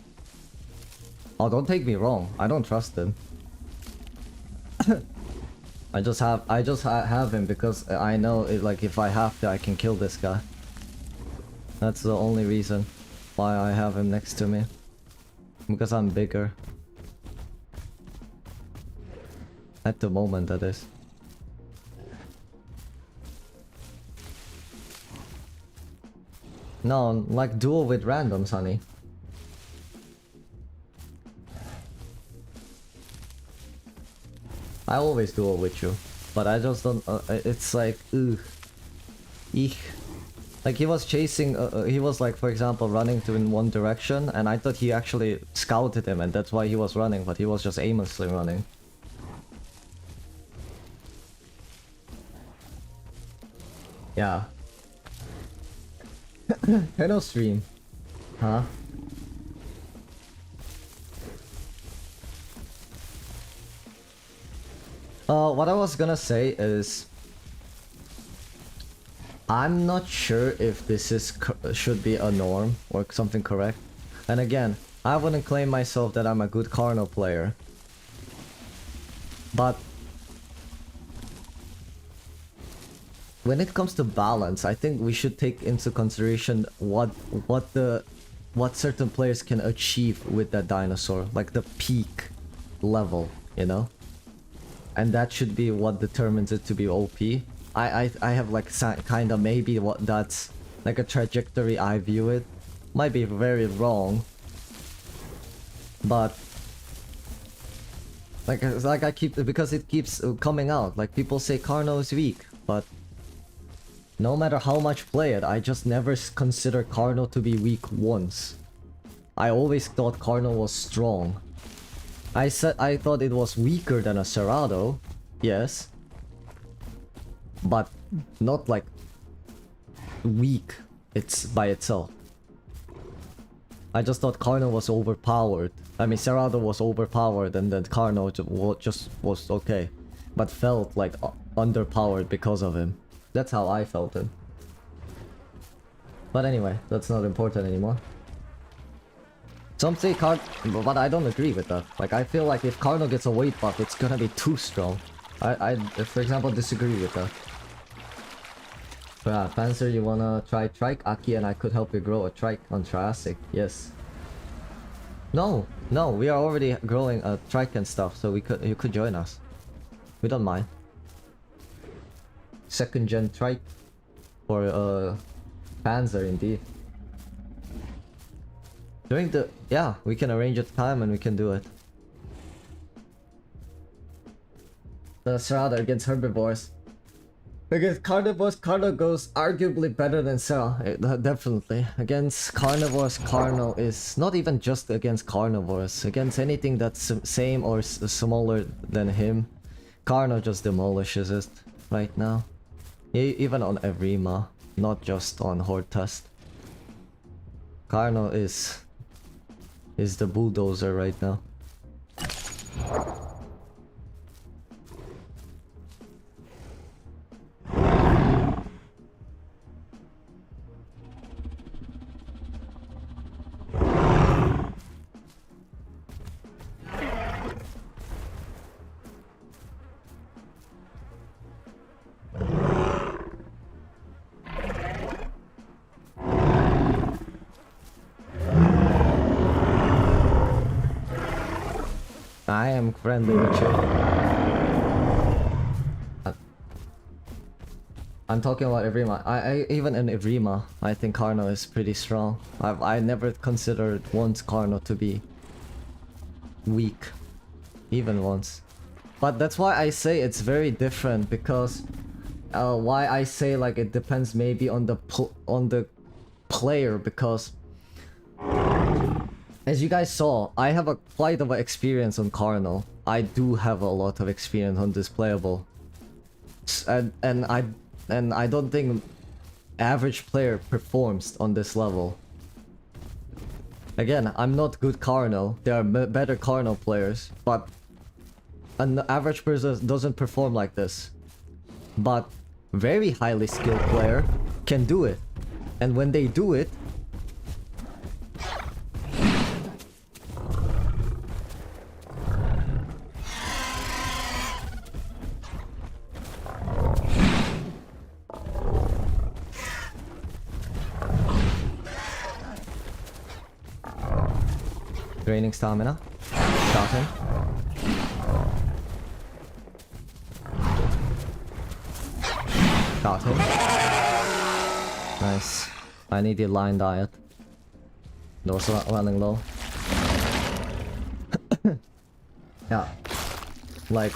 Oh, don't take me wrong. I don't trust him. I just have him because I know like if I have to, I can kill this guy. That's the only reason why I have him next to me. Because I'm bigger. At the moment, that is. No, like duel with randoms, honey. I always duel with you, but I just don't. It's like, ugh, eek. Like he was chasing. He was like, for example, running to in one direction, and I thought he actually scouted him, and that's why he was running. But he was just aimlessly running. Yeah. Hello, stream. Huh? What I was gonna say is, I'm not sure if this is should be a norm or something correct. And again, I wouldn't claim myself that I'm a good Carno player, but when it comes to balance, I think we should take into consideration what certain players can achieve with that dinosaur, like the peak level, you know. And that should be what determines it to be OP. I have like kind of maybe what that's like a trajectory I view it. Might be very wrong, but like I keep, because it keeps coming out. Like people say Carno is weak, but no matter how much play it, I just never consider Carno to be weak once. I always thought Carno was strong. I thought it was weaker than a Cerrado, yes, but not like weak. It's by itself. I just thought Carno was overpowered. I mean, Cerrado was overpowered, and then Carno just was okay, but felt like underpowered because of him. That's how I felt it. But anyway, that's not important anymore. Some say but I don't agree with that. Like, I feel like if Carno gets a weight buff, it's gonna be too strong. I for example, disagree with that. But yeah, Panzer, you wanna try Trike? Aki and I could help you grow a Trike on Triassic. Yes. No, we are already growing a Trike and stuff, so you could join us. We don't mind. Second gen Trike for Panzer indeed. Yeah, we can arrange a time and we can do it. The Cerrado against herbivores. Against carnivores, Carno goes arguably better than Serra. Definitely. Against carnivores, Carno is not even just against carnivores. Against anything that's same or smaller than him, Carno just demolishes it right now. Even on evrima, not just on horde test. Carno is the bulldozer right now. I am friendly with you. I'm talking about evrima. I even in evrima, I think Carno is pretty strong. I never considered once Carno to be weak, even once. But that's why I say it's very different, because why I say like it depends maybe on the player because, as you guys saw, I have quite of an experience on Carnal. I do have a lot of experience on this playable, and I don't think average player performs on this level. Again, I'm not good Carnal. There are better Carnal players, but an average person doesn't perform like this. But very highly skilled player can do it, and when they do it, draining stamina. Got him. Got him. Nice. I need the line diet. Those are running low. Yeah. Like...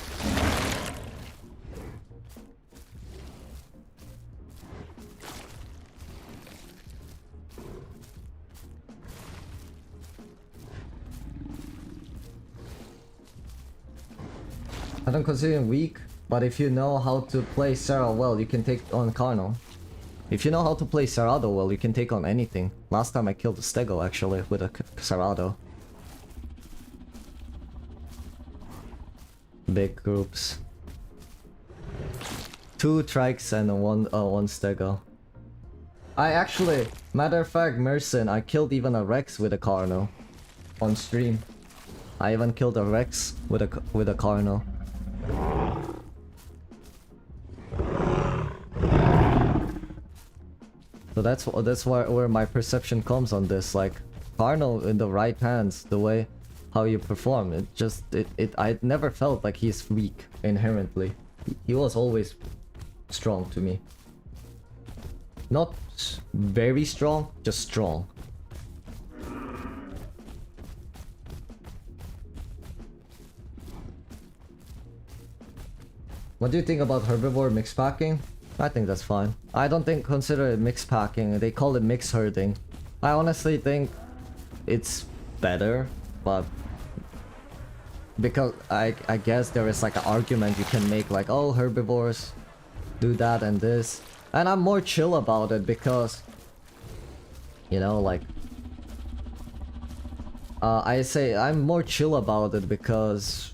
I don't consider him weak, but if you know how to play Sarah well, you can take on Carnal. If you know how to play Cerrado well, you can take on anything. Last time I killed a Stego actually with a Cerrado. Big groups. 2 Trikes and one Stego. I actually, matter of fact, Merson, I killed even a Rex with a Carnal on stream. I even killed a Rex with a Carnal. So that's where my perception comes on this. Like, Carnal in the right hands, the way how you perform, I never felt like he's weak inherently. He was always strong to me. Not very strong, just strong. What do you think about herbivore mix packing? I think that's fine. I don't consider it mix packing. They call it mix herding. I honestly think it's better, but because I guess there is like an argument you can make, like, oh, herbivores do that and this, and I'm more chill about it because, you know, like, I say I'm more chill about it because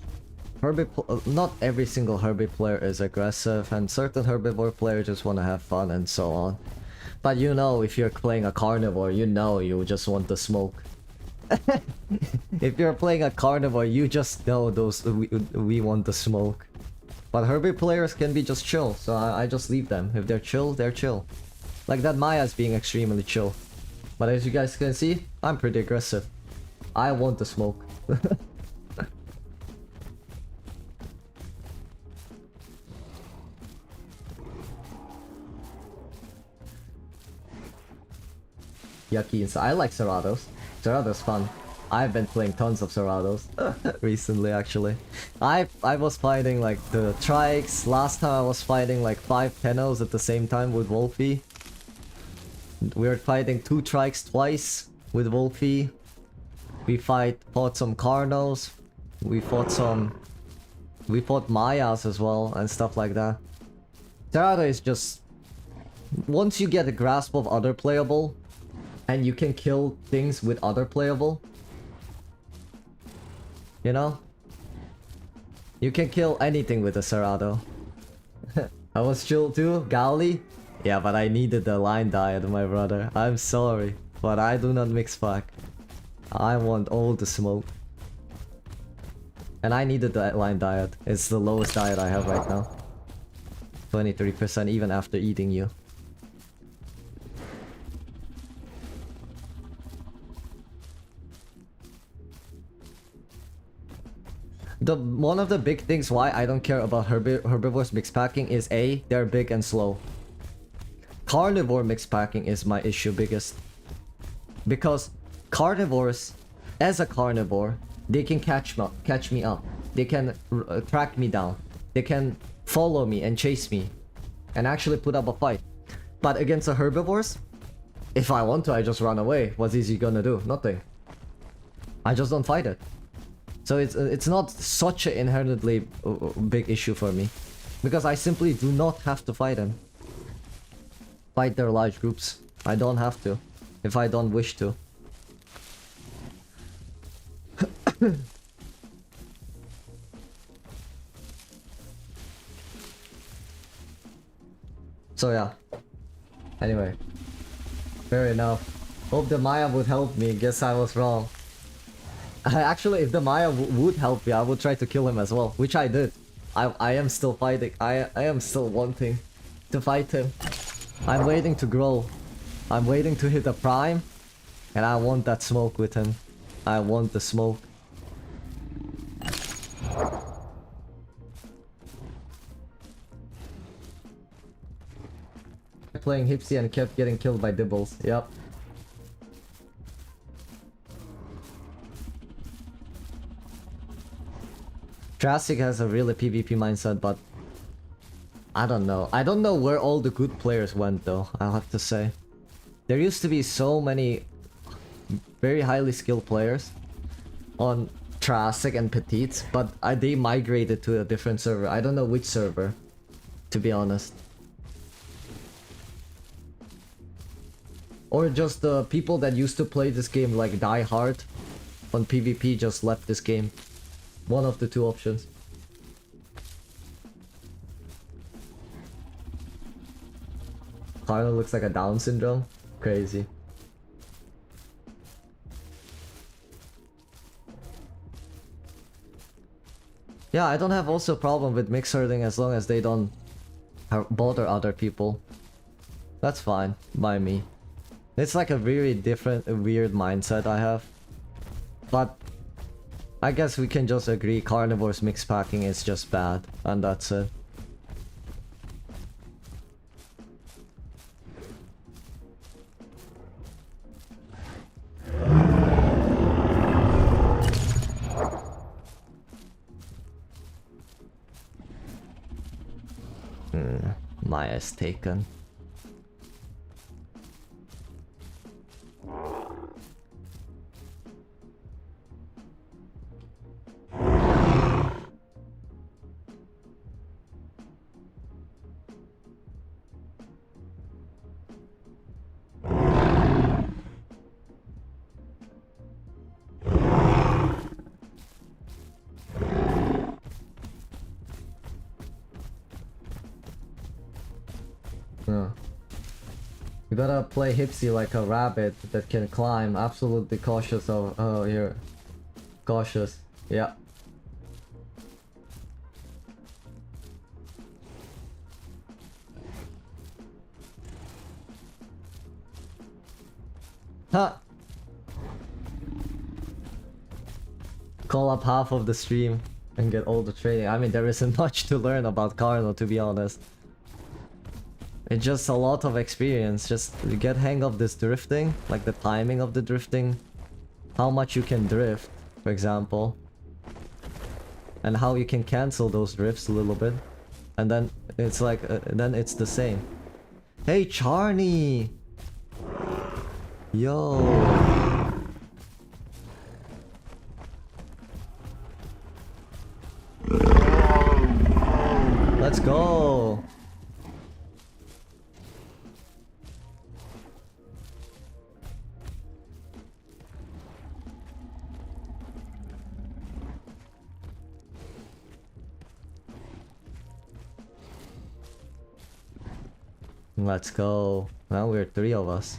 not every single herbivore player is aggressive, and certain herbivore players just want to have fun and so on. But you know, if you're playing a carnivore, you know you just want the smoke. If you're playing a carnivore, you just know we want the smoke. But herbivore players can be just chill, so I just leave them. If they're chill, they're chill. Like that Maya's being extremely chill. But as you guys can see, I'm pretty aggressive. I want the smoke. Yucky inside. I like Cerrados. Cerrados fun. I've been playing tons of Cerrados recently, actually. I was fighting like the Trikes. Last time I was fighting like 5 Tenos at the same time with Wolfie. We were fighting 2 Trikes twice with Wolfie. We fought some Carnos. We fought Mayas as well and stuff like that. Cerrado is just, once you get a grasp of other playable, and you can kill things with other playable, you know? You can kill anything with a Cerrado. I was chill too, Gauli? Yeah, but I needed the line diet, my brother. I'm sorry, but I do not mix pack. I want all the smoke. And I needed the line diet. It's the lowest diet I have right now. 23% even after eating you. One of the big things why I don't care about herbivores mix packing is A, they're big and slow. Carnivore mix packing is my issue biggest. Because carnivores, as a carnivore, they can catch me up. They can track me down. They can follow me and chase me and actually put up a fight. But against the herbivores, If I want to, I just run away. What is he gonna do? Nothing. I just don't fight it. So it's not such an inherently big issue for me. Because I simply do not have to fight them. Fight their large groups. I don't have to. If I don't wish to. So yeah. Anyway. Fair enough. Hope the Maya would help me. Guess I was wrong. Actually, if the Maya would help me, I would try to kill him as well. Which I did. I am still fighting. I am still wanting to fight him. I'm waiting to grow. I'm waiting to hit a prime. And I want that smoke with him. I want the smoke. Playing Hipsy and kept getting killed by Dibbles. Yep. Jurassic has a really PvP mindset, but I don't know. I don't know where all the good players went though, I'll have to say. There used to be so many very highly skilled players on Jurassic and Petites, but they migrated to a different server. I don't know which server, to be honest. Or just the people that used to play this game like die hard on PvP just left this game. One of the two options. Carlo looks like a Down syndrome. Crazy. Yeah, I don't have also a problem with mix herding as long as they don't bother other people. That's fine by me. It's like a very different, weird mindset I have. But I guess we can just agree carnivores mix packing is just bad, and that's it. Maya's taken. You gotta play Hipsy like a rabbit that can climb. Absolutely cautious of... Oh, here. Cautious. Yeah. Huh! Call up half of the stream and get all the training. I mean, there isn't much to learn about Carno, to be honest. It's just a lot of experience. Just get hang of this drifting, like the timing of the drifting, how much you can drift, for example, and how you can cancel those drifts a little bit, and then it's like then it's the same. Hey Charney, yo, let's go. Let's go. Now we're 3 of us.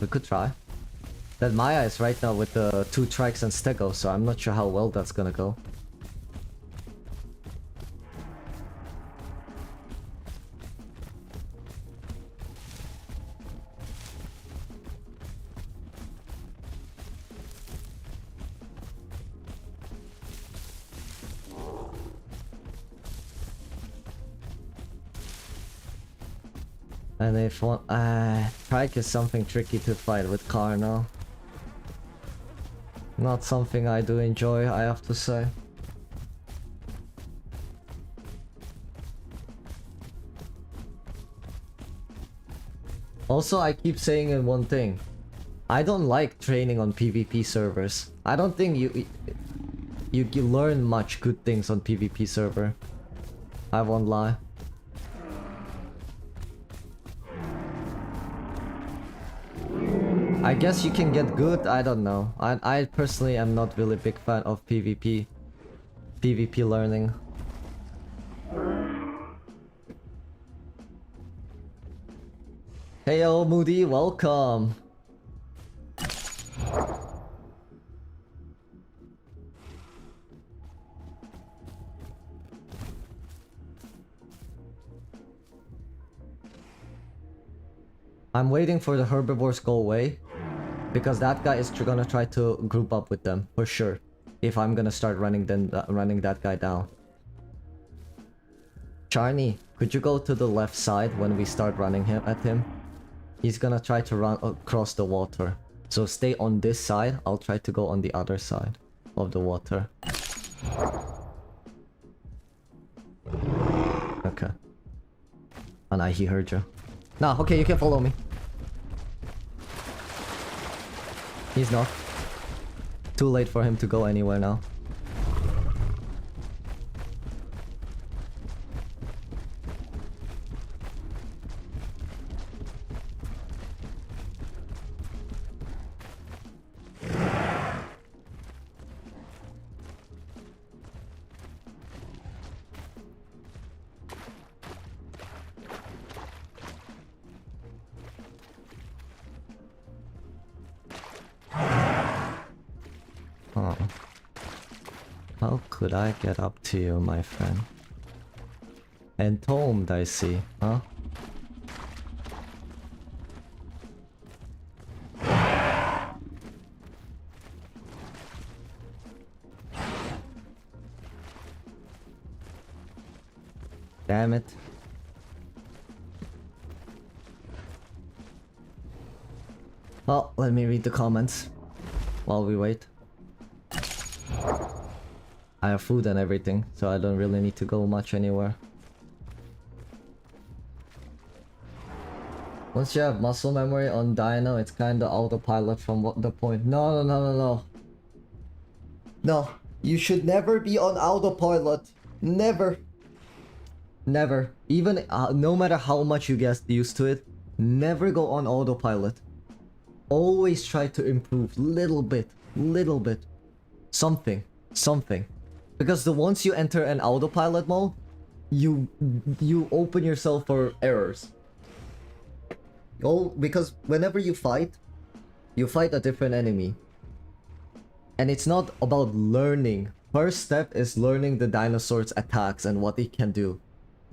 We could try. That Maya is right now with the 2 trikes and stego, so I'm not sure how well that's gonna go. And if one, Trike is something tricky to fight with Carno. Not something I do enjoy, I have to say. Also, I keep saying in one thing. I don't like training on PvP servers. I don't think you learn much good things on PvP server. I won't lie. I guess you can get good, I don't know. I personally am not really a big fan of PvP learning. Hey yo, Moody, welcome. I'm waiting for the herbivores go away, because that guy is gonna try to group up with them for sure. If I'm gonna start running that guy down. Charney, could you go to the left side when we start running at him? He's gonna try to run across the water. So stay on this side, I'll try to go on the other side of the water. Okay. And he heard you. Nah, okay, you can follow me. He's not. Too late for him to go anywhere now. How could I get up to you, my friend? Entombed, I see, huh? Damn it. Well, let me read the comments while we wait. I have food and everything, so I don't really need to go much anywhere. Once you have muscle memory on Dino, it's kinda autopilot from what the point. No. No, you should never be on autopilot. Never. Never. Even no matter how much you get used to it, never go on autopilot. Always try to improve little bit. Something. Because once you enter an autopilot mode, you open yourself for errors. Because whenever you fight a different enemy. And it's not about learning. First step is learning the dinosaur's attacks and what it can do.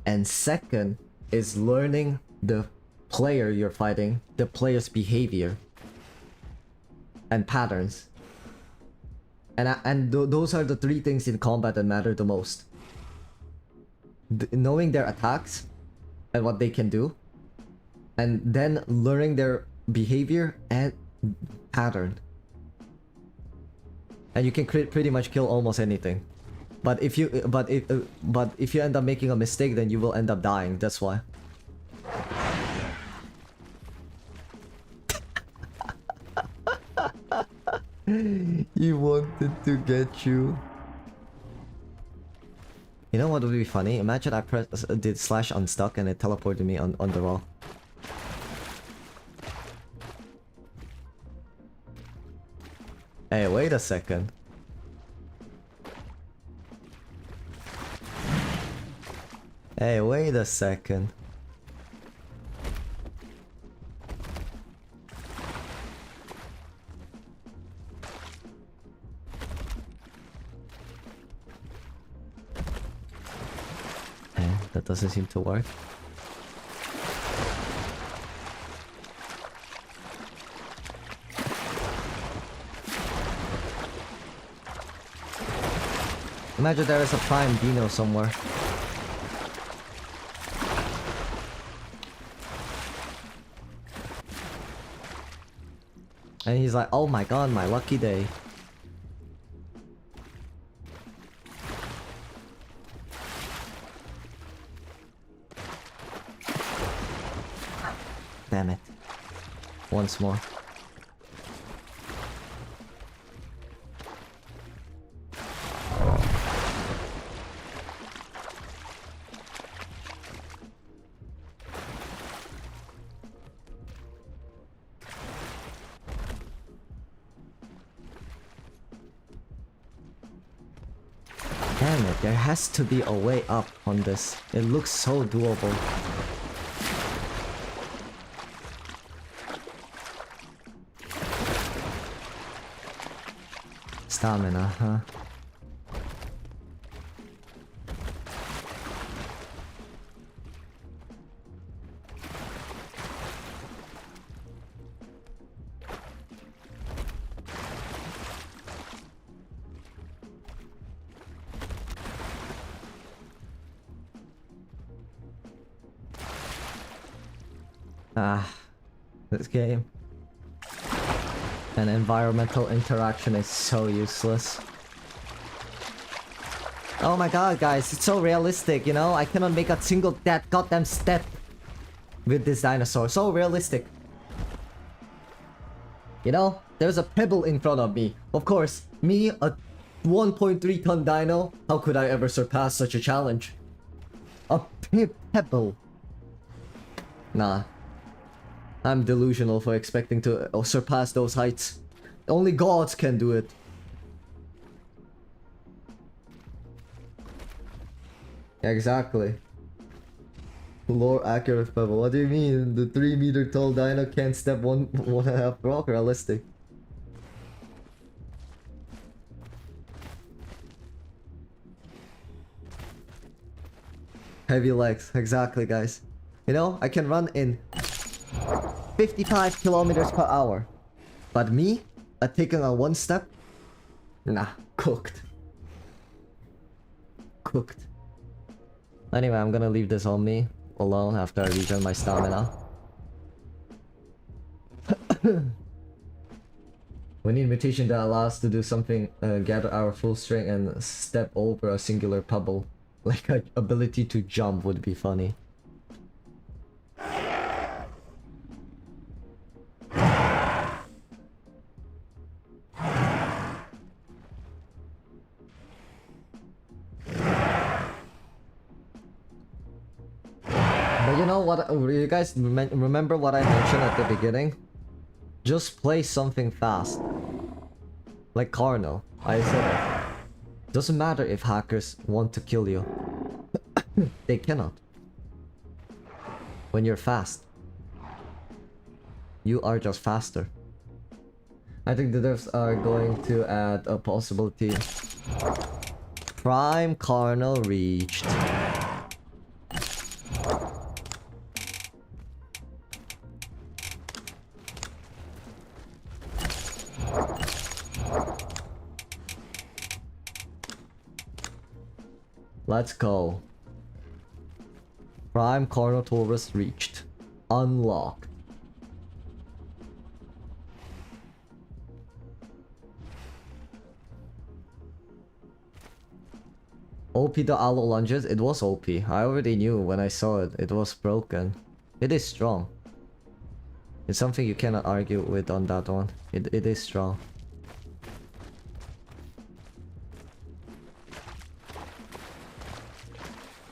And second is learning the player you're fighting, the player's behavior and patterns. And those are the three things in combat that matter the most. Knowing their attacks and what they can do, and then learning their behavior and pattern. And you can pretty much kill almost anything. But if you end up making a mistake, then you will end up dying. That's why. He wanted to get you. You know what would be funny? Imagine I did slash unstuck and it teleported me on the wall. Hey, wait a second. Hey, wait a second. That doesn't seem to work. Imagine there is a prime dino somewhere. And he's like, oh my god, my lucky day. Damn it. Once more. Damn it, there has to be a way up on this. It looks so doable. Stamina, huh? This game. And environmental interaction is so useless. Oh my god, guys, it's so realistic, you know? I cannot make a single that goddamn step with this dinosaur. So realistic. You know, there's a pebble in front of me. Of course, me, a 1.3 ton dino, how could I ever surpass such a challenge? A pebble. Nah. I'm delusional for expecting to surpass those heights. Only gods can do it. Exactly. Lore accurate pebble. What do you mean? The 3-meter tall dino can't step one and a half rock? Realistic. Heavy legs. Exactly, guys. You know, I can run in 55 kilometers per hour. But me, taking a one step? Nah, cooked. Cooked. Anyway, I'm gonna leave this omni alone after I regen my stamina. We need mutation that allows us to do something, gather our full strength and step over a singular pebble. Like an ability to jump would be funny. But you know what, you guys remember what I mentioned at the beginning? Just play something fast. Like Carnal, I said it. Doesn't matter if hackers want to kill you. They cannot. When you're fast. You are just faster. I think the devs are going to add a possibility. Prime Carnal reached. Let's go. Prime Carnotaurus reached. Unlocked. OP the Allo lunges? It was OP. I already knew when I saw it. It was broken. It is strong. It's something you cannot argue with on that one. It is strong.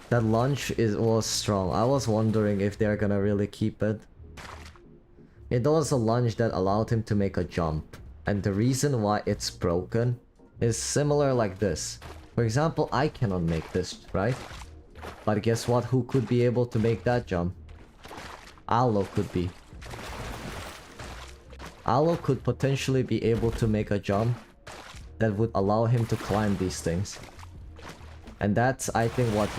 That lunge was strong. I was wondering if they're gonna really keep it. It was a lunge that allowed him to make a jump. And the reason why it's broken is similar like this. For example, I cannot make this, right? But guess what? Who could be able to make that jump? Allo could be. Allo could potentially be able to make a jump that would allow him to climb these things. And that's, I think, what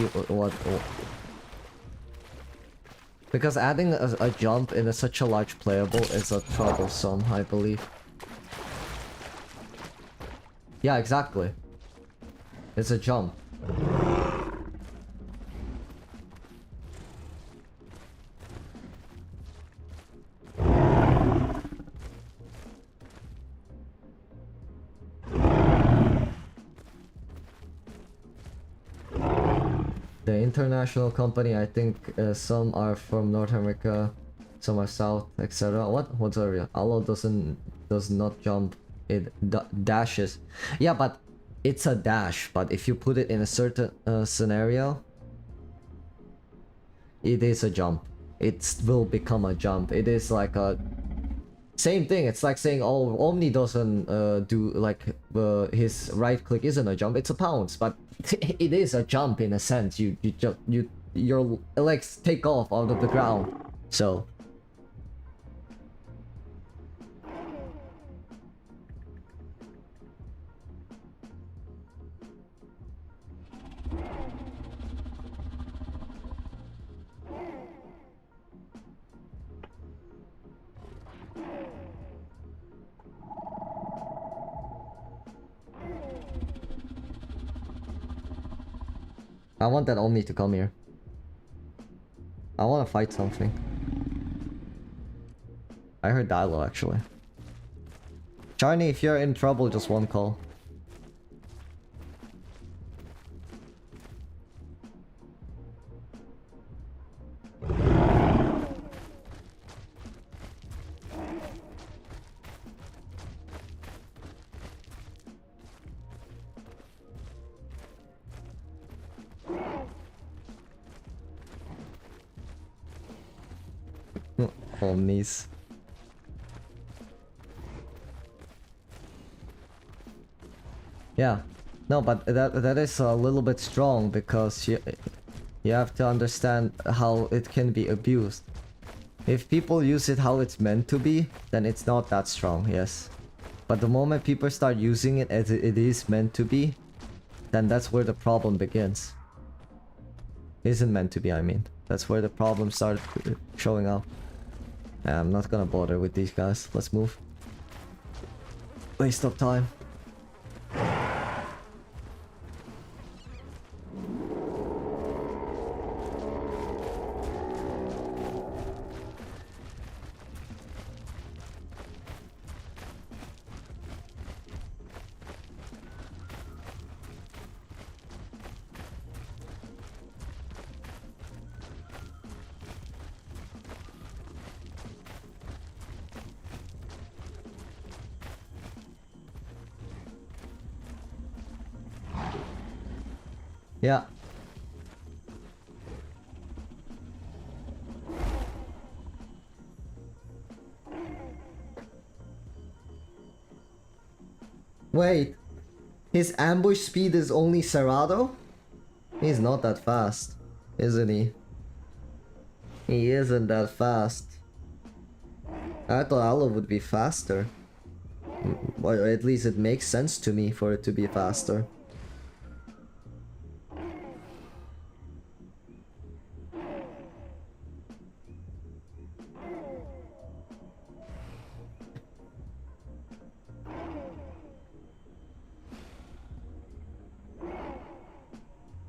because adding a jump in such a large playable is a troublesome, I believe. Yeah, exactly. It's a jump. The international company, I think some are from North America, some are South, etc. What's area? Allo does not jump. It dashes. Yeah, but it's a dash. But if you put it in a certain scenario, it is a jump. It will become a jump. It is like a same thing. It's like saying, oh, Omni doesn't do like his right click isn't a jump. It's a pounce, but it is a jump in a sense. Your legs take off out of the ground. So I want that Omni to come here. I want to fight something. I heard dilo actually. Charney, if you're in trouble, just one call. Omnis. Yeah. No, but that is a little bit strong because you have to understand how it can be abused. If people use it how it's meant to be, then it's not that strong, yes. But the moment people start using it as it is meant to be, then that's where the problem begins. Isn't meant to be, I mean. That's where the problem starts showing up. I'm not gonna bother with these guys. Let's move. Waste of time. Yeah. Wait. His ambush speed is only Cerrado? He's not that fast, isn't he? He isn't that fast. I thought Aloe would be faster. Or at least it makes sense to me for it to be faster.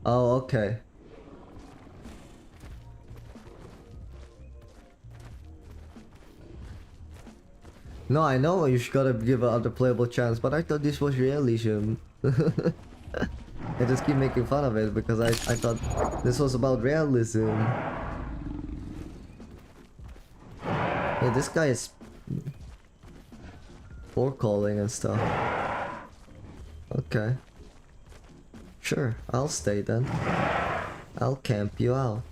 Oh, okay. No, I know you gotta give other playable chance, but I thought this was realism. I just keep making fun of it because I thought this was about realism. Yeah, this guy is for calling and stuff. Okay. Sure, I'll stay then. I'll camp you out.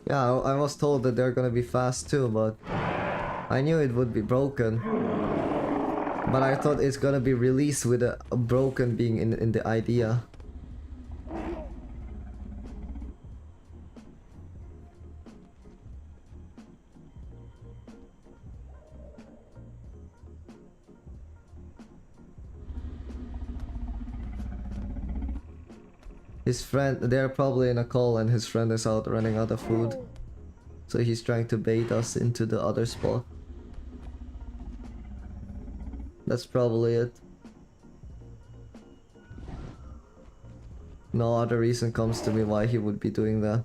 Yeah, I was told that they're gonna be fast too, but I knew it would be broken. But I thought it's gonna be released with a broken being in the idea. His friend, they're probably in a call and his friend is out running out of food. So he's trying to bait us into the other spot. That's probably it. No other reason comes to me why he would be doing that.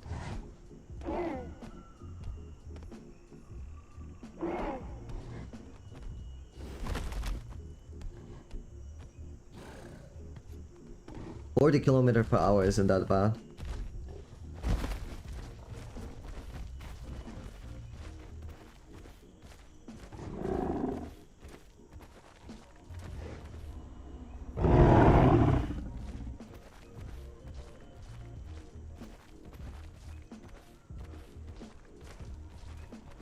(40 km/h) isn't that bad.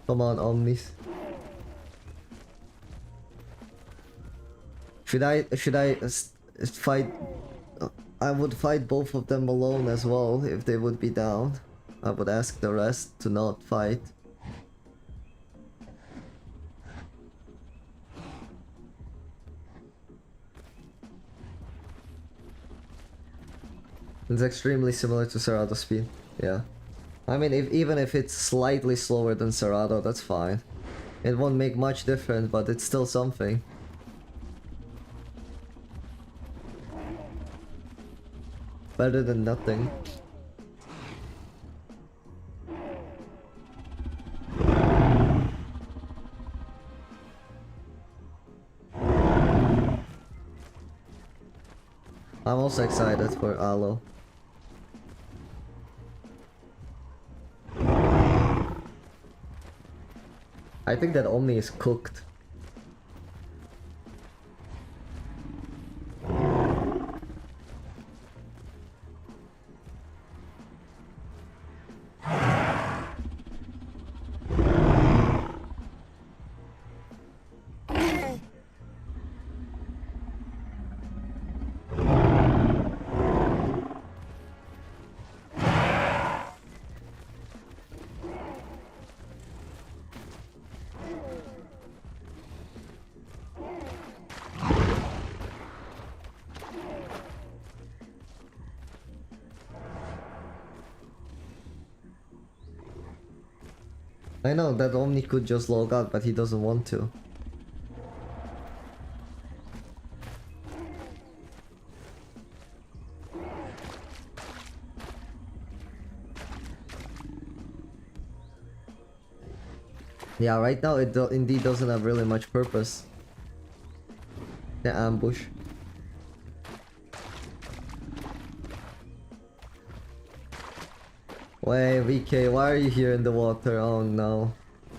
Come on, omnis. Should I fight? I would fight both of them alone as well if they would be down. I would ask the rest to not fight. It's extremely similar to Cerato's speed. Yeah. I mean, even if it's slightly slower than Cerato, that's fine. It won't make much difference, but it's still something. Better than nothing. I'm also excited for Aloe. I think that Omni is cooked. I know that Omni could just log out, but he doesn't want to. Yeah, right now it indeed doesn't have really much purpose. The ambush. Wait, VK, why are you here in the water? Oh no.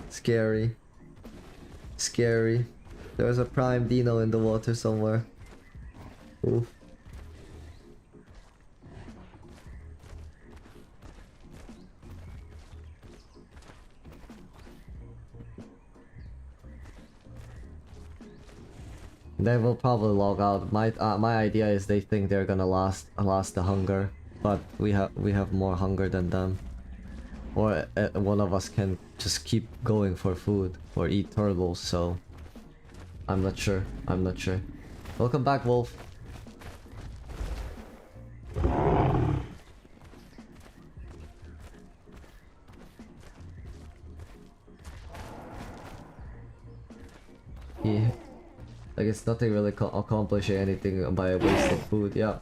Scary. Scary. There's a prime dino in the water somewhere. Oof. They will probably log out. My idea is they think they're gonna last the hunger, but we have more hunger than them. Or one of us can just keep going for food or eat turtles. So I'm not sure. I'm not sure. Welcome back, Wolf. Yeah. Like it's nothing really accomplishing anything by wasting food. Yeah.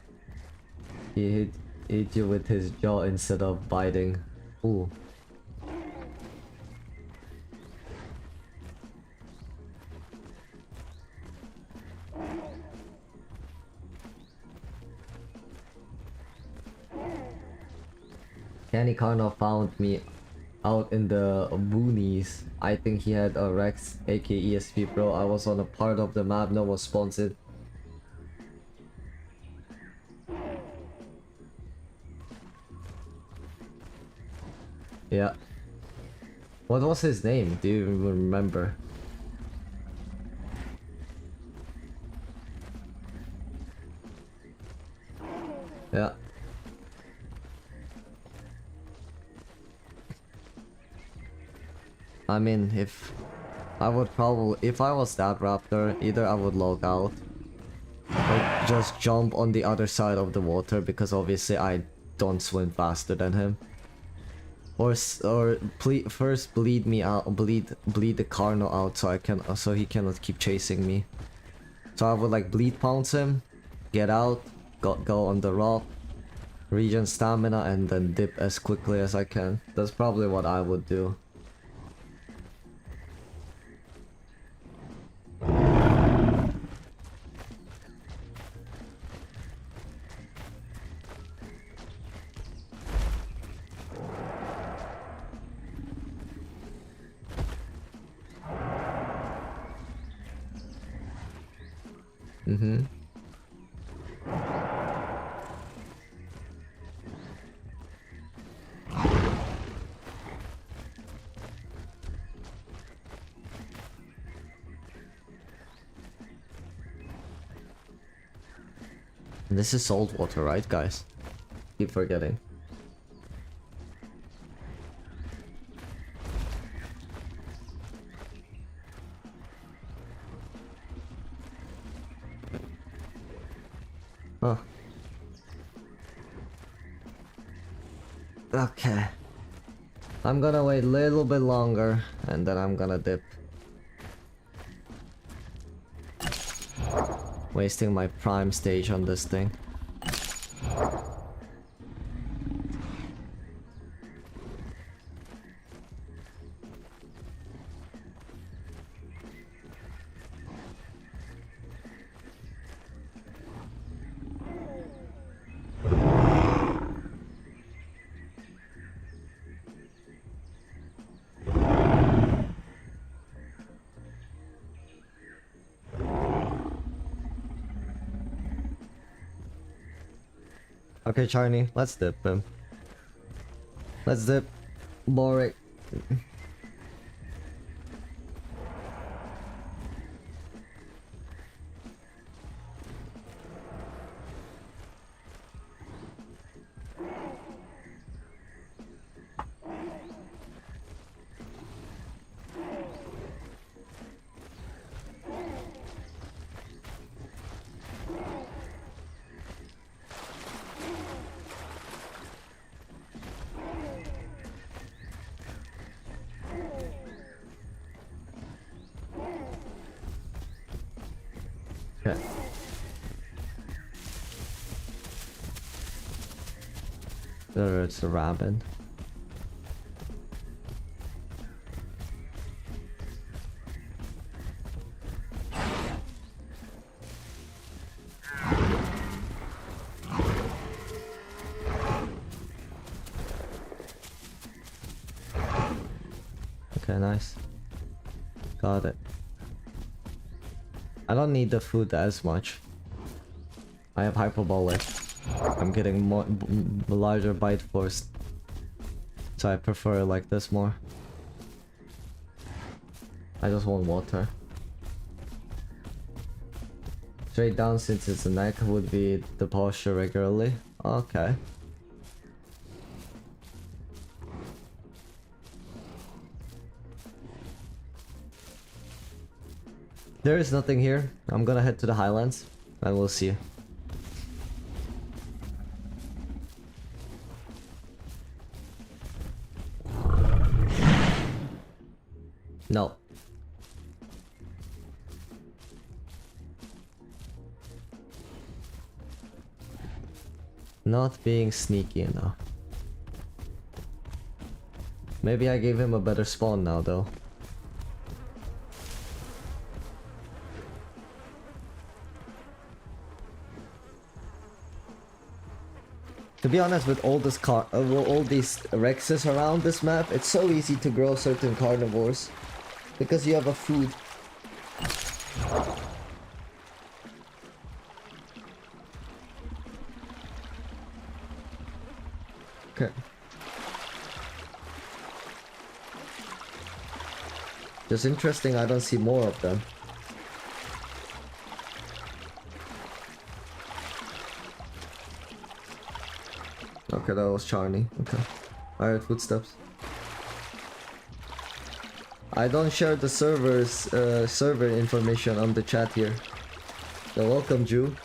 He hit you with his jaw instead of biting. Ooh. Kenny Carno found me out in the boonies. I think he had a Rex, aka ESP Pro. I was on a part of the map no one sponsored. Yeah. What was his name? Do you even remember? Yeah. I mean, if I was that raptor, either I would log out or just jump on the other side of the water because obviously I don't swim faster than him. First bleed me out, bleed the Carno out so he cannot keep chasing me. So I would like bleed pounce him, get out, go on the rock, regen stamina, and then dip as quickly as I can. That's probably what I would do. Mm-hmm. This is salt water, right, guys? Keep forgetting. Huh. Okay. I'm gonna wait a little bit longer and then I'm gonna dip. Wasting my prime stage on this thing. Okay, Charney, let's dip him. Let's dip. Boring. Okay. It's a rabbit. Okay, nice. Got it. I don't need the food as much. I have hyperbolic. I'm getting more larger bite force, so I prefer it like this more. I just want water. Straight down since it's a neck would be the posture regularly. Okay. There is nothing here. I'm gonna head to the highlands and we'll see. No. Not being sneaky enough. Maybe I gave him a better spawn now though. To be honest, with all these Rexes around this map, it's so easy to grow certain carnivores because you have a food. Okay. Just interesting, I don't see more of them. Okay, that was Charney. Okay. I heard footsteps. I don't share the server information on the chat here. So welcome, Jew.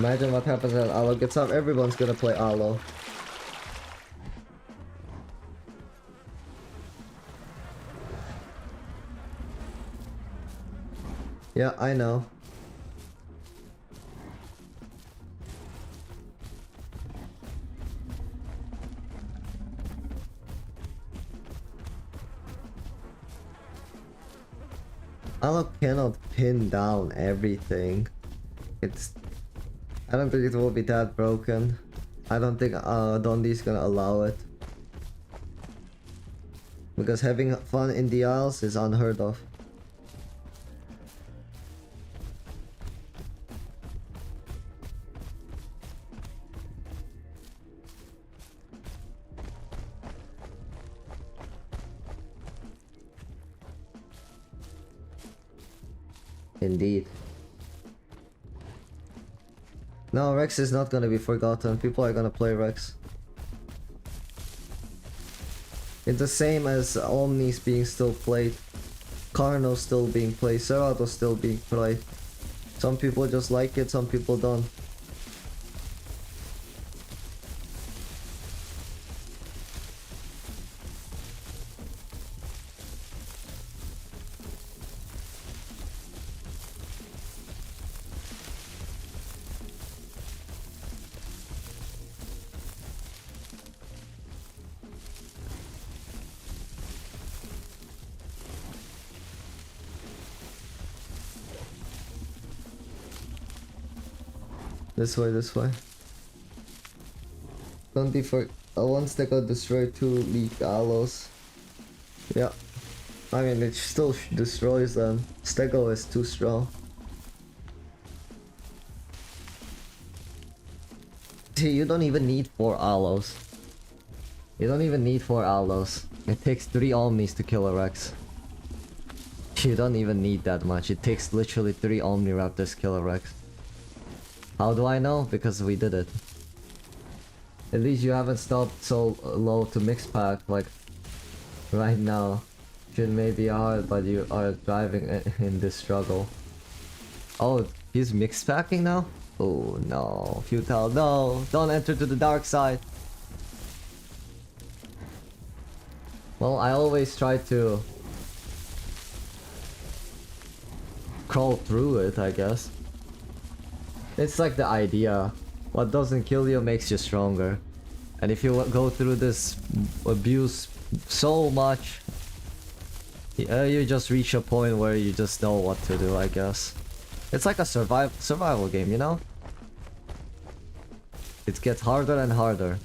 Imagine what happens when Alo gets up. Everyone's gonna play Alo. Yeah, I know. Alo cannot pin down everything. I don't think it will be that broken. I don't think Dondi's gonna allow it. Because having fun in the Isles is unheard of. Indeed. No, Rex is not gonna be forgotten. People are gonna play Rex. It's the same as Omnis being still played. Carno still being played. Cerrado still being played. Some people just like it, some people don't. This way, this way. Don't be for one stego destroy 2 leaked aloes. Yeah. I mean, it still destroys them. Stego is too strong. See, you don't even need 4 aloes. You don't even need 4 aloes. It takes 3 omnis to kill a Rex. You don't even need that much. It takes literally 3 omniraptors to kill a Rex. How do I know? Because we did it. At least you haven't stopped so low to mix pack like right now. It may be hard, but you are driving in this struggle. Oh, he's mix packing now? Oh no, futile, no! Don't enter to the dark side! Well, I always try to crawl through it, I guess. It's like the idea. What doesn't kill you makes you stronger. And if you go through this abuse so much, you just reach a point where you just know what to do, I guess. It's like a survival game, you know? It gets harder and harder.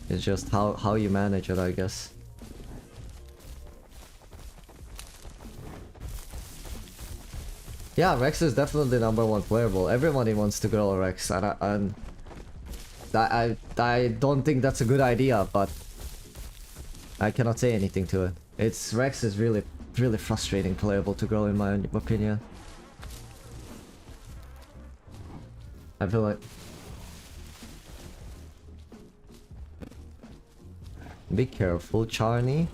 It's just how you manage it, I guess. Yeah, Rex is definitely #1 playable. Everybody wants to grow a Rex, and I don't think that's a good idea, but I cannot say anything to it. Rex is really frustrating playable to grow in my opinion. I feel like be careful, Charney.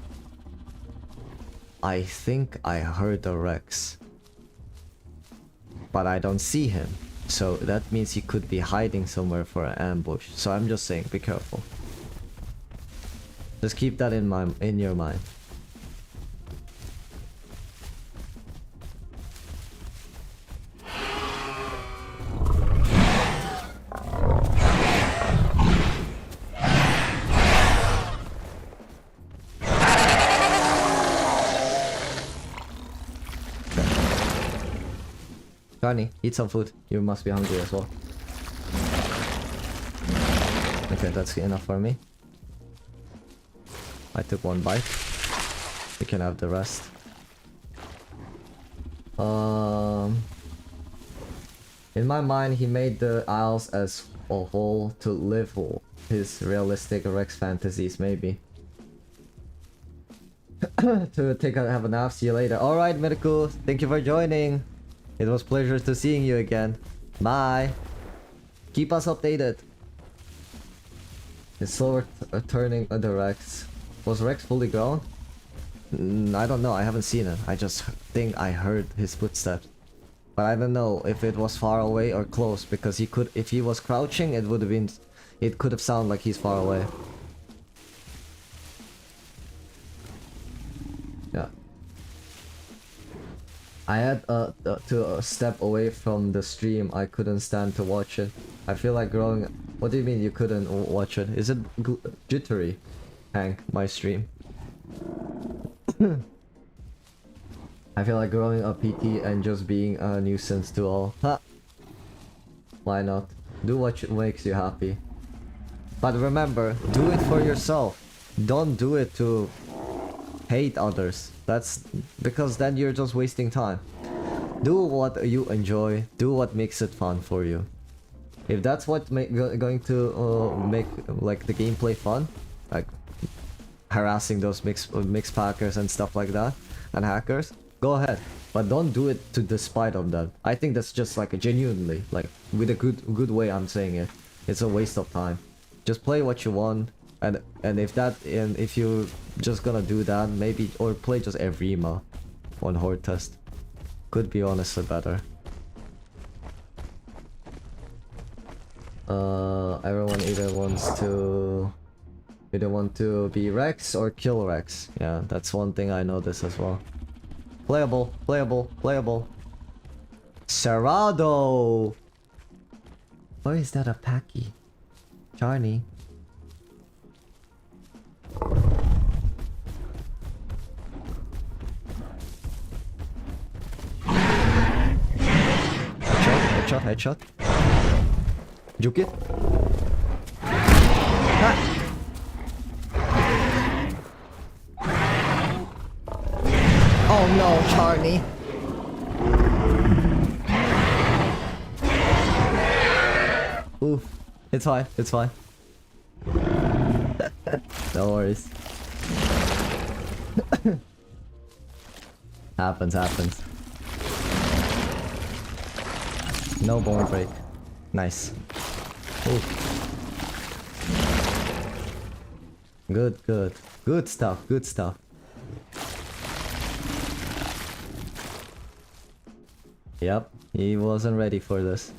I think I heard a Rex. But I don't see him, so that means he could be hiding somewhere for an ambush. So I'm just saying, be careful. Just keep that in your mind. Carney, eat some food. You must be hungry as well. Okay, that's enough for me. I took 1 bite. We can have the rest. In my mind, he made the Isles as a whole to live his realistic Rex fantasies, maybe. To have a nap. See you later. Alright, Medical. Thank you for joining. It was pleasure to seeing you again. Bye. Keep us updated. It's slower turning the Rex. Was Rex fully grown? I don't know. I haven't seen it. I just think I heard his footsteps. But I don't know if it was far away or close, because he could, if he was crouching, it would have been, it could have sounded like he's far away. Yeah. I had to step away from the stream. I couldn't stand to watch it. I feel like growing... What do you mean you couldn't watch it? Is it jittery, Hank, my stream? I feel like growing up PT and just being a nuisance to all. Ha! Why not? Do what makes you happy. But remember, do it for yourself. Don't do it to hate others. That's because then you're just wasting time. Do what you enjoy. Do what makes it fun for you. If that's what going to make like the gameplay fun, like harassing those mix packers and stuff like that, and hackers, go ahead. But don't do it to despite of them. I think that's just like a genuinely, like with a good way I'm saying it. It's a waste of time. Just play what you want, and if you're just gonna do that, maybe, or play just evrima on horde test. Could be honestly better. Everyone either want to be Rex or kill Rex. Yeah, that's one thing I noticed as well. Playable, playable, playable. Cerrado! Or is that a Packy? Charney. Headshot, headshot. Juke it. Ha! Oh no, Charney. Oof. It's fine, it's fine. No worries. Happens. No bone break. Nice. Ooh. Good stuff. Yep, he wasn't ready for this.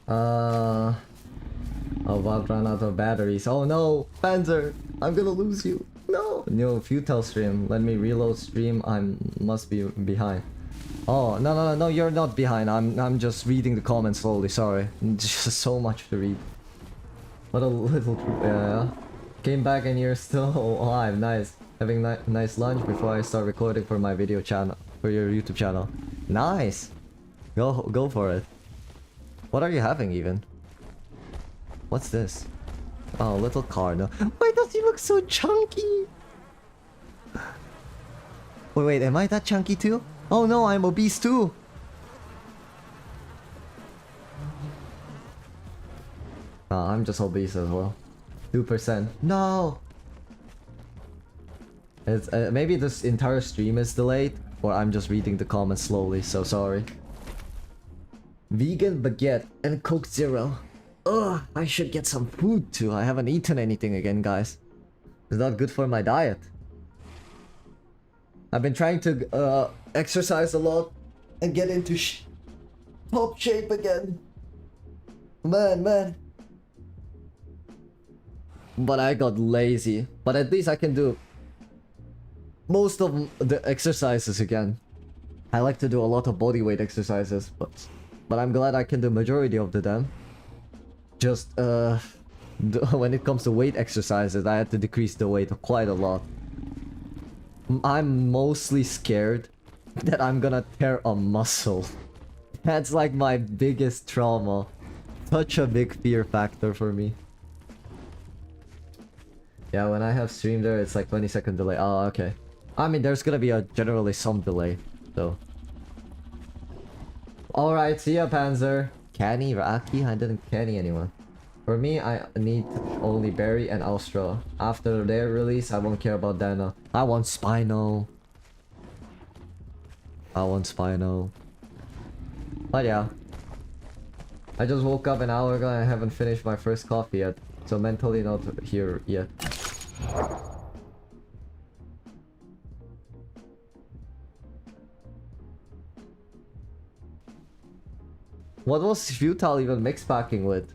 Oh, Bob ran out of batteries. Oh no, Panzer, I'm gonna lose you. No, futile stream. Let me reload stream. I must be behind. Oh, no, you're not behind. I'm just reading the comments slowly, sorry. Just so much to read. What a little... yeah. Came back and you're still alive, nice. Having nice lunch before I start recording for my video channel, for your YouTube channel. Nice! Go for it. What are you having even? What's this? Oh, little car, no. Why does he look so chunky? Wait, am I that chunky too? Oh no, I'm obese too! I'm just obese as well. 2%. No! It's, maybe this entire stream is delayed, or I'm just reading the comments slowly, so sorry. Vegan baguette and Coke Zero. Ugh, I should get some food too. I haven't eaten anything again, guys. It's not good for my diet. I've been trying to exercise a lot and get into top shape again. Man. But I got lazy. But at least I can do most of the exercises again. I like to do a lot of bodyweight exercises, but I'm glad I can do majority of them. Just when it comes to weight exercises, I had to decrease the weight quite a lot. I'm mostly scared that I'm gonna tear a muscle. That's like my biggest trauma. Such a big fear factor for me. Yeah, when I have stream there, it's like 20-second delay. Oh, okay. I mean, there's gonna be generally some delay, so. Alright, see ya, Panzer. Canny, Raki? I didn't canny anyone. For me, I need only Berry and Austro. After their release, I won't care about Deino. I want Spino. But yeah. I just woke up an hour ago and I haven't finished my first coffee yet. So mentally not here yet. What was futile even mix packing with?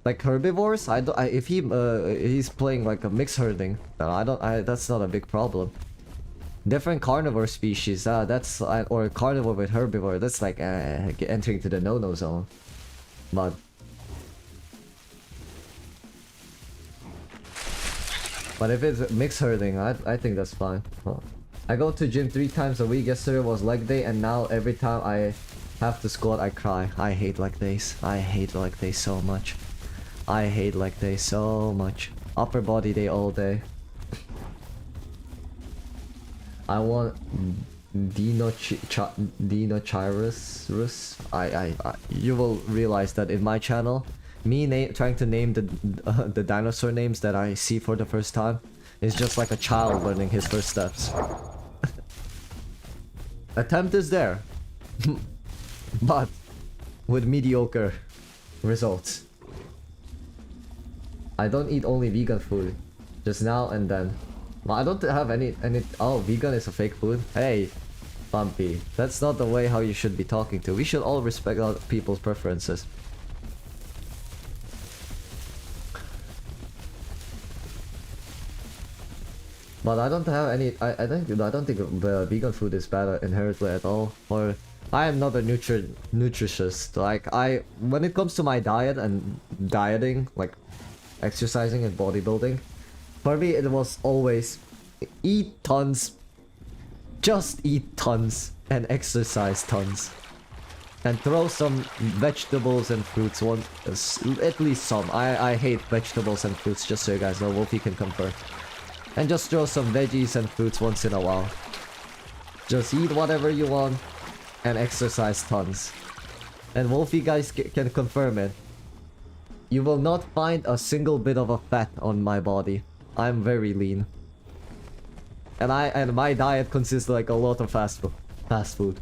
Like herbivores? If he's playing like a mix herding, that's not a big problem. Different carnivore species, that's or carnivore with herbivore, that's like entering to the no-no zone. But if it's mix herding, I think that's fine. Huh. I go to gym 3 times a week. Yesterday was leg day, and now every time I have to squat, I cry. I hate leg days. I hate leg days so much. I hate leg day so much. Upper body day all day. I want deinosuchus. You will realize that in my channel, me trying to name the dinosaur names that I see for the first time is just like a child learning his first steps. Attempt is there, but with mediocre results. I don't eat only vegan food, just now and then. Well, I don't have any. Oh, vegan is a fake food. Hey, Bumpy, that's not the way how you should be talking to. We should all respect other people's preferences. But I don't have any. I don't think the vegan food is bad inherently at all. Or I am not a nutritionist. Like when it comes to my diet and dieting, like exercising and bodybuilding, for me it was always eat tons, just eat tons and exercise tons, and throw some vegetables and fruits. At least some. I hate vegetables and fruits, just so you guys know. Wolfie can confirm. And just throw some veggies and fruits once in a while. Just eat whatever you want and exercise tons. And Wolfie guys can confirm it. You will not find a single bit of a fat on my body. I'm very lean. And my diet consists like a lot of fast food.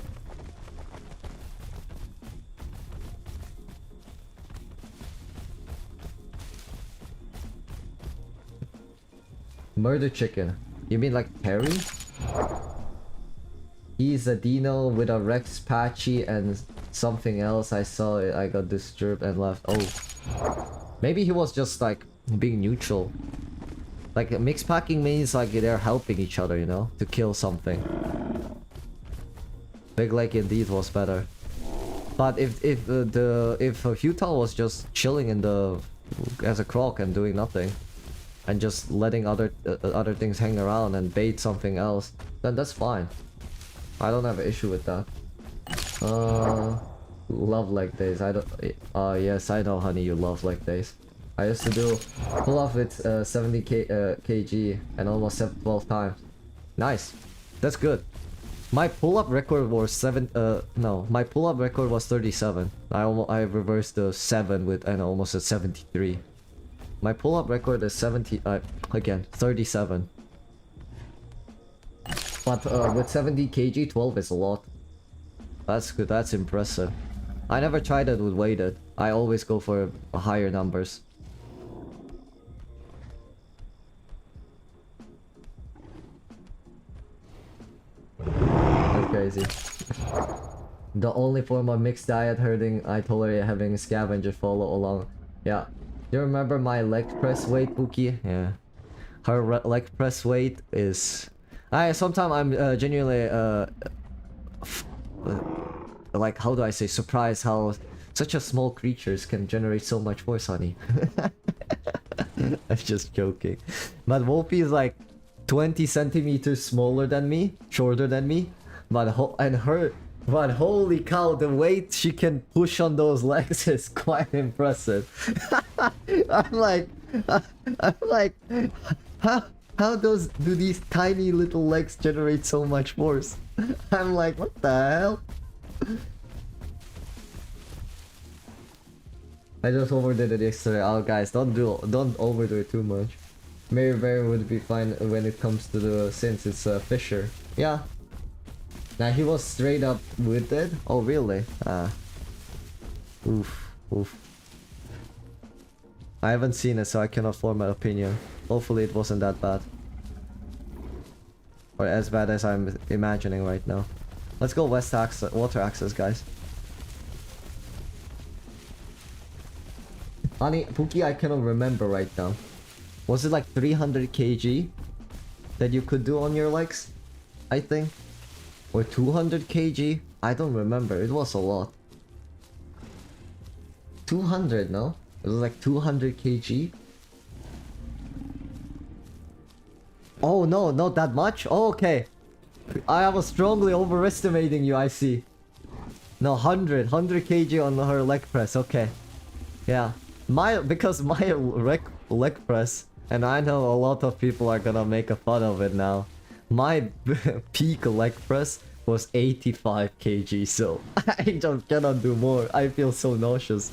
Murder chicken. You mean like Terry? He's a dino with a Rex patchy and something else. I saw it. I got disturbed and left. Oh. Maybe he was just like being neutral. Like mix packing means like they're helping each other, you know, to kill something. Big Lake indeed was better. But if Futile was just chilling in the as a croc and doing nothing, and just letting other things hang around and bait something else, then that's fine. I don't have an issue with that. Love leg days. I don't. Yes, I know, honey. You love leg days. I used to do pull off with 70 kg and almost 12 times. Nice. That's good. My pull-up record was my pull-up record was 37. I reversed the 7 with and almost at 73. My pull-up record is 37. But with 70 kg, 12 is a lot. That's good, that's impressive. I never tried it with weighted. I always go for higher numbers. That's crazy. The only form of mixed diet herding I tolerate having a scavenger follow along. Yeah. Do you remember my leg press weight, Pookie? Yeah. Her leg press weight is... sometimes I'm genuinely like, how do I say, surprised how such a small creatures can generate so much force, honey. I'm just joking. But Wolfie is like 20 centimeters smaller than me, shorter than me, but holy cow, the weight she can push on those legs is quite impressive. I'm like, how do these tiny little legs generate so much force? I'm like, what the hell? I just overdid it yesterday. Oh guys, don't overdo it too much. Mary would be fine when it comes to the, since it's a fisher. Yeah. Now he was straight up with it. Oh really? Oof. I haven't seen it, so I cannot form an opinion. Hopefully it wasn't that bad. Or as bad as I'm imagining right now. Let's go water access, guys. Honey, Pookie, I cannot remember right now. Was it like 300 kg that you could do on your legs? I think. Or 200 kg? I don't remember. It was a lot. 200, no? It was like 200 kg? Oh no, not that much? Oh, okay. I was strongly overestimating you, I see. No, 100 kg on her leg press, okay. Yeah. Because my leg press, and I know a lot of people are gonna make a fun of it now. My peak leg press was 85 kg, so I just cannot do more. I feel so nauseous.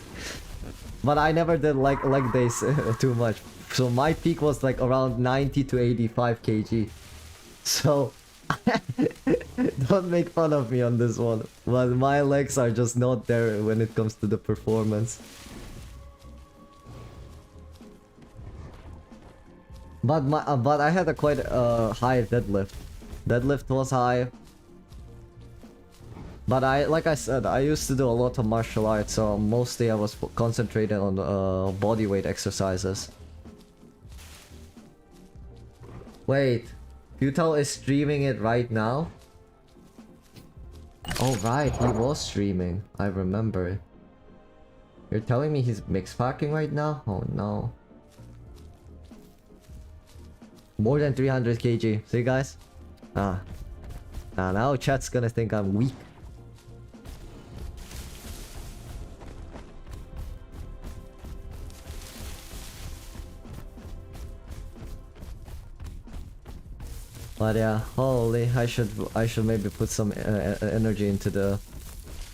But I never did like leg days too much. So my peak was like around 90 to 85 kg. So don't make fun of me on this one. But my legs are just not there when it comes to the performance. But I had a quite high deadlift. Deadlift was high. But like I said, I used to do a lot of martial arts, so mostly I was concentrated on body weight exercises. Wait, Futal is streaming it right now? Oh right, he was streaming. I remember. You're telling me he's mix packing right now? Oh no. More than 300 kg. See guys? Now chat's gonna think I'm weak. But yeah, holy, I should maybe put some energy into the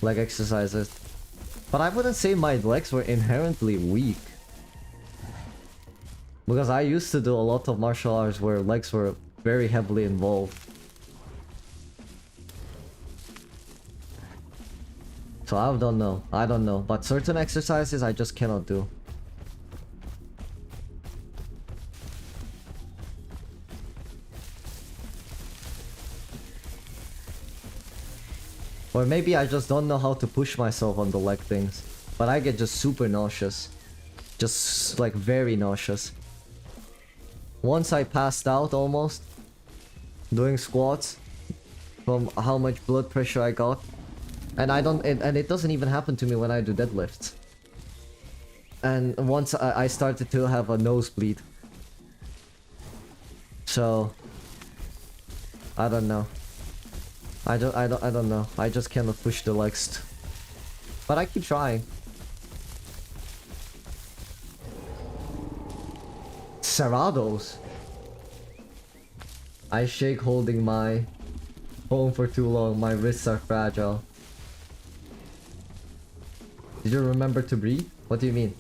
leg exercises. But I wouldn't say my legs were inherently weak. Because I used to do a lot of martial arts where legs were very heavily involved. So I don't know. But certain exercises I just cannot do. Or maybe I just don't know how to push myself on the leg things. But I get just super nauseous. Just like very nauseous. Once I passed out almost doing squats from how much blood pressure I got. And it doesn't even happen to me when I do deadlifts. And once I started to have a nosebleed. So I don't know. I don't know. I just cannot push the legs. But I keep trying. Serrados. I shake holding my phone for too long. My wrists are fragile. Did you remember to breathe? What do you mean?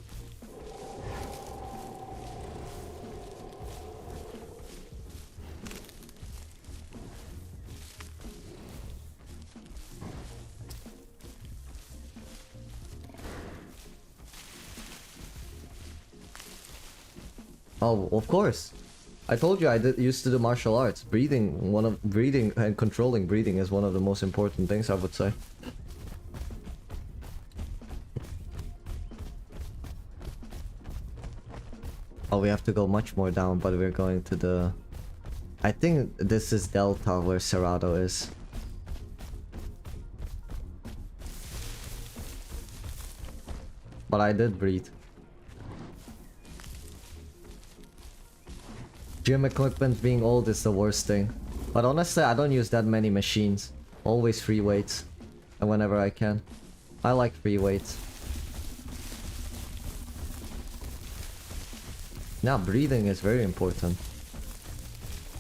Oh, of course. I told you I used to do martial arts. Breathing and controlling breathing is one of the most important things, I would say. Oh, we have to go much more down, but we're going to the... I think this is Delta where Serrato is. But I did breathe. Gym equipment being old is the worst thing. But honestly, I don't use that many machines. Always free weights. And whenever I can. I like free weights. Now, breathing is very important.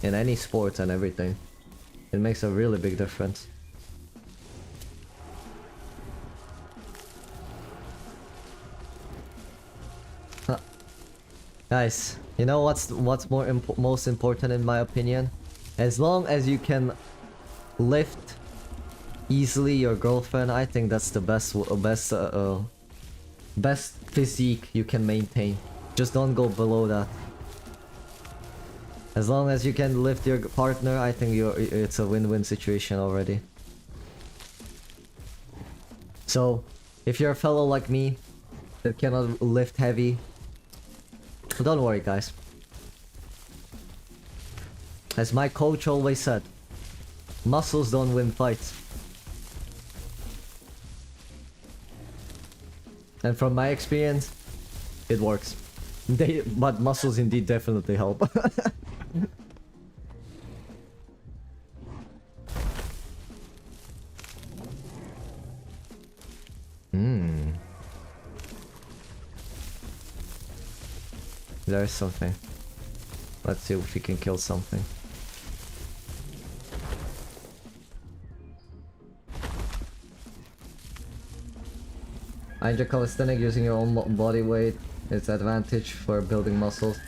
In any sport and everything. It makes a really big difference. Huh. Nice. You know what's most important in my opinion? As long as you can lift easily your girlfriend, I think that's the best physique you can maintain. Just don't go below that. As long as you can lift your partner, I think it's a win-win situation already. So, if you're a fellow like me, that cannot lift heavy. Don't worry, guys. As my coach always said, muscles don't win fights. And from my experience, it works. But muscles indeed definitely help. There's something. Let's see if we can kill something. Ain't calisthenic using your own body weight. It's advantage for building muscles.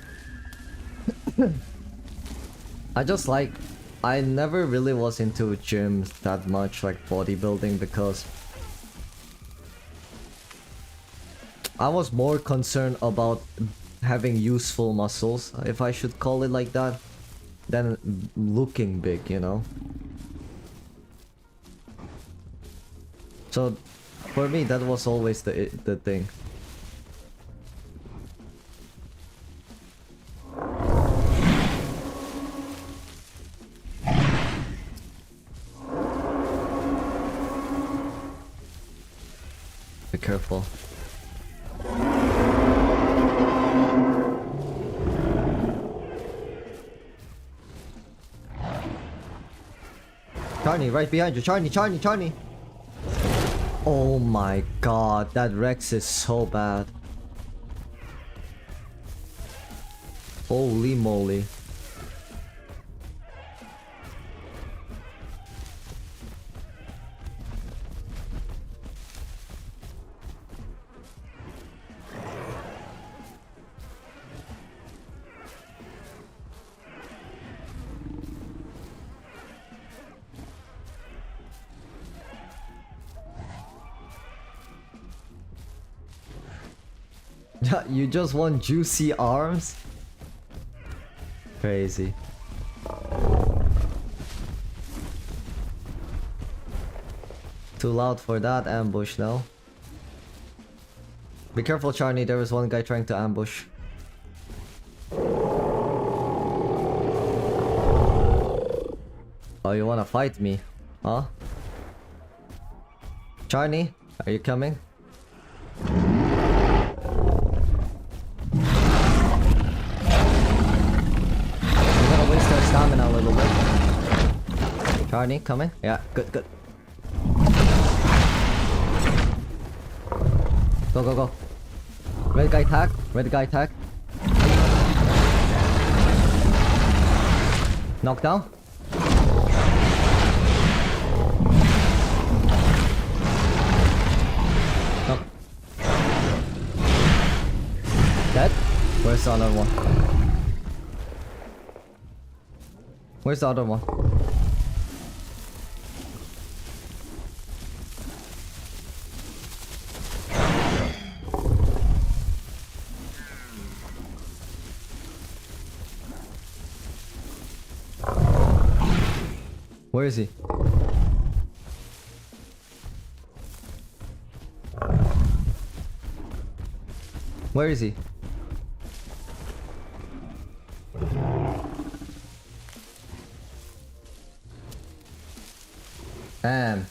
I never really was into gyms that much, like bodybuilding, because I was more concerned about having useful muscles, if I should call it like that, than looking big, you know? So, for me, that was always the thing. Be careful. Charney, right behind you. Charney. Oh my god, that Rex is so bad. Holy moly. You just want juicy arms? Crazy. Too loud for that ambush now. Be careful, Charney, there was one guy trying to ambush. Oh, you wanna fight me? Huh? Charney, are you coming? Stamina a little bit. Charney, coming? Yeah, good. Go. Red guy tag. Knock down. Knock. Dead? Where's the other one? Where's the other one? Where is he? Where is he? Damn.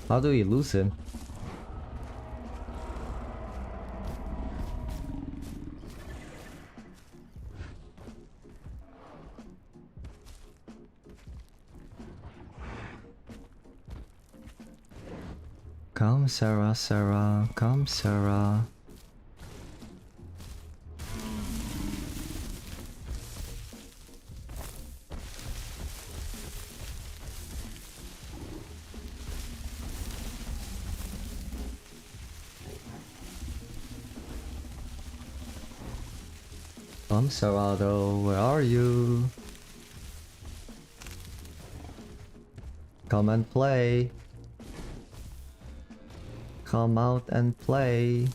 How do we lose him? Come, Sarah, come, Sarah. Come, Sarado, where are you? Come and play. Come out and play.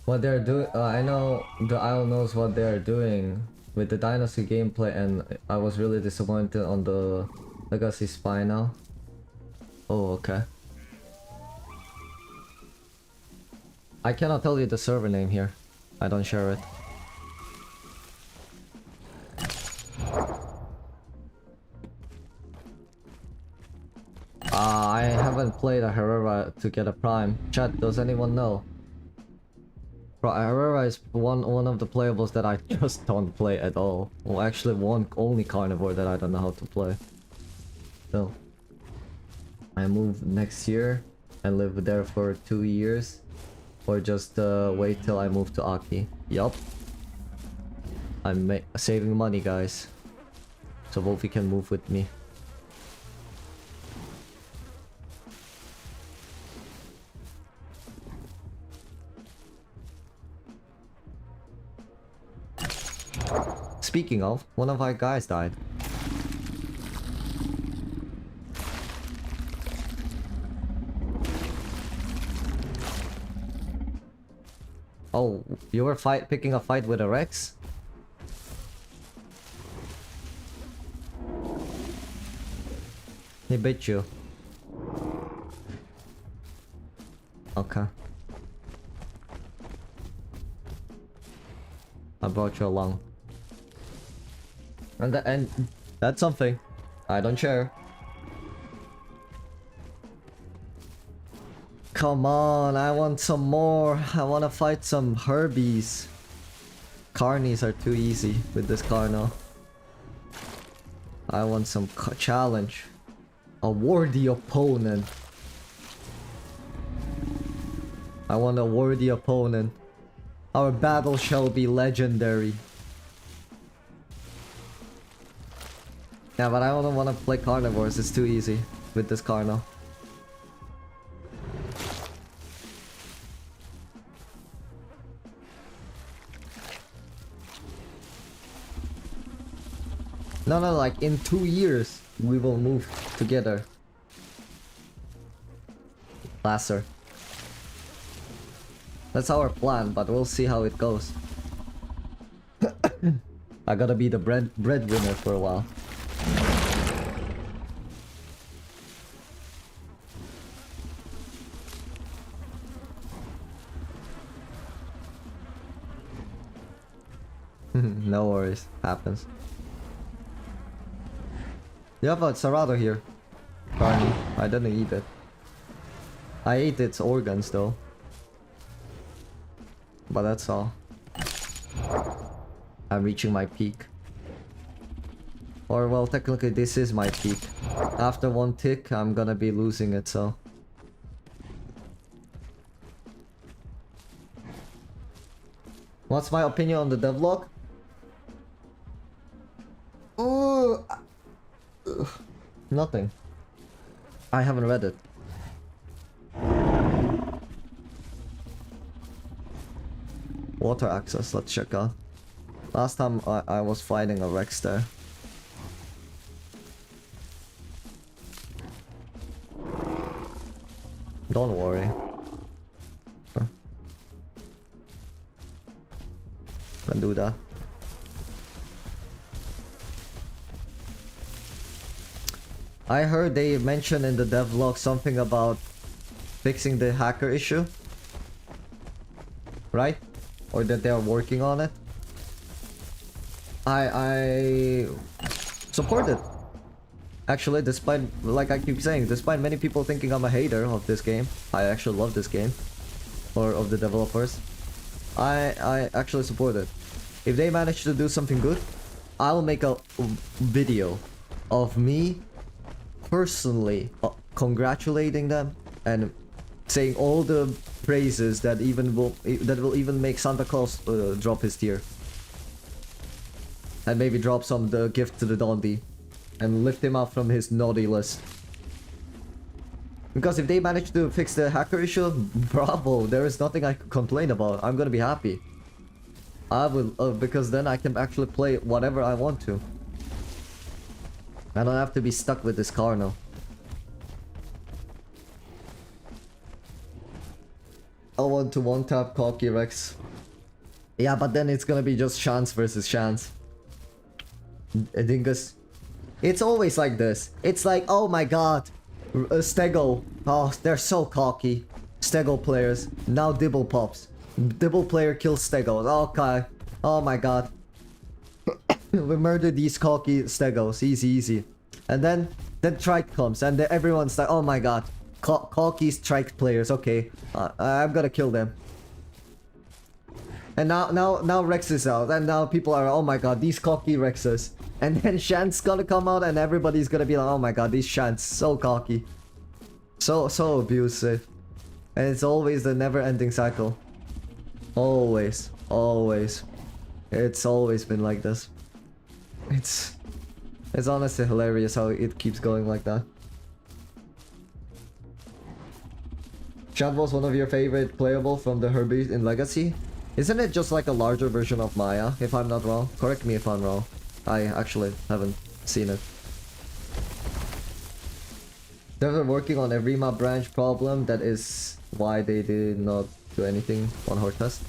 what they're doing. I know the Isle knows what they're doing with the Dynasty gameplay, and I was really disappointed on the Legacy Spy now. Oh, okay. I cannot tell you the server name here. I don't share it. I haven't played a Herrera to get a prime. Chat, does anyone know? Bro, Herrera is one of the playables that I just don't play at all. Well, actually one only carnivore that I don't know how to play. So I move next year and live there for 2 years, or just wait till I move to Aki. Yup. I'm saving money, guys, so Wolfie can move with me. Speaking of, one of our guys died. Oh, you were picking a fight with a Rex? He bit you. Okay. I brought you along. And that's something I don't share. Come on, I want some more. I want to fight some Herbies. Carnies are too easy with this Carno. I want some challenge. A worthy opponent. I want a worthy opponent. Our battle shall be legendary. Yeah, but I don't want to play carnivores, it's too easy with this Carno. No, like in 2 years we will move together. Lasser. That's our plan, but we'll see how it goes. I gotta be the breadwinner for a while. No worries, happens. You have a Serrato here, Barney. I didn't eat it. I ate its organs though. But that's all. I'm reaching my peak. Or well, technically this is my peak. After one tick, I'm gonna be losing it, so... What's my opinion on the devlog? Nothing. I haven't read it. Water access, let's check out. Last time I was fighting a Rex there. Don't worry. Can do that. I heard they mentioned in the devlog something about fixing the hacker issue. Right? Or that they are working on it. I support it. Actually, despite, like I keep saying, despite many people thinking I'm a hater of this game, I actually love this game. Or of the developers. I actually support it. If they manage to do something good, I'll make a video of me personally congratulating them and saying all the praises that will even make Santa Claus drop his tear. And maybe drop some the gift to the Dondi and lift him up from his naughty list. Because if they manage to fix the hacker issue, bravo, there is nothing I could complain about. I'm gonna be happy. I will, because then I can actually play whatever I want to. I don't have to be stuck with this Carno. I want to one-tap Cocky Rex. Yeah, but then it's gonna be just chance versus chance. Dingus. It's always like this. It's like, oh my god. Stego. Oh, they're so cocky. Stego players. Now Dibble pops. Dibble player kills Stegos. Okay. Oh my god. We murdered these cocky Stegos. Easy, easy. And then Trike comes and everyone's like, oh my god. Cocky Trike players. Okay. I'm gonna kill them. And now Rex is out. And now people are, oh my god, these cocky Rexes. And then Shant's gonna come out and everybody's gonna be like, oh my god, these Shants, so cocky. So abusive. And it's always the never-ending cycle. Always. Always. It's always been like this. It's honestly hilarious how it keeps going like that. Shant was one of your favorite playable from the Herbies in Legacy? Isn't it just like a larger version of Maya, if I'm not wrong? Correct me if I'm wrong. I actually haven't seen it. They were working on evrima branch problem. That is why they did not do anything on Horde test.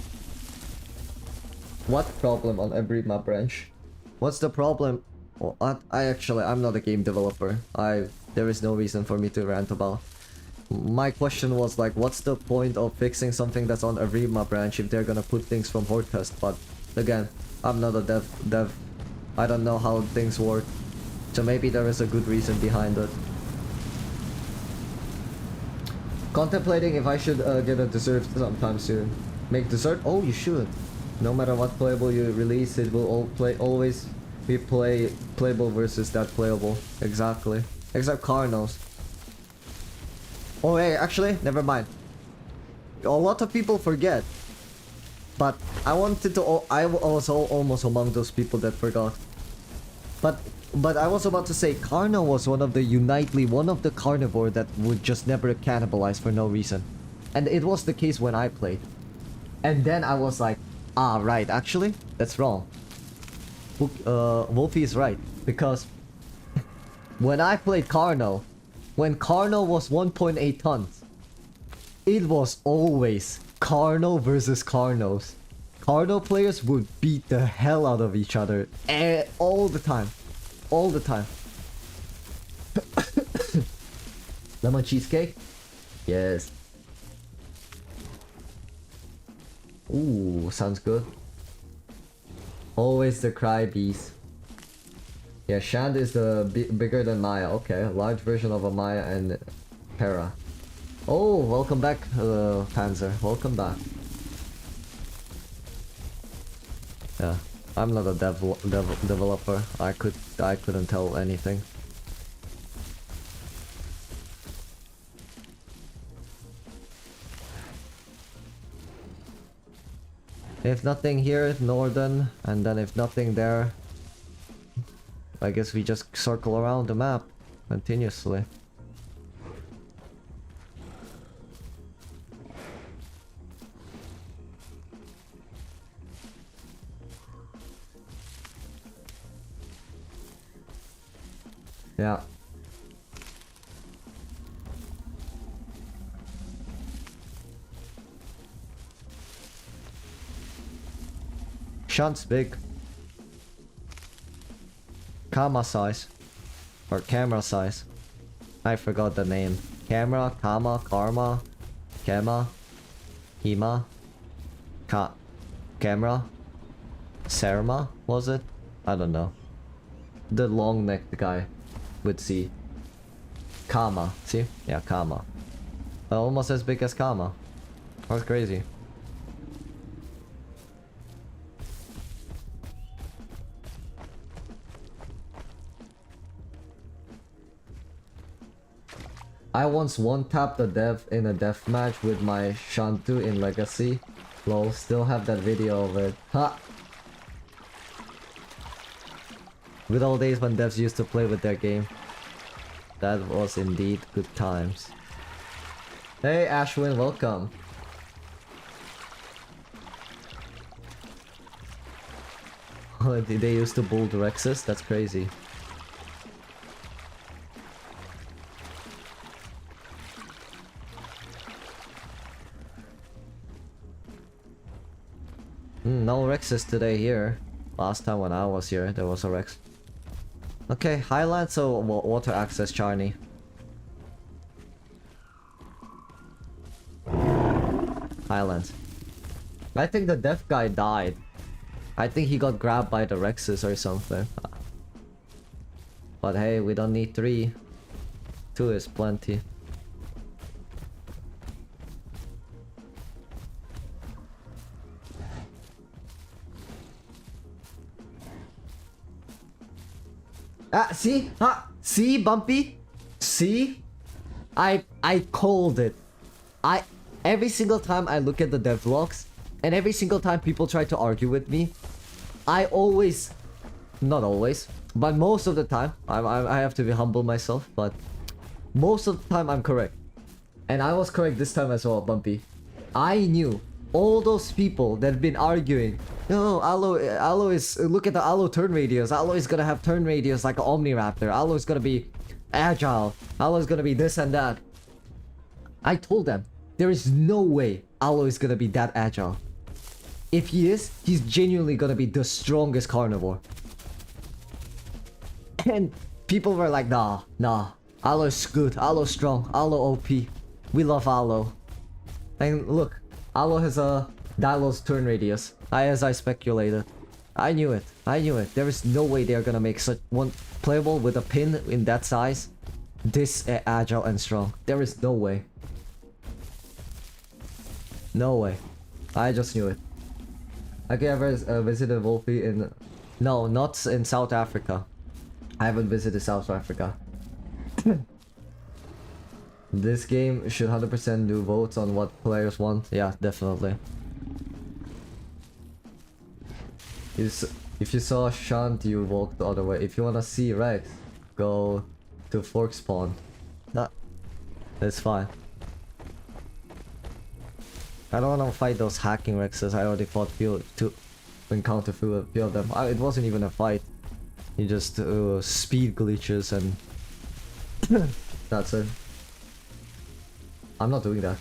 What problem on evrima branch? What's the problem? Well, I'm not a game developer. There is no reason for me to rant about. My question was like, what's the point of fixing something that's on evrima branch if they're gonna put things from Horde test? But again, I'm not a dev. I don't know how things work. So maybe there is a good reason behind it. Contemplating if I should get a dessert sometime soon. Make dessert? Oh, you should. No matter what playable you release, it will always be playable versus that playable. Exactly. Except Carnos. Oh hey, actually, never mind. A lot of people forget. But I wanted to. I was almost among those people that forgot. But I was about to say, Carno was one of the carnivore that would just never cannibalize for no reason. And it was the case when I played. And then I was like, ah, right, actually, that's wrong. Wolfie is right. Because when I played Carno, when Carno was 1.8 tons, it was always Carno versus Carnos. Carno players would beat the hell out of each other all the time. All the time. Lemon cheesecake? Yes. Ooh, sounds good. Always the crybees. Yeah, Shand is the bigger than Maya. Okay, a large version of a Maya and Para. Oh, welcome back, Panzer. Welcome back. Yeah, I'm not a developer. I couldn't tell anything. If nothing here, northern, and then if nothing there, I guess we just circle around the map continuously. Yeah. Shant's big. Kama size. Or camera size. I forgot the name. Camera, Kama, Karma, Kema, Hima, Camera, Serma, was it? I don't know. The long-necked guy with C. Kama, see? Yeah, Kama. Almost as big as Kama. That's crazy. I once one-tapped a dev in a deathmatch with my Shantu in Legacy. Lol, still have that video of it. Ha! Good old days when devs used to play with their game. That was indeed good times. Hey Ashwin, welcome. They used to bull the Rexes? That's crazy. No Rexes today here. Last time when I was here, there was a Rex. Okay, Highlands or water access, Charney? Highlands. I think the deaf guy died. I think he got grabbed by the Rexes or something. But hey, we don't need 3. 2 is plenty. See? See, Bumpy? See? I called it. Every single time I look at the devlogs, and every single time people try to argue with me, I always... Not always, but most of the time, I have to be humble myself, but most of the time I'm correct. And I was correct this time as well, Bumpy. I knew all those people that have been arguing, no, Allo is, look at the Allo turn radius. Allo is gonna have turn radius like an omniraptor. Allo is gonna be agile. Allo is gonna be this and that. I told them, there is no way Allo is gonna be that agile. If he is, he's genuinely gonna be the strongest carnivore. And people were like, nah. Allo's good, Allo's strong, Allo OP. We love Allo. And look, Allo has a Dilo's turn radius. As I speculated. I knew it. There is no way they're gonna make such one playable with a pin in that size. This agile and strong. There is no way. No way. I just knew it. Have you ever visited Wolfie in... No, not in South Africa. I haven't visited South Africa. This game should 100% do votes on what players want. Yeah, definitely. If you saw Shunt, you walk the other way. If you wanna see Rex, go to Fork Spawn. That's fine. I don't wanna fight those hacking Rexes. I already fought to encounter a few of them. It wasn't even a fight. You just speed glitches and that's it. I'm not doing that.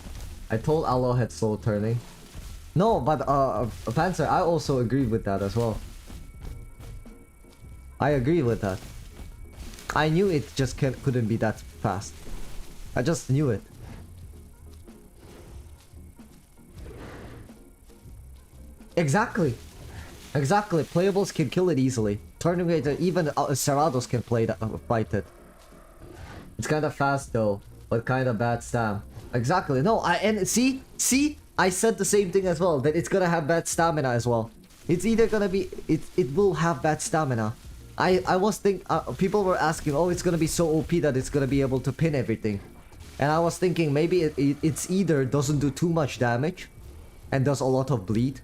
I told Allo had slow turning. No, but Panzer, I also agreed with that as well. I agree with that. I knew it just couldn't be that fast. I just knew it. Exactly. Playables can kill it easily. Turning rate, even Cerrados can fight it. It's kind of fast though, but kind of bad stam. Exactly. No, and see, I said the same thing as well. That it's gonna have bad stamina as well. It's either gonna be it will have bad stamina. I was people were asking, oh, it's gonna be so OP that it's gonna be able to pin everything, and I was thinking maybe it's either doesn't do too much damage, and does a lot of bleed,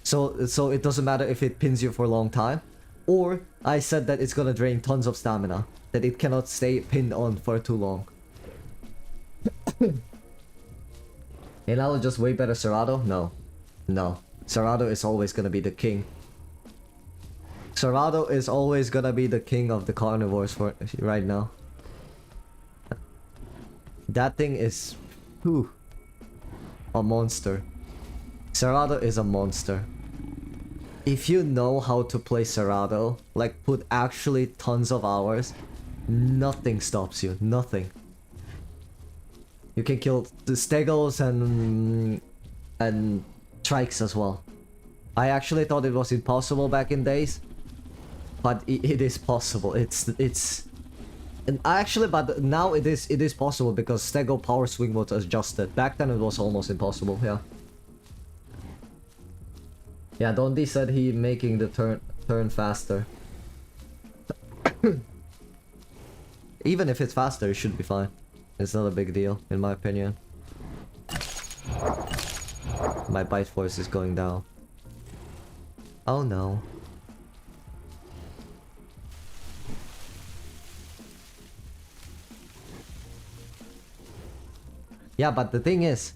so it doesn't matter if it pins you for a long time, or I said that it's gonna drain tons of stamina, that it cannot stay pinned on for too long. And I'll just way better Cerrado? No. Cerrado is always gonna be the king. Cerrado is always gonna be the king of the carnivores for right now. That thing is... whew, a monster. Cerrado is a monster. If you know how to play Cerrado, like put actually tons of hours, nothing stops you. Nothing. You can kill the stegos and trikes as well. I actually thought it was impossible back in days, but it is possible. But now it is possible because stego power swing was adjusted. Back then it was almost impossible. Yeah, Dondi said he making the turn faster. Even if it's faster, it should be fine. It's not a big deal, in my opinion. My bite force is going down. Oh no. Yeah, but the thing is,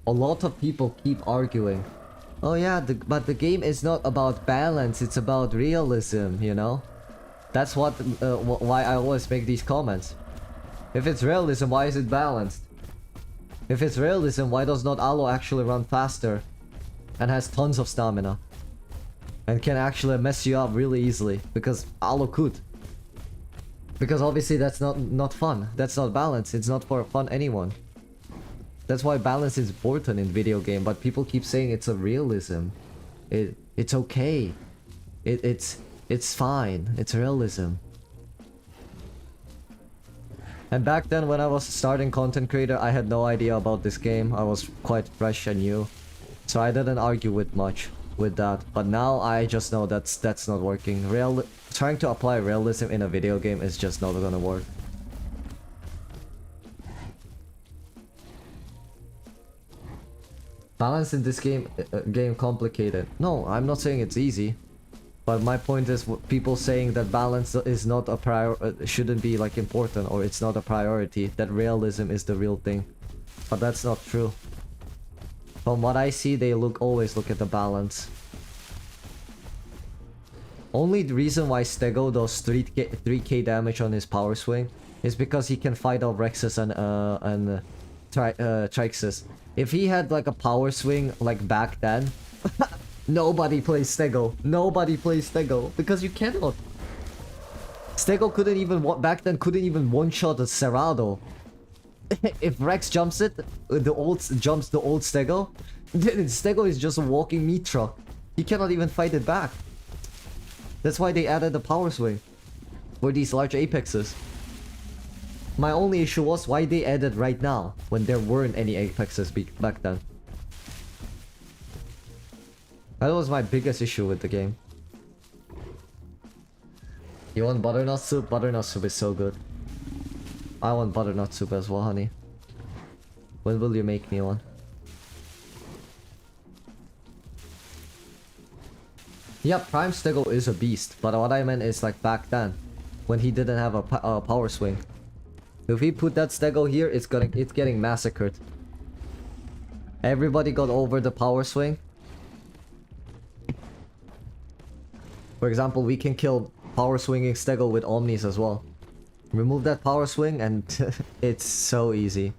a lot of people keep arguing. Oh yeah, but the game is not about balance, it's about realism, you know? That's why I always make these comments. If it's realism, why is it balanced? If it's realism, why does not Allo actually run faster? and has tons of stamina. And can actually mess you up really easily. Because Alo could. Because obviously that's not fun. That's not balance. It's not for fun anyone. That's why balance is important in video game. But people keep saying it's a realism. It's okay. It's fine. It's realism. And back then when I was starting content creator, I had no idea about this game. I was quite fresh and new. So I didn't argue with much with that. But now I just know that's not working. Trying to apply realism in a video game is just not gonna work. Balance in this game complicated. No, I'm not saying it's easy. But my point is people saying that balance is not a shouldn't be like important, or it's not a priority, that realism is the real thing. But that's not true. From what I see, they always look at the balance. Only the reason why Stego does 3k damage on his power swing is because he can fight off Rexes and Trixes. If he had like a power swing like back then, nobody plays Stego. Nobody plays Stego because you cannot. Stego couldn't even back then couldn't even one-shot a Cerrado. If Rex jumps it, jumps the old Stego, then Stego is just a walking meat truck. He cannot even fight it back. That's why they added the power swing for these large apexes. My only issue was why they added right now when there weren't any apexes back then. That was my biggest issue with the game. You want butternut soup? Butternut soup is so good. I want butternut soup as well, honey. When will you make me one? Yeah, Prime Stego is a beast, but what I meant is like back then, when he didn't have a power swing. If we put that Stego here, it's getting massacred. Everybody got over the power swing. For example, we can kill power swinging Stego with omnis as well. Remove that power swing and it's so easy.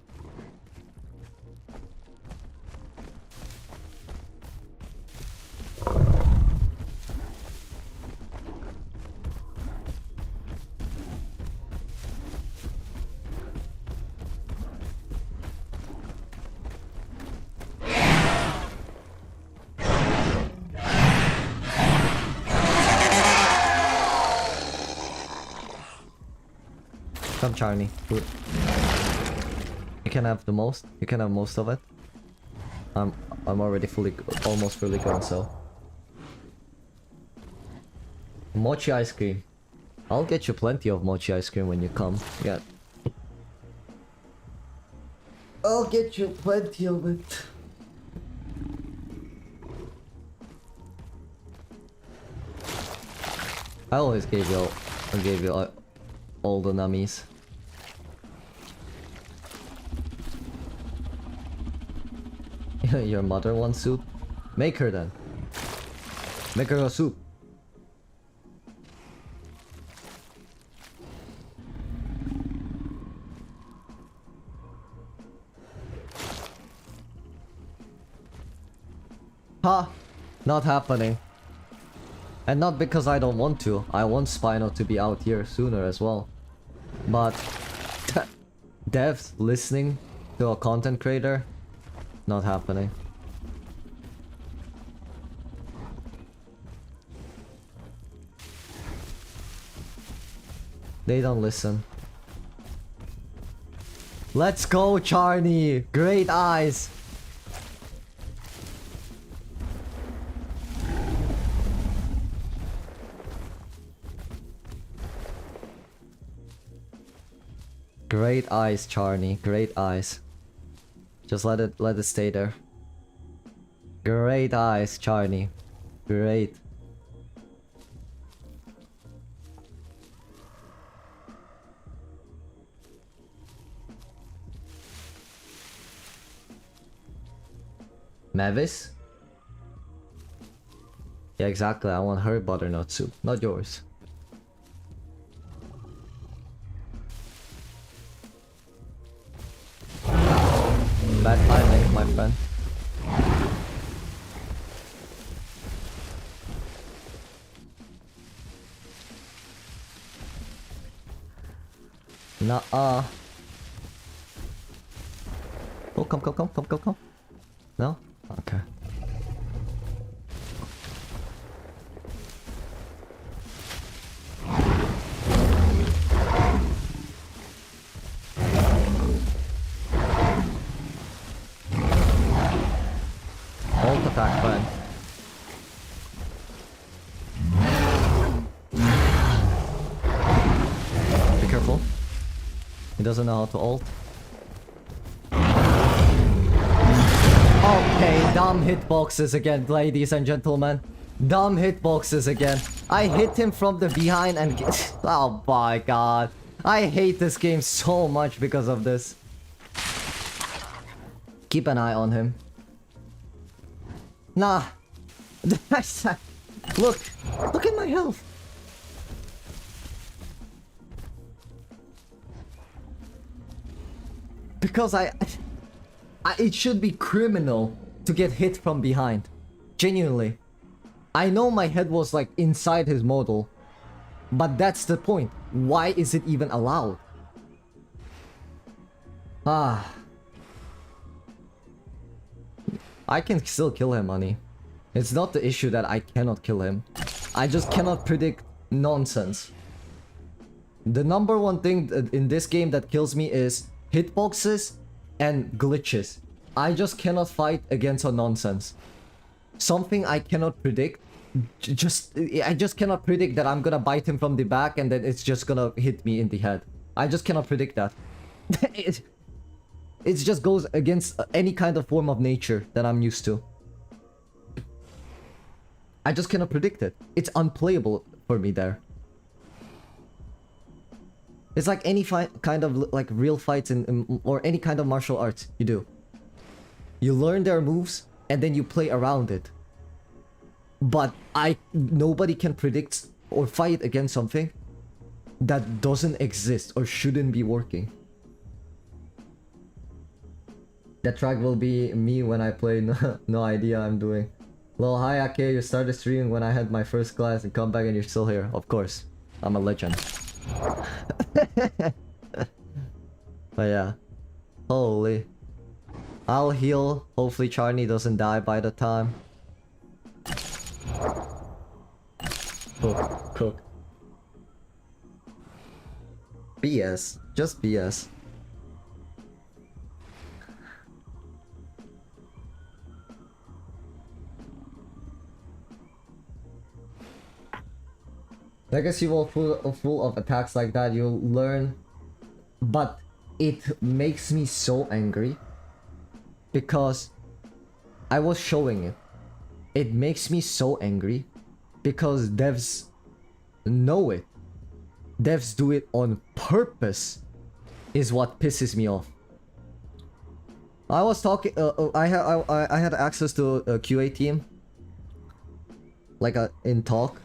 Come Charney, good. You can have the most. You can have most of it. I'm already almost fully gone, so. Mochi ice cream. I'll get you plenty of mochi ice cream when you come. Yeah. I'll get you plenty of it. I always gave you all the nummies. Your mother wants soup? Make her then. Make her a soup. Ha! Not happening. And not because I don't want to. I want Spino to be out here sooner as well. But devs listening to a content creator, not happening. They don't listen. Let's go, Charney! Great eyes! Great eyes, Charney. Great eyes. Just let it stay there. Great eyes, Charney. Great. Mavis? Yeah, exactly. I want her butternut soup, not yours. Bad timing, my friend. Nuh-uh. Oh, come. No? Okay. Ult attack, friend. Be careful. He doesn't know how to ult. Okay, dumb hitboxes again, ladies and gentlemen. Dumb hitboxes again. I hit him from the behind and... Oh my god. I hate this game so much because of this. Keep an eye on him. Nah. Look at my health. Because it should be criminal to get hit from behind. Genuinely. I know my head was like inside his model, but that's the point. Why is it even allowed? Ah. I can still kill him, honey. It's not the issue that I cannot kill him. I just cannot predict nonsense. The number one thing in this game that kills me is hitboxes and glitches. I just cannot fight against a nonsense. Something I cannot predict. I just cannot predict that I'm gonna bite him from the back and then it's just gonna hit me in the head. I just cannot predict that. It just goes against any kind of form of nature that I'm used to. I just cannot predict it. It's unplayable for me there. It's like any kind of like real fights or any kind of martial arts you do. You learn their moves and then you play around it. But nobody can predict or fight against something that doesn't exist or shouldn't be working. That track will be me when I play no idea I'm doing. Lol, hi Ake, you started streaming when I had my first class and come back and you're still here. Of course, I'm a legend. But yeah. Holy. I'll heal. Hopefully Charney doesn't die by the time. Cook. BS. Just BS. Legacy will full of attacks like that, you'll learn. But it makes me so angry. Because I was showing it. It makes me so angry. Because devs know it. Devs do it on purpose. Is what pisses me off. I was talking. I had access to a QA team. Like in talk.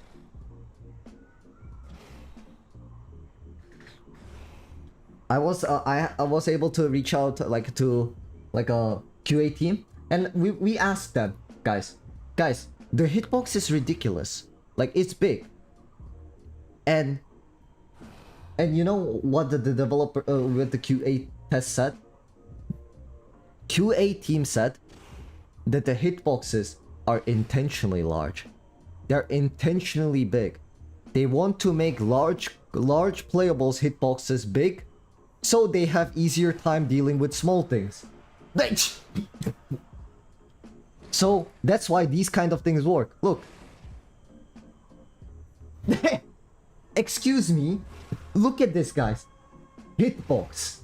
I was able to reach out like to like a QA team, and we asked them, guys, the hitbox is ridiculous. Like it's big. And you know what the developer with the QA test said? QA team said that the hitboxes are intentionally large. They're intentionally big. They want to make large playables hitboxes big, so they have easier time dealing with small things. So that's why these kind of things work. Look. Excuse me. Look at this, guys. Hitbox.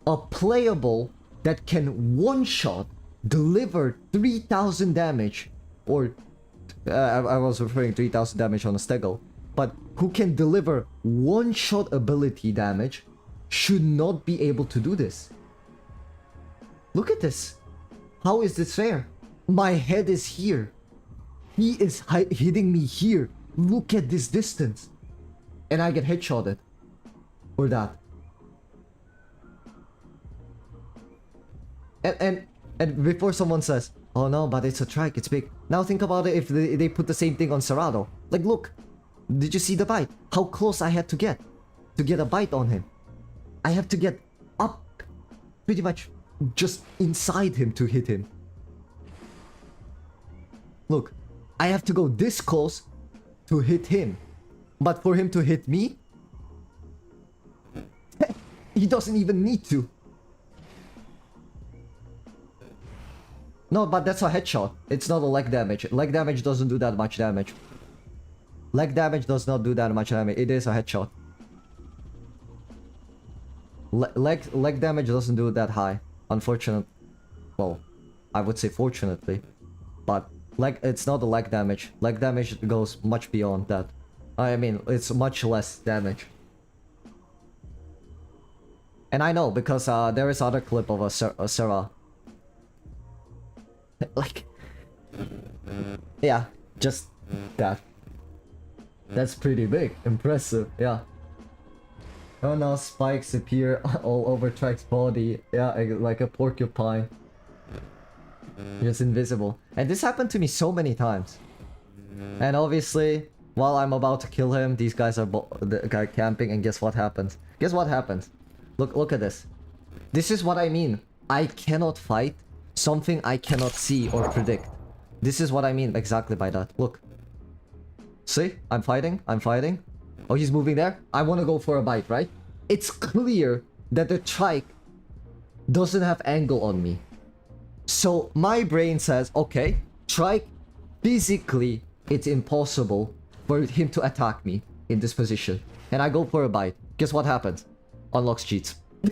A playable that can one-shot deliver 3000 damage, or I was referring 3000 damage on a stego, but who can deliver one-shot ability damage should not be able to do this. Look at this. How is this fair? My head is here. He is hitting me here. Look at this distance. And I get headshotted. Or that. And before someone says, oh no, but it's a track, it's big. Now think about it if they put the same thing on Cerrado. Like, look. Did you see the bite? How close I had to get a bite on him. I have to get up pretty much just inside him to hit him. Look, I have to go this close to hit him. But for him to hit me, he doesn't even need to. No, but that's a headshot. It's not a leg damage. Leg damage doesn't do that much damage. Leg damage does not do that much damage. It is a headshot. Leg damage doesn't do that high. Unfortunately. Well, I would say fortunately. But it's not a leg damage. Leg damage goes much beyond that. I mean, it's much less damage. And I know because there is other clip of a Sarah. Like, yeah, just that. That's pretty big. Impressive, yeah. Oh no, spikes appear all over Track's body. Yeah, like a porcupine. Just invisible. And this happened to me so many times. And obviously, while I'm about to kill him, these guys are camping, and guess what happens? Guess what happens? Look at this. This is what I mean. I cannot fight something I cannot see or predict. This is what I mean exactly by that. Look. See? I'm fighting. Oh, he's moving there. I want to go for a bite, right? It's clear that the trike doesn't have angle on me. So my brain says, okay, trike, physically, it's impossible for him to attack me in this position. And I go for a bite. Guess what happens? Unlocks cheats. He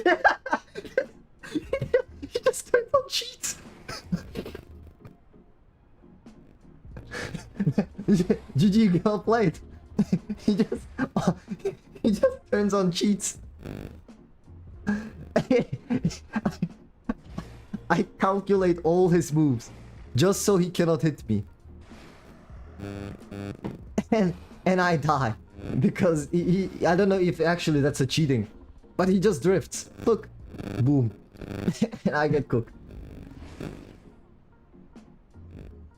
just turned on cheats. GG, well played. he just turns on cheats. I calculate all his moves just so he cannot hit me. And I die because I don't know if actually that's a cheating, but he just drifts. Look, boom. And I get cooked.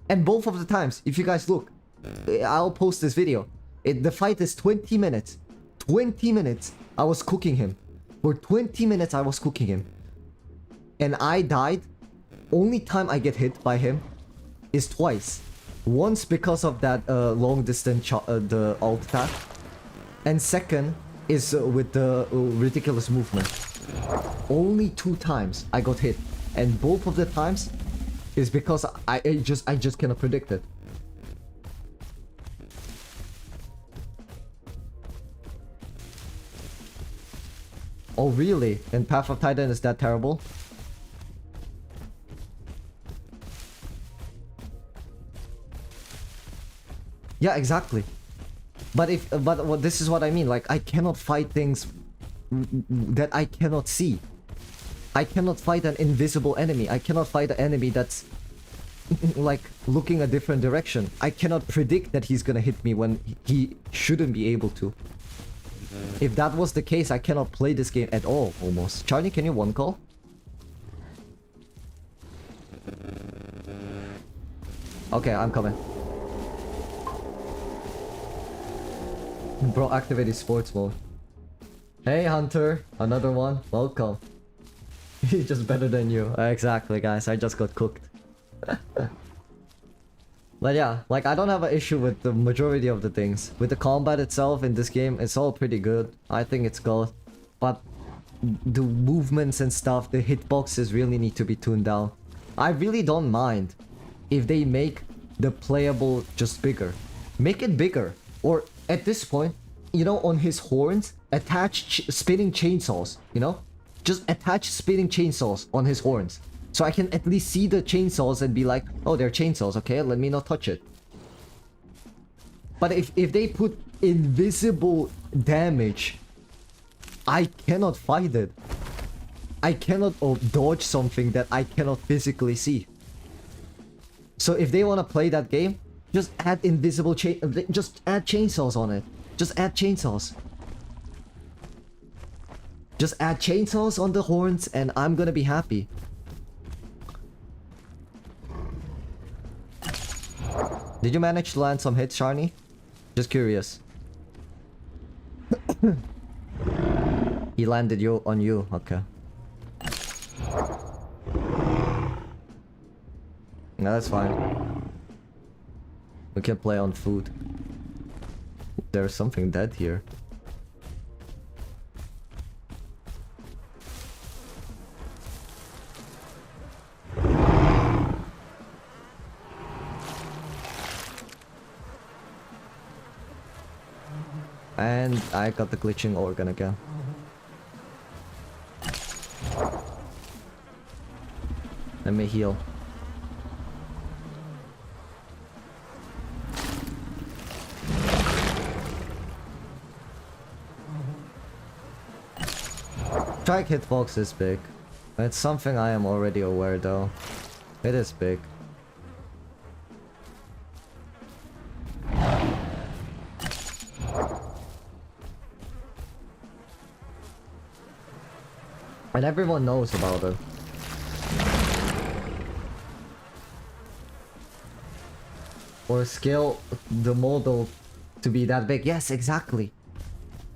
And both of the times, if you guys look, I'll post this video. The fight is 20 minutes. 20 minutes I was cooking him. For 20 minutes I was cooking him. And I died. Only time I get hit by him is twice. Once because of that long distance the alt attack. And second is with the ridiculous movement. Only 2 times I got hit. And both of the times is because I just cannot predict it. Oh really? And Path of Titan is that terrible? Yeah, exactly. But this is what I mean. Like, I cannot fight things that I cannot see. I cannot fight an invisible enemy. I cannot fight an enemy that's like looking a different direction. I cannot predict that he's gonna hit me when he shouldn't be able to. If that was the case, I cannot play this game at all, almost. Charlie, can you one call? Okay, I'm coming. Bro, activated sports mode. Hey, Hunter. Another one. Welcome. He's just better than you. Exactly, guys. I just got cooked. But yeah, like, I don't have an issue with the majority of the things. With the combat itself in this game, it's all pretty good. I think it's good. But the movements and stuff, the hitboxes really need to be tuned down. I really don't mind if they make the playable just bigger. Make it bigger. Or at this point, you know, on his horns, attach spinning chainsaws, you know? Just attach spinning chainsaws on his horns. So I can at least see the chainsaws and be like, oh, they're chainsaws, okay, let me not touch it. But if they put invisible damage, I cannot fight it. I cannot dodge something that I cannot physically see. So if they want to play that game, just add invisible just add chainsaws on it. Just add chainsaws. Just add chainsaws on the horns and I'm gonna be happy. Did you manage to land some hits, Sharni? Just curious. He landed you on you, okay. No, that's fine. We can play on food. There's something dead here. And I got the glitching organ again. Let me heal. Strike hitbox is big. It's something I am already aware though. It is big. And everyone knows about it. Or scale the model to be that big. Yes, exactly.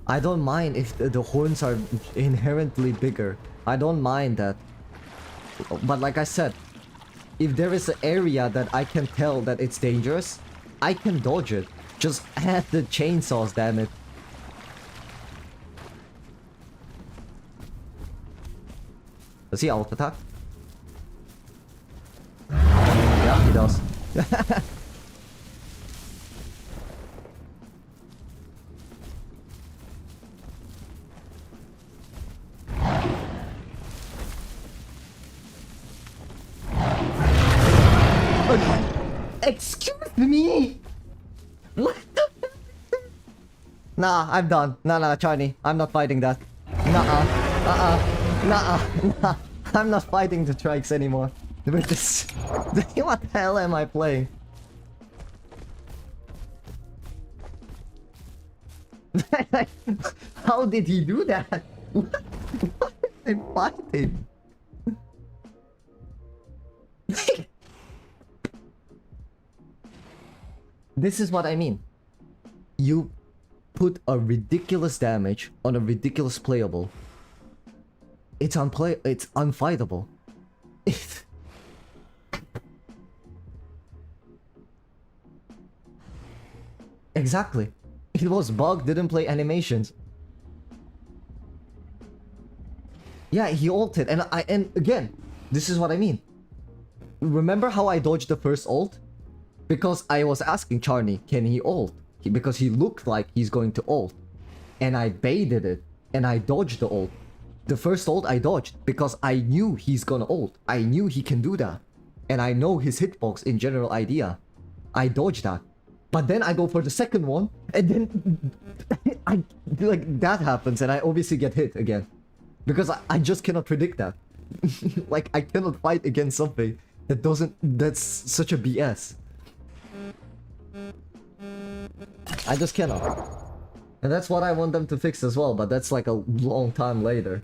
I don't mind if the horns are inherently bigger. I don't mind that. But like I said, if there is an area that I can tell that it's dangerous, I can dodge it. Just add the chainsaws, damn it. Does he alt attack? Yeah, he does. Excuse me? What the f? Nah, I'm done. Nah, Charlie. I'm not fighting that. Nah. I'm not fighting the trikes anymore. With this. What the hell am I playing? How did he do that? What is he fighting? This is what I mean. You put a ridiculous damage on a ridiculous playable. It's unfightable. Exactly. It was bugged, didn't play animations. Yeah, he ulted, and again, this is what I mean. Remember how I dodged the first ult? Because I was asking Charney, can he ult? Because he looked like he's going to ult. And I baited it, and I dodged the ult. The first ult I dodged, because I knew he's gonna ult. I knew he can do that. And I know his hitbox in general idea. I dodged that. But then I go for the second one, and then like that happens, and I obviously get hit again. Because I just cannot predict that. Like, I cannot fight against something that's such a BS. I just cannot. And that's what I want them to fix as well, but that's like a long time later.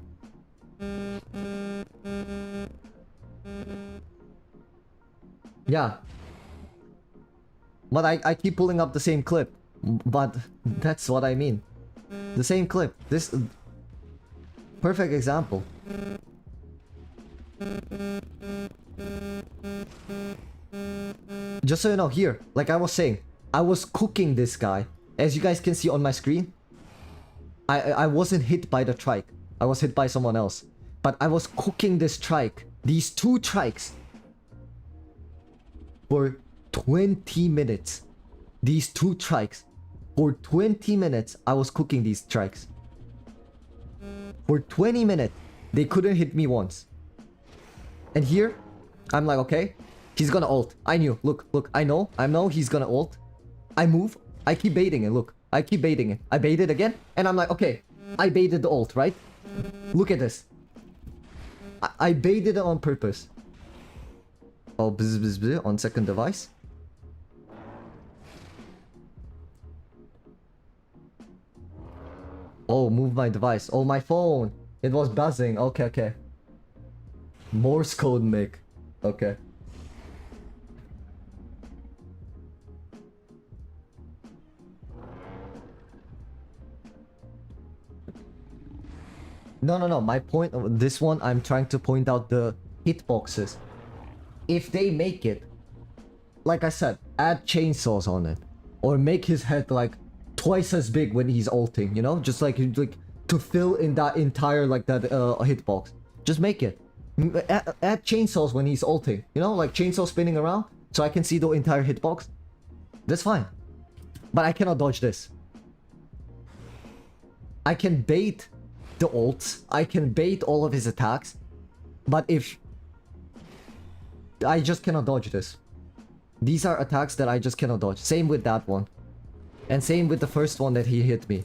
Yeah. But I keep pulling up the same clip. But that's what I mean. The same clip. This... Perfect example. Just so you know, here, like I was saying, I was cooking this guy. As you guys can see on my screen, I wasn't hit by the trike. I was hit by someone else. But I was cooking this trike, these two trikes, for 20 minutes. These two trikes. For 20 minutes, I was cooking these trikes. For 20 minutes, they couldn't hit me once. And here, I'm like, okay, he's gonna ult. I knew. Look, I know he's gonna ult. I move. I keep baiting it. Look, I keep baiting it. I bait it again, and I'm like, okay, I baited the ult, right? Look at this. I baited it on purpose. Oh, bzz, on second device. Oh, move my device. Oh, my phone. It was buzzing. Okay. Morse code, Mick. Okay. No. My point of this one, I'm trying to point out the hitboxes. If they make it, like I said, add chainsaws on it, or make his head like twice as big when he's ulting, you know, just like to fill in that entire like that hitbox. Just make it. Add chainsaws when he's ulting, you know, like chainsaw spinning around, so I can see the entire hitbox. That's fine, but I cannot dodge this. I can bait the ults, I can bait all of his attacks, but if I just cannot dodge this. These are attacks that I just cannot dodge. Same with that one. And same with the first one that he hit me.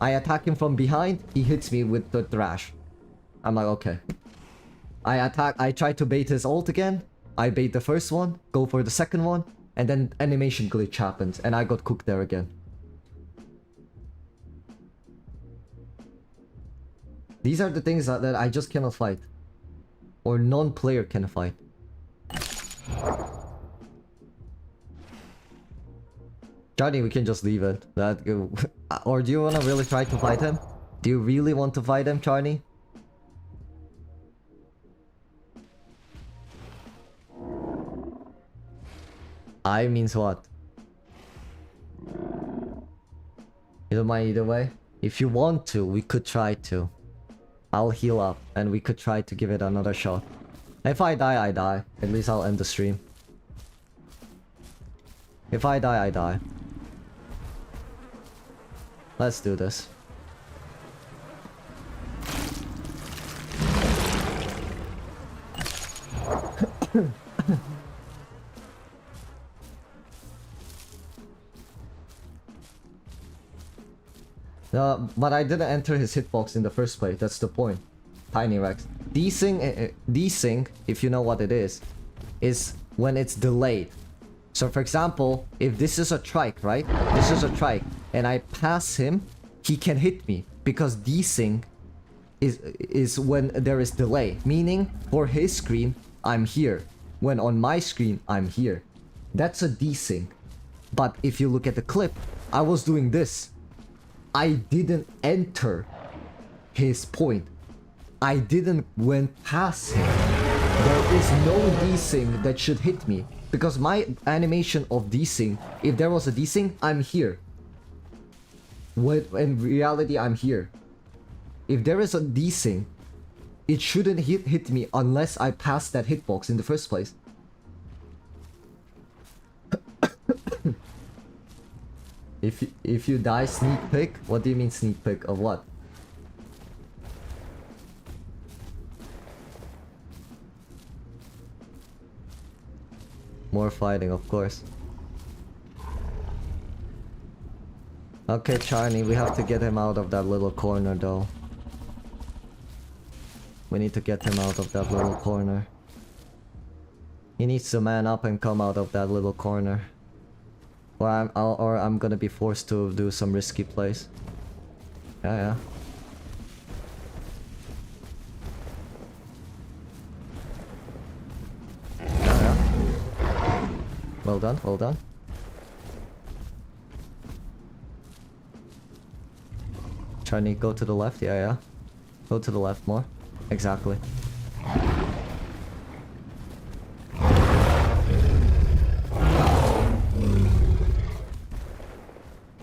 I attack him from behind, he hits me with the thrash. I'm like, okay. I try to bait his ult again. I bait the first one, go for the second one, and then animation glitch happens, and I got cooked there again. These are the things that I just cannot fight. Or non-player can fight. Johnny, we can just leave it. Or do you want to really try to fight him? Do you really want to fight him, Charlie? I means what? You don't mind either way? If you want to, we could try to. I'll heal up, and we could try to give it another shot. If I die, I die. At least I'll end the stream. If I die, I die. Let's do this. But I didn't enter his hitbox in the first place. That's the point. Tiny Rex. Desync, if you know what it is when it's delayed. So for example, if this is a trike, right? This is a trike, and I pass him, he can hit me because desync is when there is delay. Meaning, for his screen, I'm here. When on my screen, I'm here. That's a desync. But if you look at the clip, I was doing this. I didn't enter his point. I didn't went past him. There is no desync that should hit me. Because my animation of desync, if there was a desync, I'm here. When in reality, I'm here. If there is a desync, it shouldn't hit me unless I pass that hitbox in the first place. If you die sneak peek, what do you mean sneak peek of what? More fighting, of course. Okay, Charlie, we have to get him out of that little corner though. We need to get him out of that little corner. He needs to man up and come out of that little corner. Or I'm gonna be forced to do some risky plays. Yeah. Well done, well done. Trying to go to the left, yeah. Go to the left more. Exactly.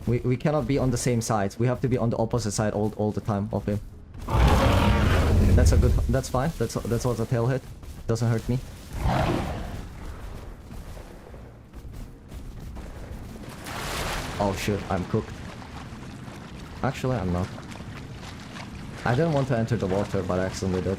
We cannot be on the same sides. We have to be on the opposite side all the time of him. That's fine. That's also a tail hit. Doesn't hurt me. Oh shit, I'm cooked. Actually, I'm not. I didn't want to enter the water, but I accidentally did.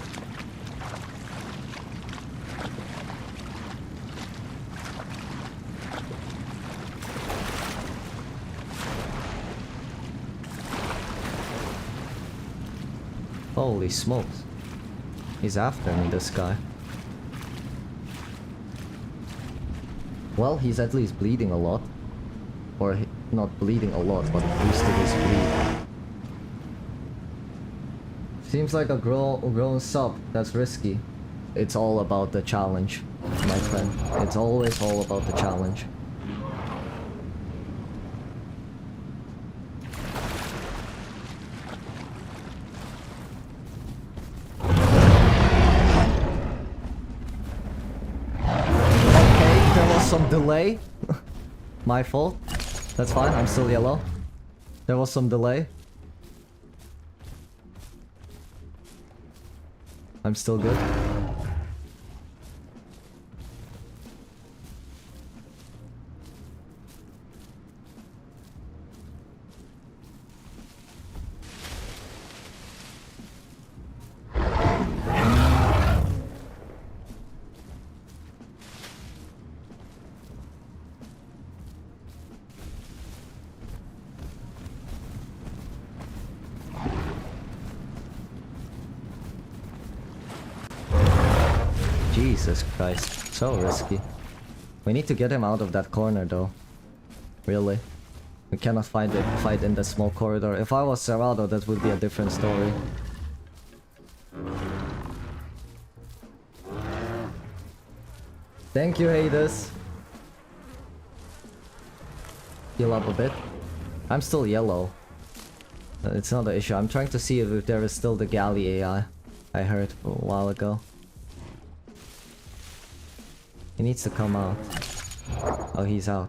Holy smokes. He's after me, this guy. Well, he's at least bleeding a lot. Or not bleeding a lot, but boosted his bleed. Seems like a grown sub. That's risky. It's all about the challenge, my friend. It's always all about the challenge. delay. My fault. That's fine, I'm still yellow. There was some delay. I'm still good. Jesus Christ, so risky. We need to get him out of that corner though. Really. We cannot fight in the small corridor. If I was Serrado, that would be a different story. Thank you, Hades. Heal up a bit. I'm still yellow. It's not an issue. I'm trying to see if there is still the galley AI I heard a while ago. He needs to come out. Oh, he's out.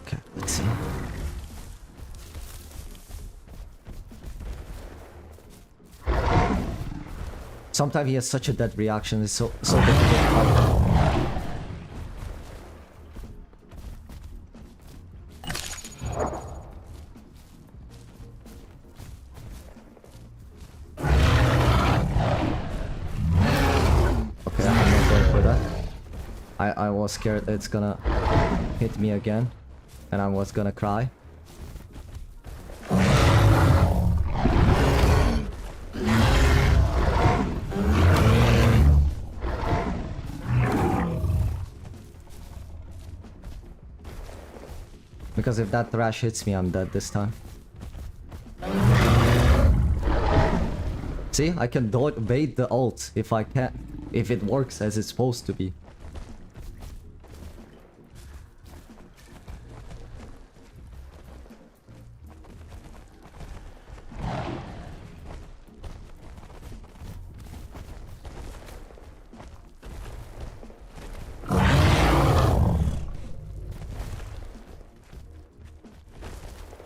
Okay, let's see. Sometimes he has such a dead reaction. It's so difficult to fight. I was scared that it's gonna hit me again, and I was gonna cry. Because if that thrash hits me, I'm dead this time. See, I can bait the ult if I can, if it works as it's supposed to be.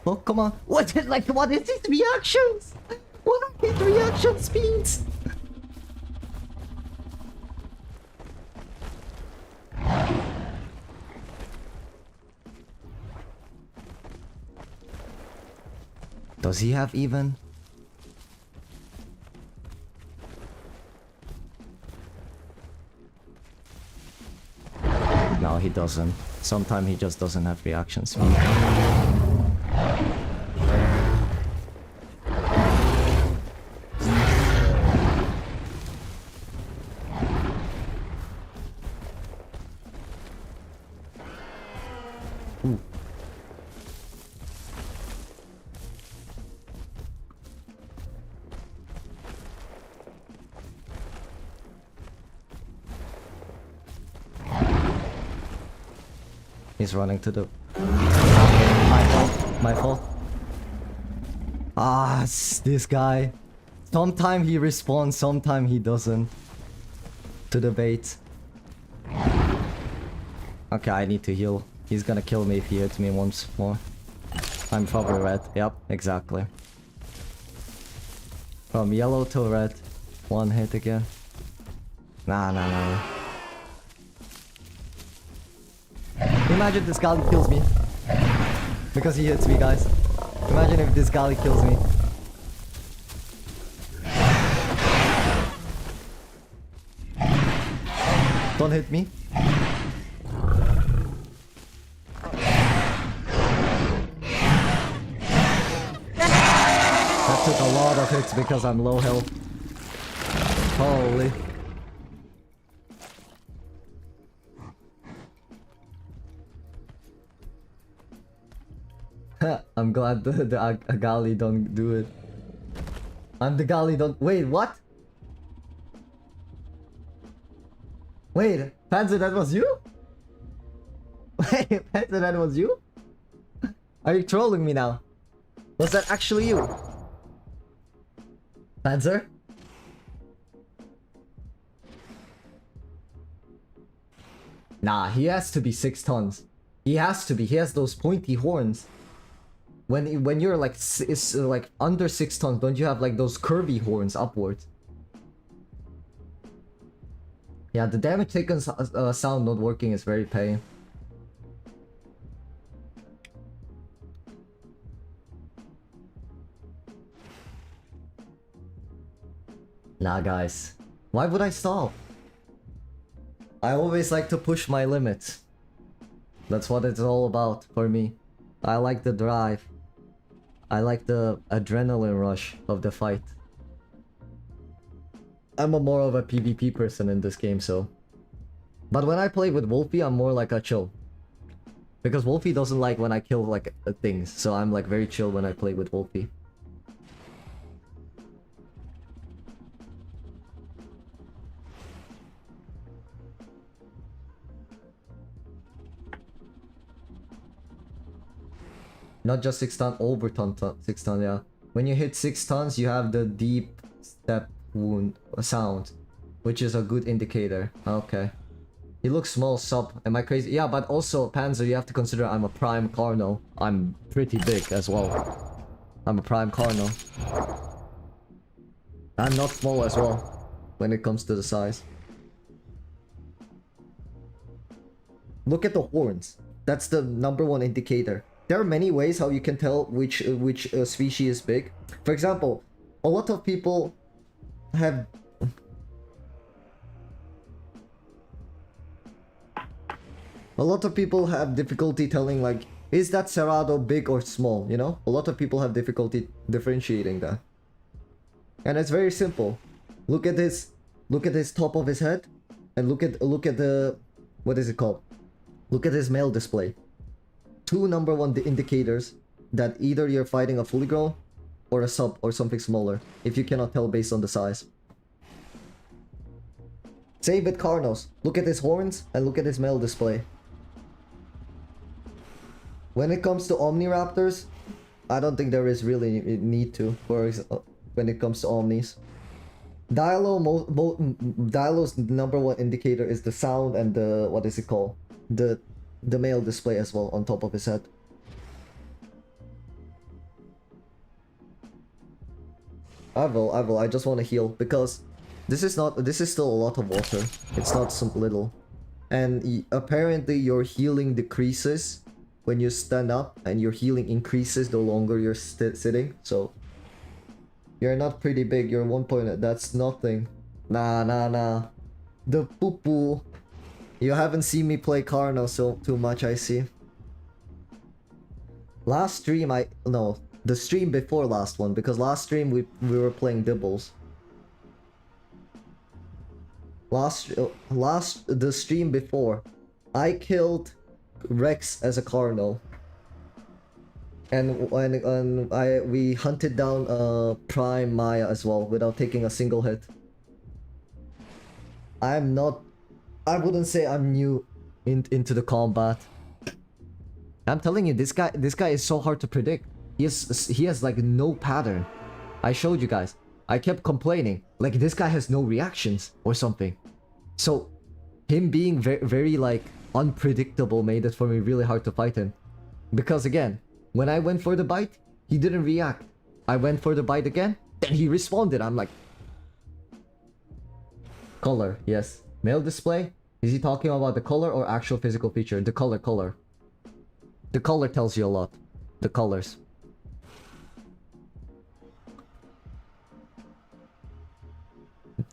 Oh, come on. What is these reactions? What are these reaction speeds? Does he have even? No, he doesn't. Sometimes he just doesn't have reaction speed. He's running to the... My fault. Ah, this guy. Sometimes he responds, sometimes he doesn't. To the bait. Okay, I need to heal. He's gonna kill me if he hits me once more. I'm probably red. Yep, exactly. From yellow to red. One hit again. Nah. Imagine this guy kills me. Because he hits me, guys. Imagine if this guy kills me. Don't hit me. That took a lot of hits because I'm low health. Holy. I'm glad the Agali don't do it. I'm the Gali don't... Wait, what? Wait, Panzer, that was you? Wait, Panzer, that was you? Are you trolling me now? Was that actually you? Panzer? Nah, he has to be 6 tons. He has to be. He has those pointy horns. When you're like like under 6 tons, don't you have like those curvy horns upwards? Yeah, the damage taken sound not working is very pain. Nah, guys. Why would I stop? I always like to push my limits. That's what it's all about for me. I like the drive. I like the adrenaline rush of the fight. I'm more of a PvP person in this game, so. But when I play with Wolfie, I'm more like a chill. Because Wolfie doesn't like when I kill like things, so I'm like very chill when I play with Wolfie. Not just 6 tons, over 6 tons, yeah. When you hit 6 tons, you have the deep step wound sound, which is a good indicator. Okay. He looks small, sub. Am I crazy? Yeah, but also, Panzer, you have to consider I'm a prime Carno. I'm pretty big as well. I'm a prime Carno. I'm not small as well, when it comes to the size. Look at the horns. That's the #1 indicator. There are many ways how you can tell which species is big. For example, a lot of people have difficulty telling like, is that Cerrado big or small, you know? A lot of people have difficulty differentiating that. And it's very simple. Look at this top of his head and look at the, what is it called? Look at his male display. 2 #1 indicators that either you're fighting a fully grown or a sub or something smaller, if you cannot tell based on the size. Same with Carnos. Look at his horns and look at his male display. When it comes to omniraptors, I don't think there is really need to, when it comes to omnis. Dilo's #1 indicator is the sound and the, what is it called? The male display as well on top of his head. I just want to heal because this is still a lot of water. It's not some little. And apparently your healing decreases when you stand up and your healing increases the longer you're sitting. So you're not pretty big. You're 1 point. That's nothing. Nah. The poo-poo. You haven't seen me play Carno so too much, I see. Last stream the stream before last one, because last stream we were playing Dibbles. The stream before, I killed Rex as a Carno. And we hunted down Prime Maya as well without taking a single hit. I wouldn't say I'm new into the combat. I'm telling you, this guy is so hard to predict. He has like no pattern. I showed you guys. I kept complaining like this guy has no reactions or something. So him being very like unpredictable made it for me really hard to fight him. Because again, when I went for the bite, he didn't react. I went for the bite again, then he responded. I'm like, color, yes. Male display? Is he talking about the color or actual physical feature? The color. The color tells you a lot. The colors.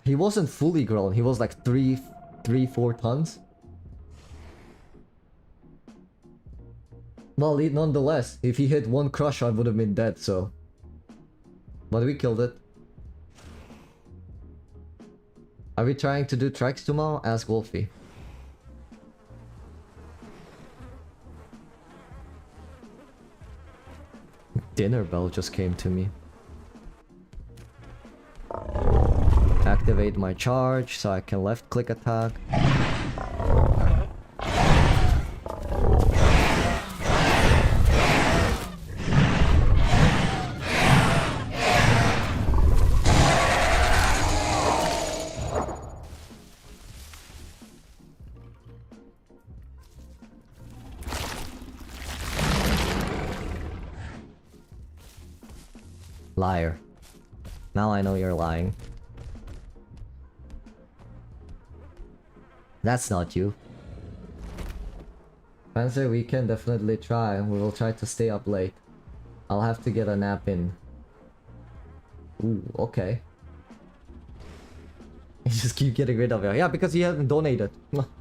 He wasn't fully grown. He was like 3-4 tons. Well, nonetheless, if he hit 1 crush, I would have been dead, so. But we killed it. Are we trying to do tracks tomorrow? Ask Wolfie. Dinner bell just came to me. Activate my charge so I can left click attack. Liar. Now I know you're lying. That's not you. Panzer, we can definitely try. We will try to stay up late. I'll have to get a nap in. Ooh, okay. You just keep getting rid of it. Yeah, because you haven't donated.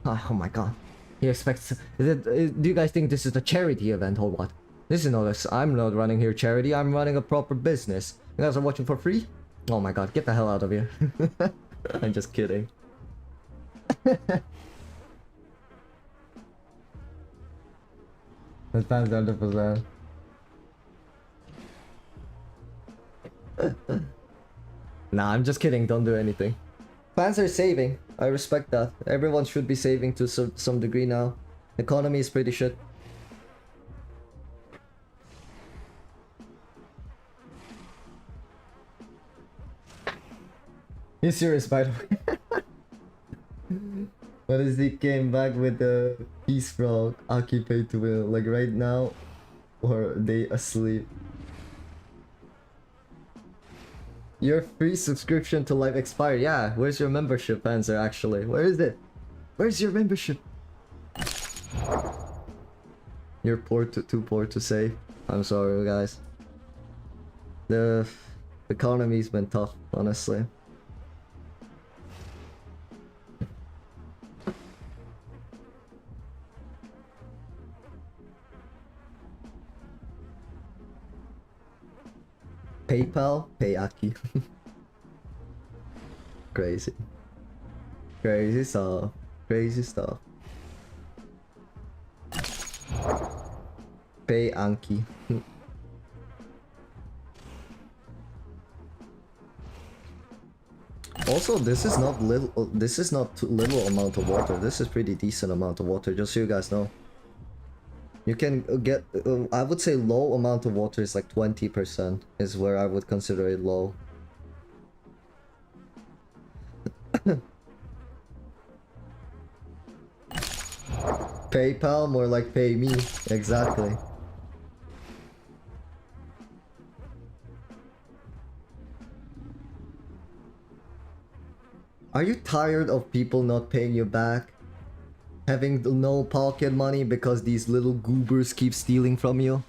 Oh my god. He expects... do you guys think this is a charity event or what? This is not a... I'm not running here charity. I'm running a proper business. You guys are watching for free? Oh my god, get the hell out of here. I'm just kidding. That time's 100%. Nah, I'm just kidding. Don't do anything. Fans are saving. I respect that. Everyone should be saving to some degree now. Economy is pretty shit. He's serious, by the way. What is he came back with the peace frog? Aki pay to win. Like right now, or they asleep. Your free subscription to live expired. Yeah, where's your membership, Panzer? Actually, where is it? Where's your membership? You're too poor to save. I'm sorry, guys. The economy's been tough, honestly. PayPal, pay Aki. Crazy. Crazy stuff. Crazy stuff. Pay Anki. Also, this is not little. This is not too little amount of water. This is pretty decent amount of water. Just so you guys know. You can get, I would say low amount of water is like 20% is where I would consider it low. PayPal, more like pay me. Exactly. Are you tired of people not paying you back? Having no pocket money because these little goobers keep stealing from you?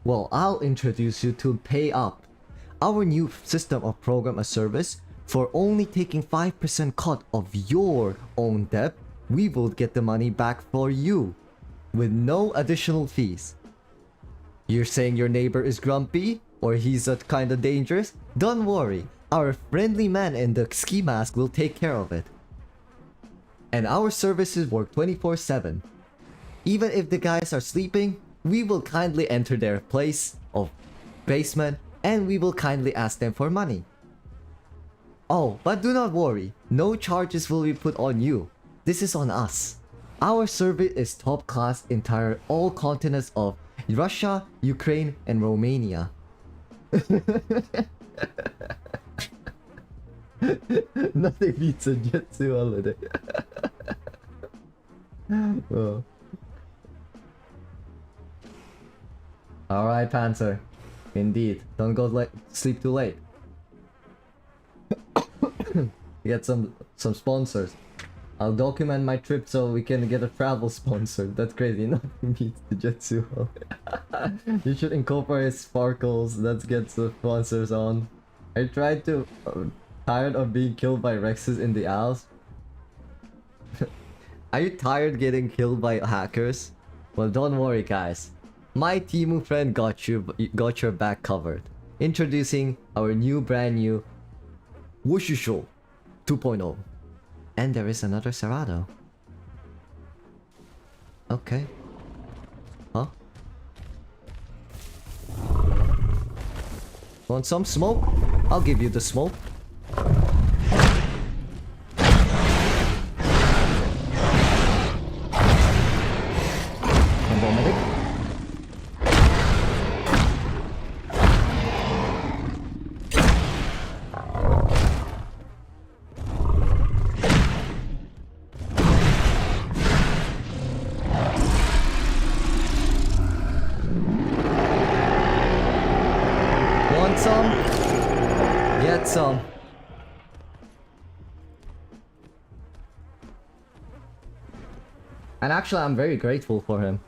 Well, I'll introduce you to Pay Up, our new system of program as service. For only taking 5% cut of your own debt, we will get the money back for you with no additional fees. You're saying your neighbor is grumpy or he's kind of dangerous? Don't worry, our friendly man in the ski mask will take care of it. And our services work 24/7. Even if the guys are sleeping, we will kindly enter their place of basement and we will kindly ask them for money. Oh, but do not worry, no charges will be put on you. This is on us. Our service is top class entire all continents of Russia, Ukraine, and Romania. Nothing beats a Jetsu holiday. Oh. Alright, Panzer. Indeed. Don't go sleep too late. Get some sponsors. I'll document my trip so we can get a travel sponsor. That's crazy. Nothing beats the Jetsu holiday. You should incorporate sparkles. Let's get the sponsors on. I tried to... tired of being killed by Rexes in the Alps? Are you tired getting killed by hackers? Well, don't worry, guys. My Temu friend got your back covered. Introducing our brand new Wushusho 2.0. And there is another Serrado. Okay. Huh? Want some smoke? I'll give you the smoke. Want some? And actually, I'm very grateful for him.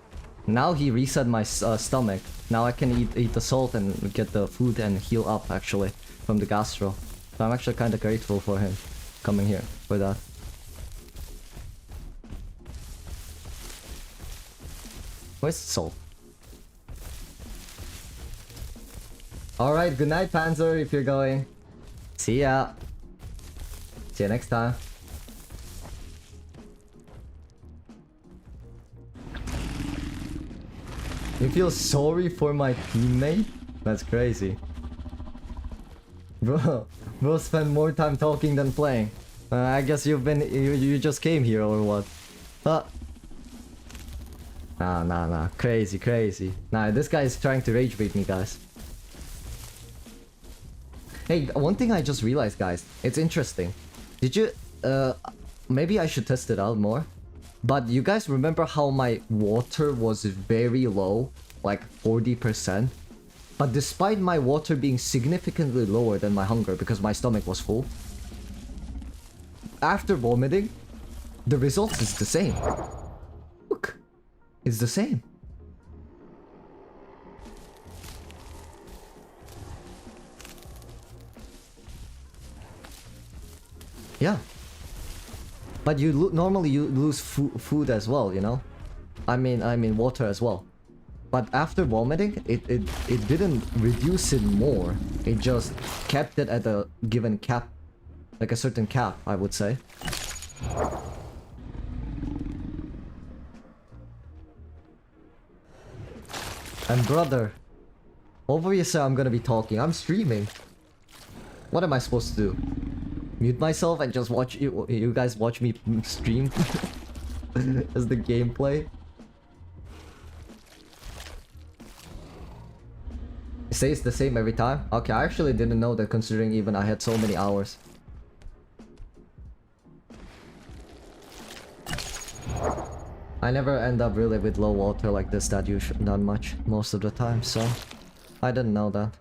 Now he reset my stomach. Now I can eat the salt and get the food and heal up, actually, from the gastro. So I'm actually kind of grateful for him coming here for that. Where's the salt? Alright, good night, Panzer, if you're going. See ya. See you next time. You feel sorry for my teammate? That's crazy. Bro spend more time talking than playing. I guess you just came here or what? Nah. Crazy. Nah, this guy is trying to rage bait me, guys. Hey, one thing I just realized, guys. It's interesting. Did you... maybe I should test it out more. But you guys remember how my water was very low? Like 40%? But despite my water being significantly lower than my hunger because my stomach was full, after vomiting, the result is the same. Look, it's the same. Yeah. But normally you lose food as well, you know? I mean water as well. But after vomiting, it didn't reduce it more. It just kept it at a given cap. Like a certain cap, I would say. And brother, obviously I'm gonna be talking. I'm streaming. What am I supposed to do? Mute myself and just watch you guys watch me stream as the gameplay? It stays the same every time? Okay, I actually didn't know that, considering even I had so many hours. I never end up really with low water like this that much most of the time, so I didn't know that.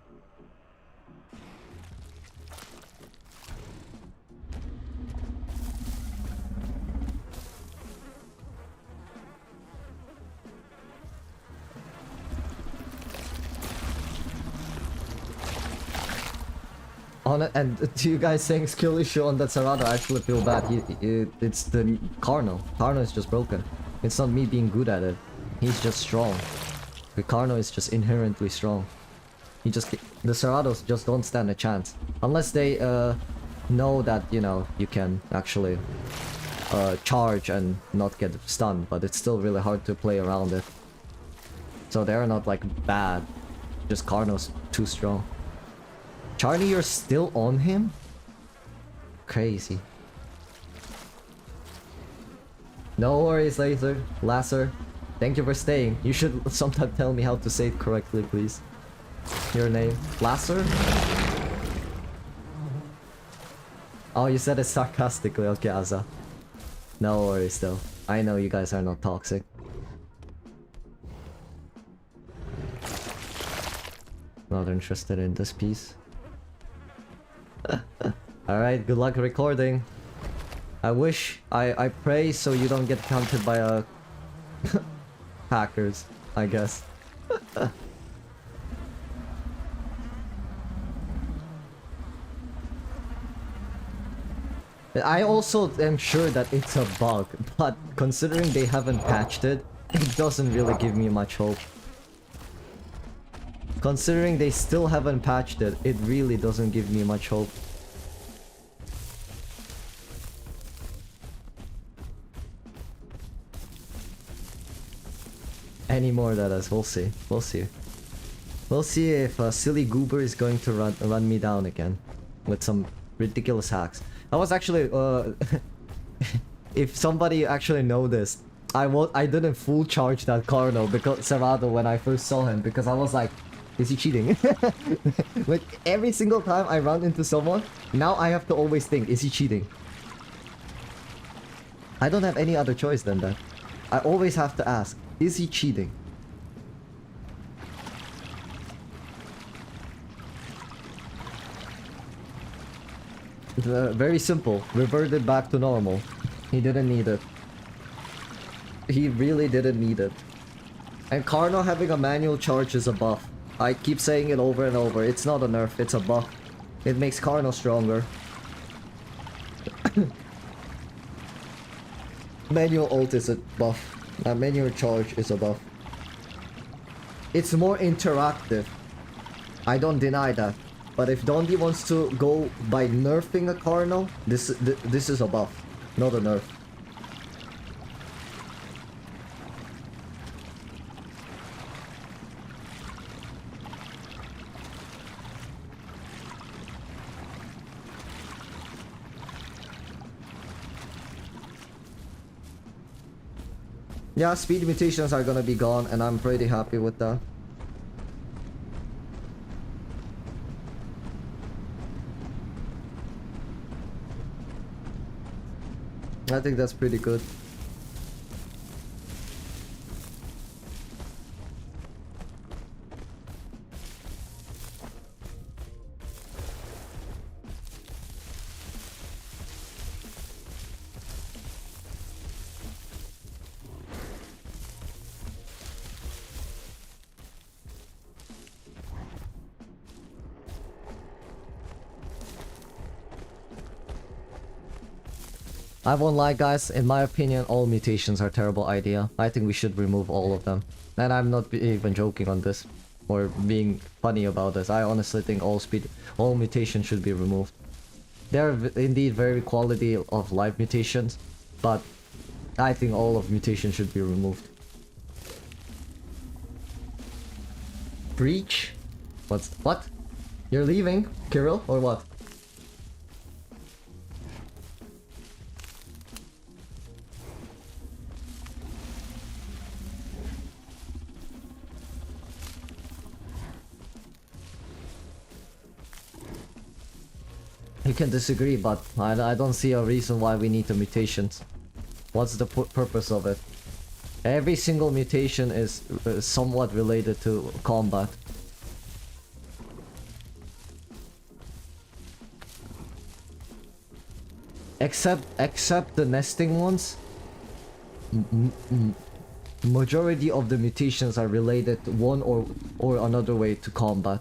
And to you guys saying skill issue on that Cerrado, I actually feel bad. It's the Carno. Carno is just broken. It's not me being good at it. He's just strong. The Carno is just inherently strong. The Cerrados just don't stand a chance. Unless they know that, you know, you can actually charge and not get stunned. But it's still really hard to play around it. So they're not like bad. Just Carno's too strong. Charlie, you're still on him? Crazy. No worries, Lasser. Thank you for staying. You should sometime tell me how to say it correctly, please. Your name? Lasser? Oh, you said it sarcastically. Okay, Azza. No worries, though. I know you guys are not toxic. Not interested in this piece. Alright, good luck recording. I pray so you don't get counted by hackers, I guess. I also am sure that it's a bug, but considering they haven't patched it, it doesn't really give me much hope. Considering they still haven't patched it, it really doesn't give me much hope. Any more that is, we'll see. We'll see. We'll see if Silly Goober is going to run me down again with some ridiculous hacks. I was actually, if somebody actually noticed, I didn't full charge that Carno because Cerrado when I first saw him, because I was like, is he cheating? Like every single time I run into someone, now I have to always think, is he cheating? I don't have any other choice than that. I always have to ask, is he cheating? Very simple. Reverted back to normal. He didn't need it. he really didn't need it. And Carno having a manual charge is a buff. I keep saying it over and over. It's not a nerf, it's a buff. It makes Carno stronger. Manual ult is a buff. Manual charge is a buff. It's more interactive. I don't deny that. But if Dondi wants to go by nerfing a Carno, this is a buff, not a nerf. Yeah, speed mutations are gonna be gone, and I'm pretty happy with that. I think that's pretty good. I won't lie, guys, in my opinion all mutations are a terrible idea. I think we should remove all of them. And I'm not even joking on this or being funny about this. I honestly think all mutations should be removed. They're indeed very quality of life mutations, but I think all of mutations should be removed. Breach? What? You're leaving, Kirill, or what? You can disagree, but I don't see a reason why we need the mutations. What's the purpose of it? Every single mutation is somewhat related to combat. Except the nesting ones. Majority of the mutations are related one or another way to combat.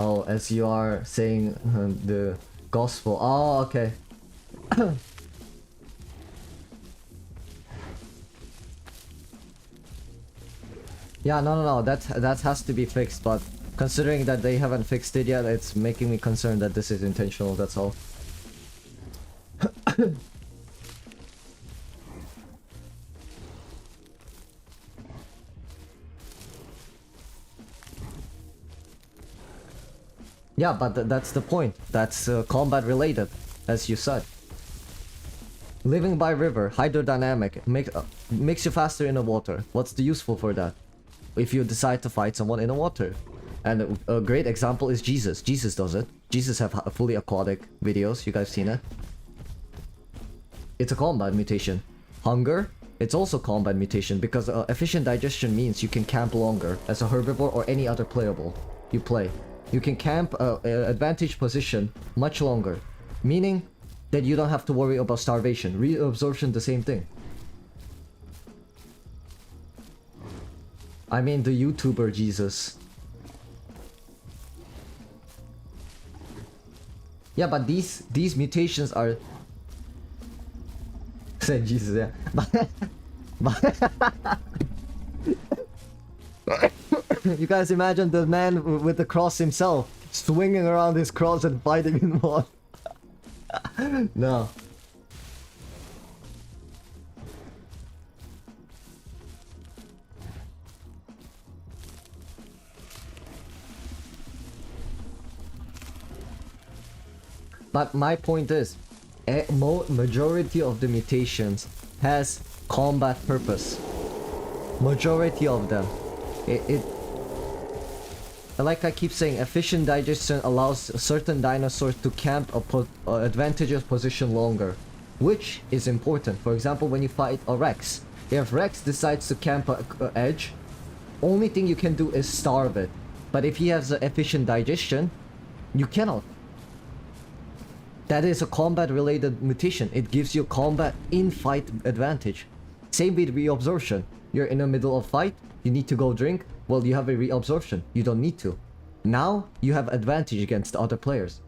Oh, as you are saying the gospel. Oh, okay. Yeah, no. That has to be fixed. But considering that they haven't fixed it yet, it's making me concerned that this is intentional. That's all. Yeah, but that's the point. That's combat related, as you said. Living by river, hydrodynamic, makes you faster in the water. What's the useful for that? If you decide to fight someone in the water. And a great example is Jesus. Jesus does it. Jesus have fully aquatic videos. You guys seen it? It's a combat mutation. Hunger, it's also combat mutation because efficient digestion means you can camp longer as a herbivore or any other playable you play. You can camp advantage position much longer, meaning that you don't have to worry about starvation. Reabsorption, the same thing. I mean the YouTuber Jesus. Yeah, but these mutations are... Said Jesus, yeah. You guys imagine the man with the cross himself swinging around his cross and fighting in one. No. But my point is, majority of the mutations has combat purpose. Majority of them. Like I keep saying, efficient digestion allows certain dinosaurs to camp a advantageous position longer, which is important. For example, when you fight a Rex, if Rex decides to camp a edge, only thing you can do is starve it. But if he has an efficient digestion, you cannot. That is a combat-related mutation. It gives you combat in-fight advantage. Same with reabsorption. You're in the middle of fight, you need to go drink, well, you have a reabsorption. You don't need to. Now, you have advantage against the other players.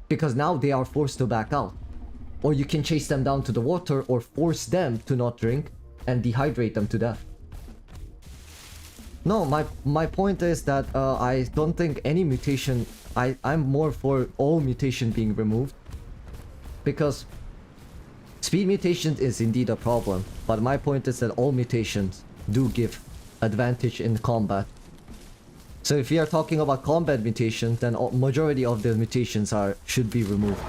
Because now they are forced to back out. Or you can chase them down to the water or force them to not drink and dehydrate them to death. No, my point is that I don't think any mutation... I'm more for all mutation being removed. Because speed mutation is indeed a problem. But my point is that all mutations do give advantage in combat. So if we are talking about combat mutations, then majority of the mutations should be removed.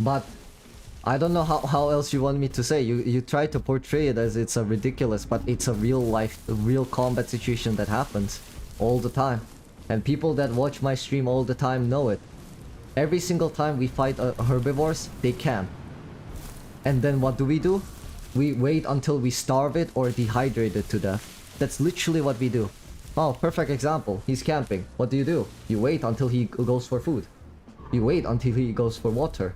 But I don't know how else you want me to say. You try to portray it as it's a ridiculous, but it's a real life, a real combat situation that happens all the time. And people that watch my stream all the time know it. Every single time we fight herbivores, they camp. And then what do? We wait until we starve it or dehydrate it to death. That's literally what we do. Oh, perfect example. He's camping. What do? You wait until he goes for food. You wait until he goes for water.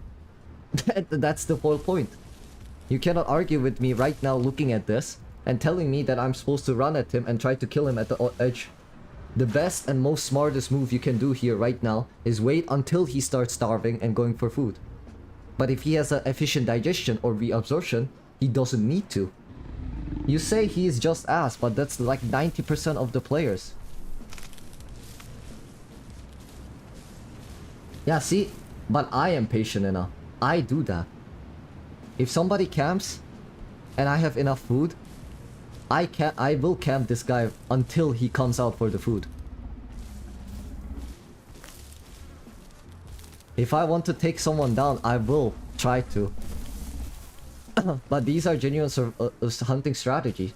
That's the whole point. You cannot argue with me right now looking at this and telling me that I'm supposed to run at him and try to kill him at the edge. The best and most smartest move you can do here right now is wait until he starts starving and going for food. But if he has an efficient digestion or reabsorption, he doesn't need to. You say he is just ass, but that's like 90% of the players. Yeah, see? But I am patient enough. I do that. If somebody camps and I have enough food, I will camp this guy until he comes out for the food. If I want to take someone down, I will try to. But these are genuine hunting strategies.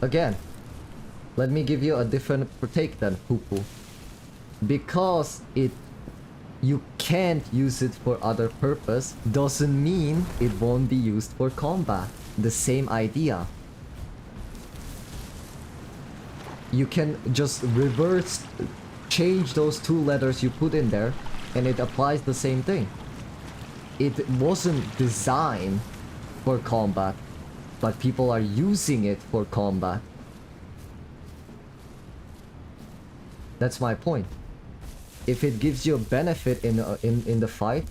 Again, let me give you a different take than poo-poo. Because you can't use it for other purpose doesn't mean it won't be used for combat. The same idea. You can just change those two letters you put in there and it applies the same thing. It wasn't designed for combat, but people are using it for combat. That's my point. If it gives you a benefit in the fight,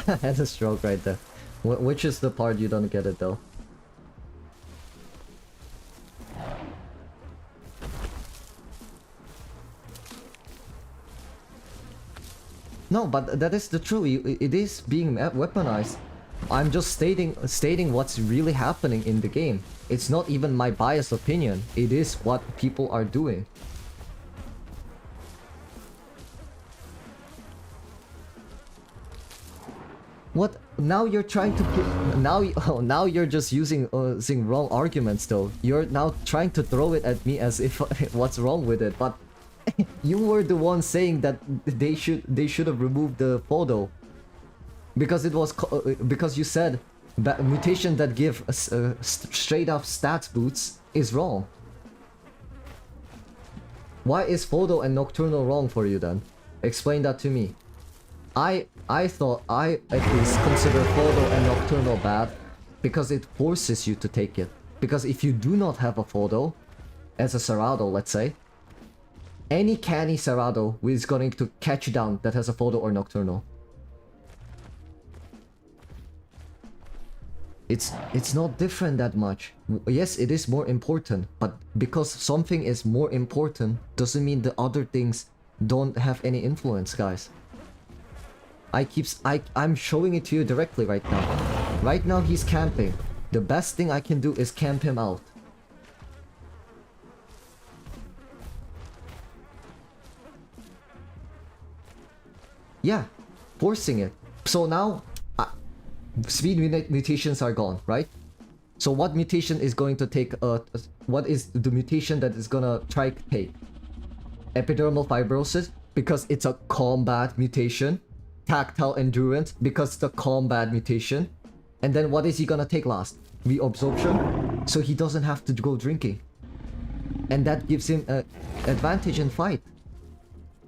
had a stroke right there. Which is the part you don't get it though? No, but that is the truth. It is being weaponized. I'm just stating what's really happening in the game. It's not even my biased opinion. It is what people are doing. What? Now you're trying to put... Now you're just using wrong arguments though. You're now trying to throw it at me as if what's wrong with it, but you were the one saying that they should have removed the photo. Because it was because you said that mutation that give straight up stats boosts is wrong. Why is photo and nocturnal wrong for you then? Explain that to me. I thought I at least consider photo and nocturnal bad because it forces you to take it. Because if you do not have a photo, as a Cerrado, let's say, any canny Cerrado is going to catch you down that has a photo or nocturnal. It's not different that much. Yes, it is more important, but because something is more important doesn't mean the other things don't have any influence, guys. I'm showing it to you directly right now. Right now he's camping. The best thing I can do is camp him out. Yeah, forcing it. So now, speed mutations are gone, right? So what mutation is going to take, what is the mutation that is gonna try to take? Epidermal fibrosis, because it's a combat mutation. Tactile endurance, because it's a combat mutation. And then what is he gonna take last? Reabsorption? So he doesn't have to go drinking. And that gives him an advantage in fight.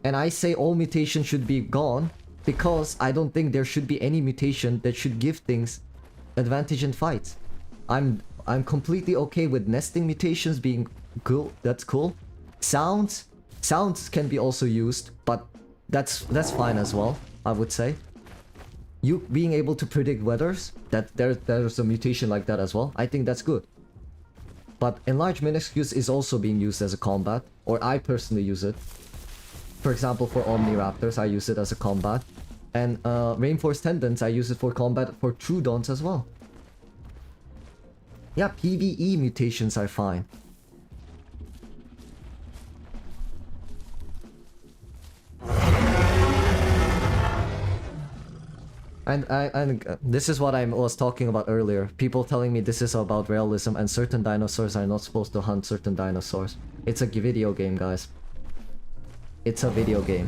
And I say all mutations should be gone, because I don't think there should be any mutation that should give things advantage in fights. I'm completely okay with nesting mutations being cool. That's cool. Sounds can be also used, but that's fine as well, I would say. You being able to predict weathers, that there's a mutation like that as well. I think that's good. But enlarged meniscus is also being used as a combat, or I personally use it. For example, for omniraptors, I use it as a combat. And reinforced tendons, I use it for combat for troodons as well. Yeah, PvE mutations are fine. And this is what I was talking about earlier. People telling me this is about realism and certain dinosaurs are not supposed to hunt certain dinosaurs. It's a video game, guys. It's a video game.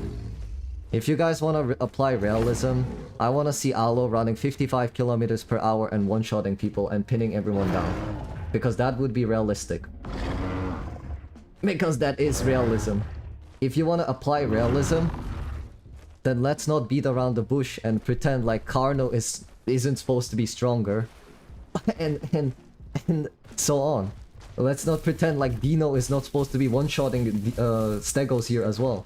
If you guys want to apply realism, I want to see Alo running 55 kilometers per hour and one-shotting people and pinning everyone down. Because that would be realistic. Because that is realism. If you want to apply realism, then let's not beat around the bush and pretend like Carno isn't supposed to be stronger. and so on. Let's not pretend like Deino is not supposed to be one-shotting stegos here as well.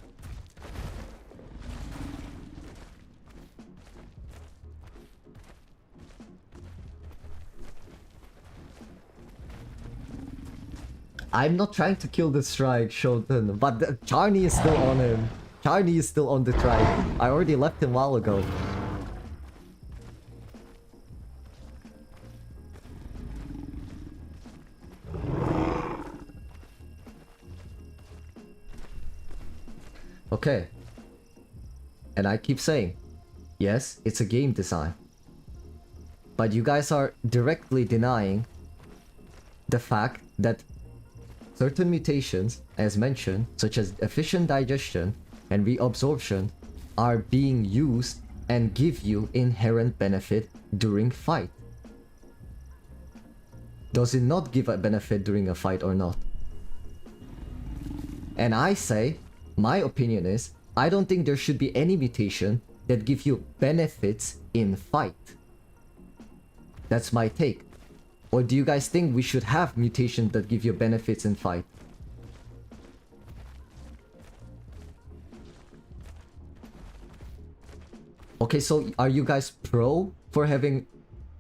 I'm not trying to kill the strike, Shoten, but Charney is still on him. Charney is still on the trike. I already left him a while ago. Okay. And I keep saying, yes, it's a game design. But you guys are directly denying the fact that certain mutations, as mentioned, such as efficient digestion and reabsorption, are being used and give you inherent benefit during fight. Does it not give a benefit during a fight or not? And I say, my opinion is, I don't think there should be any mutation that give you benefits in fight. That's my take. Or do you guys think we should have mutations that give you benefits in fight? Okay, so are you guys pro for having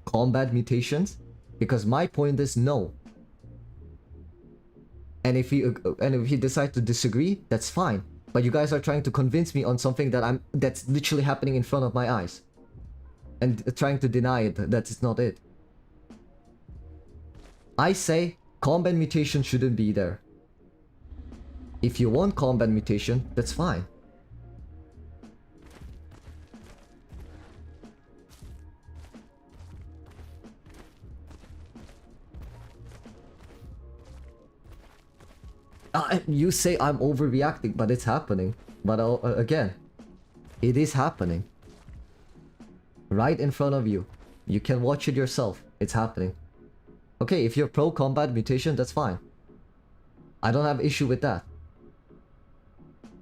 combat mutations? Because my point is no. And if you decide to disagree, that's fine. But you guys are trying to convince me on something that's literally happening in front of my eyes. And trying to deny it, that it's not it. I say combat mutation shouldn't be there. If you want combat mutation, that's fine. You say I'm overreacting, but it's happening. But again, it is happening. Right in front of you. You can watch it yourself. It's happening. Okay, if you're pro combat mutation, that's fine. I don't have issue with that.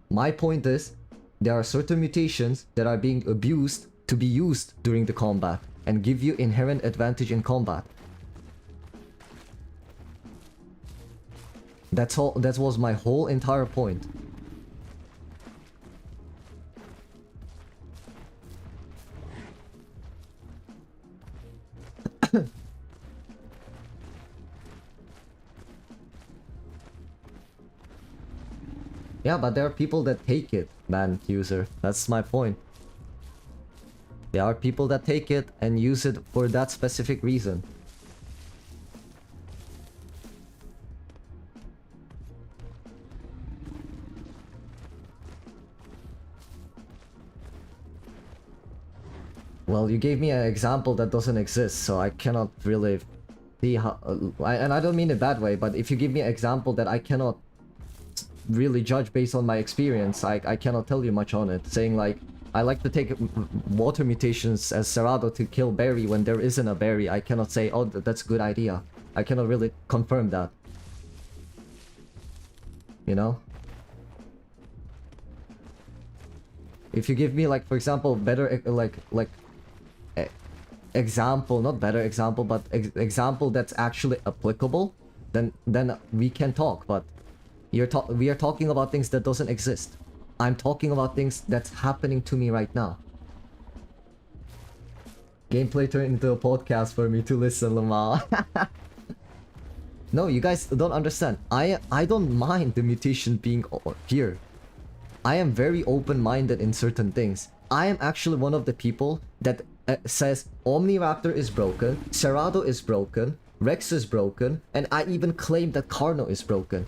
My point is, there are certain mutations that are being abused to be used during the combat and give you inherent advantage in combat. That's all. That was my whole entire point. Yeah, but there are people that take it, man, user. That's my point. There are people that take it and use it for that specific reason. Well, you gave me an example that doesn't exist, so I cannot really see how... and I don't mean it bad way, but if you give me an example that I cannot really judge based on my experience, I cannot tell you much on it. Saying like, I like to take water mutations as Cerrado to kill berry when there isn't a berry, I cannot say, oh, that's a good idea. I cannot really confirm that. You know? If you give me, like, for example, better, example, not better example, but example that's actually applicable, then we can talk, but we are talking about things that doesn't exist. I'm talking about things that's happening to me right now. Gameplay turned into a podcast for me to listen, Lamar. No, you guys don't understand. I don't mind the mutation being here. I am very open-minded in certain things. I am actually one of the people that says Omniraptor is broken, Cerrado is broken, Rex is broken, and I even claim that Carno is broken.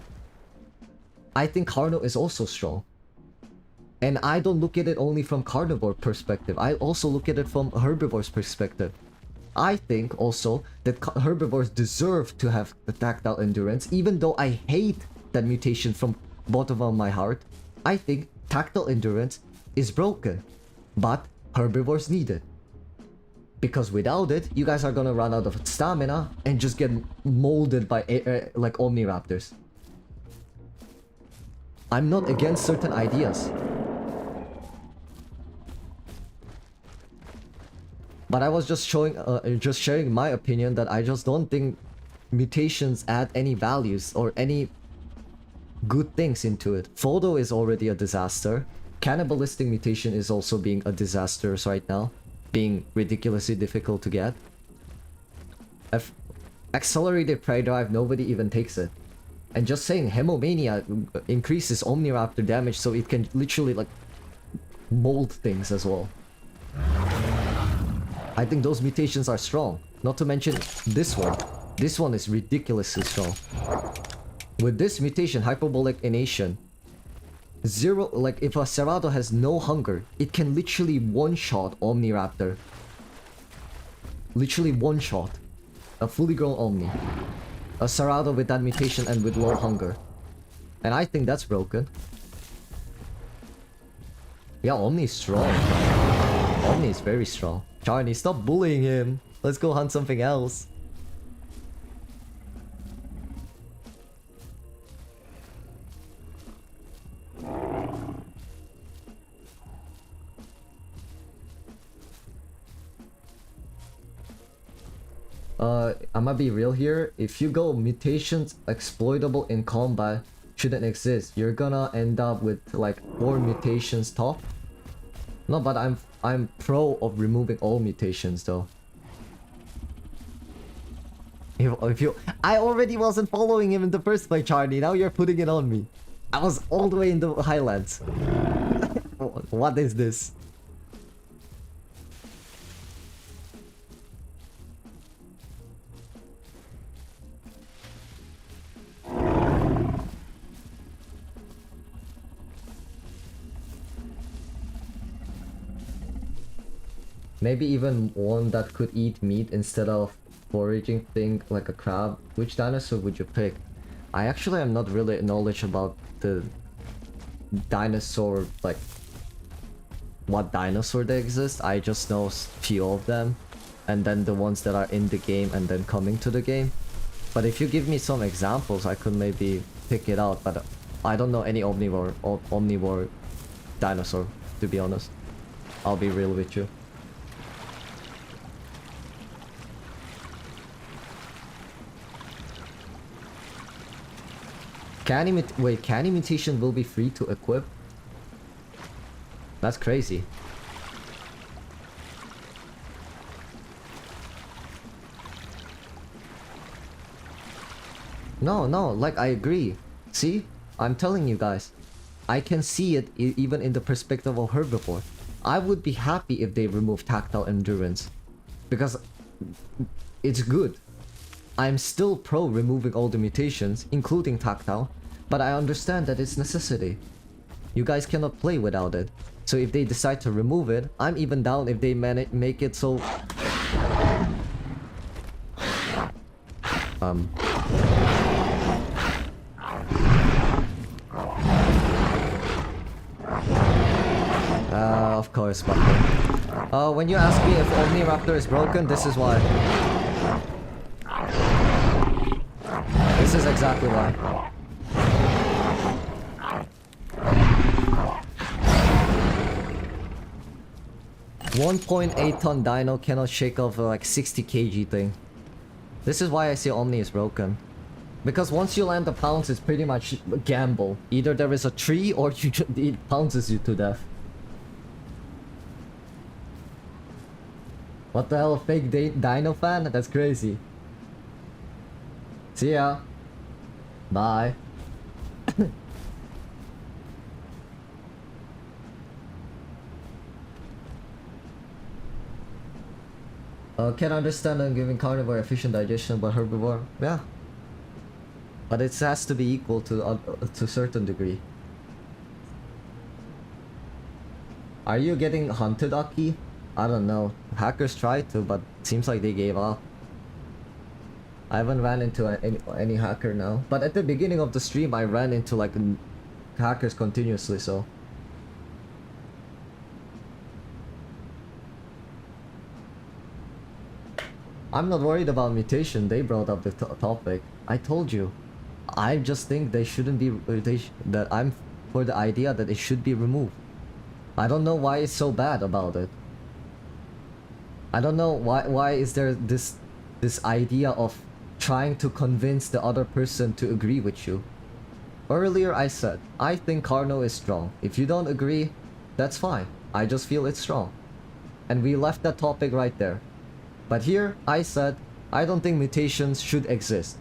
I think Carno is also strong. And I don't look at it only from carnivore perspective. I also look at it from a herbivore's perspective. I think also that herbivores deserve to have the tactile endurance, even though I hate that mutation from bottom of my heart. I think tactile endurance is broken, but herbivores need it. Because without it, you guys are gonna run out of stamina and just get molded by like omniraptors. I'm not against certain ideas. But I was just sharing my opinion that I just don't think mutations add any values or any good things into it. Photo is already a disaster. Cannibalistic mutation is also being a disaster right now, being ridiculously difficult to get. Accelerated prey drive, nobody even takes it. And just saying Hemomania increases Omniraptor damage so it can literally like mold things as well. I think those mutations are strong. Not to mention this one. This one is ridiculously strong. With this mutation, hyperbolic ination, zero, like if a Cerrado has no hunger, it can literally one-shot Omniraptor. Literally one-shot. A fully grown Omni. A Cerrado with that mutation and with low hunger. And I think that's broken. Yeah, Omni is strong. Omni is very strong. Charney, stop bullying him. Let's go hunt something else. I'ma be real here. If you go mutations exploitable in combat shouldn't exist, you're gonna end up with like 4 mutations top. No, but I'm pro of removing all mutations though. If you I already wasn't following him in the first place, Charlie. Now you're putting it on me. I was all the way in the highlands. What is this? Maybe even one that could eat meat instead of foraging thing like a crab. Which dinosaur would you pick? I actually am not really knowledge about the dinosaur, like what dinosaur they exist. I just know few of them, and then the ones that are in the game and then coming to the game. But if you give me some examples, I could maybe pick it out. But I don't know any omnivore dinosaur, to be honest. I'll be real with you. Can mutation will be free to equip? That's crazy. No, like I agree. See? I'm telling you guys. I can see it even in the perspective of herbivore. I would be happy if they remove tactile endurance. Because it's good. I'm still pro removing all the mutations, including tactile, but I understand that it's necessity. You guys cannot play without it. So if they decide to remove it, I'm even down if they make it so... Of course, but... when you ask me if Omniraptor is broken, this is why. This is exactly why. 1.8-ton dino cannot shake off a like 60 kg thing. This is why I say Omni is broken. Because once you land the pounce, it's pretty much a gamble. Either there is a tree or it pounces you to death. What the hell, fake dino fan? That's crazy. See ya. Bye. Can understand them giving carnivore efficient digestion, but herbivore, yeah. But it has to be equal to a certain degree. Are you getting hunted, Aki? I don't know. Hackers tried to, but seems like they gave up. I haven't ran into any hacker now. But at the beginning of the stream, I ran into like hackers continuously, so... I'm not worried about mutation. They brought up the topic. I told you. I just think they shouldn't be... that I'm for the idea that it should be removed. I don't know why it's so bad about it. I don't know why is there this idea of trying to convince the other person to agree with you. Earlier I said, I think Carno is strong. If you don't agree, that's fine. I just feel it's strong. And we left that topic right there. But here, I said, I don't think mutations should exist.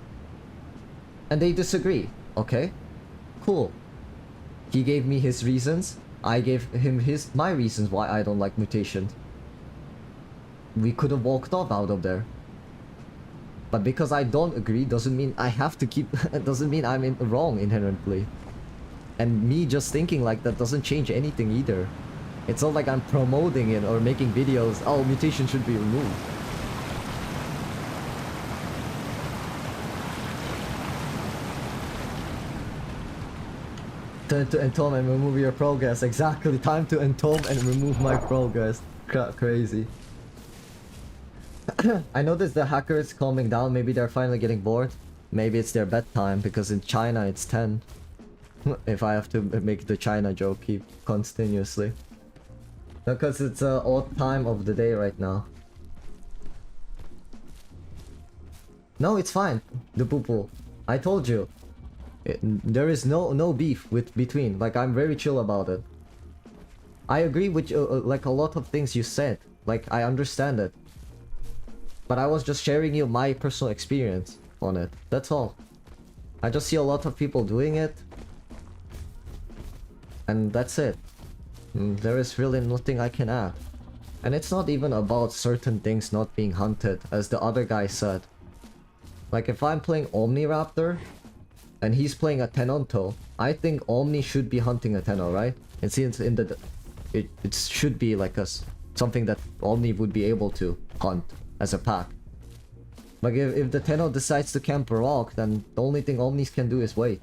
And they disagree, okay? Cool. He gave me his reasons, I gave him my reasons why I don't like mutations. We could have walked off out of there. But because I don't agree doesn't mean I have to keep... doesn't mean I'm wrong inherently. And me just thinking like that doesn't change anything either. It's not like I'm promoting it or making videos, oh, mutation should be removed. Time to entome and remove your progress. Exactly, time to entome and remove my progress. Crazy. I noticed the hackers calming down. Maybe they're finally getting bored. Maybe it's their bedtime because in China it's 10. If I have to make the China joke keep continuously. Because it's an odd time of the day right now. No, it's fine. The poo-poo. I told you. There is no beef between. Like, I'm very chill about it. I agree with like a lot of things you said. Like, I understand it. But I was just sharing you my personal experience on it. That's all. I just see a lot of people doing it. And that's it. There is really nothing I can add. And it's not even about certain things not being hunted, as the other guy said. Like, if I'm playing Omniraptor, and he's playing a Tenonto, I think Omni should be hunting a Tenno, right? And since in the... It should be like something that Omni would be able to hunt as a pack. But if the Tenno decides to camp a rock, then the only thing Omnis can do is wait.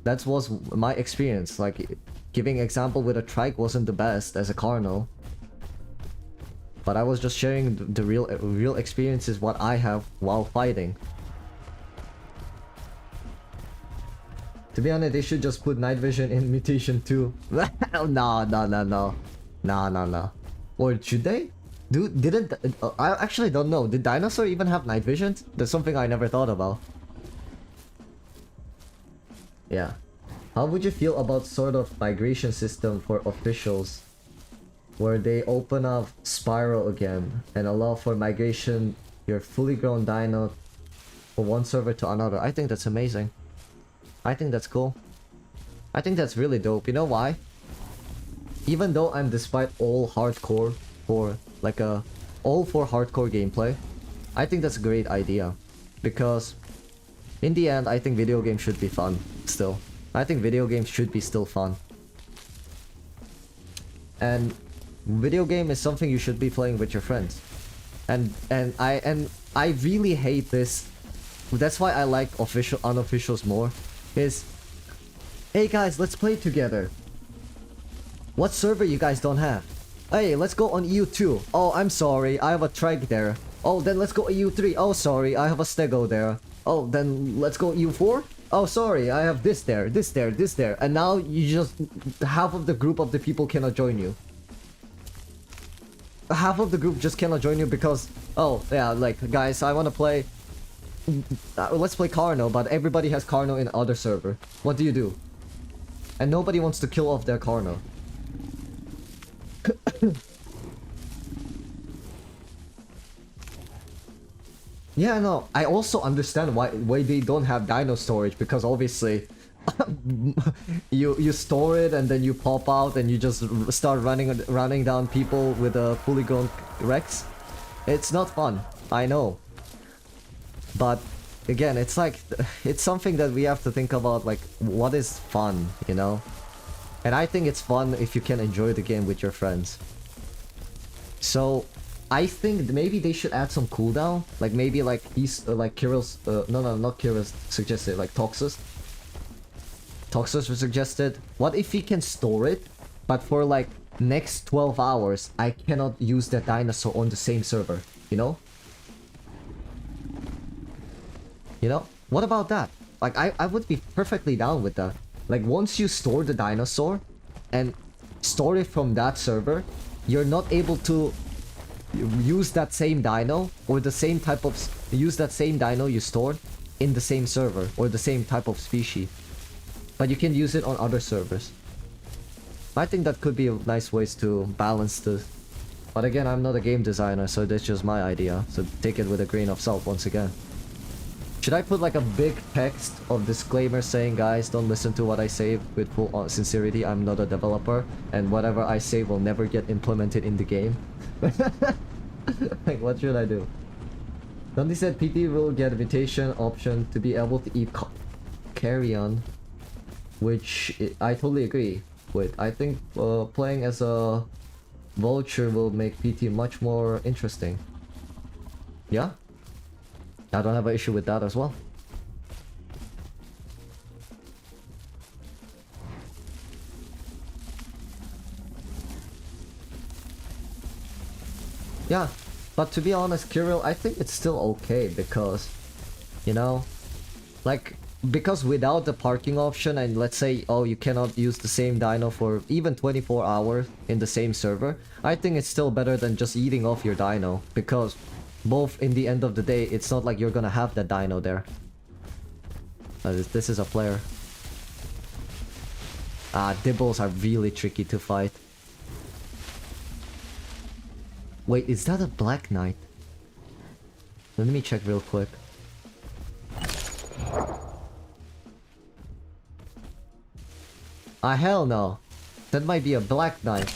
That was my experience. Like, giving example with a trike wasn't the best as a Carno. But I was just sharing the real experiences, what I have while fighting. To be honest, they should just put night vision in mutation too. No. Or should they? Didn't... I actually don't know. Did dinosaur even have night vision? That's something I never thought about. Yeah. How would you feel about sort of migration system for officials? Where they open up Spiral again and allow for migration your fully grown dino from one server to another. I think that's amazing. I think that's cool. I think that's really dope. You know why? Even though I'm despite all hardcore for like all for hardcore gameplay, I think that's a great idea. Because in the end, I think video games should be fun still. I think video games should be still fun. And video game is something you should be playing with your friends. And I really hate this. That's why I like unofficials more. Is, hey guys, let's play together. What server you guys don't have? Hey, let's go on EU2. Oh, I'm sorry, I have a trike there. Oh, then let's go EU3. Oh, sorry, I have a stego there. Oh, then let's go EU4. Oh, sorry, I have this there, this there, this there. And now you just... half of the group of the people cannot join you. Half of the group just cannot join you because... oh, yeah, like, guys, I want to play... let's play Carno, but everybody has Carno in other server. What do you do? And nobody wants to kill off their Carno. Yeah, no, I also understand why they don't have dino storage, because obviously you store it and then you pop out and you just start running down people with a fully grown Rex. It's not fun, I know. But again, it's like, it's something that we have to think about, like, what is fun, you know? And I think it's fun if you can enjoy the game with your friends. So I think maybe they should add some cooldown, like maybe like he's like Kirill's no, not Kirill's suggested, like Toxus was suggested. What if he can store it, but for like next 12 hours I cannot use that dinosaur on the same server, you know? You know, what about that? Like I would be perfectly down with that. Like once you store the dinosaur and store it from that server, you're not able to use that same dino or the same type of use that same dino you stored in the same server or the same type of species, but you can use it on other servers. I think that could be nice ways to balance this, but again, I'm not a game designer, so that's just my idea, so take it with a grain of salt once again. Should I put like a big text of disclaimer saying, guys, don't listen to what I say with full sincerity, I'm not a developer and whatever I say will never get implemented in the game? Like, what should I do? Dundee said PT will get a mutation option to be able to eat carrion, which I totally agree with. I think playing as a vulture will make PT much more interesting. Yeah? I don't have an issue with that as well. Yeah, but to be honest, Kirill, I think it's still okay because, you know, like, because without the parking option and let's say, oh, you cannot use the same dino for even 24 hours in the same server, I think it's still better than just eating off your dino, because both in the end of the day, it's not like you're gonna have that dino there. This is a player. Dibbles are really tricky to fight. Wait, is that a Black Knight? Let me check real quick. Hell no. That might be a Black Knight.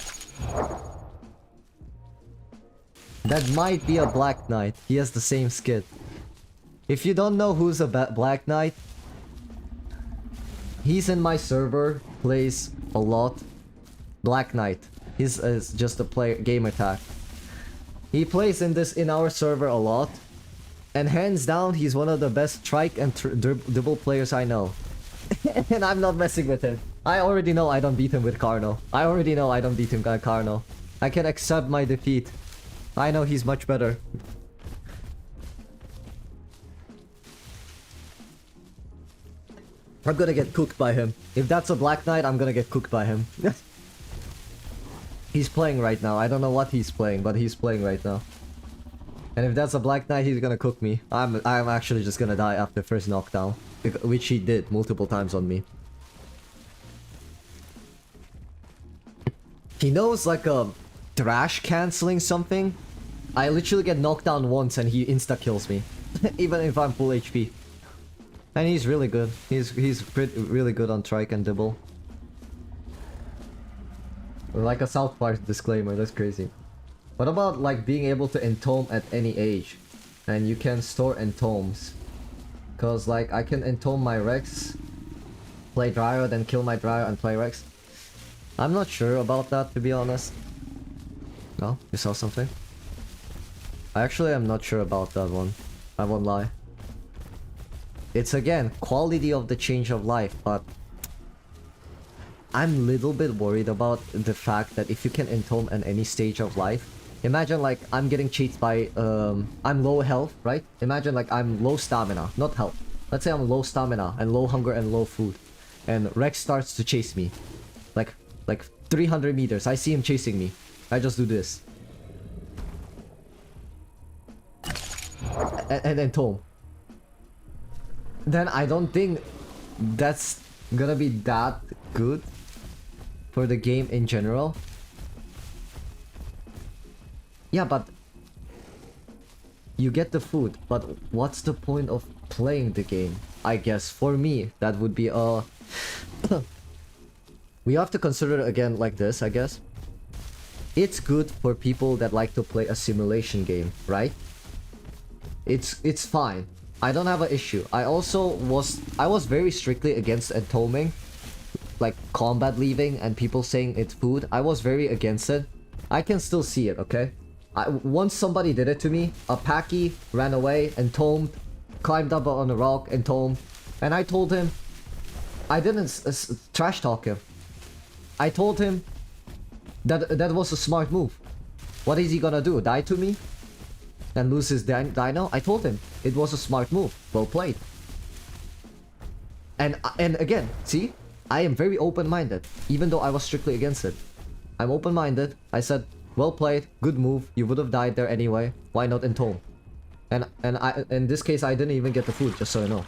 That might be a Black Knight. He has the same skin. If you don't know who's a Black Knight, he's in my server, plays a lot. Black Knight. He's just a player, game attack. He plays in our server a lot, and hands down, he's one of the best trike and dribble players I know. And I'm not messing with him. I already know I don't beat him with Carno. I already know I don't beat him with Carno. I can accept my defeat. I know he's much better. I'm gonna get cooked by him. If that's a Black Knight, I'm gonna get cooked by him. He's playing right now. I don't know what he's playing, but he's playing right now. And if that's a Black Knight, he's gonna cook me. I'm actually just gonna die after first knockdown, which he did multiple times on me. He knows like a trash canceling something. I literally get knocked down once and he insta kills me, even if I'm full HP. And he's really good. He's really good on trike and dibble. Like a South Park disclaimer, that's crazy. What about like being able to entome at any age? And you can store entomes. Cause like I can entome my Rex play Dryo, then kill my Dryo and play Rex. I'm not sure about that, to be honest. No? You saw something? I actually am not sure about that one. I won't lie. It's again, quality of the change of life, but I'm a little bit worried about the fact that if you can entome at any stage of life, imagine like I'm getting chased by, I'm low health, right? Imagine like I'm low stamina, not health. Let's say I'm low stamina and low hunger and low food. And Rex starts to chase me. Like 300 meters, I see him chasing me. I just do this. And entome. Then I don't think that's gonna be that good for the game in general. Yeah, but you get the food, but what's the point of playing the game? I guess for me that would be we have to consider it again like this, I guess. It's good for people that like to play a simulation game, right? It's fine. I don't have an issue. I was very strictly against entoming, like combat leaving and people saying it's food. I was very against it. I can still see it, okay? Once somebody did it to me, a Paki ran away, entombed, climbed up on a rock, entombed, and I told him, I didn't trash talk him. I told him that was a smart move. What is he gonna do? Die to me? And lose his dino? I told him it was a smart move. Well played. And again, see? I am very open-minded, even though I was strictly against it. I'm open-minded. I said, well played, good move. You would have died there anyway. Why not entome? And in this case, I didn't even get the food, just so you know.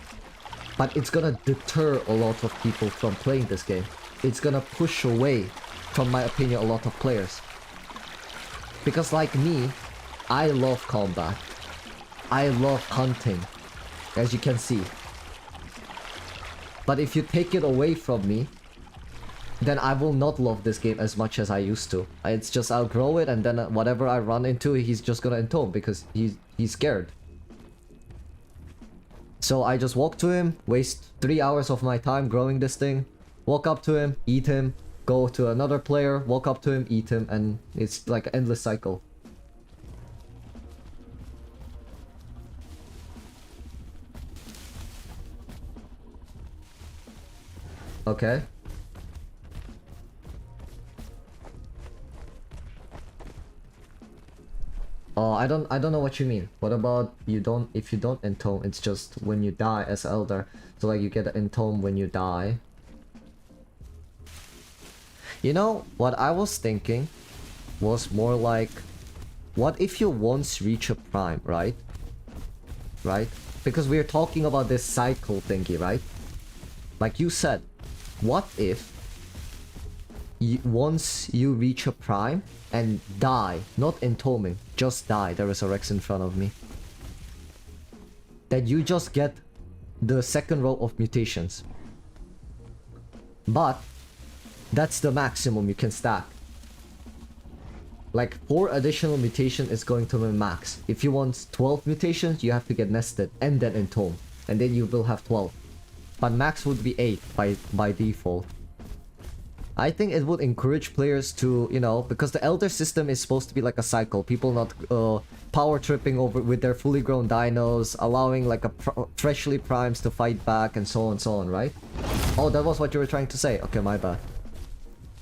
But it's gonna deter a lot of people from playing this game. It's gonna push away, from my opinion, a lot of players. Because like me, I love combat. I love hunting, as you can see. But if you take it away from me, then I will not love this game as much as I used to. It's just I'll grow it, and then whatever I run into, he's just gonna entome because he's scared. So I just walk to him, waste 3 hours of my time growing this thing, walk up to him, eat him, go to another player, walk up to him, eat him, and it's like an endless cycle. Okay. Oh, I don't know what you mean. What about if you don't entome, it's just when you die as elder. So like you get an entome when you die. You know, what I was thinking was more like, what if you once reach a prime, right? Right? Because we are talking about this cycle thingy, right? Like you said, what if once you reach a prime and die, not entoming, just die, there is a Rex in front of me, that you just get the second row of mutations. But that's the maximum you can stack. Like 4 additional mutation is going to be max. If you want 12 mutations, you have to get nested and then entome, and then you will have 12. But max would be 8 by default. I think it would encourage players to, you know, because the elder system is supposed to be like a cycle. People not power tripping over with their fully grown dinos, allowing like a freshly primes to fight back and so on, right? Oh, that was what you were trying to say. Okay, my bad.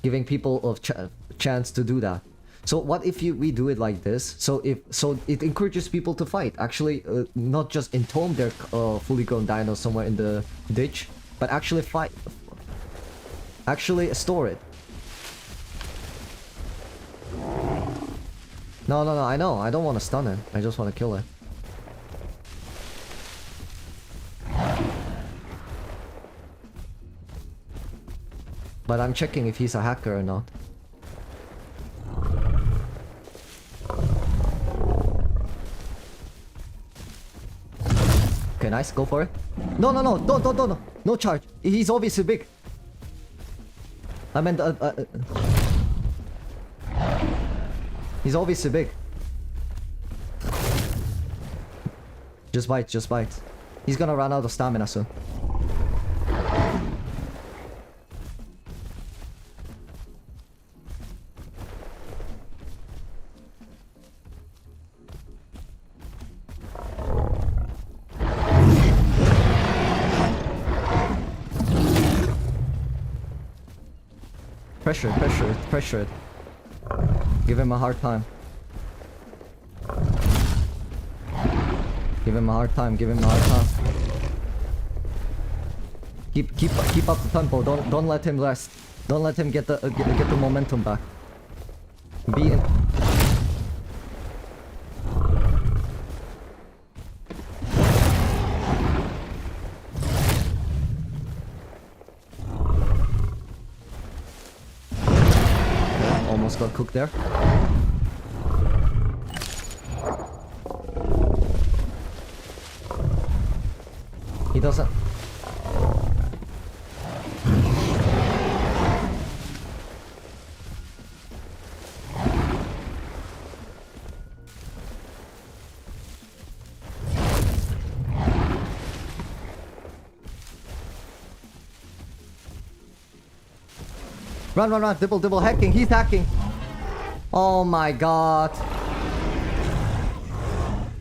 Giving people a chance to do that. So what if we do it like this? So it encourages people to fight. Actually, not just entome their fully grown dinos somewhere in the ditch, but actually fight. Actually store it. No, I know. I don't want to stun it. I just want to kill it. But I'm checking if he's a hacker or not. Okay, nice. Go for it. No. Don't. No charge. He's obviously big. I meant, he's obviously big. Just bites. He's gonna run out of stamina soon. Pressure it, pressure it, pressure it. Give him a hard time. Give him a hard time, give him a hard time. Keep up the tempo. Don't let him rest. Don't let him get the momentum back. Be in. Almost got cooked there. He doesn't. Run, run, run. Dibble, hacking. He's hacking. Oh my god.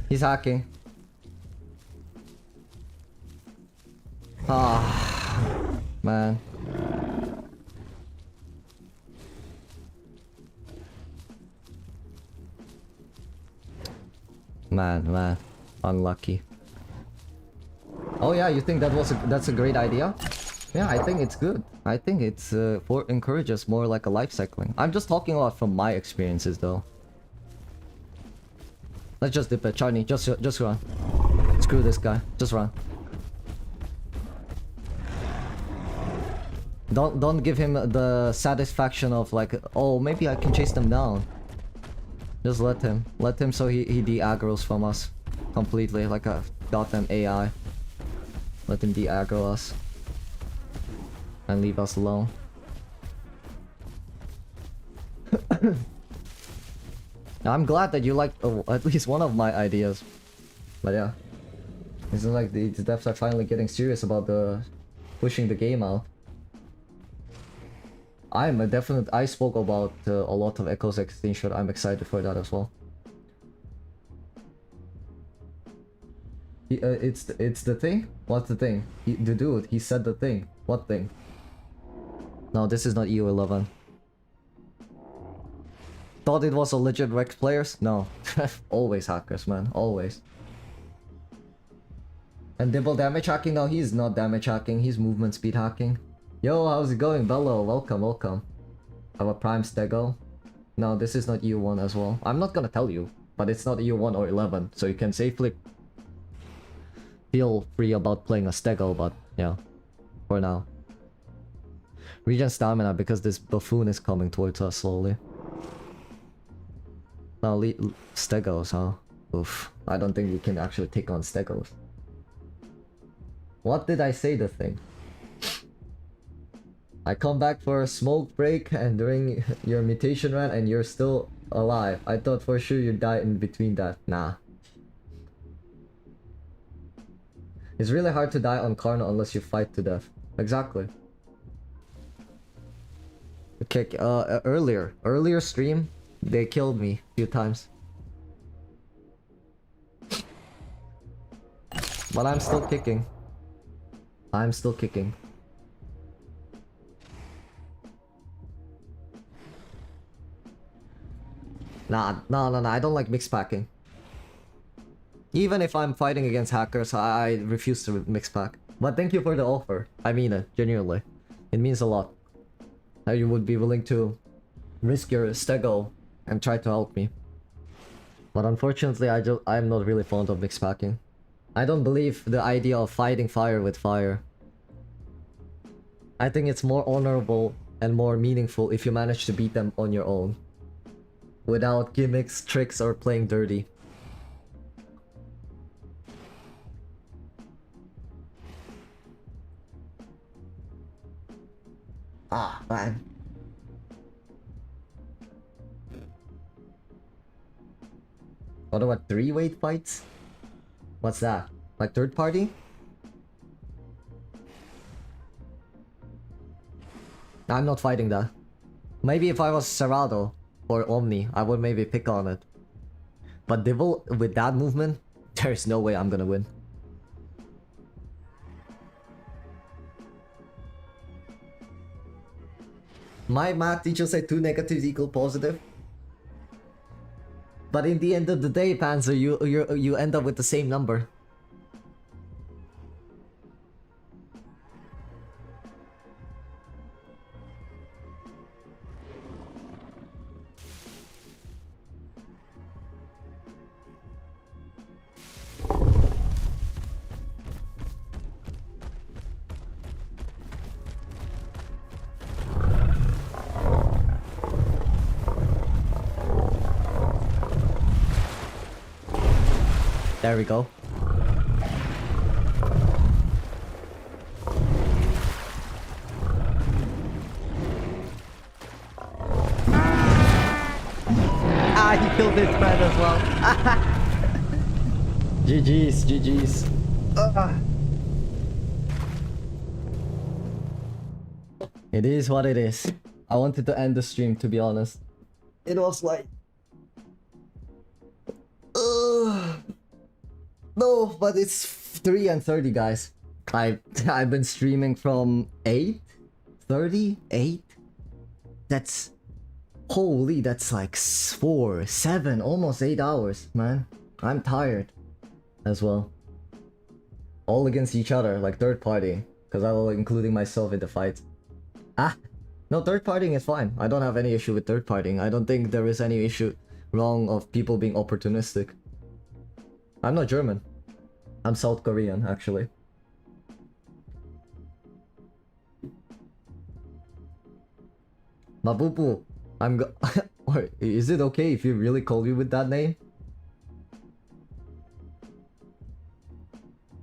He's hacking. Ah, man. Man. Unlucky. Oh yeah, you think that's a great idea? Yeah, I think it's good. I think it's encourages more like a life cycling. I'm just talking a lot from my experiences though. Let's just dip it, Charlie. Just run. Screw this guy. Just run. Don't give him the satisfaction of like, oh, maybe I can chase them down. Just let him so he de-aggroes from us completely like a goddamn AI. Let him de-aggro us. And leave us alone. I'm glad that you liked at least one of my ideas. But yeah. It seems like the devs are finally getting serious about pushing the game out. I spoke about a lot of Echoes Extinction. I'm excited for that as well. It's the thing? What's the thing? The dude, he said the thing. What thing? No, this is not EU11. Thought it was a legit Rex players? No. Always hackers, man. Always. And Dibble damage hacking? No, he's not damage hacking. He's movement speed hacking. Yo, how's it going? Bello, welcome. I have a prime stego. No, this is not EU1 as well. I'm not gonna tell you, but it's not EU1 or 11, so you can safely feel free about playing a stego, but yeah, for now. Regen stamina because this buffoon is coming towards us slowly. Now, stegos, huh? Oof. I don't think we can actually take on stegos. What did I say the thing? I come back for a smoke break and during your mutation run and you're still alive. I thought for sure you'd die in between that. Nah. It's really hard to die on Karna unless you fight to death. Exactly. Okay, earlier stream, they killed me a few times. But I'm still kicking. I'm still kicking. Nah, no, I don't like mix packing. Even if I'm fighting against hackers, I refuse to mix pack. But thank you for the offer. I mean it, genuinely. It means a lot. That you would be willing to risk your stego and try to help me. But unfortunately, I'm not really fond of mix packing. I don't believe the idea of fighting fire with fire. I think it's more honorable and more meaningful if you manage to beat them on your own. Without gimmicks, tricks, or playing dirty. Ah, man. What about 3-weight fights? What's that? Like third party? I'm not fighting that. Maybe if I was Serrado or Omni, I would maybe pick on it. But Devil, with that movement, there's no way I'm gonna win. My math teacher said 2 negatives equal positive. But in the end of the day, Panzer, you end up with the same number. There we go. Ah, he killed his friend as well. GG's, GG's. It is what it is. I wanted to end the stream, to be honest. It was like... No, but it's 3:30, guys. I've been streaming from 8:30, 8. That's holy. That's like 4, 7, almost 8 hours, man. I'm tired, as well. All against each other, like third party, because I was including myself in the fight. Ah, no, third partying is fine. I don't have any issue with third partying. I don't think there is any issue wrong of people being opportunistic. I'm not German. I'm South Korean, actually. Mabubu, or is it okay if you really call you with that name?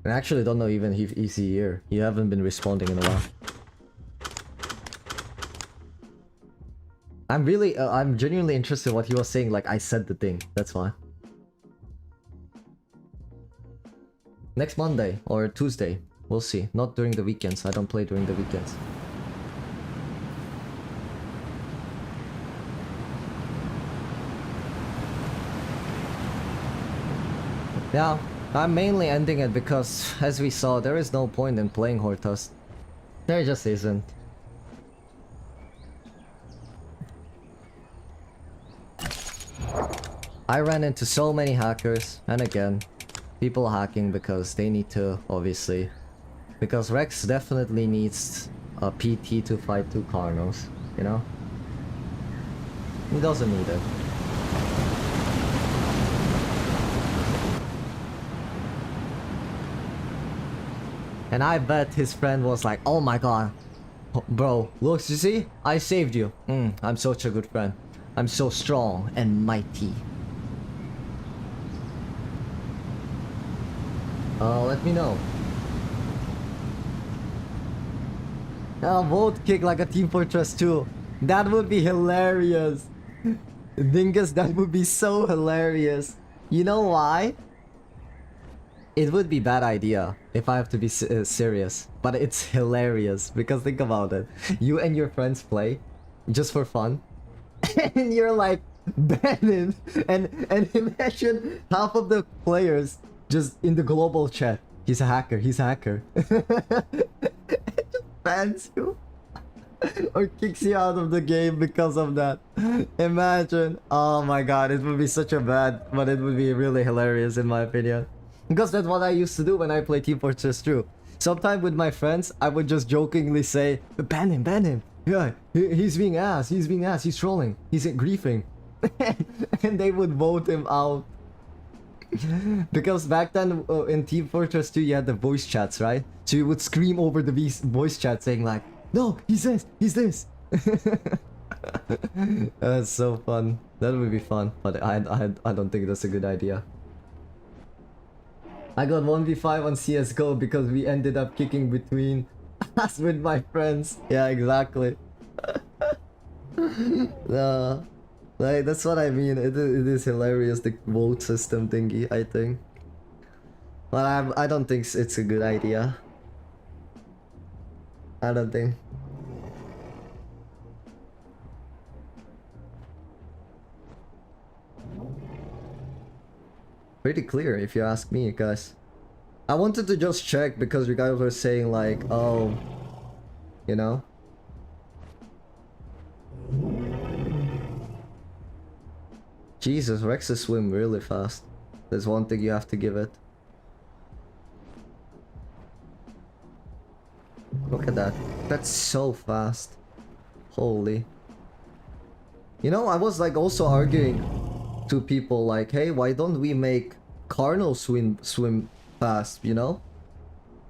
I actually don't know even if he's here. You haven't been responding in a while. I'm genuinely interested in what he was saying, like I said the thing, that's why. Next Monday or Tuesday, we'll see. Not during the weekends, I don't play during the weekends. Yeah, I'm mainly ending it because, as we saw, there is no point in playing Hortus. There just isn't. I ran into so many hackers, and again, people hacking because they need to, obviously. Because Rex definitely needs a PT to fight 2 Carnos, you know? He doesn't need it. And I bet his friend was like, oh my god, bro, look, you see? I saved you. I'm such a good friend. I'm so strong and mighty. Let me know. Vote kick like a Team Fortress 2. That would be hilarious. Dingus, that would be so hilarious. You know why? It would be bad idea if I have to be serious, but it's hilarious because think about it. You and your friends play just for fun, and you're like banned, and imagine half of the players just in the global chat. He's a hacker. He's a hacker. Just bans you or kicks you out of the game because of that. Imagine. Oh my god, it would be such a bad, but it would be really hilarious in my opinion. Because that's what I used to do when I play Team Fortress 2. Sometimes with my friends, I would just jokingly say, ban him, ban him. Yeah, he's being ass, he's trolling, he's griefing. And they would vote him out. Because back then in Team Fortress 2 you had the voice chats, right? So you would scream over the voice chat saying like, no, he's this, he's this. That's so fun. That would be fun, but I don't think that's a good idea. I got 1v5 on CSGO because we ended up kicking between us with my friends. Yeah, exactly. Like, that's what I mean. It is hilarious, the vote system thingy, I think. But I don't think it's a good idea. I don't think. Pretty clear if you ask me, guys. I wanted to just check because you guys were saying like, oh, you know. Jesus, Rexes swim really fast. There's one thing you have to give it. Look at that. That's so fast. Holy. You know, I was like also arguing to people like, hey, why don't we make Carno swim fast, you know?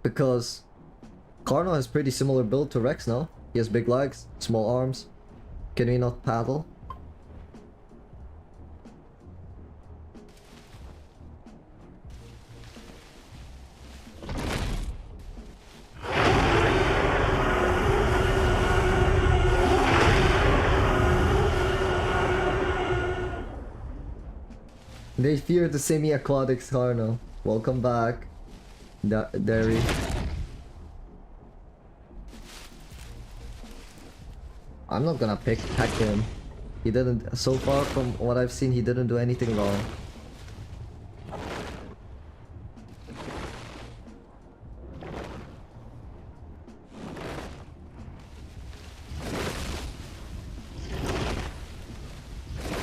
Because Carno has pretty similar build to Rex, no? He has big legs, small arms. Can we not paddle? They fear the semi-aquatic Carno. Welcome back, Derry. I'm not gonna hack him. He didn't, so far from what I've seen, he didn't do anything wrong.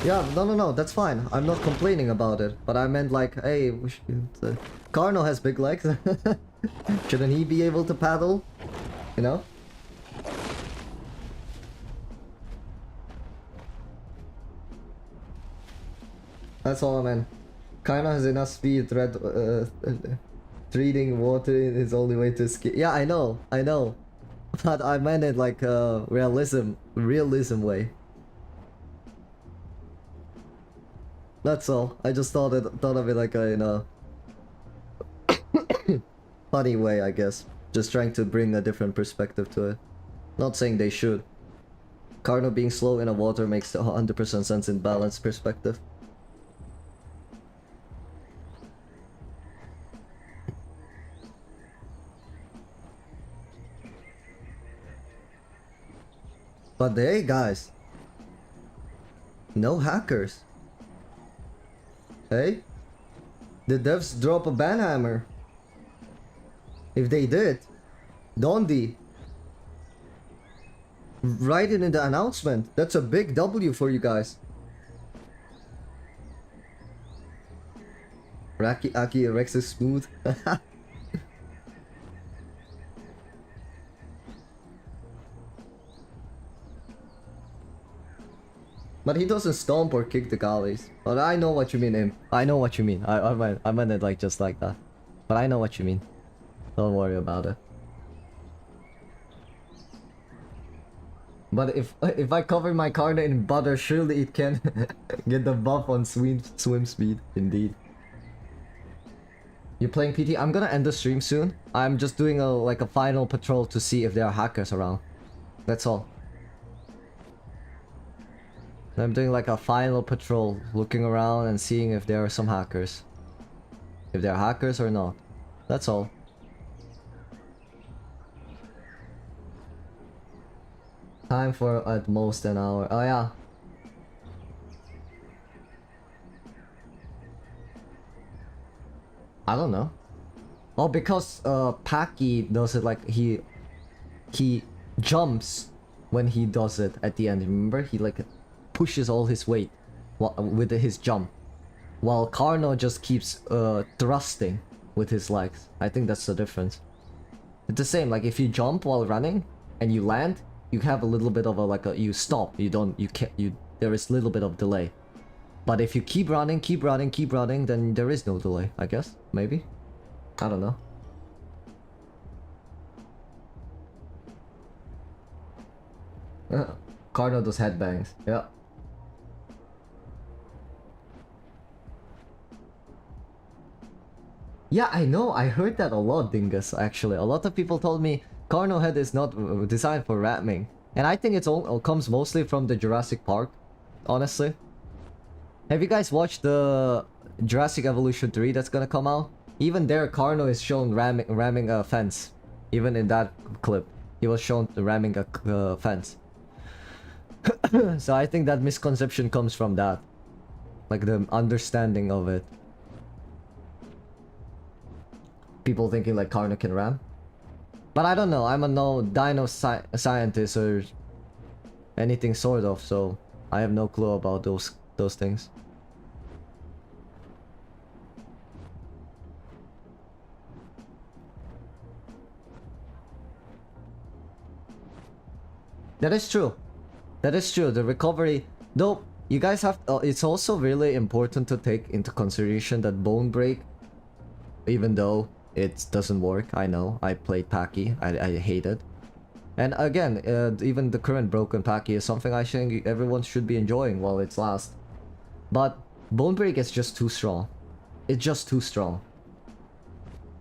Yeah, no, that's fine. I'm not complaining about it. But I meant like, hey, Carno has big legs. Shouldn't he be able to paddle? You know? That's all I meant. Carno has enough speed, treating water is his only way to escape. Yeah, I know. But I meant it like a realism way. That's all. I just thought of it like a, you know, funny way, I guess. Just trying to bring a different perspective to it. Not saying they should. Carno being slow in the water makes 100% sense in balanced perspective. But hey guys, no hackers. Hey? The devs drop a banhammer. If they did, Dondi, write it in the announcement. That's a big W for you guys. Aki Rex is smooth. But he doesn't stomp or kick the galleys. But I know what you mean, Im. I know what you mean. I meant it like just like that. But I know what you mean. Don't worry about it. But if I cover my Carno in butter, surely it can get the buff on swim speed. Indeed. You're playing PT? I'm gonna end the stream soon. I'm just doing a final patrol to see if there are hackers around. That's all. I'm doing like a final patrol, looking around and seeing if there are some hackers. If they're hackers or not. That's all. Time for at most an hour. Oh yeah. I don't know. Oh, because Paki does it like he jumps when he does it at the end. Remember, he like pushes all his weight with his jump, while Carno just keeps thrusting with his legs. I think that's the difference. It's the same, like if you jump while running and you land, you have a little bit of a you stop. There is a little bit of delay. But if you keep running, then there is no delay, I guess. Maybe. I don't know. Carno does headbangs. Yeah. Yeah, I know. I heard that a lot, Dingus, actually. A lot of people told me Carno head is not designed for ramming. And I think it comes mostly from the Jurassic Park, honestly. Have you guys watched the Jurassic Evolution 3 that's gonna come out? Even there, Carno is shown ramming a fence. Even in that clip, he was shown ramming a fence. So I think that misconception comes from that. Like the understanding of it. People thinking like Carno can ram. But I don't know, I'm a no dino scientist or anything sort of, so I have no clue about those things. That is true. That is true. The recovery, though, you guys have. It's also really important to take into consideration that bone break, even though it doesn't work. I know. I played Paki. I hate it. And again, even the current broken Paki is something I think everyone should be enjoying while it's last. But bone break is just too strong. It's just too strong.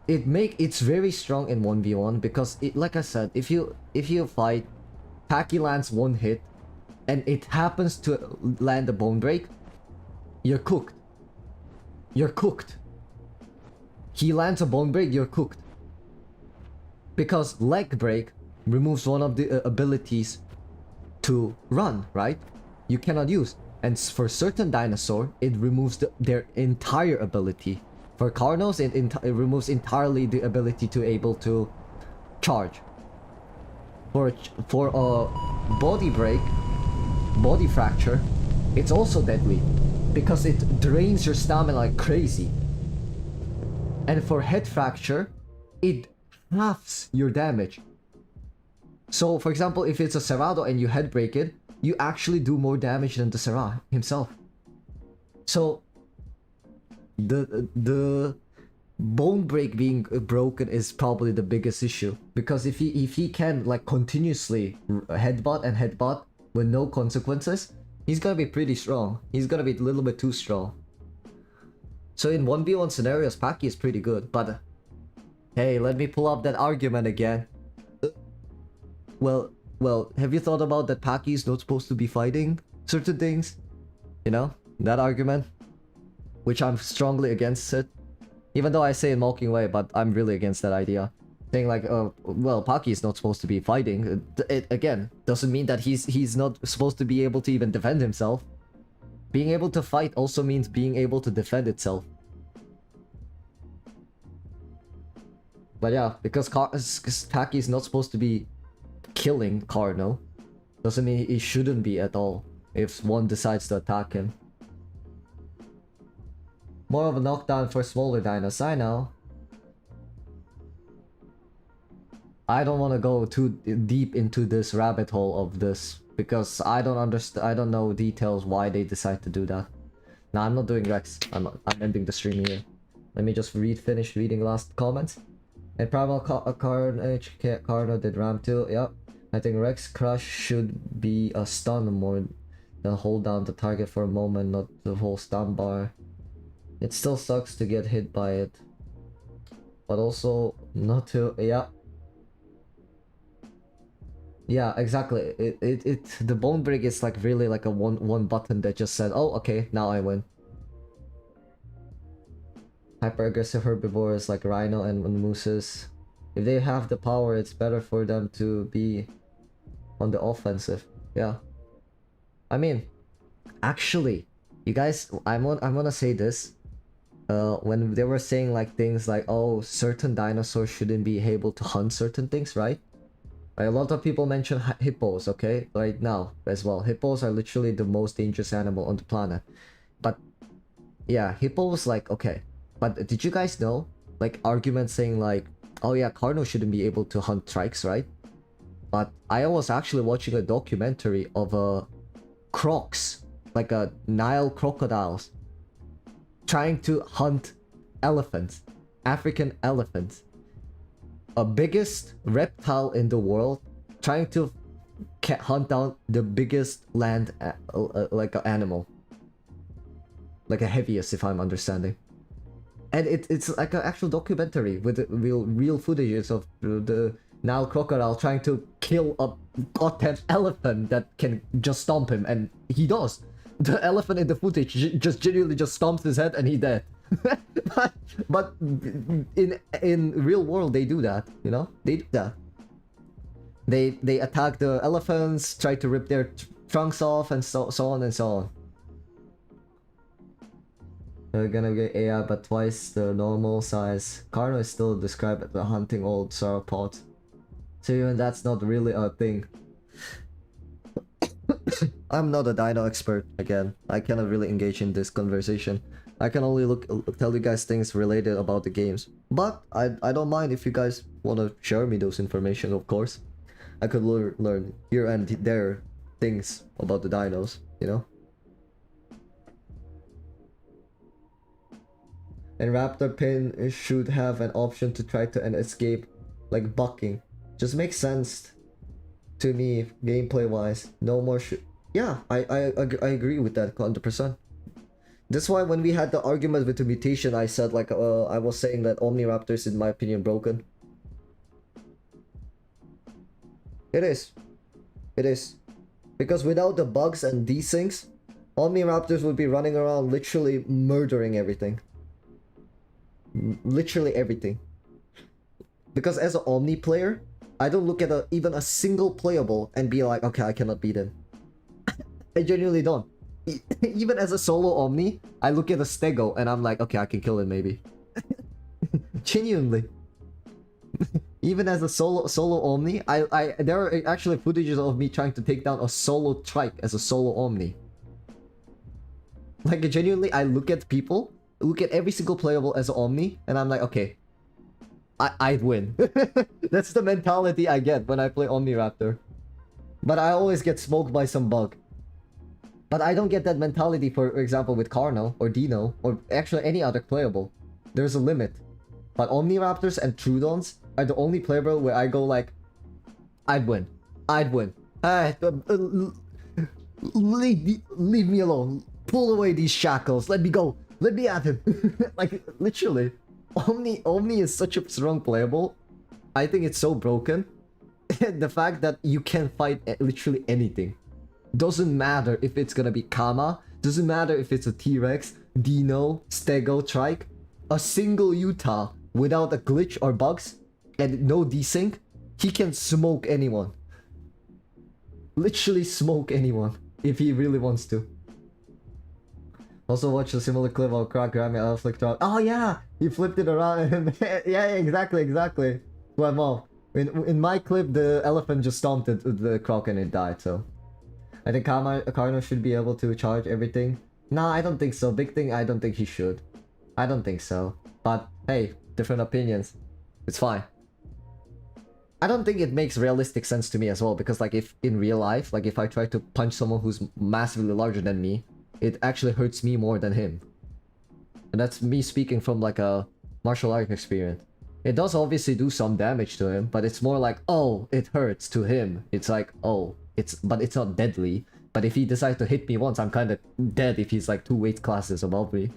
It's very strong in 1v1 because like I said, if you fight, Paki lands one hit, and it happens to land a bone break, you're cooked. You're cooked. He lands a bone break, you're cooked. Because leg break removes one of the abilities to run, right? You cannot use. And for certain dinosaur, it removes their entire ability. For Carnos, it removes entirely the ability to able to charge. For a body break, body fracture, it's also deadly because it drains your stamina like crazy. And for head fracture, it halves your damage. So for example, if it's a Cerrado and you head break it, you actually do more damage than the Serra himself. So the bone break being broken is probably the biggest issue, because if he can like continuously headbutt with no consequences, he's gonna be pretty strong. He's gonna be a little bit too strong. So in 1v1 scenarios, Paki is pretty good, but hey, let me pull up that argument again. Well, have you thought about that Paki is not supposed to be fighting certain things? You know, that argument? Which I'm strongly against it. Even though I say in mocking way, but I'm really against that idea. Saying like, well, Paki is not supposed to be fighting. It again, doesn't mean that he's not supposed to be able to even defend himself. Being able to fight also means being able to defend itself. But yeah, because Paki is not supposed to be killing Carno, doesn't mean he shouldn't be at all if one decides to attack him. More of a knockdown for smaller dinos, I know. I don't want to go too deep into this rabbit hole of this because I don't understand. I don't know details why they decide to do that. Nah, I'm not doing Rex. I'm ending the stream here. Let me just finish reading last comments. And Primal Carnage Carno did Ram too. Yep. I think Rex Crush should be a stun more than hold down the target for a moment, not the whole stun bar. It still sucks to get hit by it, but also not to. Yeah, exactly. The bone break is like really like a one button that just said, oh, okay, now I win. Hyper aggressive herbivores like rhino and mooses, if they have the power, it's better for them to be on the offensive. Yeah. I mean, actually, you guys, I'm gonna say this. When they were saying like things like, oh, certain dinosaurs shouldn't be able to hunt certain things, right? Like, a lot of people mention hippos, okay? Right now as well. Hippos are literally the most dangerous animal on the planet. But yeah, hippos, like, okay. But did you guys know, like, arguments saying like, oh yeah, Carno shouldn't be able to hunt trikes, right? But I was actually watching a documentary of crocs, like a Nile crocodiles, trying to hunt elephants, African elephants. A biggest reptile in the world, trying to hunt down the biggest land, like an animal. Like a heaviest, if I'm understanding. And it's like an actual documentary with real footages of the Nile crocodile trying to kill a goddamn elephant that can just stomp him, and he does. The elephant in the footage just genuinely just stomps his head and he dead. but in real world they do that, you know? They do that. They attack the elephants, try to rip their trunks off, and so on and so on. They're gonna get AI but twice the normal size. Carno is still described as a hunting old sauropod. So even that's not really a thing. I'm not a dino expert, again. I cannot really engage in this conversation. I can only tell you guys things related about the games. But I don't mind if you guys want to share me those information, of course. I could learn here and there things about the dinos, you know? And Raptor Pin should have an option to try to escape, like bucking. Just makes sense to me, gameplay wise. No more yeah, I agree with that 100%. That's why when we had the argument with the mutation, I said like, I was saying that omniraptors, in my opinion, broken. It is. It is. Because without the bugs and these things, omniraptors would be running around literally murdering everything. Literally everything. Because as an omni player, I don't look at even a single playable and be like, okay, I cannot beat him. I genuinely don't. Even as a solo omni, I look at a stego and I'm like, okay, I can kill him maybe. Genuinely. Even as a solo omni, there are actually footages of me trying to take down a solo trike as a solo omni. Like genuinely, I look at people, look at every single playable as an omni, and I'm like, okay, I'd win. That's the mentality I get when I play Omniraptor. But I always get smoked by some bug. But I don't get that mentality, for example, with Carno or Dino or actually any other playable. There's a limit. But Omniraptors and Troodons are the only playable where I go like, I'd win. I'd win. Leave me alone. Pull away these shackles. Let me go. Let me at him. Like, literally. Omni is such a strong playable. I think it's so broken. The fact that you can fight literally anything. Doesn't matter if it's gonna be Kama. Doesn't matter if it's a T-Rex, Deino, Stego, Trike. A single Utah without a glitch or bugs and no desync, he can smoke anyone. Literally smoke anyone if he really wants to. Also watch a similar clip of Croc grabbing a flicked out. Oh yeah! He flipped it around and yeah, exactly. Swam off. In my clip, the elephant just stomped the Croc and it died, so. I think Carno should be able to charge everything. Nah, I don't think so. Big thing, I don't think he should. I don't think so. But hey, different opinions. It's fine. I don't think it makes realistic sense to me as well, because like if in real life, like if I try to punch someone who's massively larger than me, it actually hurts me more than him. And that's me speaking from like a martial art experience. It does obviously do some damage to him, but it's more like, oh, it hurts to him. It's like, oh, but it's not deadly. But if he decides to hit me once, I'm kind of dead if he's like 2 weight classes above me.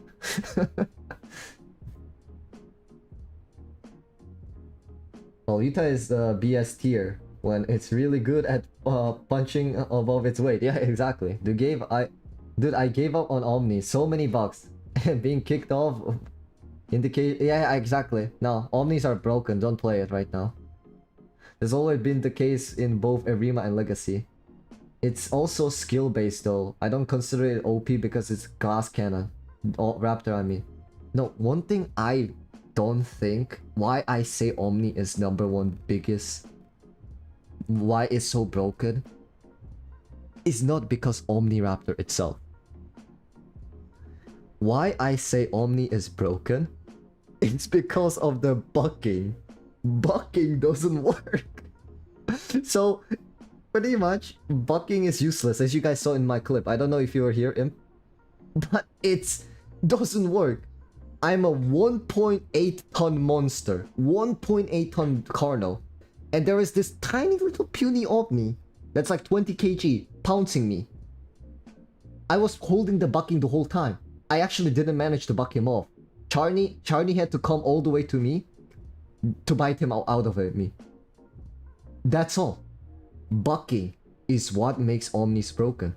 Well, Utah is the BS tier when it's really good at punching above its weight. Yeah, exactly. Dude, I gave up on Omni. So many bucks. And being kicked off indicate. Yeah, exactly. No, Omnis are broken. Don't play it right now. There's always been the case in both Evrima and Legacy. It's also skill based though. I don't consider it OP because it's glass cannon. Raptor, I mean. No, one thing I don't think why I say Omni is #1 biggest, why it's so broken, is not because Omniraptor itself. Why I say Omni is broken, it's because of the bucking. Bucking doesn't work. So, pretty much, bucking is useless, as you guys saw in my clip. I don't know if you were here, Imp, but it doesn't work. I'm a 1.8 ton monster, 1.8 ton Carno, and there is this tiny little puny Omni that's like 20 kg pouncing me. I was holding the bucking the whole time. I actually didn't manage to buck him off. Charney had to come all the way to me to bite him out of me. That's all. Bucking is what makes Omnis broken.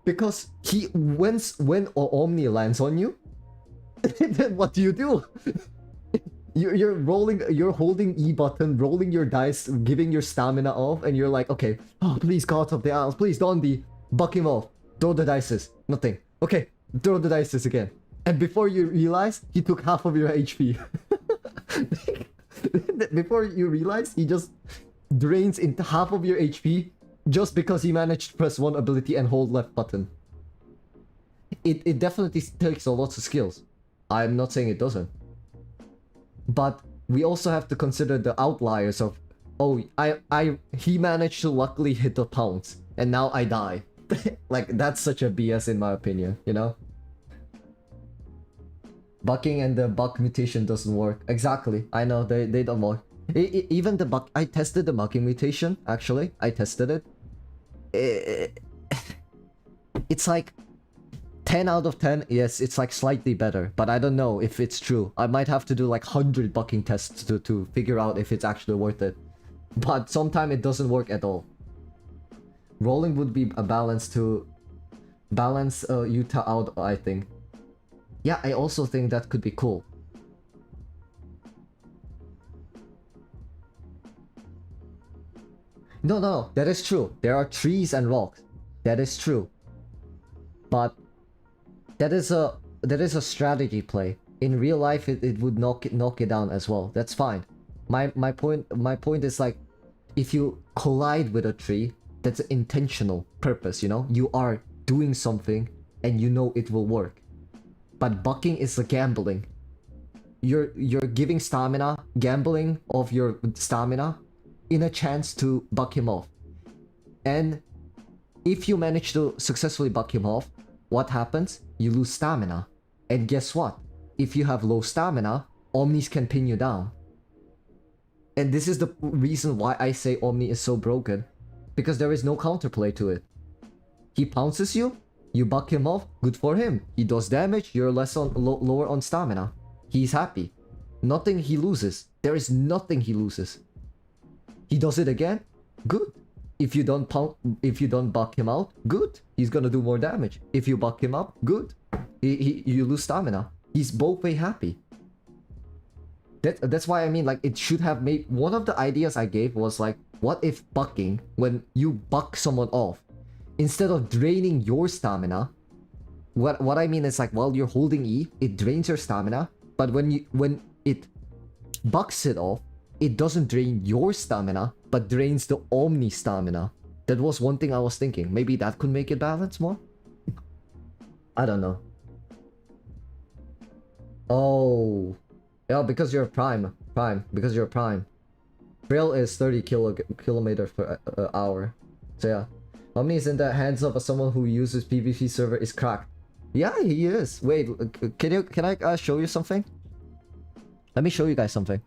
Because when Omni lands on you, then what do? You're holding E button, rolling your dice, giving your stamina off, and you're like, okay, oh please God of the Isles, please don't be, buck him off, throw the dices, nothing. Okay, throw the dices again. And before you realize, he took half of your HP. Before you realize, he just drains into half of your HP just because he managed to press one ability and hold left button. It definitely takes a lot of skills. I'm not saying it doesn't. But we also have to consider the outliers of oh, he managed to luckily hit the pounce, and now I die. Like, that's such a BS in my opinion, you know? Bucking and the buck mutation doesn't work. Exactly, I know, they don't work. Even the buck, I tested the bucking mutation, actually. I tested it. It's like 10 out of 10, yes, it's like slightly better, but I don't know if it's true. I might have to do like 100 bucking tests to figure out if it's actually worth it. But sometimes it doesn't work at all. Rolling would be a balance to balance Utah out, I think. Yeah, I also think that could be cool. No, that is true. There are trees and rocks. That is true. But that is a strategy play. In real life, it would knock it down as well. That's fine. My point is like, if you collide with a tree, that's an intentional purpose, you know? You are doing something and you know it will work. But bucking is a gambling. You're giving stamina, gambling of your stamina in a chance to buck him off. And if you manage to successfully buck him off, what happens? You lose stamina. And guess what? If you have low stamina, omnis can pin you down. And this is the reason why I say omni is so broken. Because there is no counterplay to it. He pounces you, you buck him off, good for him. He does damage, you're lower on stamina. He's happy. Nothing he loses. There is nothing he loses. He does it again, good. If you don't buck him out, good. He's gonna do more damage. If you buck him up, good. You lose stamina. He's both way happy. That's why I mean, like, it should have made... One of the ideas I gave was like, what if bucking, when you buck someone off, instead of draining your stamina, what I mean is like, while you're holding E, it drains your stamina, but when it bucks it off, it doesn't drain your stamina, but drains the omni stamina. That was one thing I was thinking. Maybe that could make it balance more? I don't know. Oh. Yeah, because you're prime. Because you're prime. Trail is 30 kilometers per hour. So yeah. Omni is in the hands of someone who uses PvP server is cracked. Yeah, he is. Wait, can I show you something? Let me show you guys something.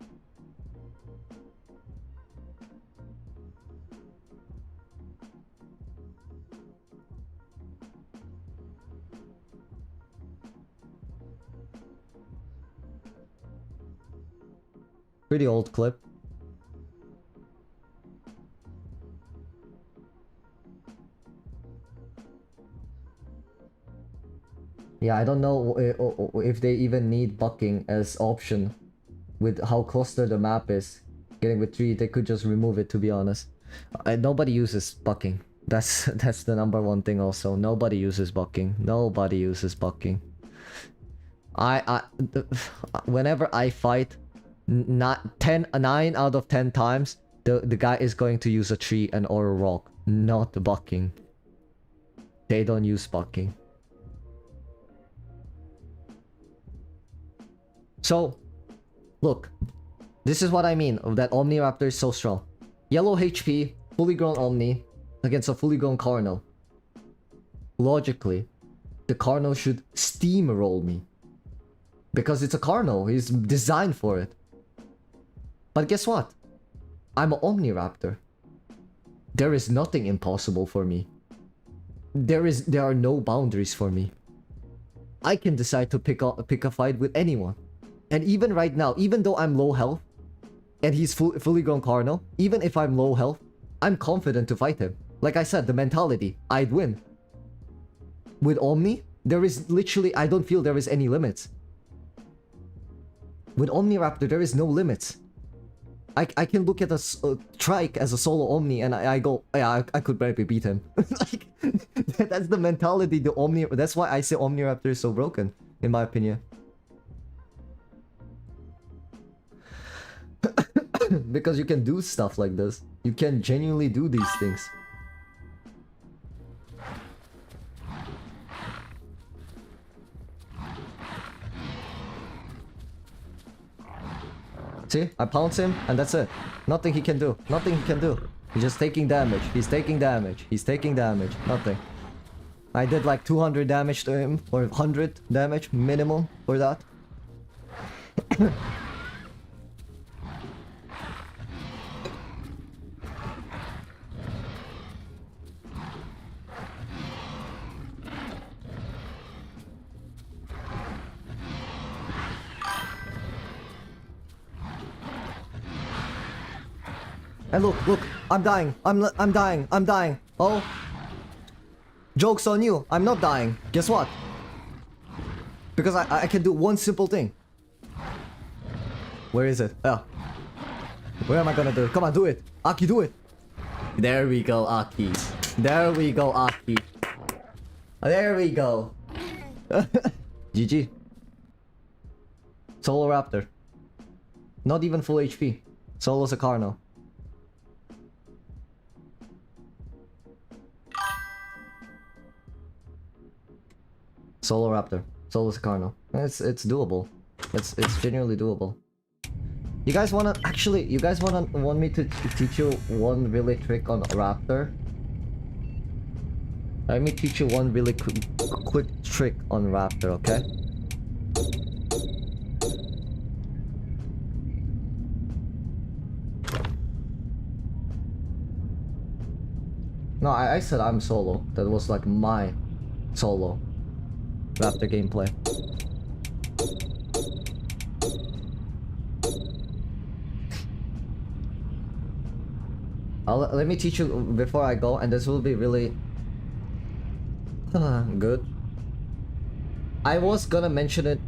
Pretty old clip. Yeah, I don't know if they even need bucking as option with how clustered the map is. Getting with 3, they could just remove it, to be honest. Nobody uses bucking. That's the number one thing also. Nobody uses bucking. Nobody uses bucking. Whenever I fight, 9 out of 10 times, the guy is going to use a tree and or a rock, not bucking. They don't use bucking. So, look, this is what I mean that Omniraptor is so strong. Yellow HP, fully grown Omni against a fully grown Carno. Logically, the Carno should steamroll me. Because it's a Carno, he's designed for it. But guess what? I'm an Omniraptor. There is nothing impossible for me. There are no boundaries for me. I can decide to pick a fight with anyone. And even right now, even though I'm low health, and he's fully grown Carno, even if I'm low health, I'm confident to fight him. Like I said, the mentality, I'd win. With Omni, there is literally, I don't feel there is any limits. With Omniraptor, there is no limits. I can look at a trike as a solo Omni and I go, yeah, I could maybe beat him. Like, that's the mentality, the Omni, that's why I say Omniraptor is so broken, in my opinion. Because you can do stuff like this. You can genuinely do these things. See? I pounce him, and that's it. Nothing he can do. Nothing he can do. He's just taking damage. He's taking damage. He's taking damage. Nothing. I did like 200 damage to him, or 100 damage minimum for that. And look, I'm dying. I'm dying. Oh. Joke's on you. I'm not dying. Guess what? Because I can do one simple thing. Where is it? Oh. Where am I gonna do it? Come on, do it. Aki, do it. There we go, Aki. There we go, Aki. There we go. GG. Solo raptor. Not even full HP. Solo's a carno. Solo raptor. Solo Sacarno. It's doable. It's genuinely doable. You guys want me to teach you one really trick on raptor? Let me teach you one really quick trick on raptor, okay? No, I said I'm solo. That was like my solo raptor gameplay. Let me teach you before I go, and this will be really good. I was gonna mention it.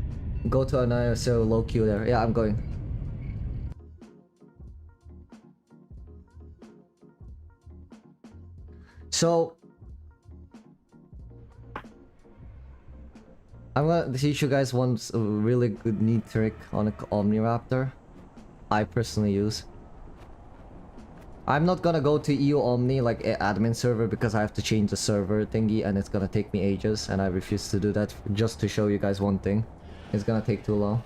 Go to another so low queue there. Yeah, I'm going. So I'm gonna teach you guys one really good neat trick on an omniraptor I personally use. I'm not gonna go to EU Omni like admin server because I have to change the server thingy and it's gonna take me ages, and I refuse to do that just to show you guys one thing. It's gonna take too long.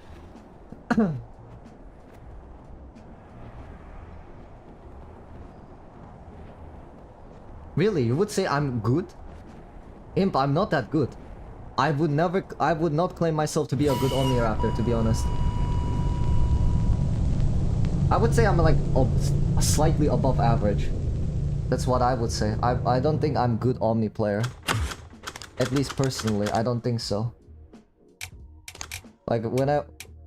Really, you would say I'm good? Imp, I'm not that good. I would not claim myself to be a good omniraptor, to be honest. I would say I'm like slightly above average. That's what I would say. I don't think I'm good omni player. At least personally, I don't think so. Like when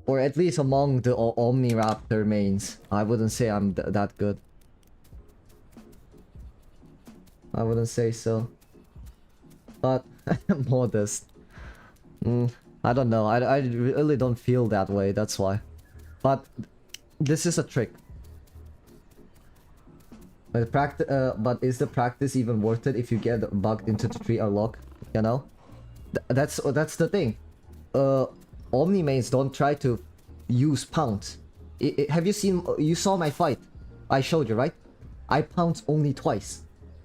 or at least among the omniraptor mains, I wouldn't say I'm that good. I wouldn't say so. But modest. I don't know. I really don't feel that way. That's why. But this is a trick. But is the practice even worth it if you get bugged into the tree or lock? You know, that's the thing. Omni mains don't try to use pounce. Have you seen? You saw my fight. I showed you, right? I pounced only twice,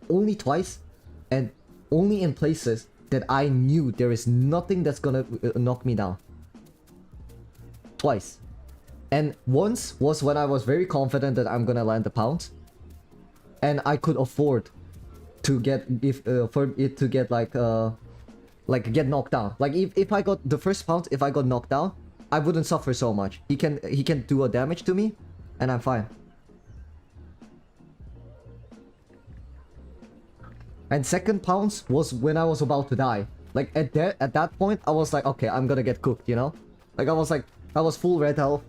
and only in places that I knew there is nothing that's gonna knock me down. Twice. And once was when I was very confident that I'm gonna land the pounce, and I could afford to get for it to get like get knocked down. Like if I got the first pounce, if I got knocked down, I wouldn't suffer so much. He can do a damage to me, and I'm fine. And second pounce was when I was about to die. Like at that point, I was like, okay, I'm gonna get cooked, you know? Like I was full red health.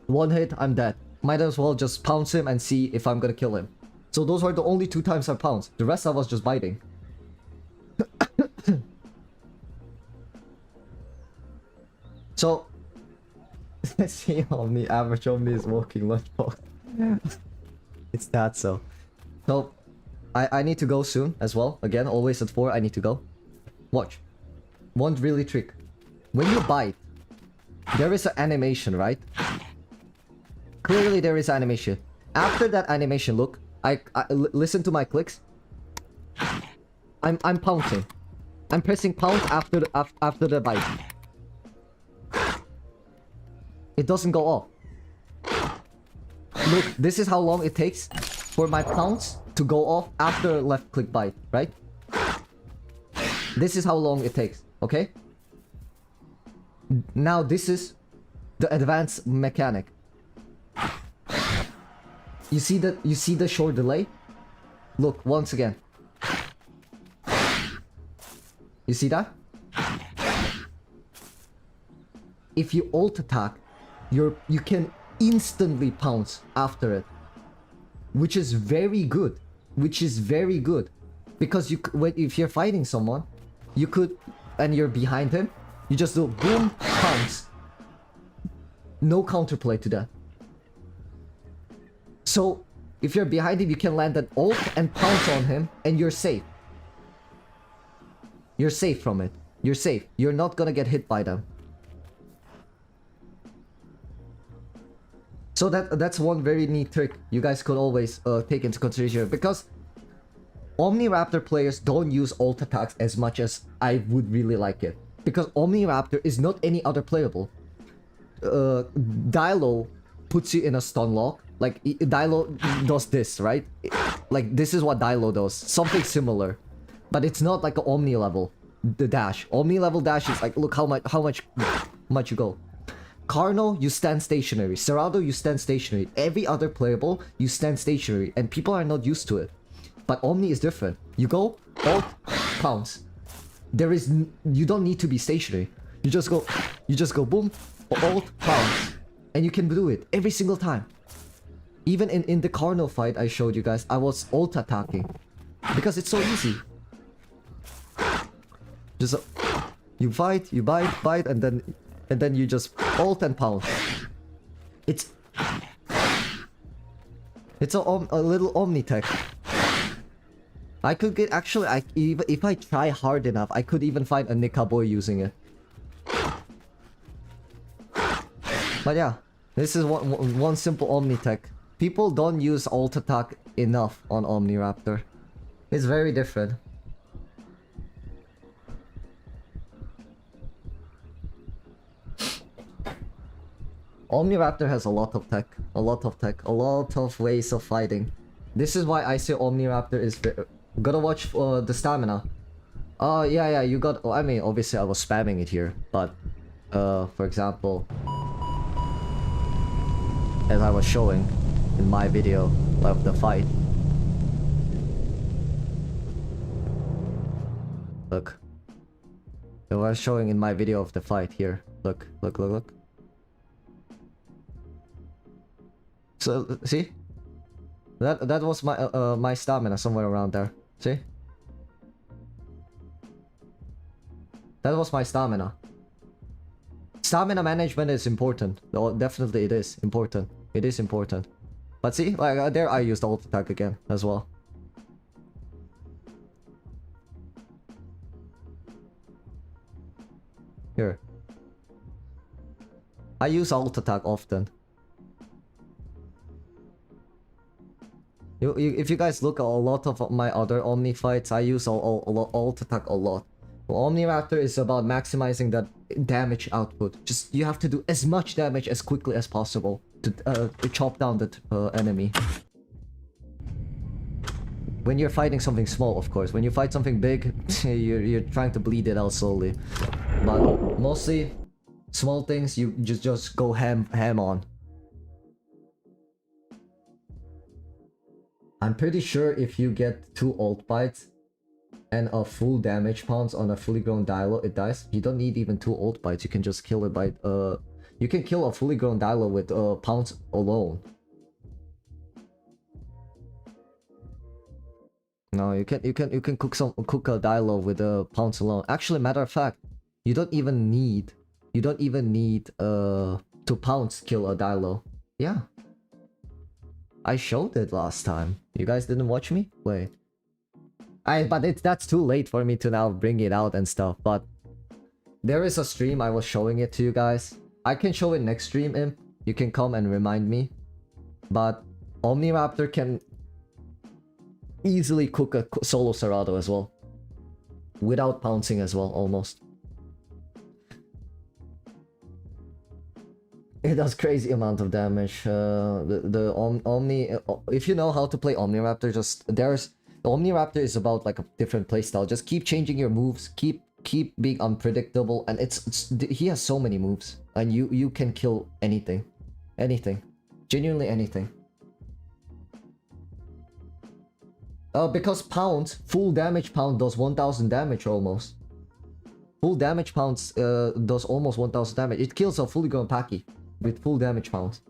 One hit, I'm dead. Might as well just pounce him and see if I'm gonna kill him. So those were the only 2 times I pounced. The rest I was just biting. So, let's see how the average Omni is walking lunchbox. It's that so. So, I need to go soon as well. Again, always at 4, I need to go. Watch. One really trick. When you bite, there is an animation, right? Clearly there is animation. After that animation, look. Listen to my clicks. I'm pouncing. I'm pressing pounce after the bite. It doesn't go off. Look, this is how long it takes for my pounce to go off after left click bite, right? This is how long it takes, okay? Now this is the advanced mechanic. You see the short delay? Look, once again. You see that? If you ult attack, you can instantly pounce after it, which is very good. Because if you're fighting someone, you could, and you're behind him, you just do boom, pounce. No counterplay to that. So if you're behind him, you can land an ult and pounce on him, and you're safe. You're safe from it. You're safe. You're not gonna get hit by them. So that's one very neat trick you guys could always take into consideration, because omniraptor players don't use ult attacks as much as I would really like it, because omniraptor is not any other playable. Dilo puts you in a stun lock. Like Dilo does this, right? Like this is what Dilo does, something similar, but it's not like an omni level. The dash, omni level dash is like, look how much you go. Carno, you stand stationary. Cerrado, you stand stationary. Every other playable, you stand stationary, and people are not used to it. But Omni is different. You go, ult, pounce. You don't need to be stationary. You just go boom, ult, pounce. And you can do it every single time. Even in the Carno fight I showed you guys, I was ult attacking. Because it's so easy. Just, you fight, you bite, and then you just ult and pounce. It's a little omni tech. I could get, actually, if I try hard enough, I could even find a Nika boy using it. But yeah, this is one simple omni tech. People don't use ult attack enough on Omniraptor. It's very different. Omniraptor has a lot of tech, a lot of ways of fighting. This is why I say Omniraptor is gotta watch the stamina. Yeah, you got, I mean, obviously I was spamming it here, but for example, as I was showing in my video of the fight. Look. I was showing in my video of the fight here. Look. So, see? That was my my stamina somewhere around there. See? That was my stamina. Stamina management is important. Oh, definitely it is important. It is important. But see, like there I used ult attack again as well. Here. I use ult attack often. If you guys look at a lot of my other Omni fights, I use ult attack a lot. Omniraptor is about maximizing that damage output. Just, you have to do as much damage as quickly as possible to chop down that enemy. When you're fighting something small, of course. When you fight something big, you're trying to bleed it out slowly. But mostly, small things, you just go ham on. I'm pretty sure if you get 2 ult bites and a full damage pounce on a fully grown Dilo, it dies. You don't need even 2 ult bites. You can just kill it by you can kill a fully grown Dilo with pounce alone. No, you can cook a Dilo with a pounce alone. Actually, matter of fact, you don't even need to pounce kill a Dilo. Yeah. I showed it last time. You guys didn't watch me? Wait. But that's too late for me to now bring it out and stuff. But there is a stream I was showing it to you guys. I can show it next stream, Imp. You can come and remind me. But Omniraptor can easily cook a solo Cerrado as well. Without pouncing as well, almost. It does crazy amount of damage. The Omni, if you know how to play Omniraptor, just there's the Omniraptor is about like a different playstyle. Just keep changing your moves, keep being unpredictable, and it's he has so many moves, and you can kill anything, genuinely anything. Because pound, full damage pound does 1000 damage almost. Full damage pounds does almost 1000 damage. It kills a fully grown Paki with full damage pounds.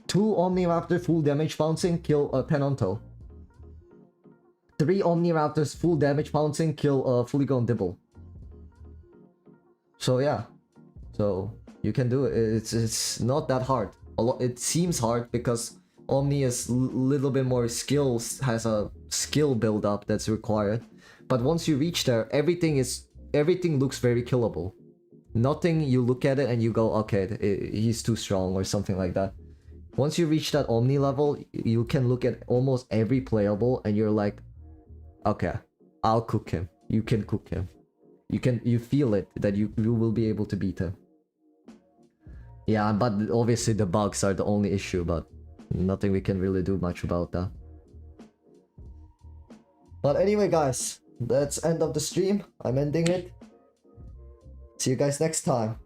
2 Omniraptor full damage pouncing kill a Penonto. 3 Omniraptors full damage pouncing kill a fully grown Dibble. So yeah, so you can do it. It's not that hard. It seems hard because Omni is little bit more skills, has a skill build up that's required. But once you reach there, everything looks very killable. Nothing you look at it and you go, okay, he's too strong or something like that. Once you reach that Omni level, you can look at almost every playable and you're like, okay, I'll cook him. You can cook him. You feel it that you will be able to beat him. Yeah, but obviously the bugs are the only issue, but nothing we can really do much about that. But anyway, guys, that's end of the stream. I'm ending it. See you guys next time.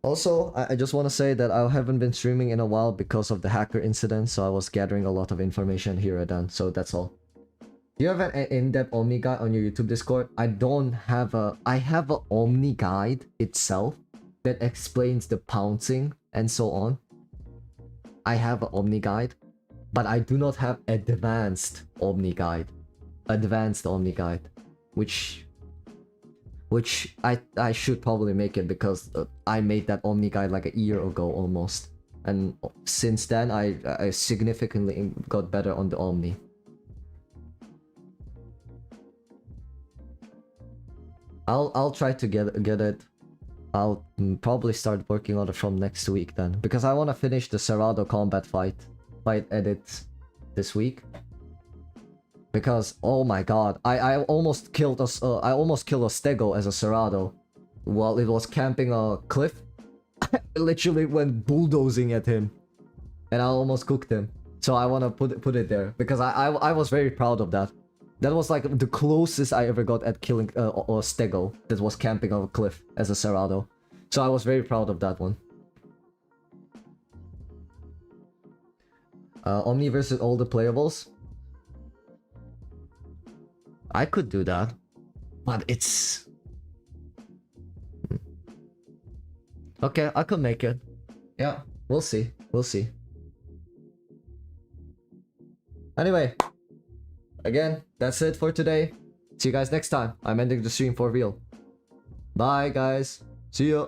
Also, I just want to say that I haven't been streaming in a while because of the hacker incident, so I was gathering a lot of information here and then, so that's all. Do you have an in-depth Omni guide on your YouTube Discord? I don't have a... I have an Omni guide itself that explains the pouncing and so on. I have an Omni guide, but I do not have advanced Omni guide. Advanced Omni guide, which I should probably make it because I made that Omni guide like a year ago almost, and since then I significantly got better on the Omni. I'll try to get it. I'll probably start working on it from next week then, because I want to finish the Cerrado combat fight edits this week. Because oh my god, I almost killed a stego as a Cerrado while it was camping a cliff. I literally went bulldozing at him, and I almost cooked him. So I want to put it there because I was very proud of that. That was like the closest I ever got at killing a stego that was camping on a cliff as a Cerrado. So I was very proud of that one. Omni versus all the playables. I could do that, but it's... Okay, I could make it. Yeah, we'll see. We'll see. Anyway, again, that's it for today. See you guys next time. I'm ending the stream for real. Bye, guys. See ya.